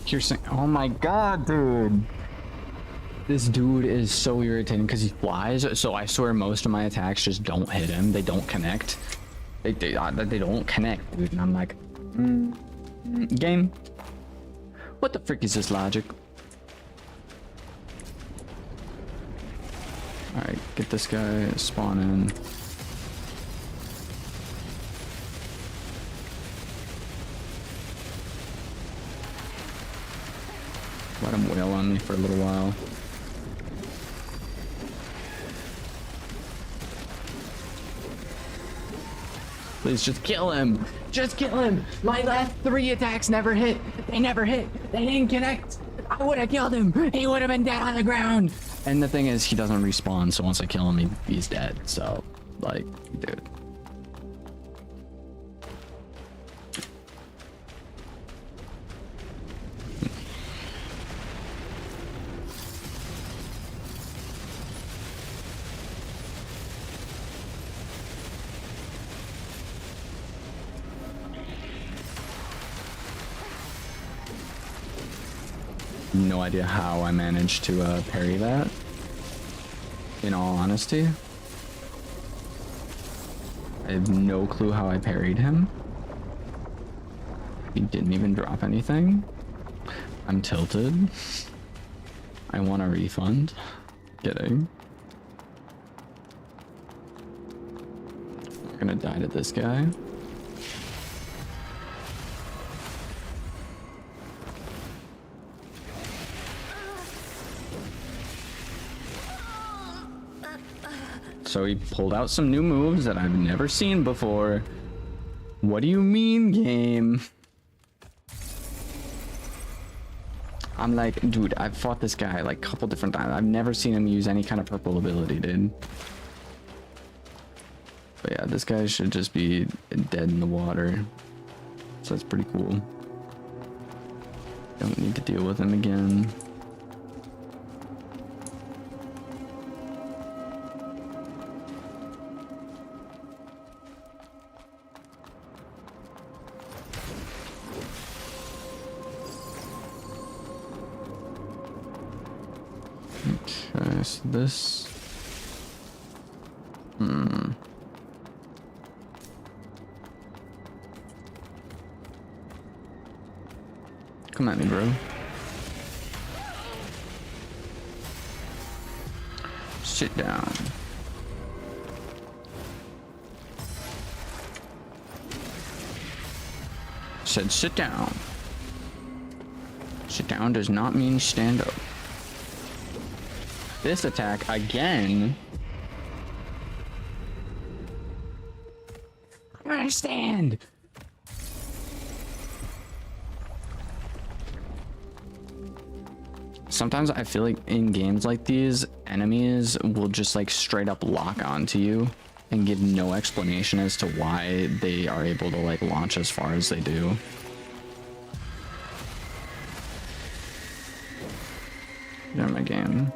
Speaker 1: You're saying, oh my god, dude. This dude is so irritating because he flies. So I swear most of my attacks just don't hit him. They don't connect. They don't connect, dude. And I'm like, game. What the frick is this logic? All right, get this guy spawn in. Let him wail on me for a little while. Please just kill him. Just kill him. My last 3 attacks never hit. They never hit. They didn't connect. I would have killed him. He would have been dead on the ground. And the thing is, he doesn't respawn. So once I kill him, he's dead. So, like, dude. No idea how I managed to parry that, in all honesty. I have no clue how I parried him. He didn't even drop anything. I'm tilted. I want a refund. Kidding. We're gonna die to this guy. So he pulled out some new moves that I've never seen before. What do you mean, game? I'm like, dude, I've fought this guy like a couple different times. I've never seen him use any kind of purple ability, dude. But yeah, this guy should just be dead in the water. So that's pretty cool. Don't need to deal with him again. Okay, so this. Come at me, bro. Sit down. Said sit down. Sit down does not mean stand up. This attack again. I don't understand. Sometimes I feel like in games like these, enemies will just like straight up lock onto you and give no explanation as to why they are able to like launch as far as they do. Get out of my game.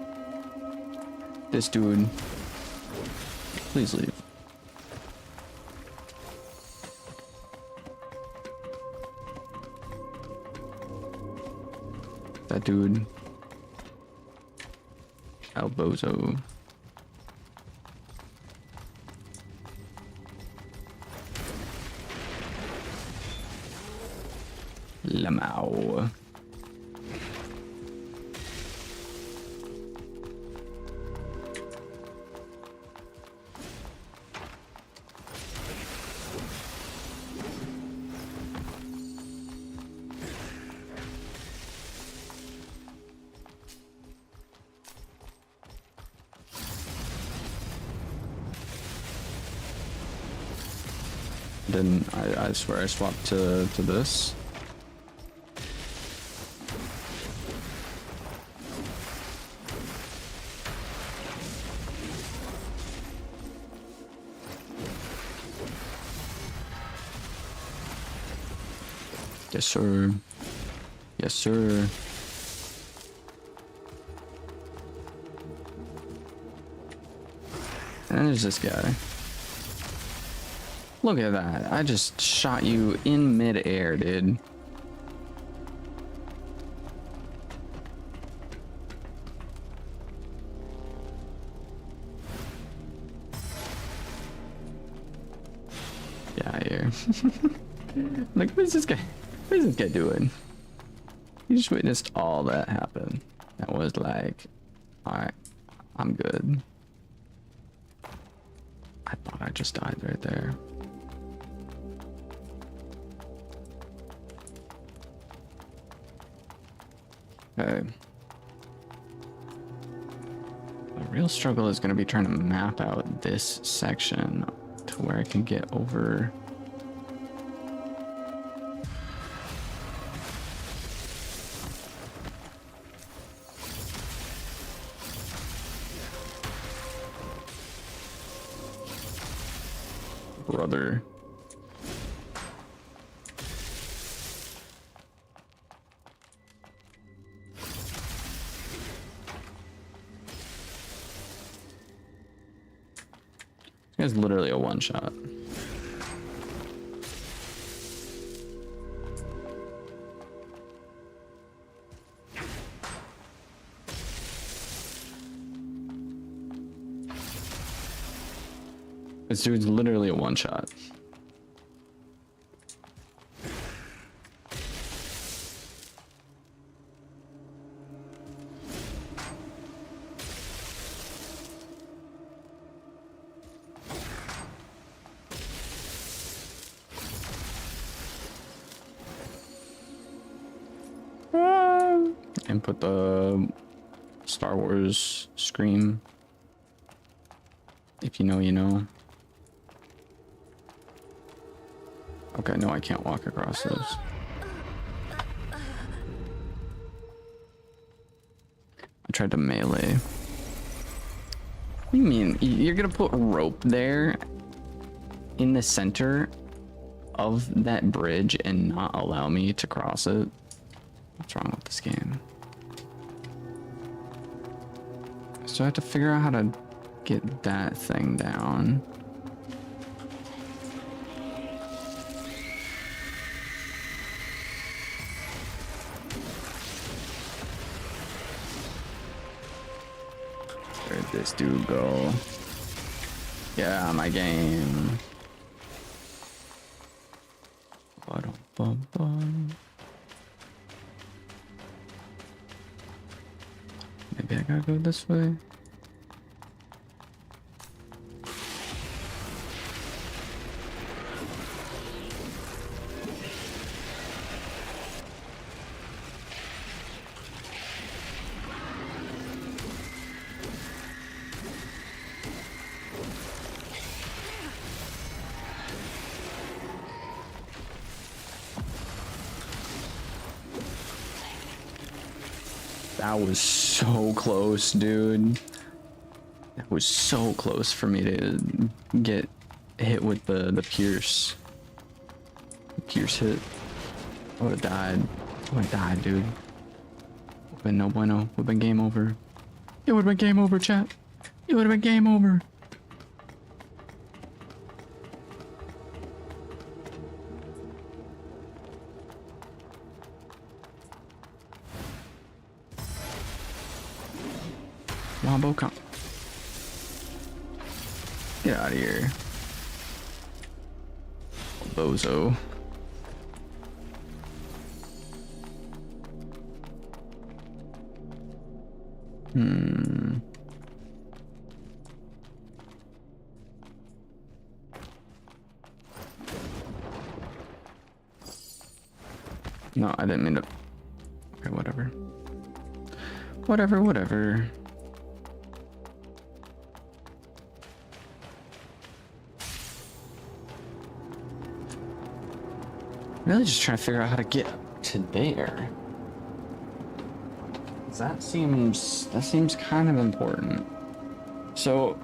Speaker 1: This dude. Please leave. That dude. Albozo. Lamau. Then I swear I swapped to this. Yes, sir. Yes, sir. And there's this guy. Look at that. I just shot you in mid-air, dude. Get out of here. Like, what is this guy? What is this guy doing? You just witnessed all that happen. That was like, alright, I'm good. I thought I just died right there. Okay. The real struggle is going to be trying to map out this section to where I can get over. Brother. This guy's literally a one-shot. This dude's literally a one-shot. And put the Star Wars scream. If you know, you know. Okay, no, I can't walk across this. I tried to melee. What do you mean? You're gonna put rope there in the center of that bridge and not allow me to cross it? What's wrong with this game? So I have to figure out how to get that thing down. Where'd this dude go? Yeah, my game. Ba-dum-bum-bum. Maybe I gotta go this way. That was so close, dude. That was so close for me to get hit with the pierce. The pierce hit. I would have died. I would have died, dude. Would've been no bueno. Would've been game over. It would've been game over, chat. It would've been game over. Wombo come. Get out of here. Bozo. No, I didn't mean to. Okay, whatever. Whatever. Really just trying to figure out how to get to there. That seems kind of important. So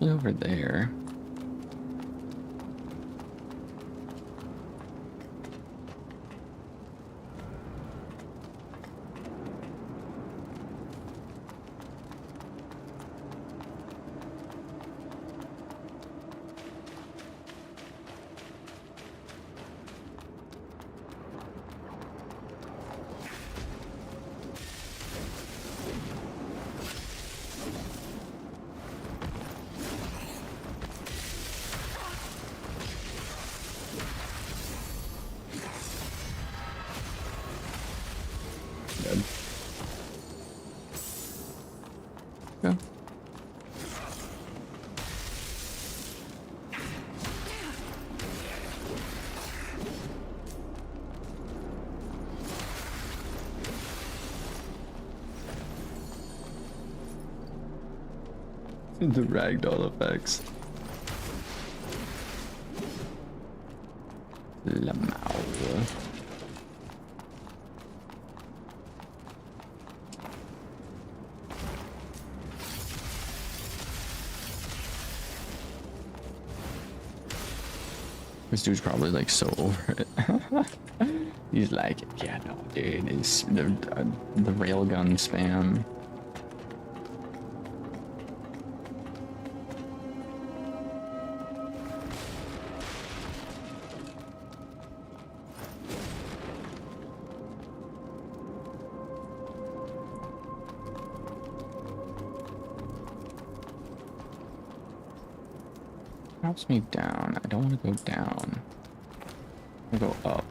Speaker 1: over there. Go. The ragdoll effects. Lamau. This dude's probably like so over it. He's like, yeah, no, dude, it's the railgun spam. Drops me down. I don't want to go down. I go up.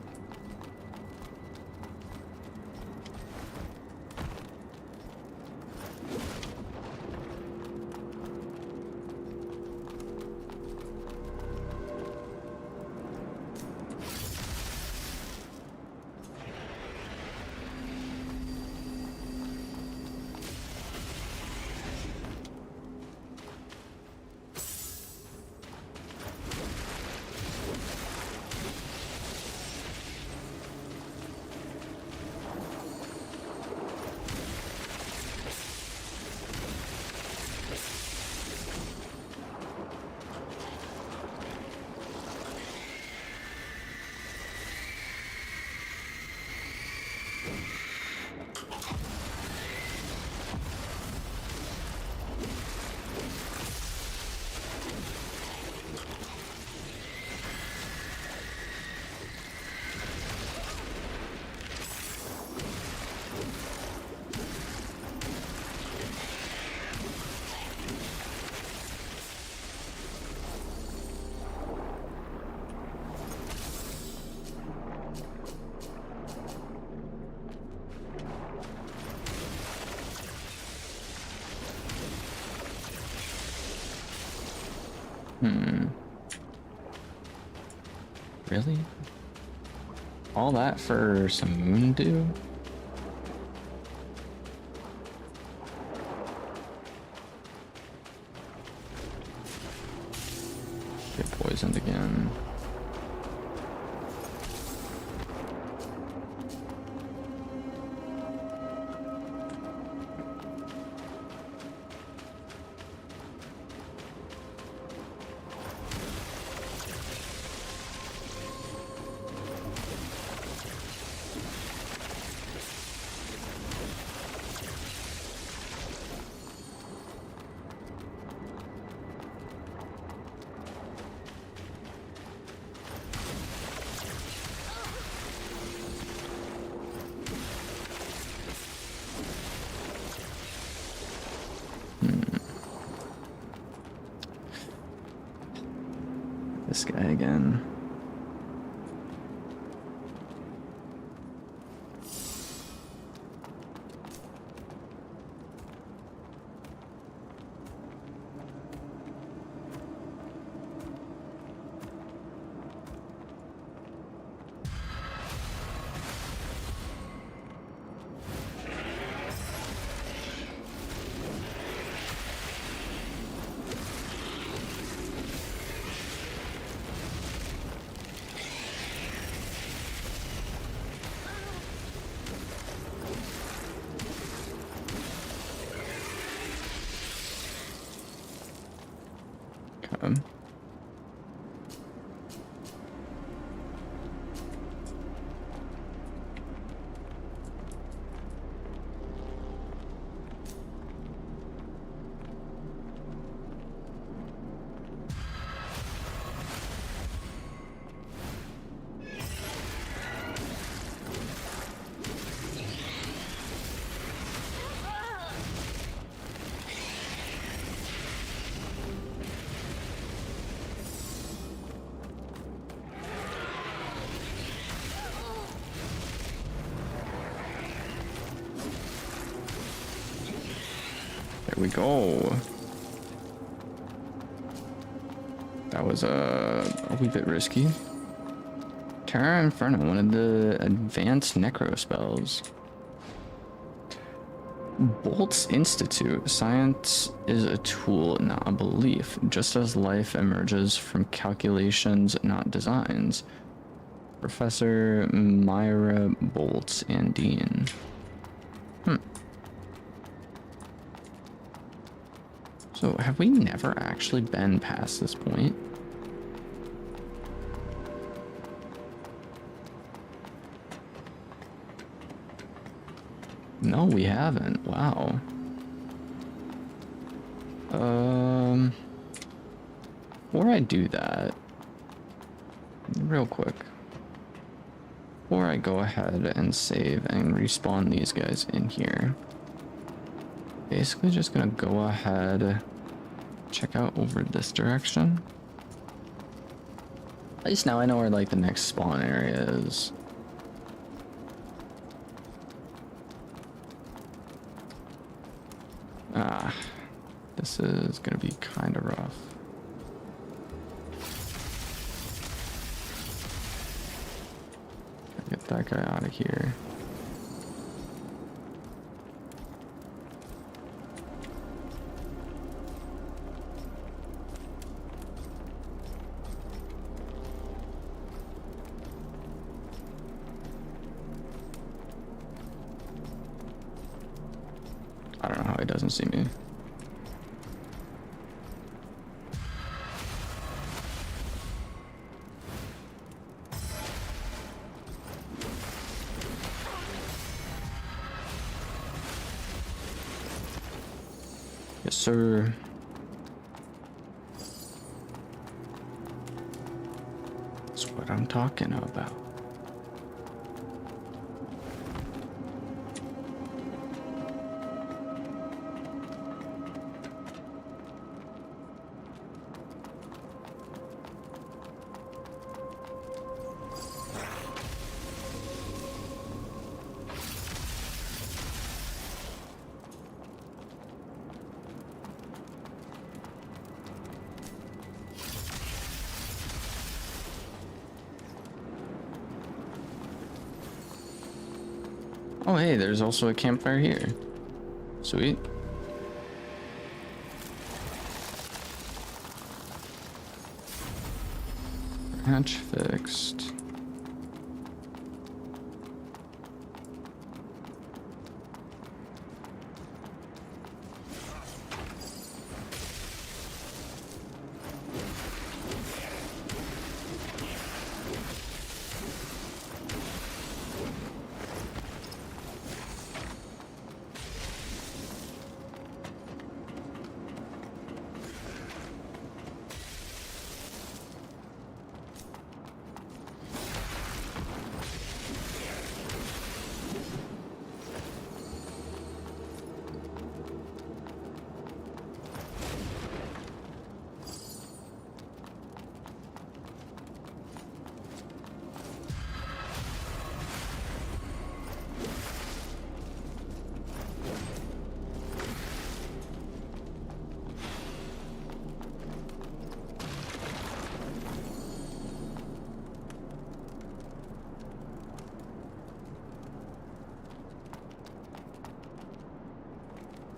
Speaker 1: Really? All that for some moon dew? Get poisoned again. This guy again. Okay. There we go. That was a wee bit risky. Terra Inferno, one of the advanced necro spells. Bolt's Institute. Science is a tool, not a belief. Just as life emerges from calculations, not designs. Professor Myra Boltz and Dean. So, have we never actually been past this point? No, we haven't. Wow. Before I do that, real quick, before I go ahead and save and respawn these guys in here, basically just gonna go ahead, check out over this direction. At least now I know where like the next spawn area is. This is gonna be kind of rough. Get that guy out of here. I don't know how he doesn't see me. Yes, sir. That's what I'm talking about. Oh, hey, there's also a campfire here. Sweet. Hatch fixed.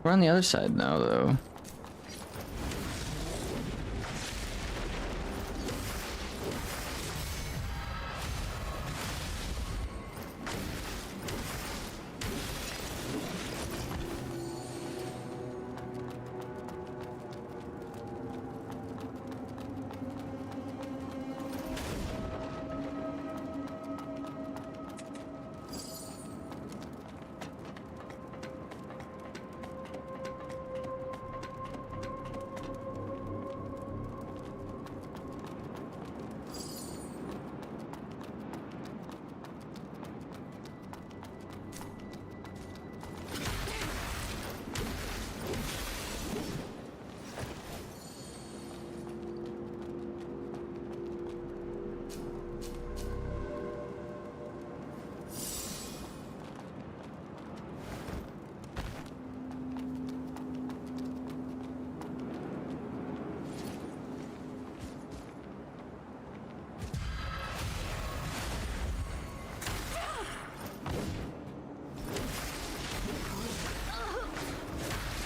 Speaker 1: We're on the other side now, though.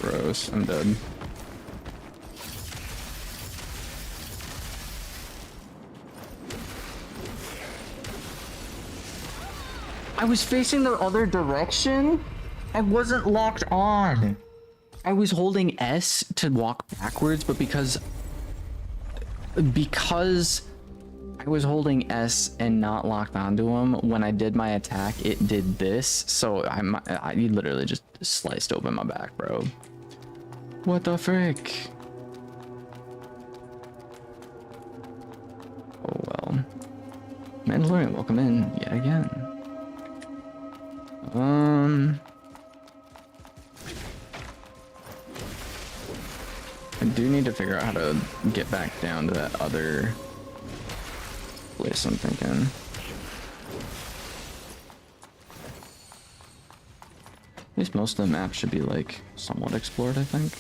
Speaker 1: Gross, I'm dead. I was facing the other direction? I wasn't locked on. I was holding S to walk backwards, but because I was holding S and not locked onto him, when I did my attack, it did this. So I literally just sliced open my back, bro. What the frick? Oh well. Mandalorian, welcome in yet again. I do need to figure out how to get back down to that other place, I'm thinking. At least most of the map should be like somewhat explored, I think.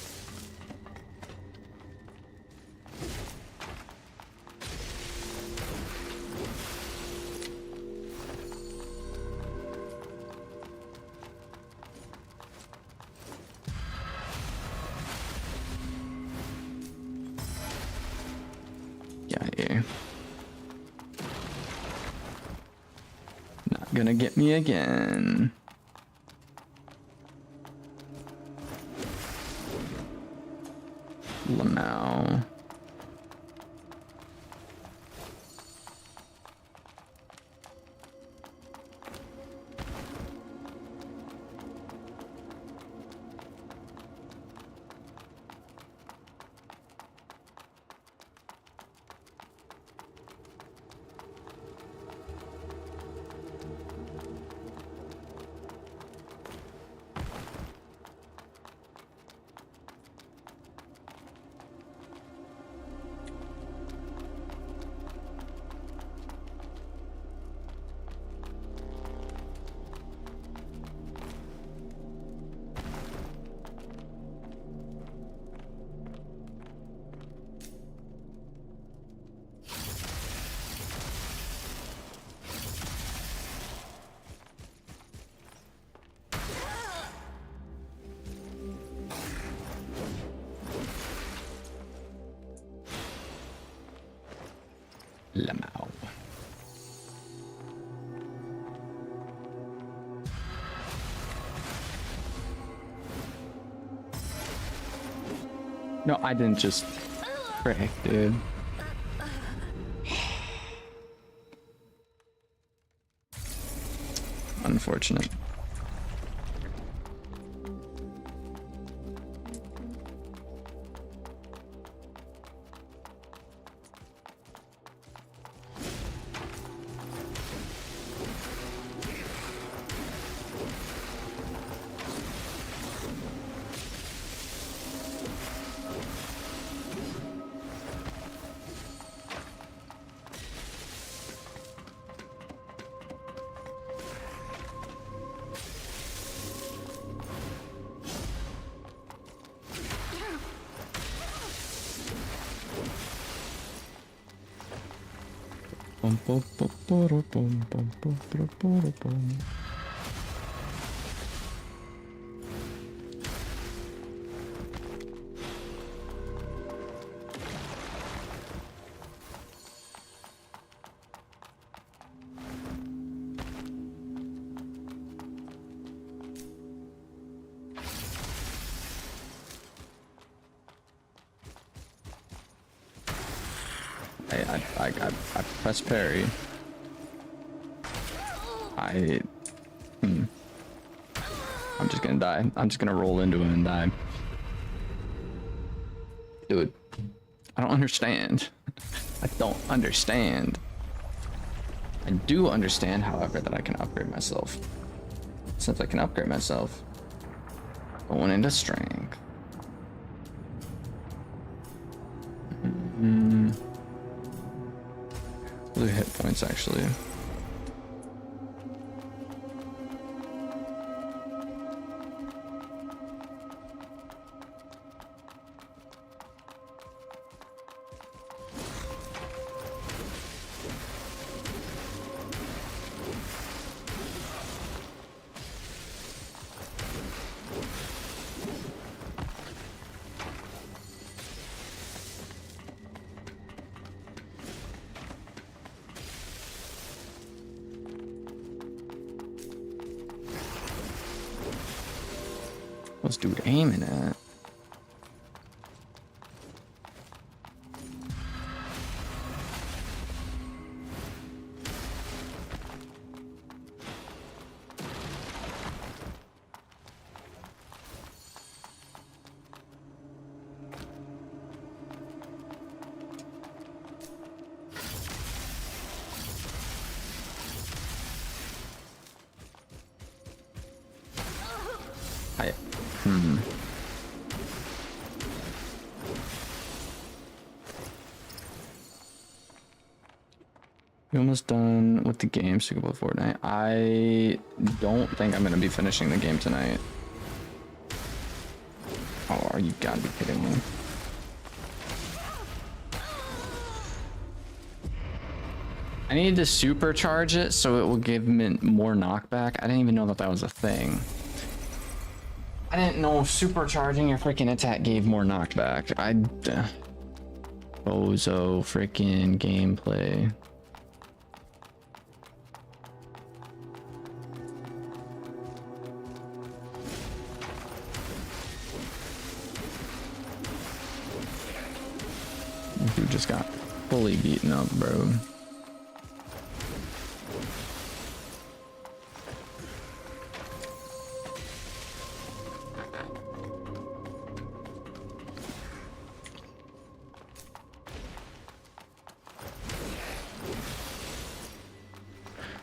Speaker 1: Yeah. Not gonna get me again. Lamau. Lamau. No, I didn't just frick, dude. Unfortunate. I press parry. I'm just gonna die. I'm just gonna roll into him and die. Dude, I don't understand. I don't understand. I do understand, however, that I can upgrade myself. Since I can upgrade myself, going into strength. What are hit points actually? What's dude aiming at? We're almost done with the game, so we can play Fortnite. I don't think I'm gonna be finishing the game tonight. Oh, are you gotta be kidding me? I need to supercharge it so it will give me more knockback. I didn't even know that that was a thing. I didn't know supercharging your freaking attack gave more knockback. Bozo freaking gameplay. Dude just got fully beaten up, bro.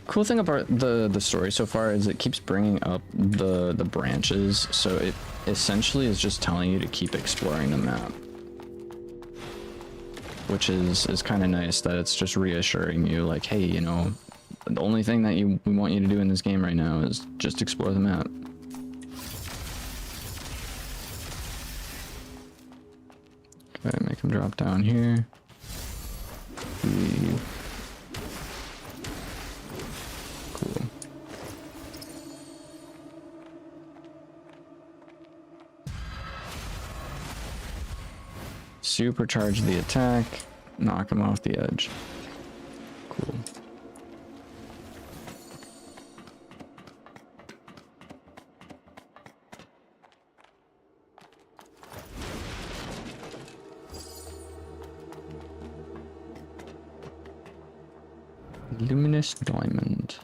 Speaker 1: Cool thing about the story so far is it keeps bringing up the branches, so it essentially is just telling you to keep exploring the map, which is kind of nice that it's just reassuring you, like, hey, you know, the only thing that we want you to do in this game right now is just explore the map. Okay, make him drop down here. Leave. Cool. Supercharge the attack, knock him off the edge. Luminous diamond.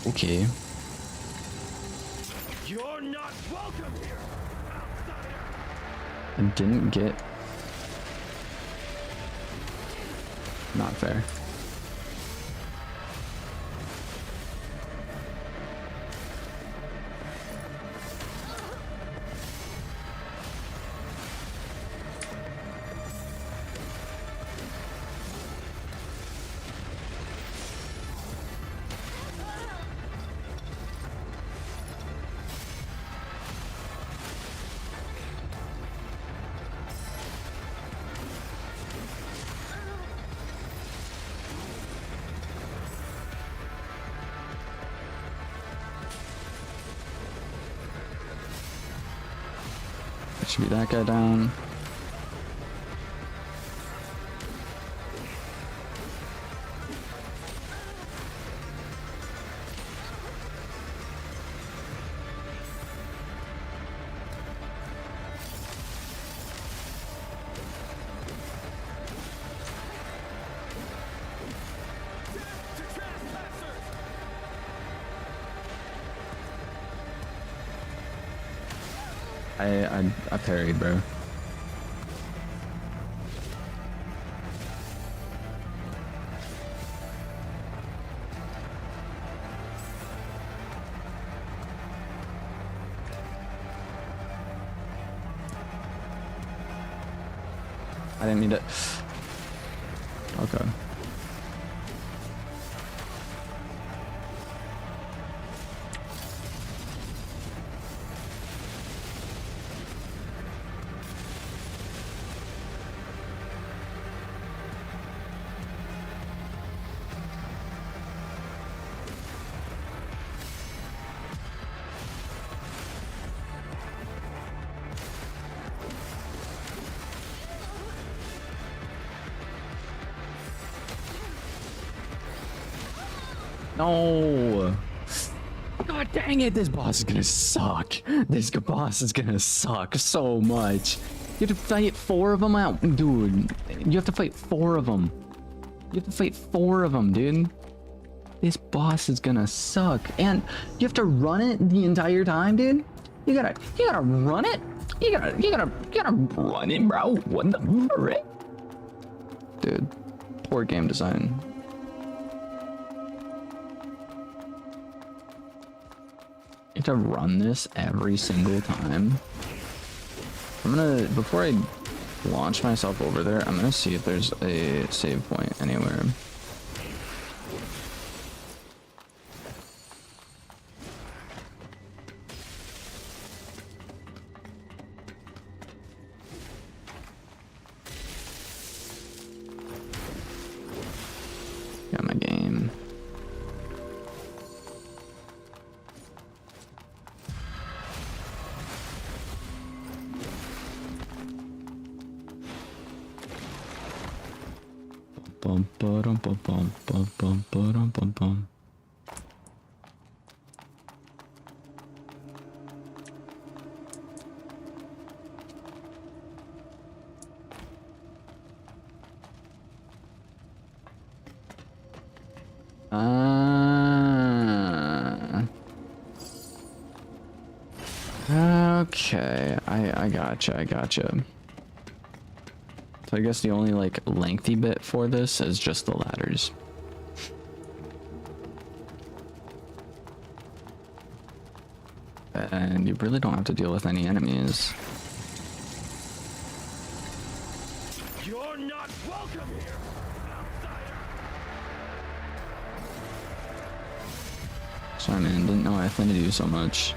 Speaker 1: Okay.
Speaker 13: You're not welcome here, outsider.
Speaker 1: I didn't get... Not fair. Should be that guy down. I parried, bro. I didn't mean to. Okay. No! God dang it, this boss is gonna suck. This boss is gonna suck so much. You have to fight 4 of them out, dude. You have to fight 4 of them. You have to fight 4 of them, dude. This boss is gonna suck. And you have to run it the entire time, dude? You gotta run it? You gotta run it, bro. What the frick? Dude, poor game design. You have to run this every single time. I'm gonna, before I launch myself over there, I'm gonna see if there's a save point anywhere. Got my game. Bum bum bum bum bum bum bum bum bum. Okay, I gotcha. So I guess the only like lengthy bit for this is just the ladders. And you really don't have to deal with any enemies.
Speaker 13: You're not welcome here, outsider.
Speaker 1: Sorry man, didn't know I offended you so much.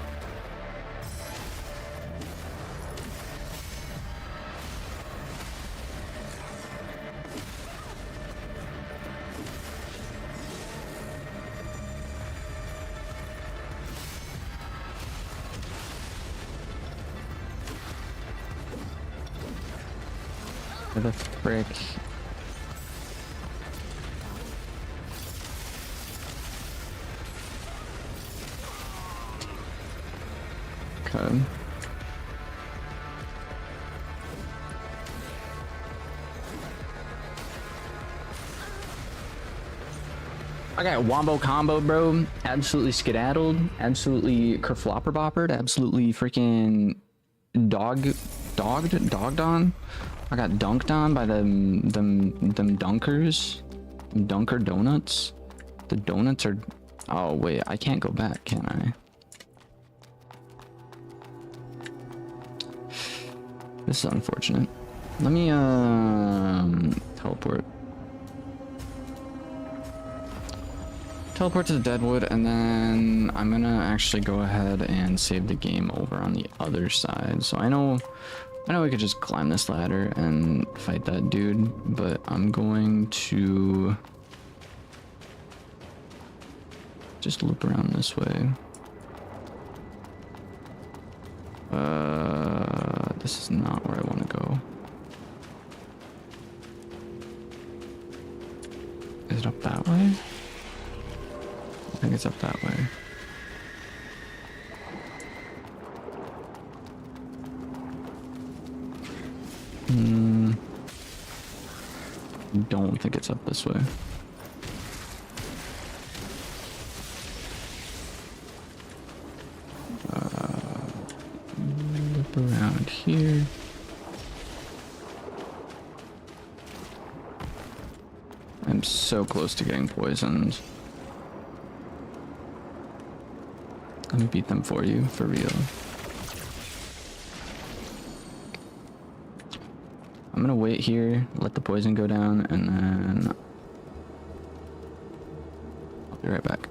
Speaker 1: Where the frick? Okay. I got wombo combo, bro. Absolutely skedaddled. Absolutely kerflopper-boppered. Absolutely freaking dogged on. I got dunked on by them dunkers. Dunker donuts. The donuts are... Oh, wait. I can't go back, can I? This is unfortunate. Let me, teleport. Teleport to the Deadwood, and then I'm gonna actually go ahead and save the game over on the other side. So I know we could just climb this ladder and fight that dude, but I'm going to just loop around this way. This is not where I want to go. Is it up that way? I think it's up that way. Don't think it's up this way. Loop around here. I'm so close to getting poisoned. Let me beat them for you, for real. I'm gonna wait here, let the poison go down, and then I'll be right back.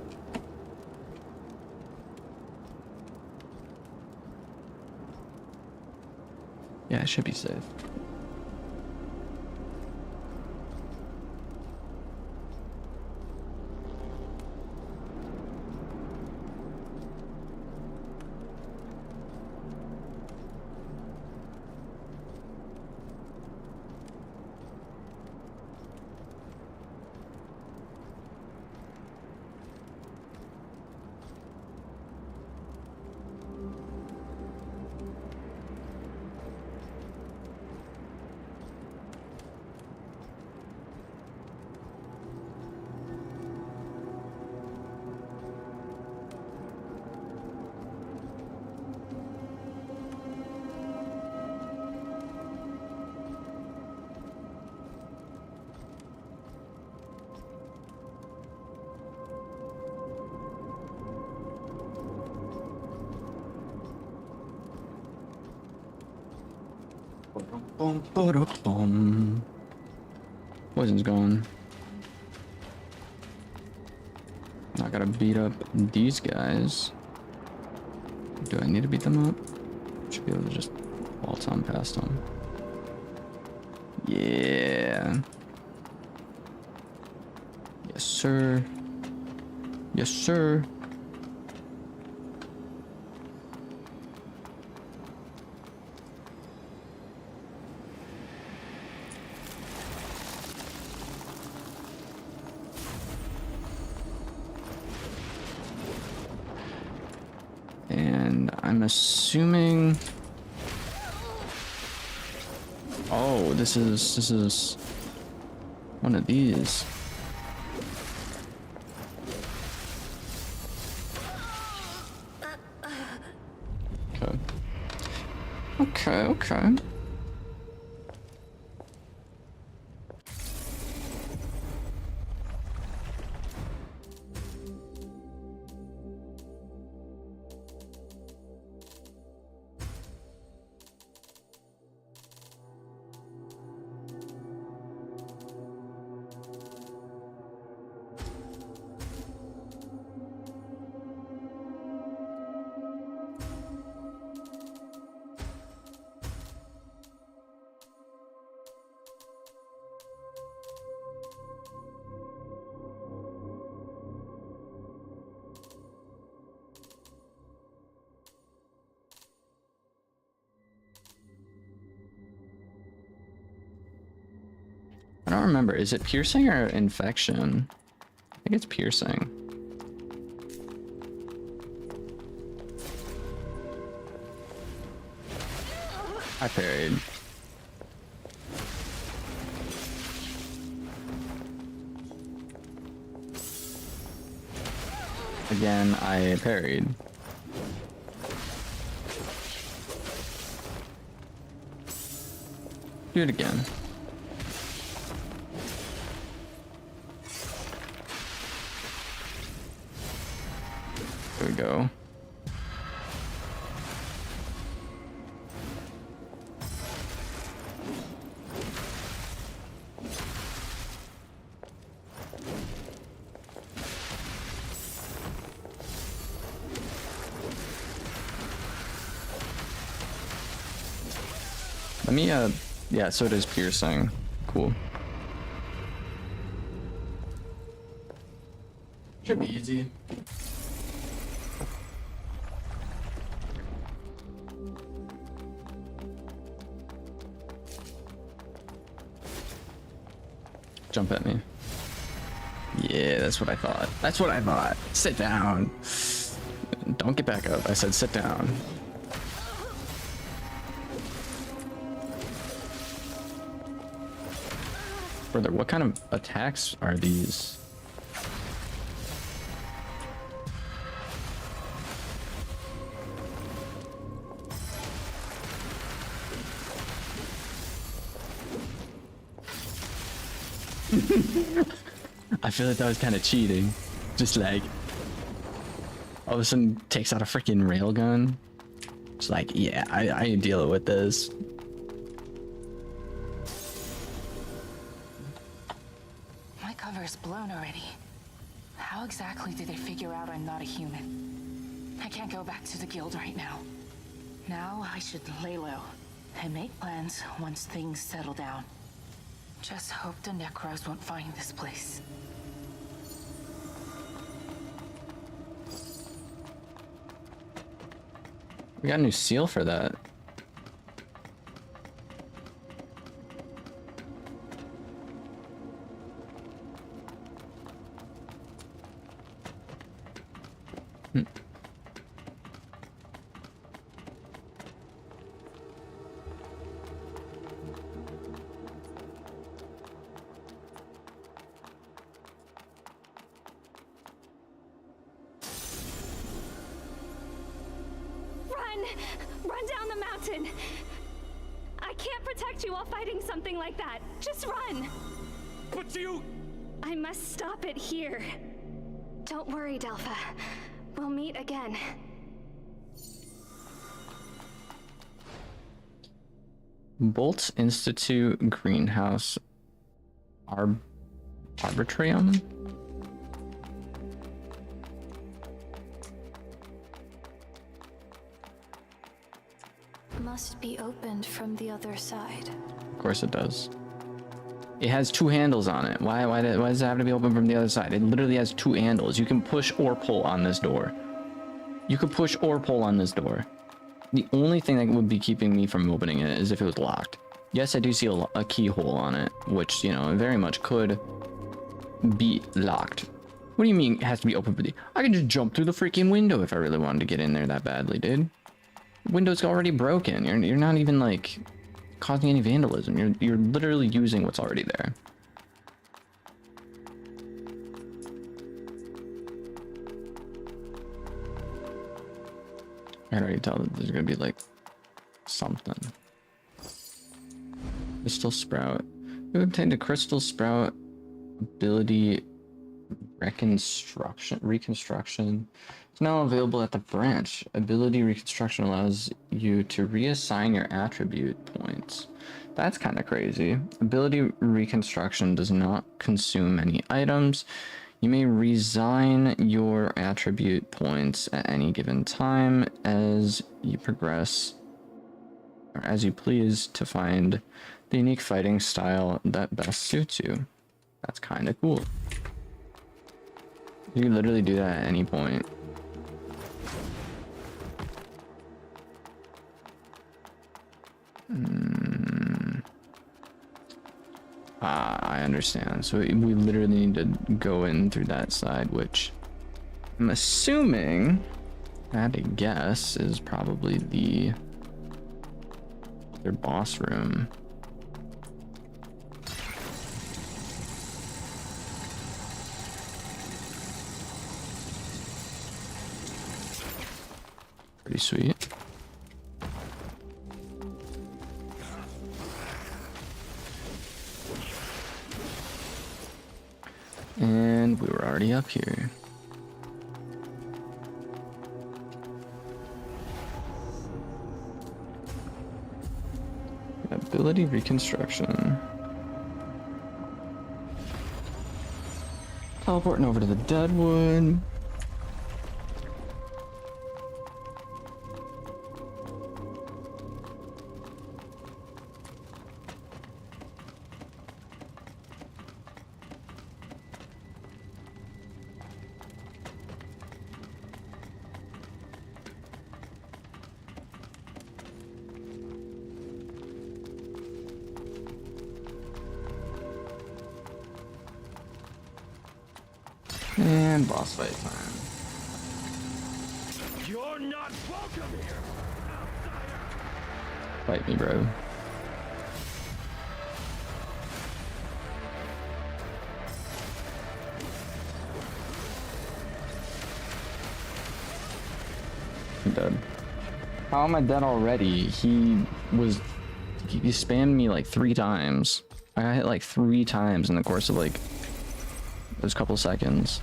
Speaker 1: Yeah, I should be safe. Poison's gone. I gotta beat up these guys. Do I need to beat them up? Should be able to just waltz on past them. Yeah. Yes, sir. Yes, sir. And I'm assuming... Oh, this is one of these. Okay. I don't remember. Is it piercing or infection? I think it's piercing. I parried. Again, I parried. Do it again. There we go. Let me, yeah, so it is piercing. Cool. Should be easy. Jump at me. Yeah, that's what I thought. That's what I thought. Sit down. Don't get back up. I said sit down. Further, what kind of attacks are these? I feel like that was kind of cheating. Just like, all of a sudden takes out a freaking railgun. It's like, yeah, I ain't dealing with this.
Speaker 11: My cover is blown already. How exactly did they figure out I'm not a human? I can't go back to the guild right now. Now I should lay low and make plans once things settle down. Just hope the Necros won't find this place.
Speaker 1: We got a new seal for that.
Speaker 10: Run down the mountain. I can't protect you while fighting something like that. Just run.
Speaker 13: But you...
Speaker 10: I must stop it here. Don't worry, Delpha. We'll meet again.
Speaker 1: Bolts Institute Greenhouse Arbitrium?
Speaker 3: Must be opened from the other side.
Speaker 1: Of course it does. It has two handles on it. Why does it have to be open from the other side? It literally has two handles. You can push or pull on this door. You could push or pull on this door. The only thing that would be keeping me from opening it is if it was locked. Yes, I do see a keyhole on it, which, you know, very much could be locked. What do you mean it has to be open for the... I can just jump through the freaking window if I really wanted to get in there that badly, dude. Window's already broken. You're not even like causing any vandalism. You're literally using what's already there. I can already tell that there's gonna be like something. Crystal Sprout. You obtained a Crystal Sprout ability reconstruction. It's now available at the branch. Ability reconstruction allows you to reassign your attribute points. That's kind of crazy. Ability reconstruction does not consume any items. You may reassign your attribute points at any given time as you progress, or as you please, to find the unique fighting style that best suits you. That's kind of cool. You can literally do that at any point. I I understand. So we literally need to go in through that side, which I'm assuming, I had to guess, is probably their boss room. Pretty sweet. And we were already up here. Ability reconstruction. Teleporting over to the Deadwood. And boss fight time.
Speaker 13: You're not welcome here, outsider.
Speaker 1: Fight me, bro. I'm dead. How am I dead already? He spammed me like 3 times. I got hit like 3 times in the course of like those couple seconds.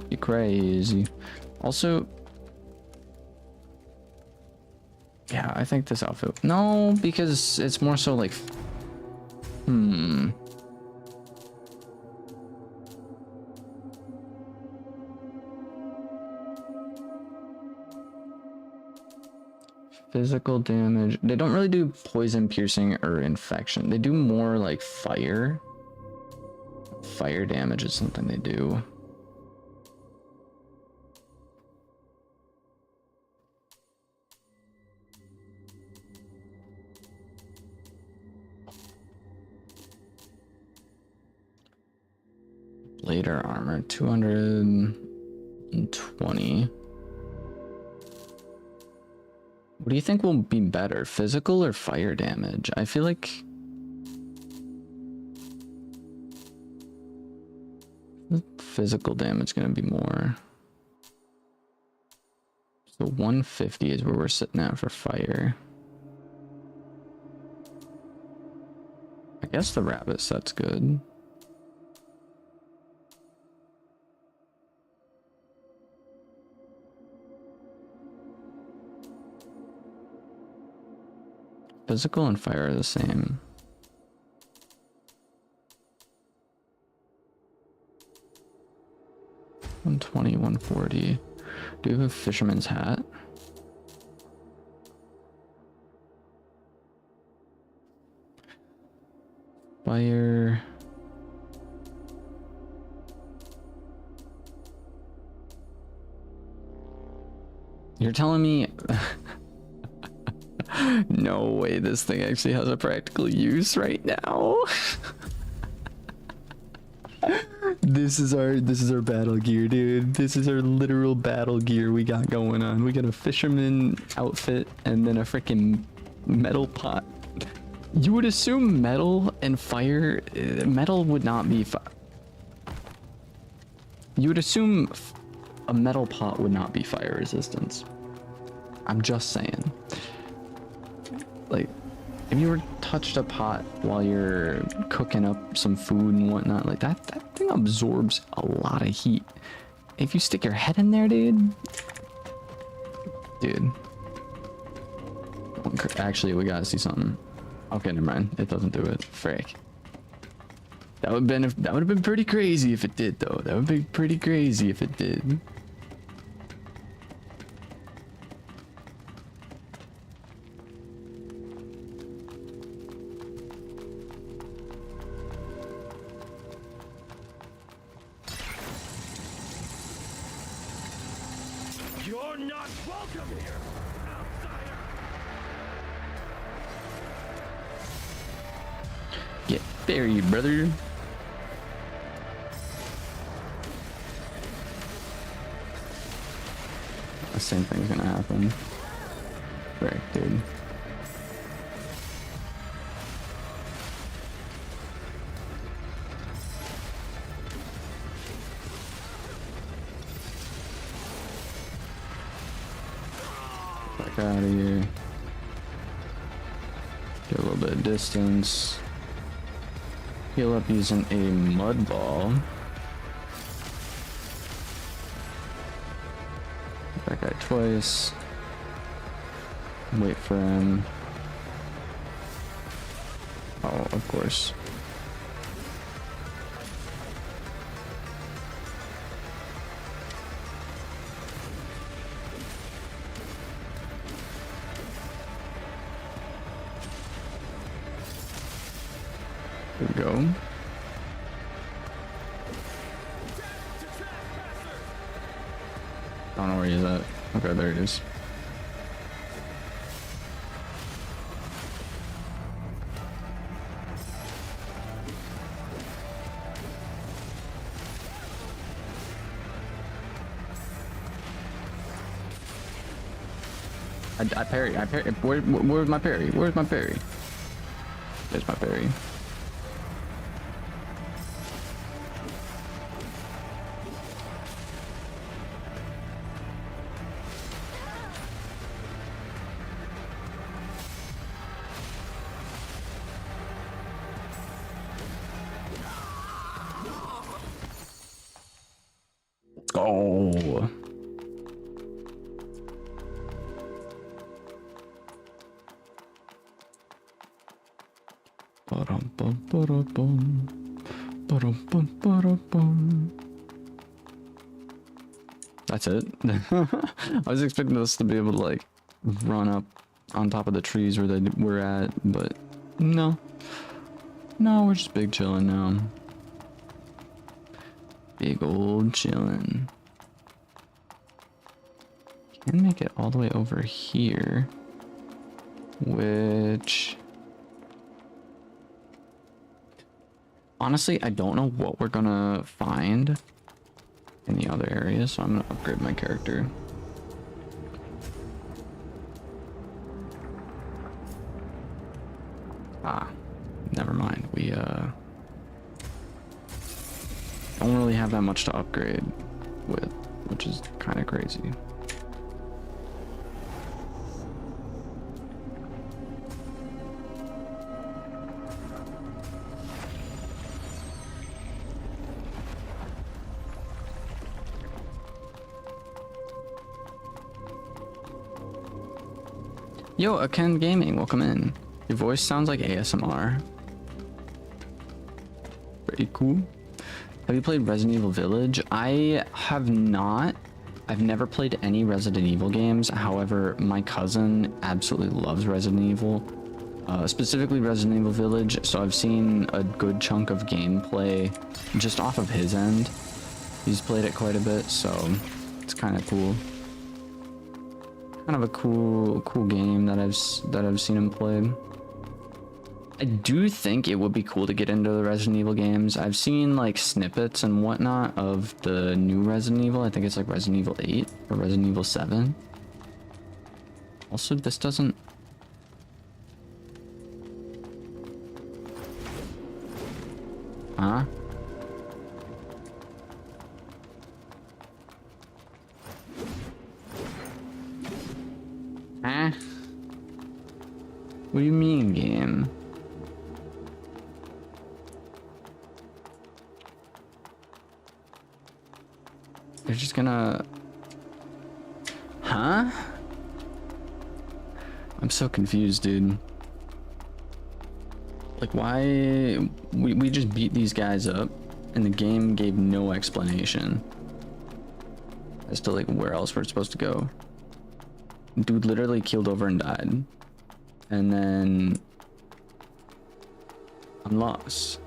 Speaker 1: You crazy. Also, yeah, I think this outfit. No, because it's more so like, physical damage. They don't really do poison, piercing, or infection. They do more like fire. Fire damage is something they do. Later armor, 220. What do you think will be better, physical or fire damage? I feel like physical damage gonna be more. So 150 is where we're sitting at for fire. I guess the rabbit set's good. Physical and fire are the same. $120, $140. Do you have a fisherman's hat? Fire. You're telling me no way this thing actually has a practical use right now. This is our battle gear, dude. This is our literal battle gear we got going on. We got a fisherman outfit and then a freaking metal pot. You would assume metal and fire, metal would not be you would assume a metal pot would not be fire resistance. I'm just saying. Like, if you were touched a pot while you're cooking up some food and whatnot, like that thing absorbs a lot of heat. If you stick your head in there, dude. Actually, we gotta see something. Okay, never mind. It doesn't do it. Frick. That would have been pretty crazy if it did, though. That would be pretty crazy if it did.
Speaker 13: You're not welcome here, outsider.
Speaker 1: ferry, brother. The same thing's gonna happen. Right, dude. Back out of here. Get a little bit of distance. Heal up using a mud ball. That guy twice. Wait for him. Oh, of course. There we go. I don't know where he's at. Okay, there he is. I parry. Where's my parry? Where's my parry? There's my parry. Oh. That's it. I was expecting us to be able to like run up on top of the trees where they were at, but no. No, we're just big chilling now. Big old chillin'. Can make it all the way over here, which honestly I don't know what we're gonna find in the other areas, so I'm gonna upgrade my character. Never mind. We don't really have that much to upgrade with, which is kind of crazy. Yo, Aken Gaming, welcome in. Your voice sounds like ASMR. Pretty cool. Have you played Resident Evil Village? I have not. I've never played any Resident Evil games. However, my cousin absolutely loves Resident Evil, specifically Resident Evil Village. So I've seen a good chunk of gameplay just off of his end. He's played it quite a bit, so it's kind of cool. Kind of a cool game that I've seen him play. I do think it would be cool to get into the Resident Evil games. I've seen like snippets and whatnot of the new Resident Evil. I think it's like Resident Evil 8 or Resident Evil 7. Also, this doesn't... Huh? Huh? What do you mean, game? They're just gonna... Huh? I'm so confused, dude. Like, why... We just beat these guys up, and the game gave no explanation as to, like, where else we're supposed to go. Dude literally keeled over and died. And then... I'm lost.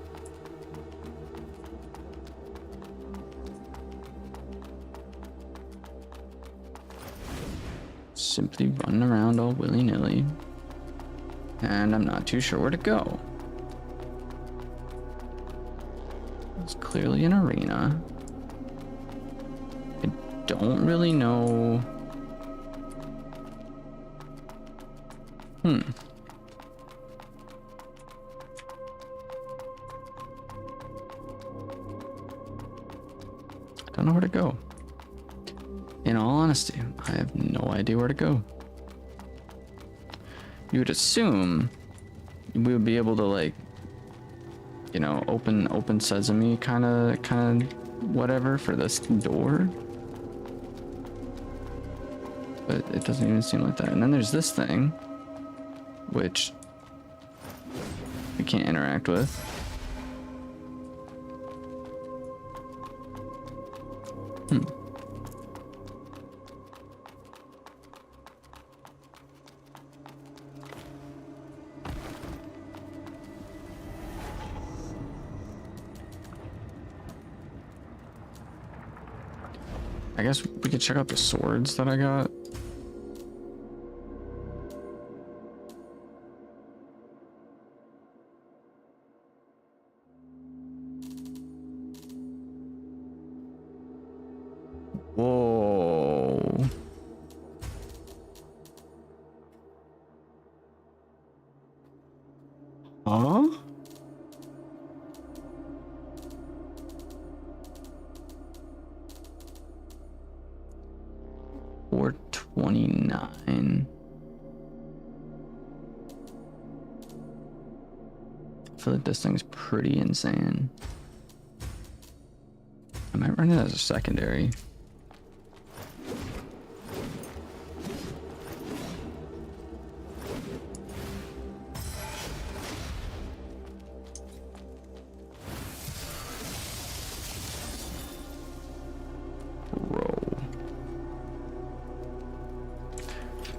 Speaker 1: Simply running around all willy-nilly. And I'm not too sure where to go. It's clearly an arena. I don't really know. I don't know where to go. In all honesty, I have no idea where to go. You would assume we would be able to, like, you know, open sesame kind of whatever for this door. But it doesn't even seem like that. And then there's this thing, which we can't interact with. I guess we could check out the swords that I got. Whoa. Huh? $429. I feel like this thing's pretty insane. I might run it as a secondary.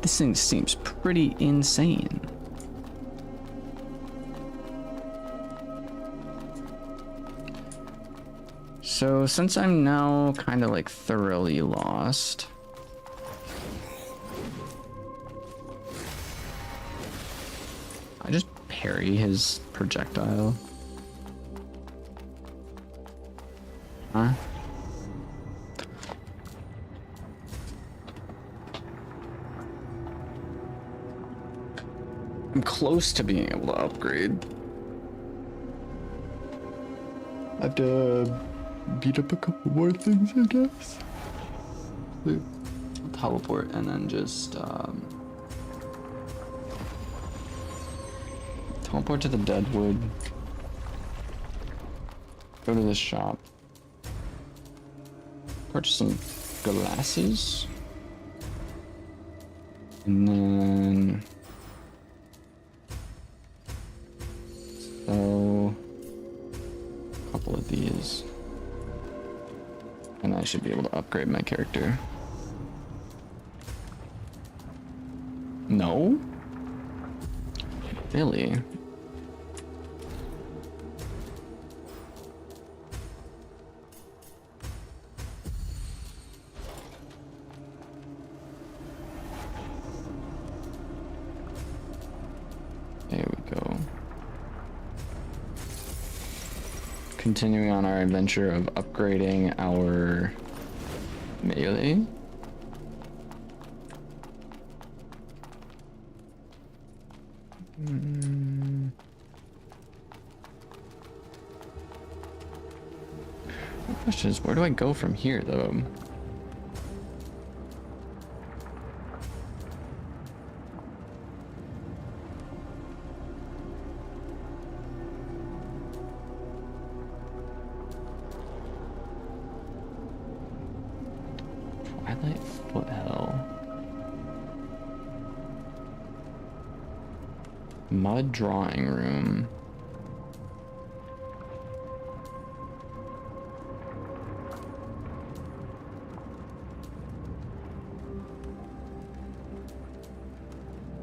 Speaker 1: This thing seems pretty insane. So since I'm now kind of like thoroughly lost, I just parry his projectile. Huh? I'm close to being able to upgrade. I have to beat up a couple more things, I guess. Teleport and then just teleport to the Deadwood. Go to this shop. Purchase some glasses. And then so a couple of these. And I should be able to upgrade my character. No? Really? There we go. Continuing on our adventure of upgrading our melee. The question is, where do I go from here, though? Twilight Foothell. Mud drawing room.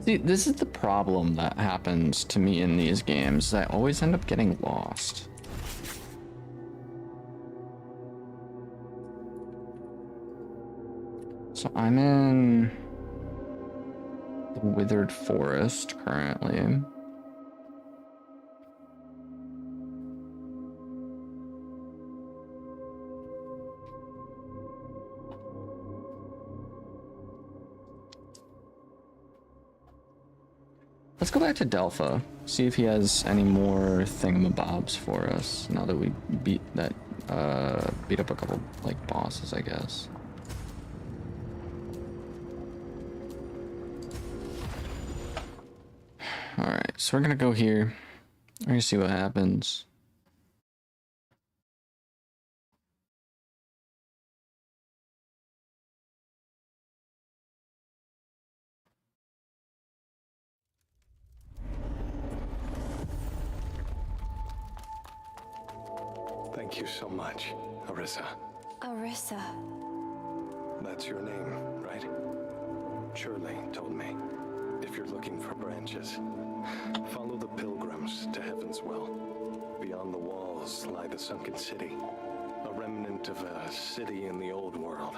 Speaker 1: See, this is the problem that happens to me in these games. I always end up getting lost. So I'm in the Withered Forest currently. Let's go back to Delpha. See if he has any more thingamabobs for us now that we beat up a couple like bosses, I guess. All right, so we're gonna go here. We're gonna see what happens.
Speaker 9: Thank you so much, Arrisa.
Speaker 3: Arrisa.
Speaker 9: That's your name, right? Shirley told me. If you're looking for branches, follow the pilgrims to Havenswell. Beyond the walls lie the sunken city, a remnant of a city in the old world.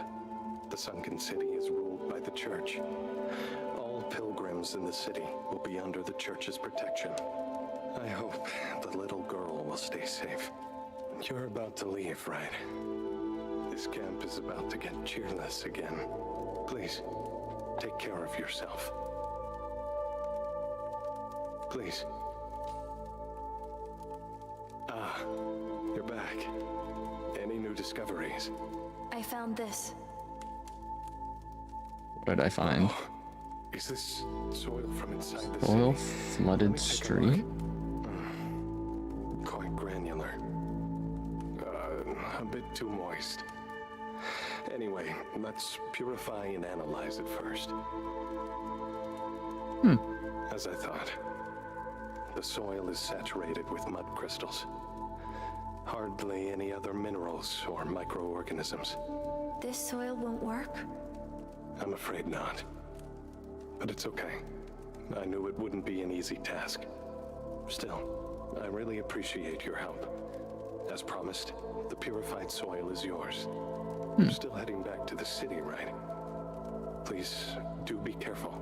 Speaker 9: The sunken city is ruled by the church. All pilgrims in the city will be under the church's protection. I hope the little girl will stay safe. You're about to leave, right? This camp is about to get cheerless again. Please, take care of yourself. Please. Ah, you're back. Any new discoveries?
Speaker 3: I found this.
Speaker 1: What did I find?
Speaker 9: Oh, is this soil from inside the
Speaker 1: Soil
Speaker 9: city?
Speaker 1: flooded street?
Speaker 9: Quite granular. A bit too moist. Anyway, let's purify and analyze it first. As I thought, the soil is saturated with mud crystals. Hardly any other minerals or microorganisms.
Speaker 3: This soil won't work?
Speaker 9: I'm afraid not. But it's okay. I knew it wouldn't be an easy task. Still, I really appreciate your help. As promised, the purified soil is yours. You're still heading back to the city, right? Please, do be careful.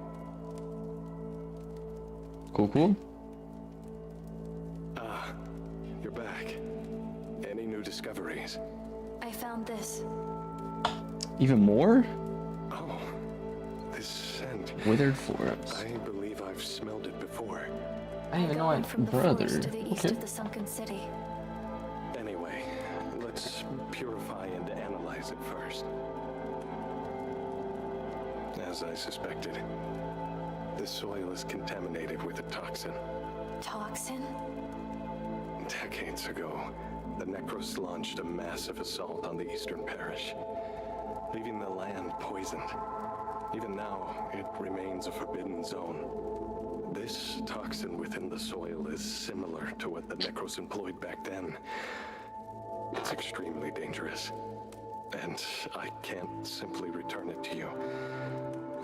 Speaker 1: Cool.
Speaker 9: Ah, you're back. Any new discoveries?
Speaker 3: I found this.
Speaker 1: Even more?
Speaker 9: Oh, this scent.
Speaker 1: Withered forest.
Speaker 9: I believe I've smelled it before.
Speaker 1: I didn't even know I
Speaker 3: From the
Speaker 1: brother.
Speaker 3: forest to the east
Speaker 1: Okay.
Speaker 3: of the sunken city.
Speaker 9: Anyway, let's purify and analyze it first. As I suspected, this soil is contaminated with a toxin.
Speaker 3: Toxin?
Speaker 9: Decades ago, the Necros launched a massive assault on the eastern parish, leaving the land poisoned. Even now, it remains a forbidden zone. This toxin within the soil is similar to what the Necros employed back then. It's extremely dangerous, and I can't simply return it to you.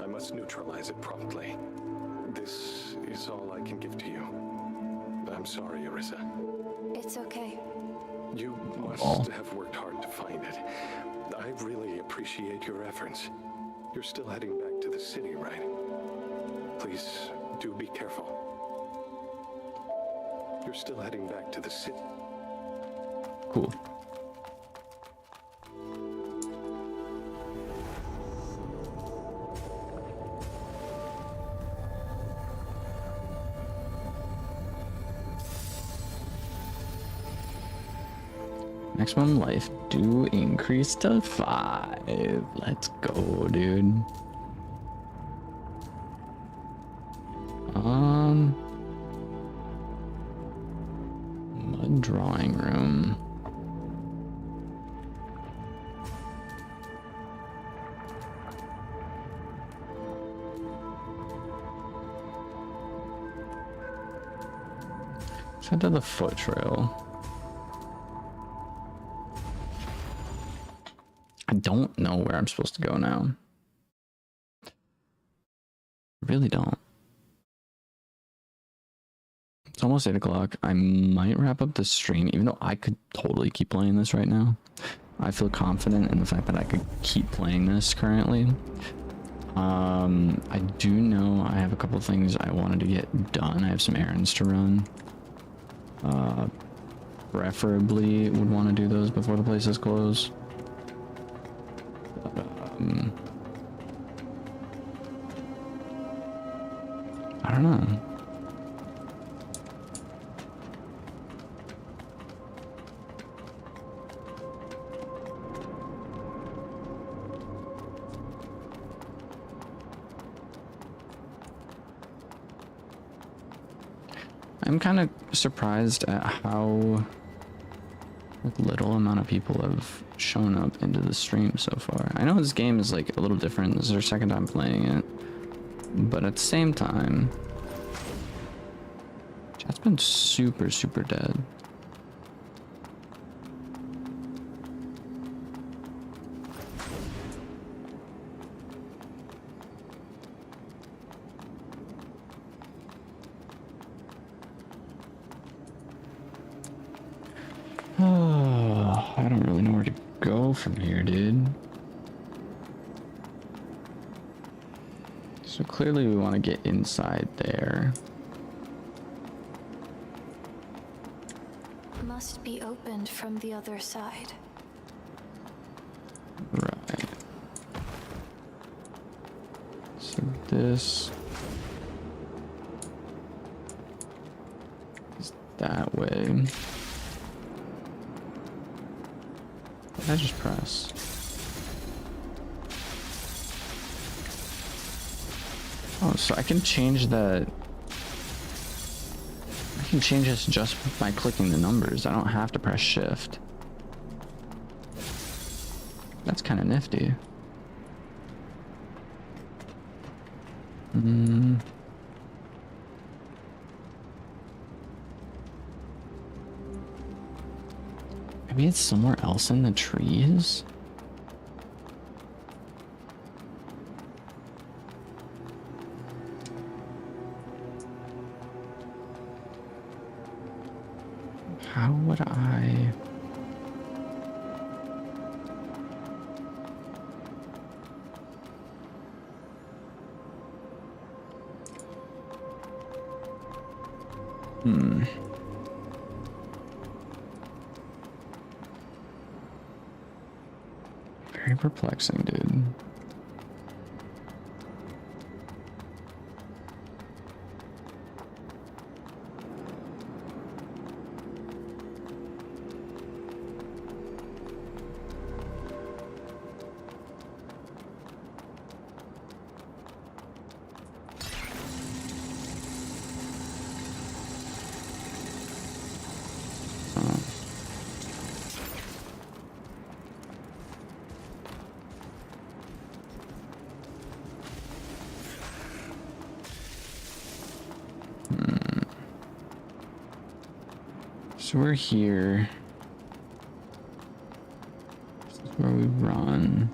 Speaker 9: I must neutralize it promptly. This is all I can give to you. I'm sorry, Arrisa.
Speaker 3: It's okay.
Speaker 9: You must have worked hard to find it. I really appreciate your efforts. You're still heading back to the city, right? Please, do be careful. You're still heading back to the city.
Speaker 1: Cool. Maximum life do increase to 5. Let's go, dude. Mud drawing room. Let's head to the foot trail. I don't know where I'm supposed to go now. Really don't. It's almost 8 o'clock. I might wrap up the stream, even though I could totally keep playing this right now. I feel confident in the fact that I could keep playing this currently. I do know I have a couple things I wanted to get done. I have some errands to run. Preferably would want to do those before the place is closed. I don't know. I'm kind of surprised at how little amount of people have shown up into the stream so far. I know this game is like a little different. This is our second time playing it, but at the same time, chat's been super dead. Oh, I don't really know where to go from here, dude. So clearly we want to get inside there.
Speaker 3: Must be opened from the other side.
Speaker 1: Right. So this is that way. What did I just press? Oh, so I can change that. I can change this just by clicking the numbers. I don't have to press shift. That's kind of nifty. Maybe it's somewhere else in the trees? How would I... Very perplexing, dude. So we're here. This is where we run.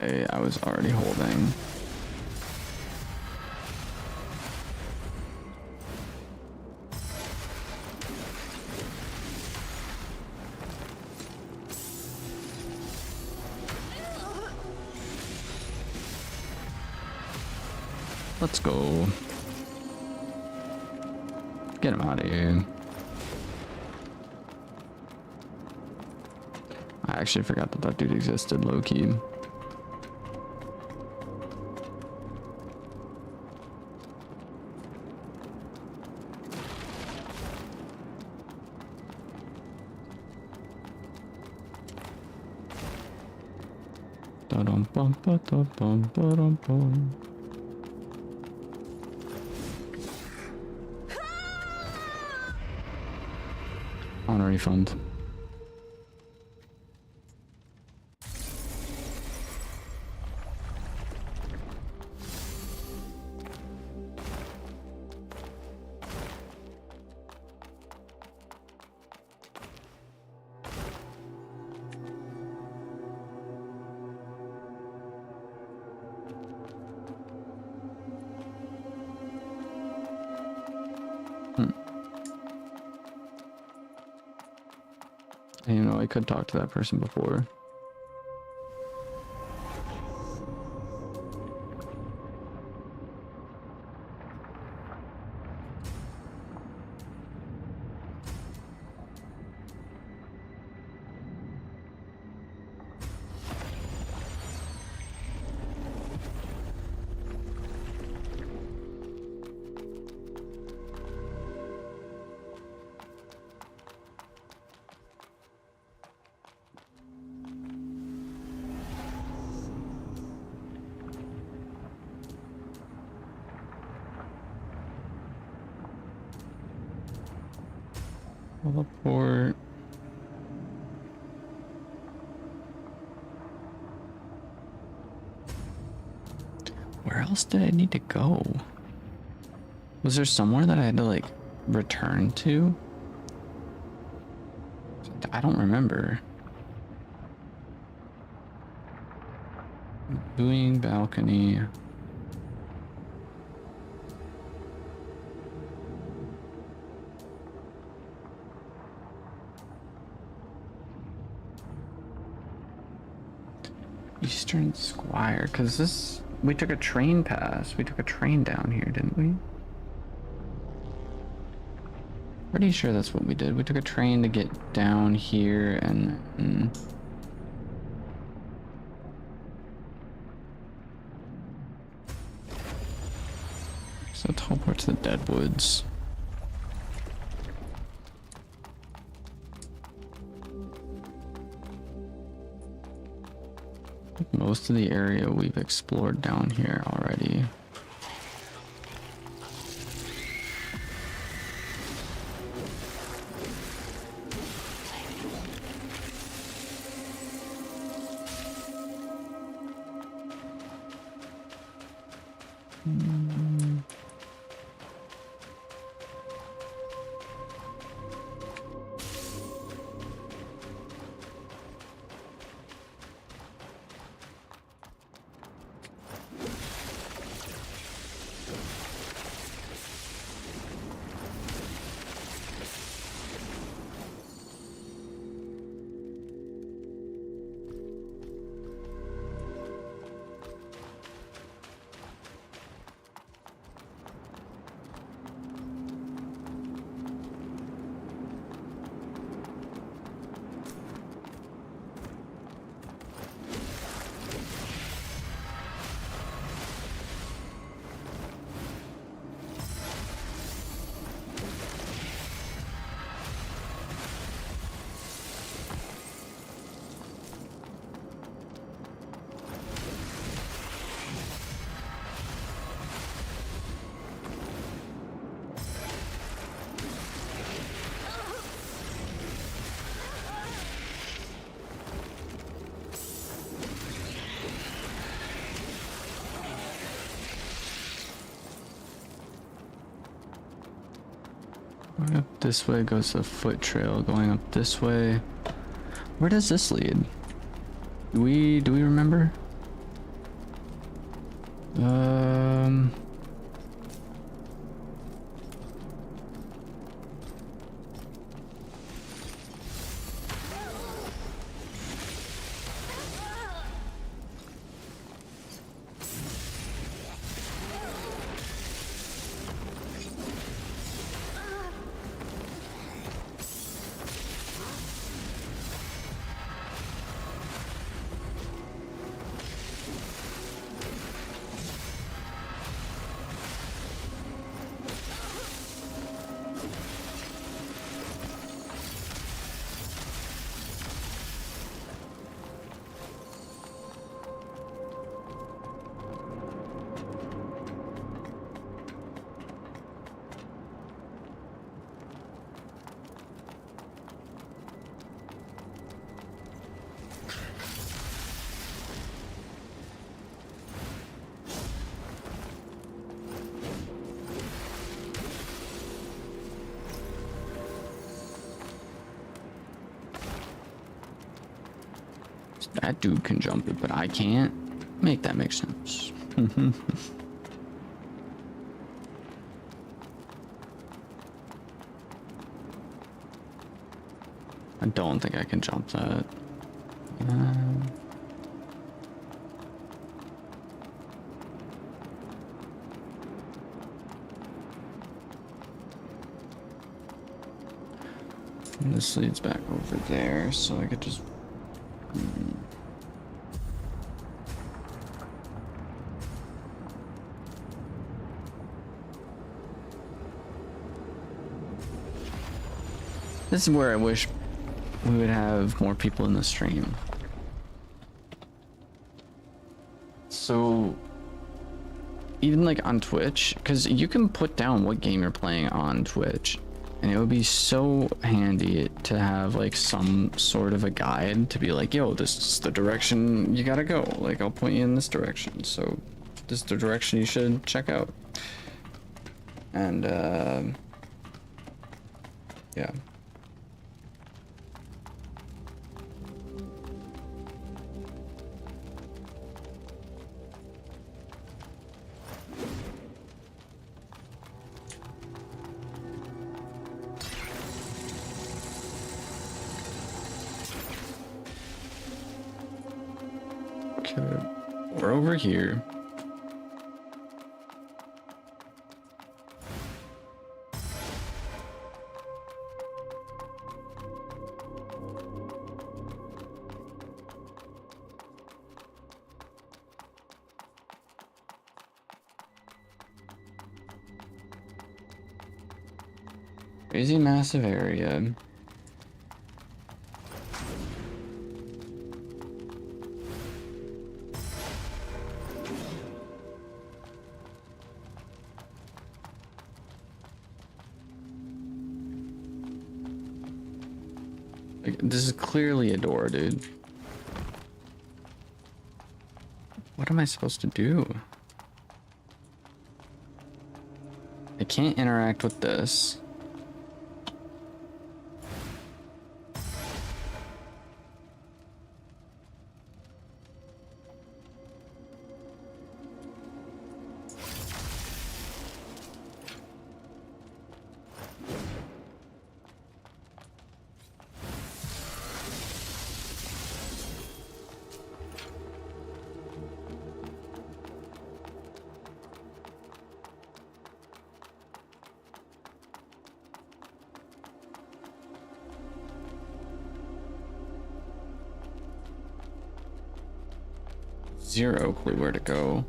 Speaker 1: Hey, I was already holding. Let's go. Get him out of here. I actually forgot that that dude existed, low-key. On a refund. You know, I could talk to that person before. Teleport. Where else did I need to go? Was there somewhere that I had to like return to? I don't remember. Viewing balcony. Eastern Squire, because this, we took a train pass. We took a train down here, didn't we? Pretty sure that's what we did. We took a train to get down here and so teleport to the Deadwoods. Most of the area we've explored down here already. Going up this way goes the foot trail. Going up this way. Where does this lead? Do we remember? That dude can jump it, but I can't. Make that make sense. I don't think I can jump that. And this leads back over there, so I could just... This is where I wish we would have more people in the stream. So, even like on Twitch, because you can put down what game you're playing on Twitch, and it would be so handy to have like some sort of a guide to be like, yo, this is the direction you gotta go. Like, I'll point you in this direction. So, this is the direction you should check out. And, yeah. We're over here. Crazy massive area. This is clearly a door, dude. What am I supposed to do? I can't interact with this. Zero clue where to go.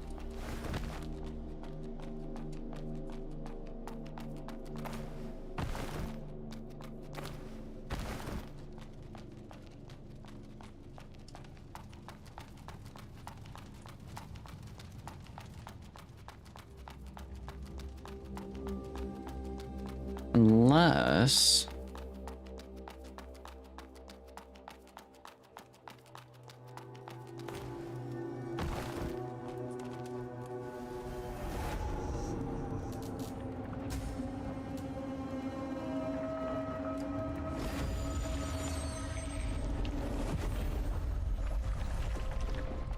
Speaker 1: Unless...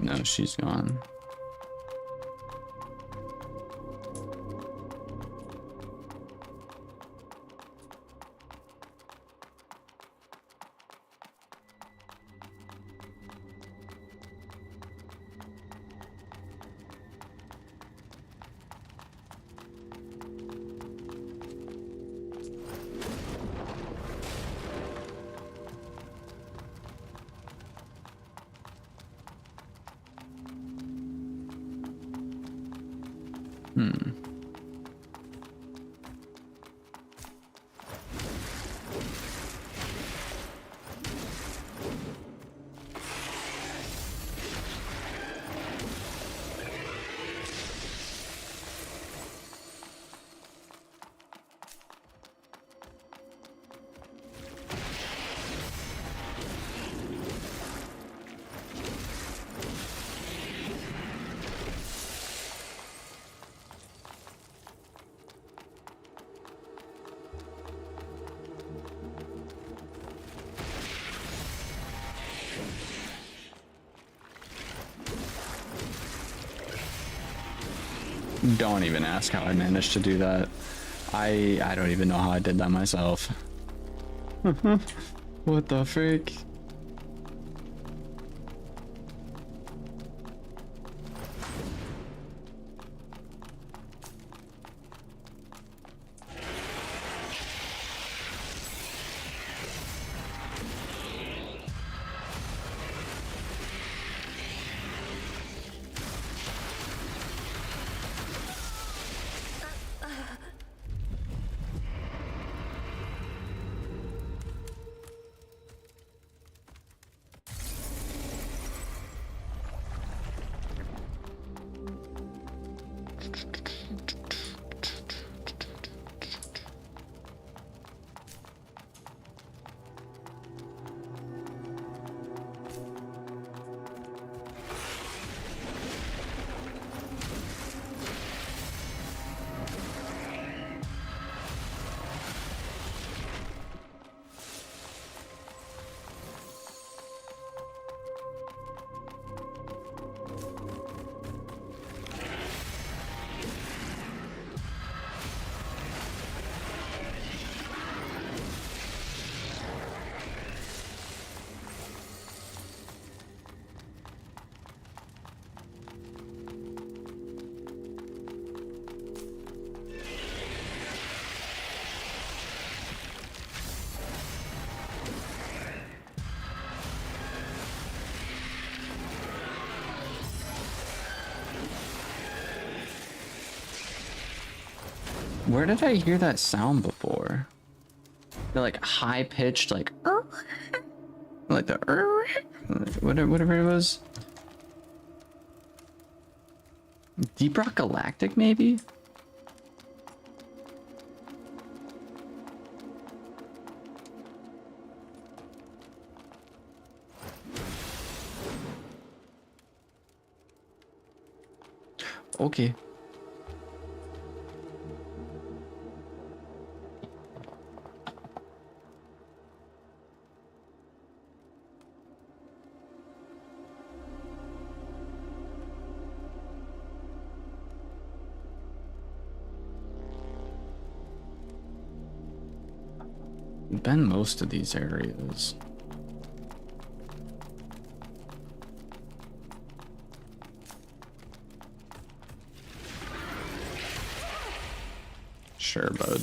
Speaker 1: No, she's gone. Don't even ask how I managed to do that. I don't even know how I did that myself. What the frick? Where did I hear that sound before? The like high pitched like like the whatever it was. Deep Rock Galactic maybe? Okay. Been most of these areas. Sure, bud.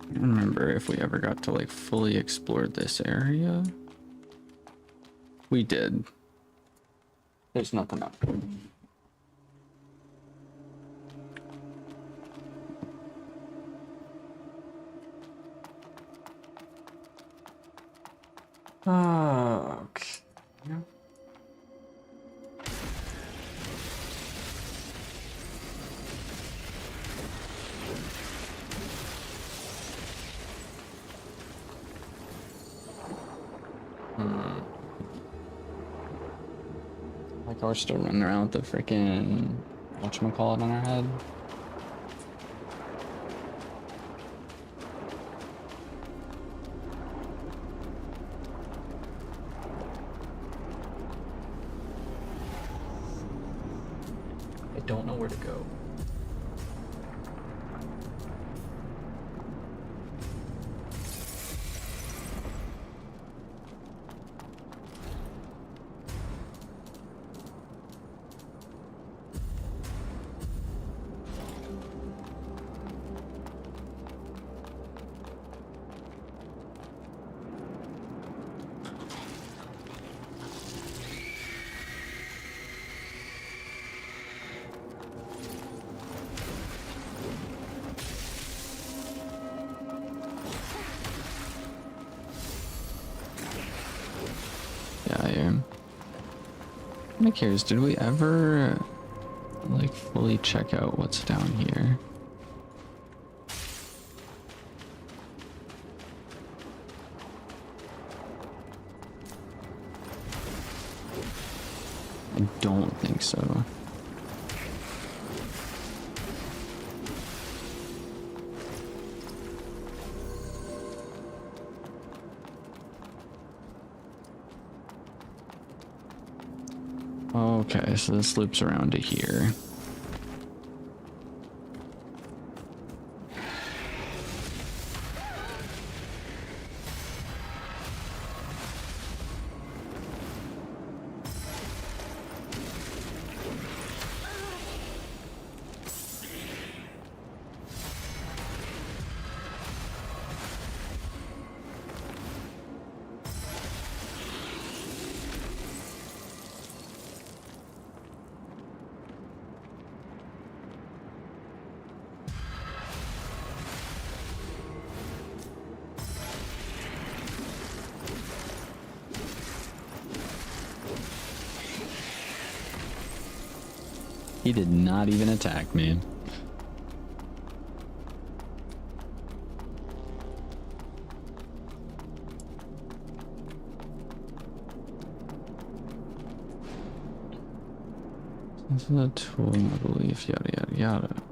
Speaker 1: I don't remember if we ever got to like fully explore this area. We did. There's nothing up there. Okay. Yeah. Like we're still running around with the freaking whatchamacallit on our head. I don't know where to go. kind of curious, did we ever like fully check out what's down here? I don't think so. Okay, so this loops around to here. He did not even attack me. This is a tool, I believe, yada yada yada.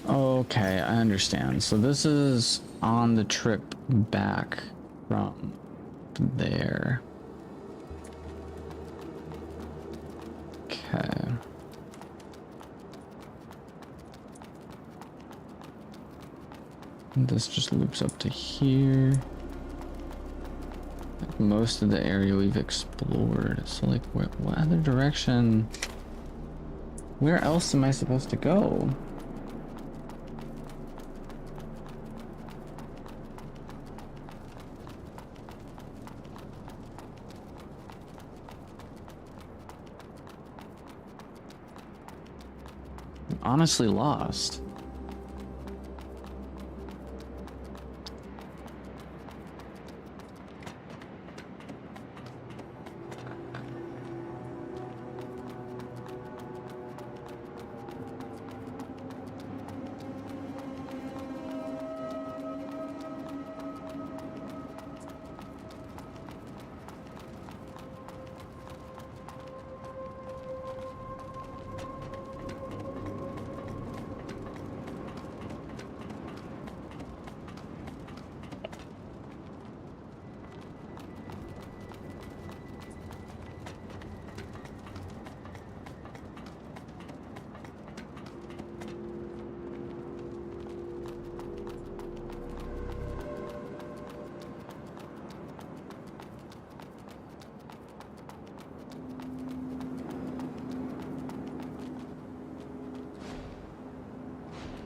Speaker 1: Okay, I understand. So this is on the trip back from there. Okay. This just loops up to here. Like most of the area we've explored. So like what other direction? Where else am I supposed to go? Honestly lost.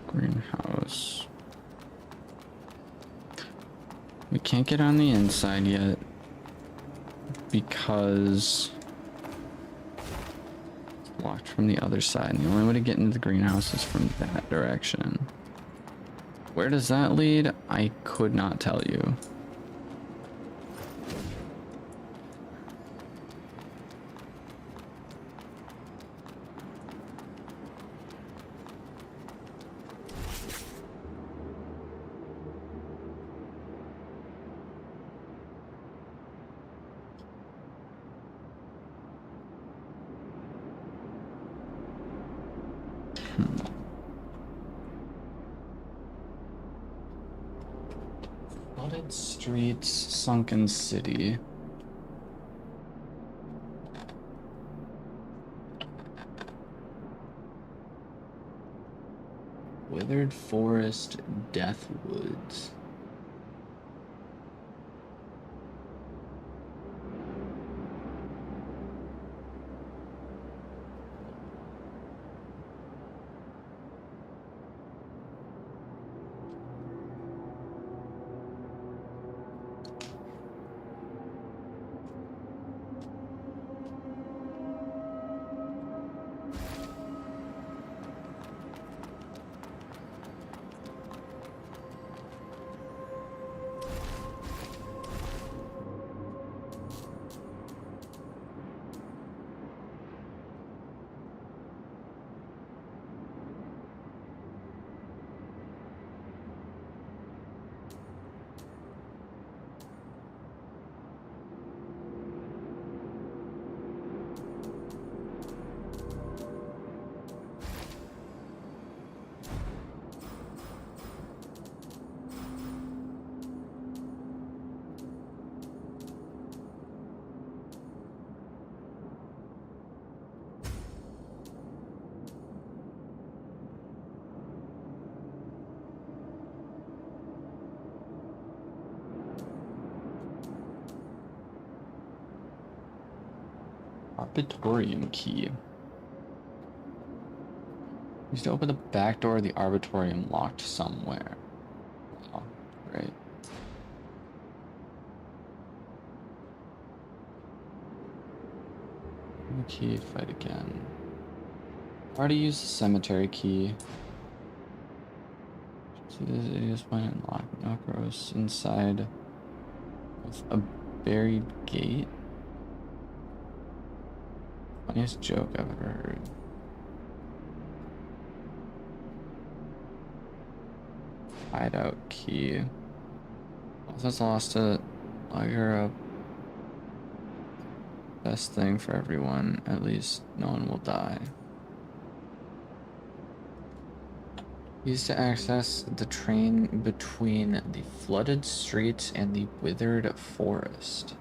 Speaker 1: Greenhouse. We can't get on the inside yet because blocked from the other side. And the only way to get into the greenhouse is from that direction. Where does that lead? I could not tell you. Flooded streets, sunken city. Withered forest, death woods. Arbitorium key. Used to open the back door of the Arbitorium locked somewhere. Oh, great. Key, fight again. Already used the cemetery key. See this idiot's point and lock no gross inside with a buried gate. Funniest joke I've ever heard. Hideout key. Also lost it. Log her up. Best thing for everyone. At least no one will die. Used to access the train between the flooded streets and the withered forest.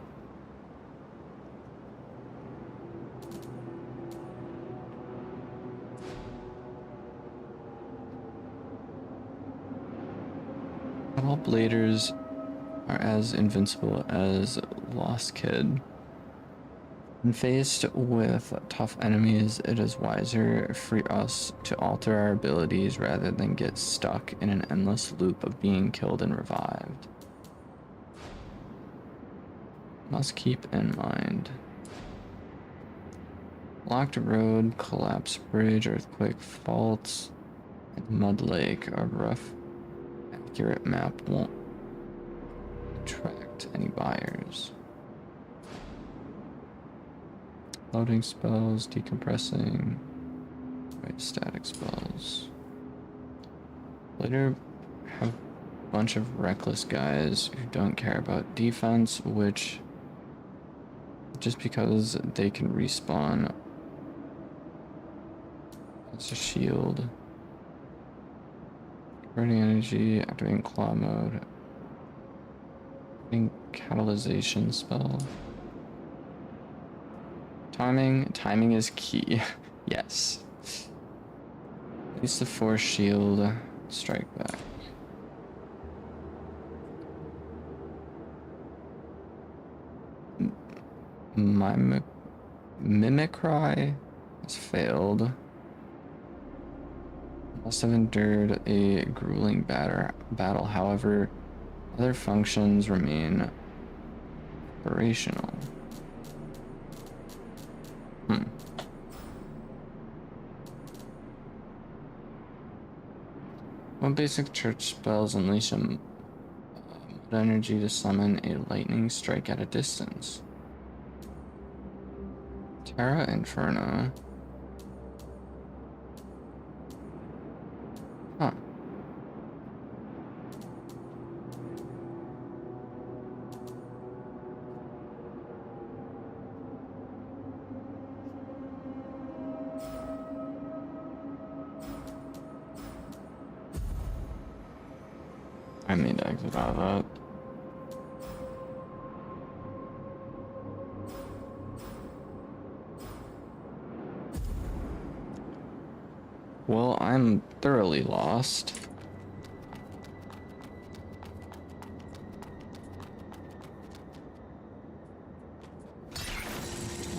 Speaker 1: All bladers are as invincible as Lost Kid. When faced with tough enemies, it is wiser for us to alter our abilities rather than get stuck in an endless loop of being killed and revived. Must keep in mind. Locked road, collapsed bridge, earthquake faults, and mud lake. A rough, accurate map won't attract any buyers. Loading spells, decompressing, right, static spells. Later, have a bunch of reckless guys who don't care about defense, which just because they can respawn. It's a shield. Burning energy, activating claw mode. Activating catalyzation spell. Timing is key. Yes. Use the force shield. Strike back. Mimicry has failed. Must have endured a grueling battle. However, other functions remain operational. One basic church spells unleash a mud energy to summon a lightning strike at a distance. Terra Inferno. Huh. I need to exit out of that. Well, I'm thoroughly lost.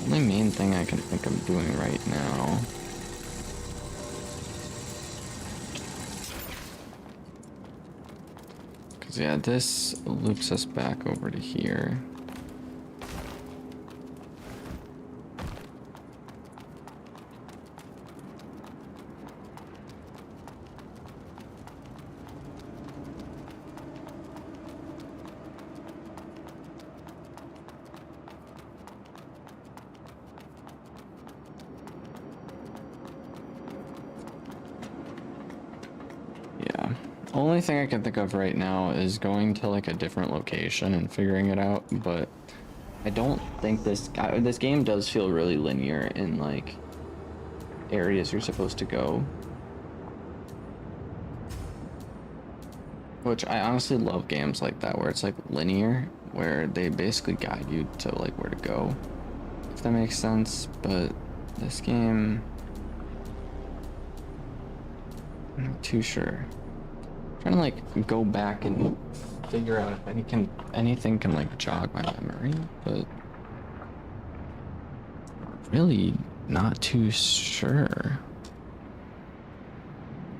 Speaker 1: Only main thing I can think I'm doing right now. Cause yeah, this loops us back over to here. Only thing I can think of right now is going to like a different location and figuring it out, but I don't think this game does feel really linear in like areas you're supposed to go. Which I honestly love games like that where it's like linear, where they basically guide you to like where to go, if that makes sense. But this game, I'm not too sure. Trying to like go back and figure out if anything can like jog my memory, but really not too sure.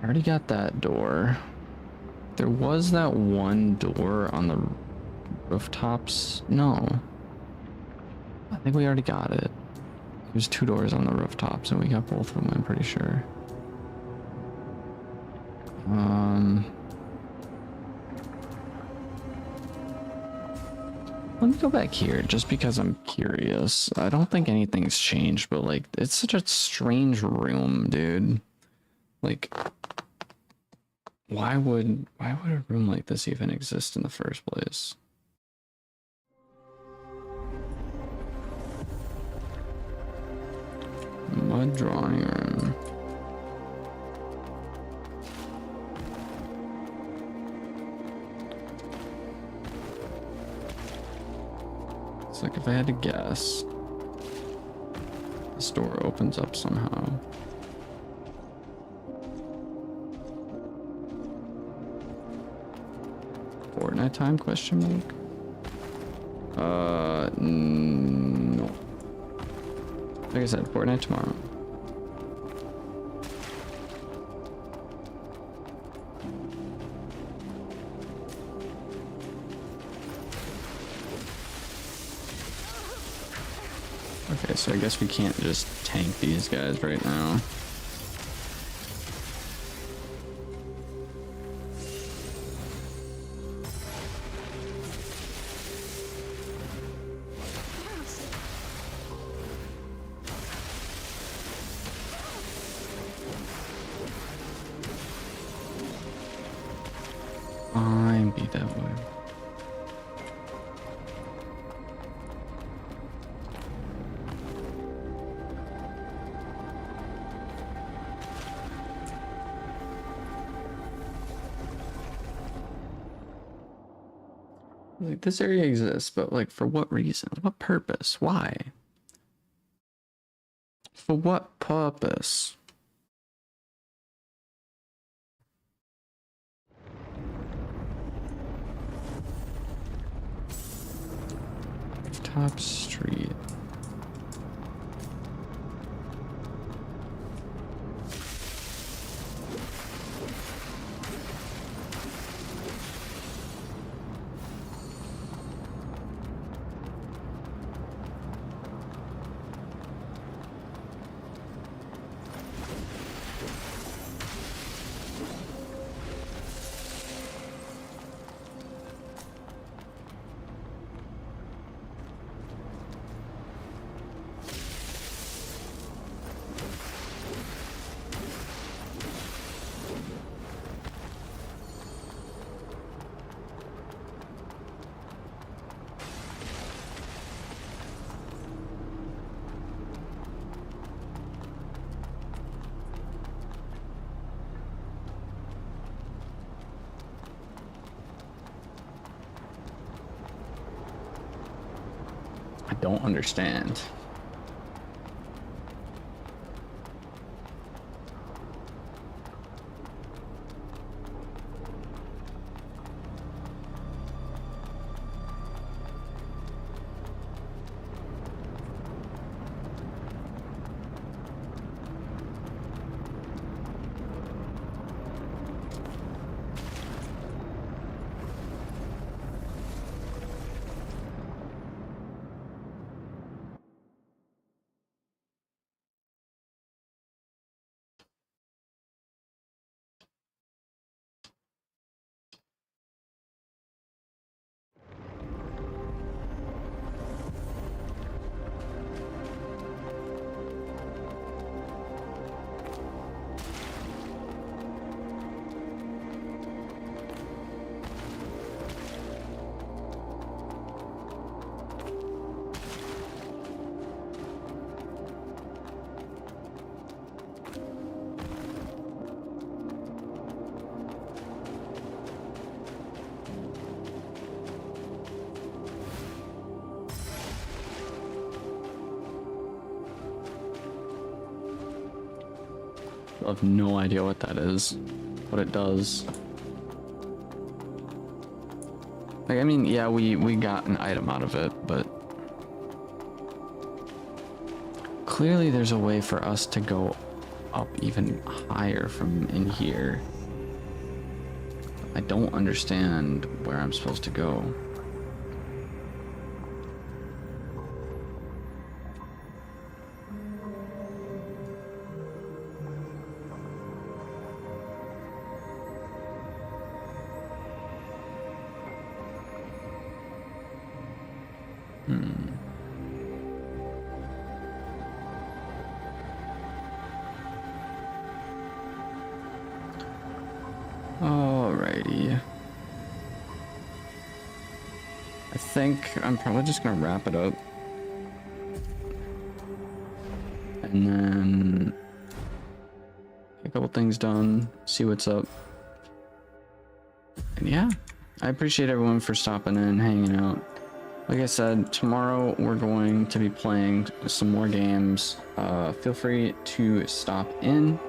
Speaker 1: I already got that door. There was that one door on the rooftops. No, I think we already got it. There's 2 doors on the rooftops and we got both of them, I'm pretty sure. Let me go back here just because I'm curious. I don't think anything's changed, but like it's such a strange room, dude. Like why would a room like this even exist in the first place? Mud drawing room. It's like if I had to guess, this door opens up somehow. Fortnite time, question mark? No. Like I said, Fortnite tomorrow. Okay, so I guess we can't just tank these guys right now. Fine, be that way. Like, this area exists, but like for what reason? What purpose? Why? For what purpose? Top street. I don't understand. I have no idea what that is, what it does. Like, I mean, yeah, we got an item out of it, but clearly there's a way for us to go up even higher from in here. I don't understand where I'm supposed to go. Alrighty. I think I'm probably just gonna wrap it up. And then get a couple things done, see what's up. And yeah, I appreciate everyone for stopping in, hanging out. Like I said, tomorrow we're going to be playing some more games. Feel free to stop in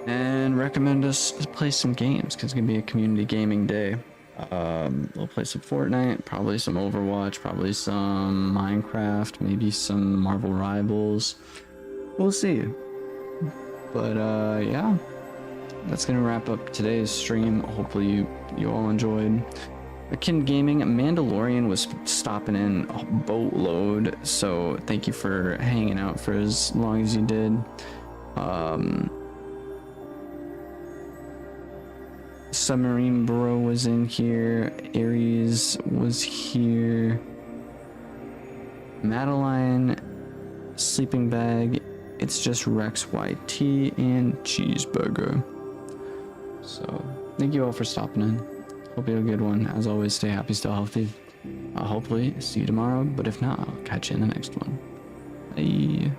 Speaker 1: and recommend us play some games, because it's gonna be a community gaming day. We'll play some Fortnite, probably some Overwatch, probably some Minecraft, maybe some Marvel Rivals. We'll see. But yeah, that's gonna wrap up today's stream. Hopefully you all enjoyed. Akin Gaming, Mandalorian was stopping in a boatload, so thank you for hanging out for as long as you did. Submarine Bro was in here, Aries was here, Madeline, Sleeping Bag, It's Just Rex YT, and Cheeseburger. So thank you all for stopping in. Hope you have a good one. As always, stay happy, stay healthy. I'll hopefully see you tomorrow, but if not, I'll catch you in the next one. Bye.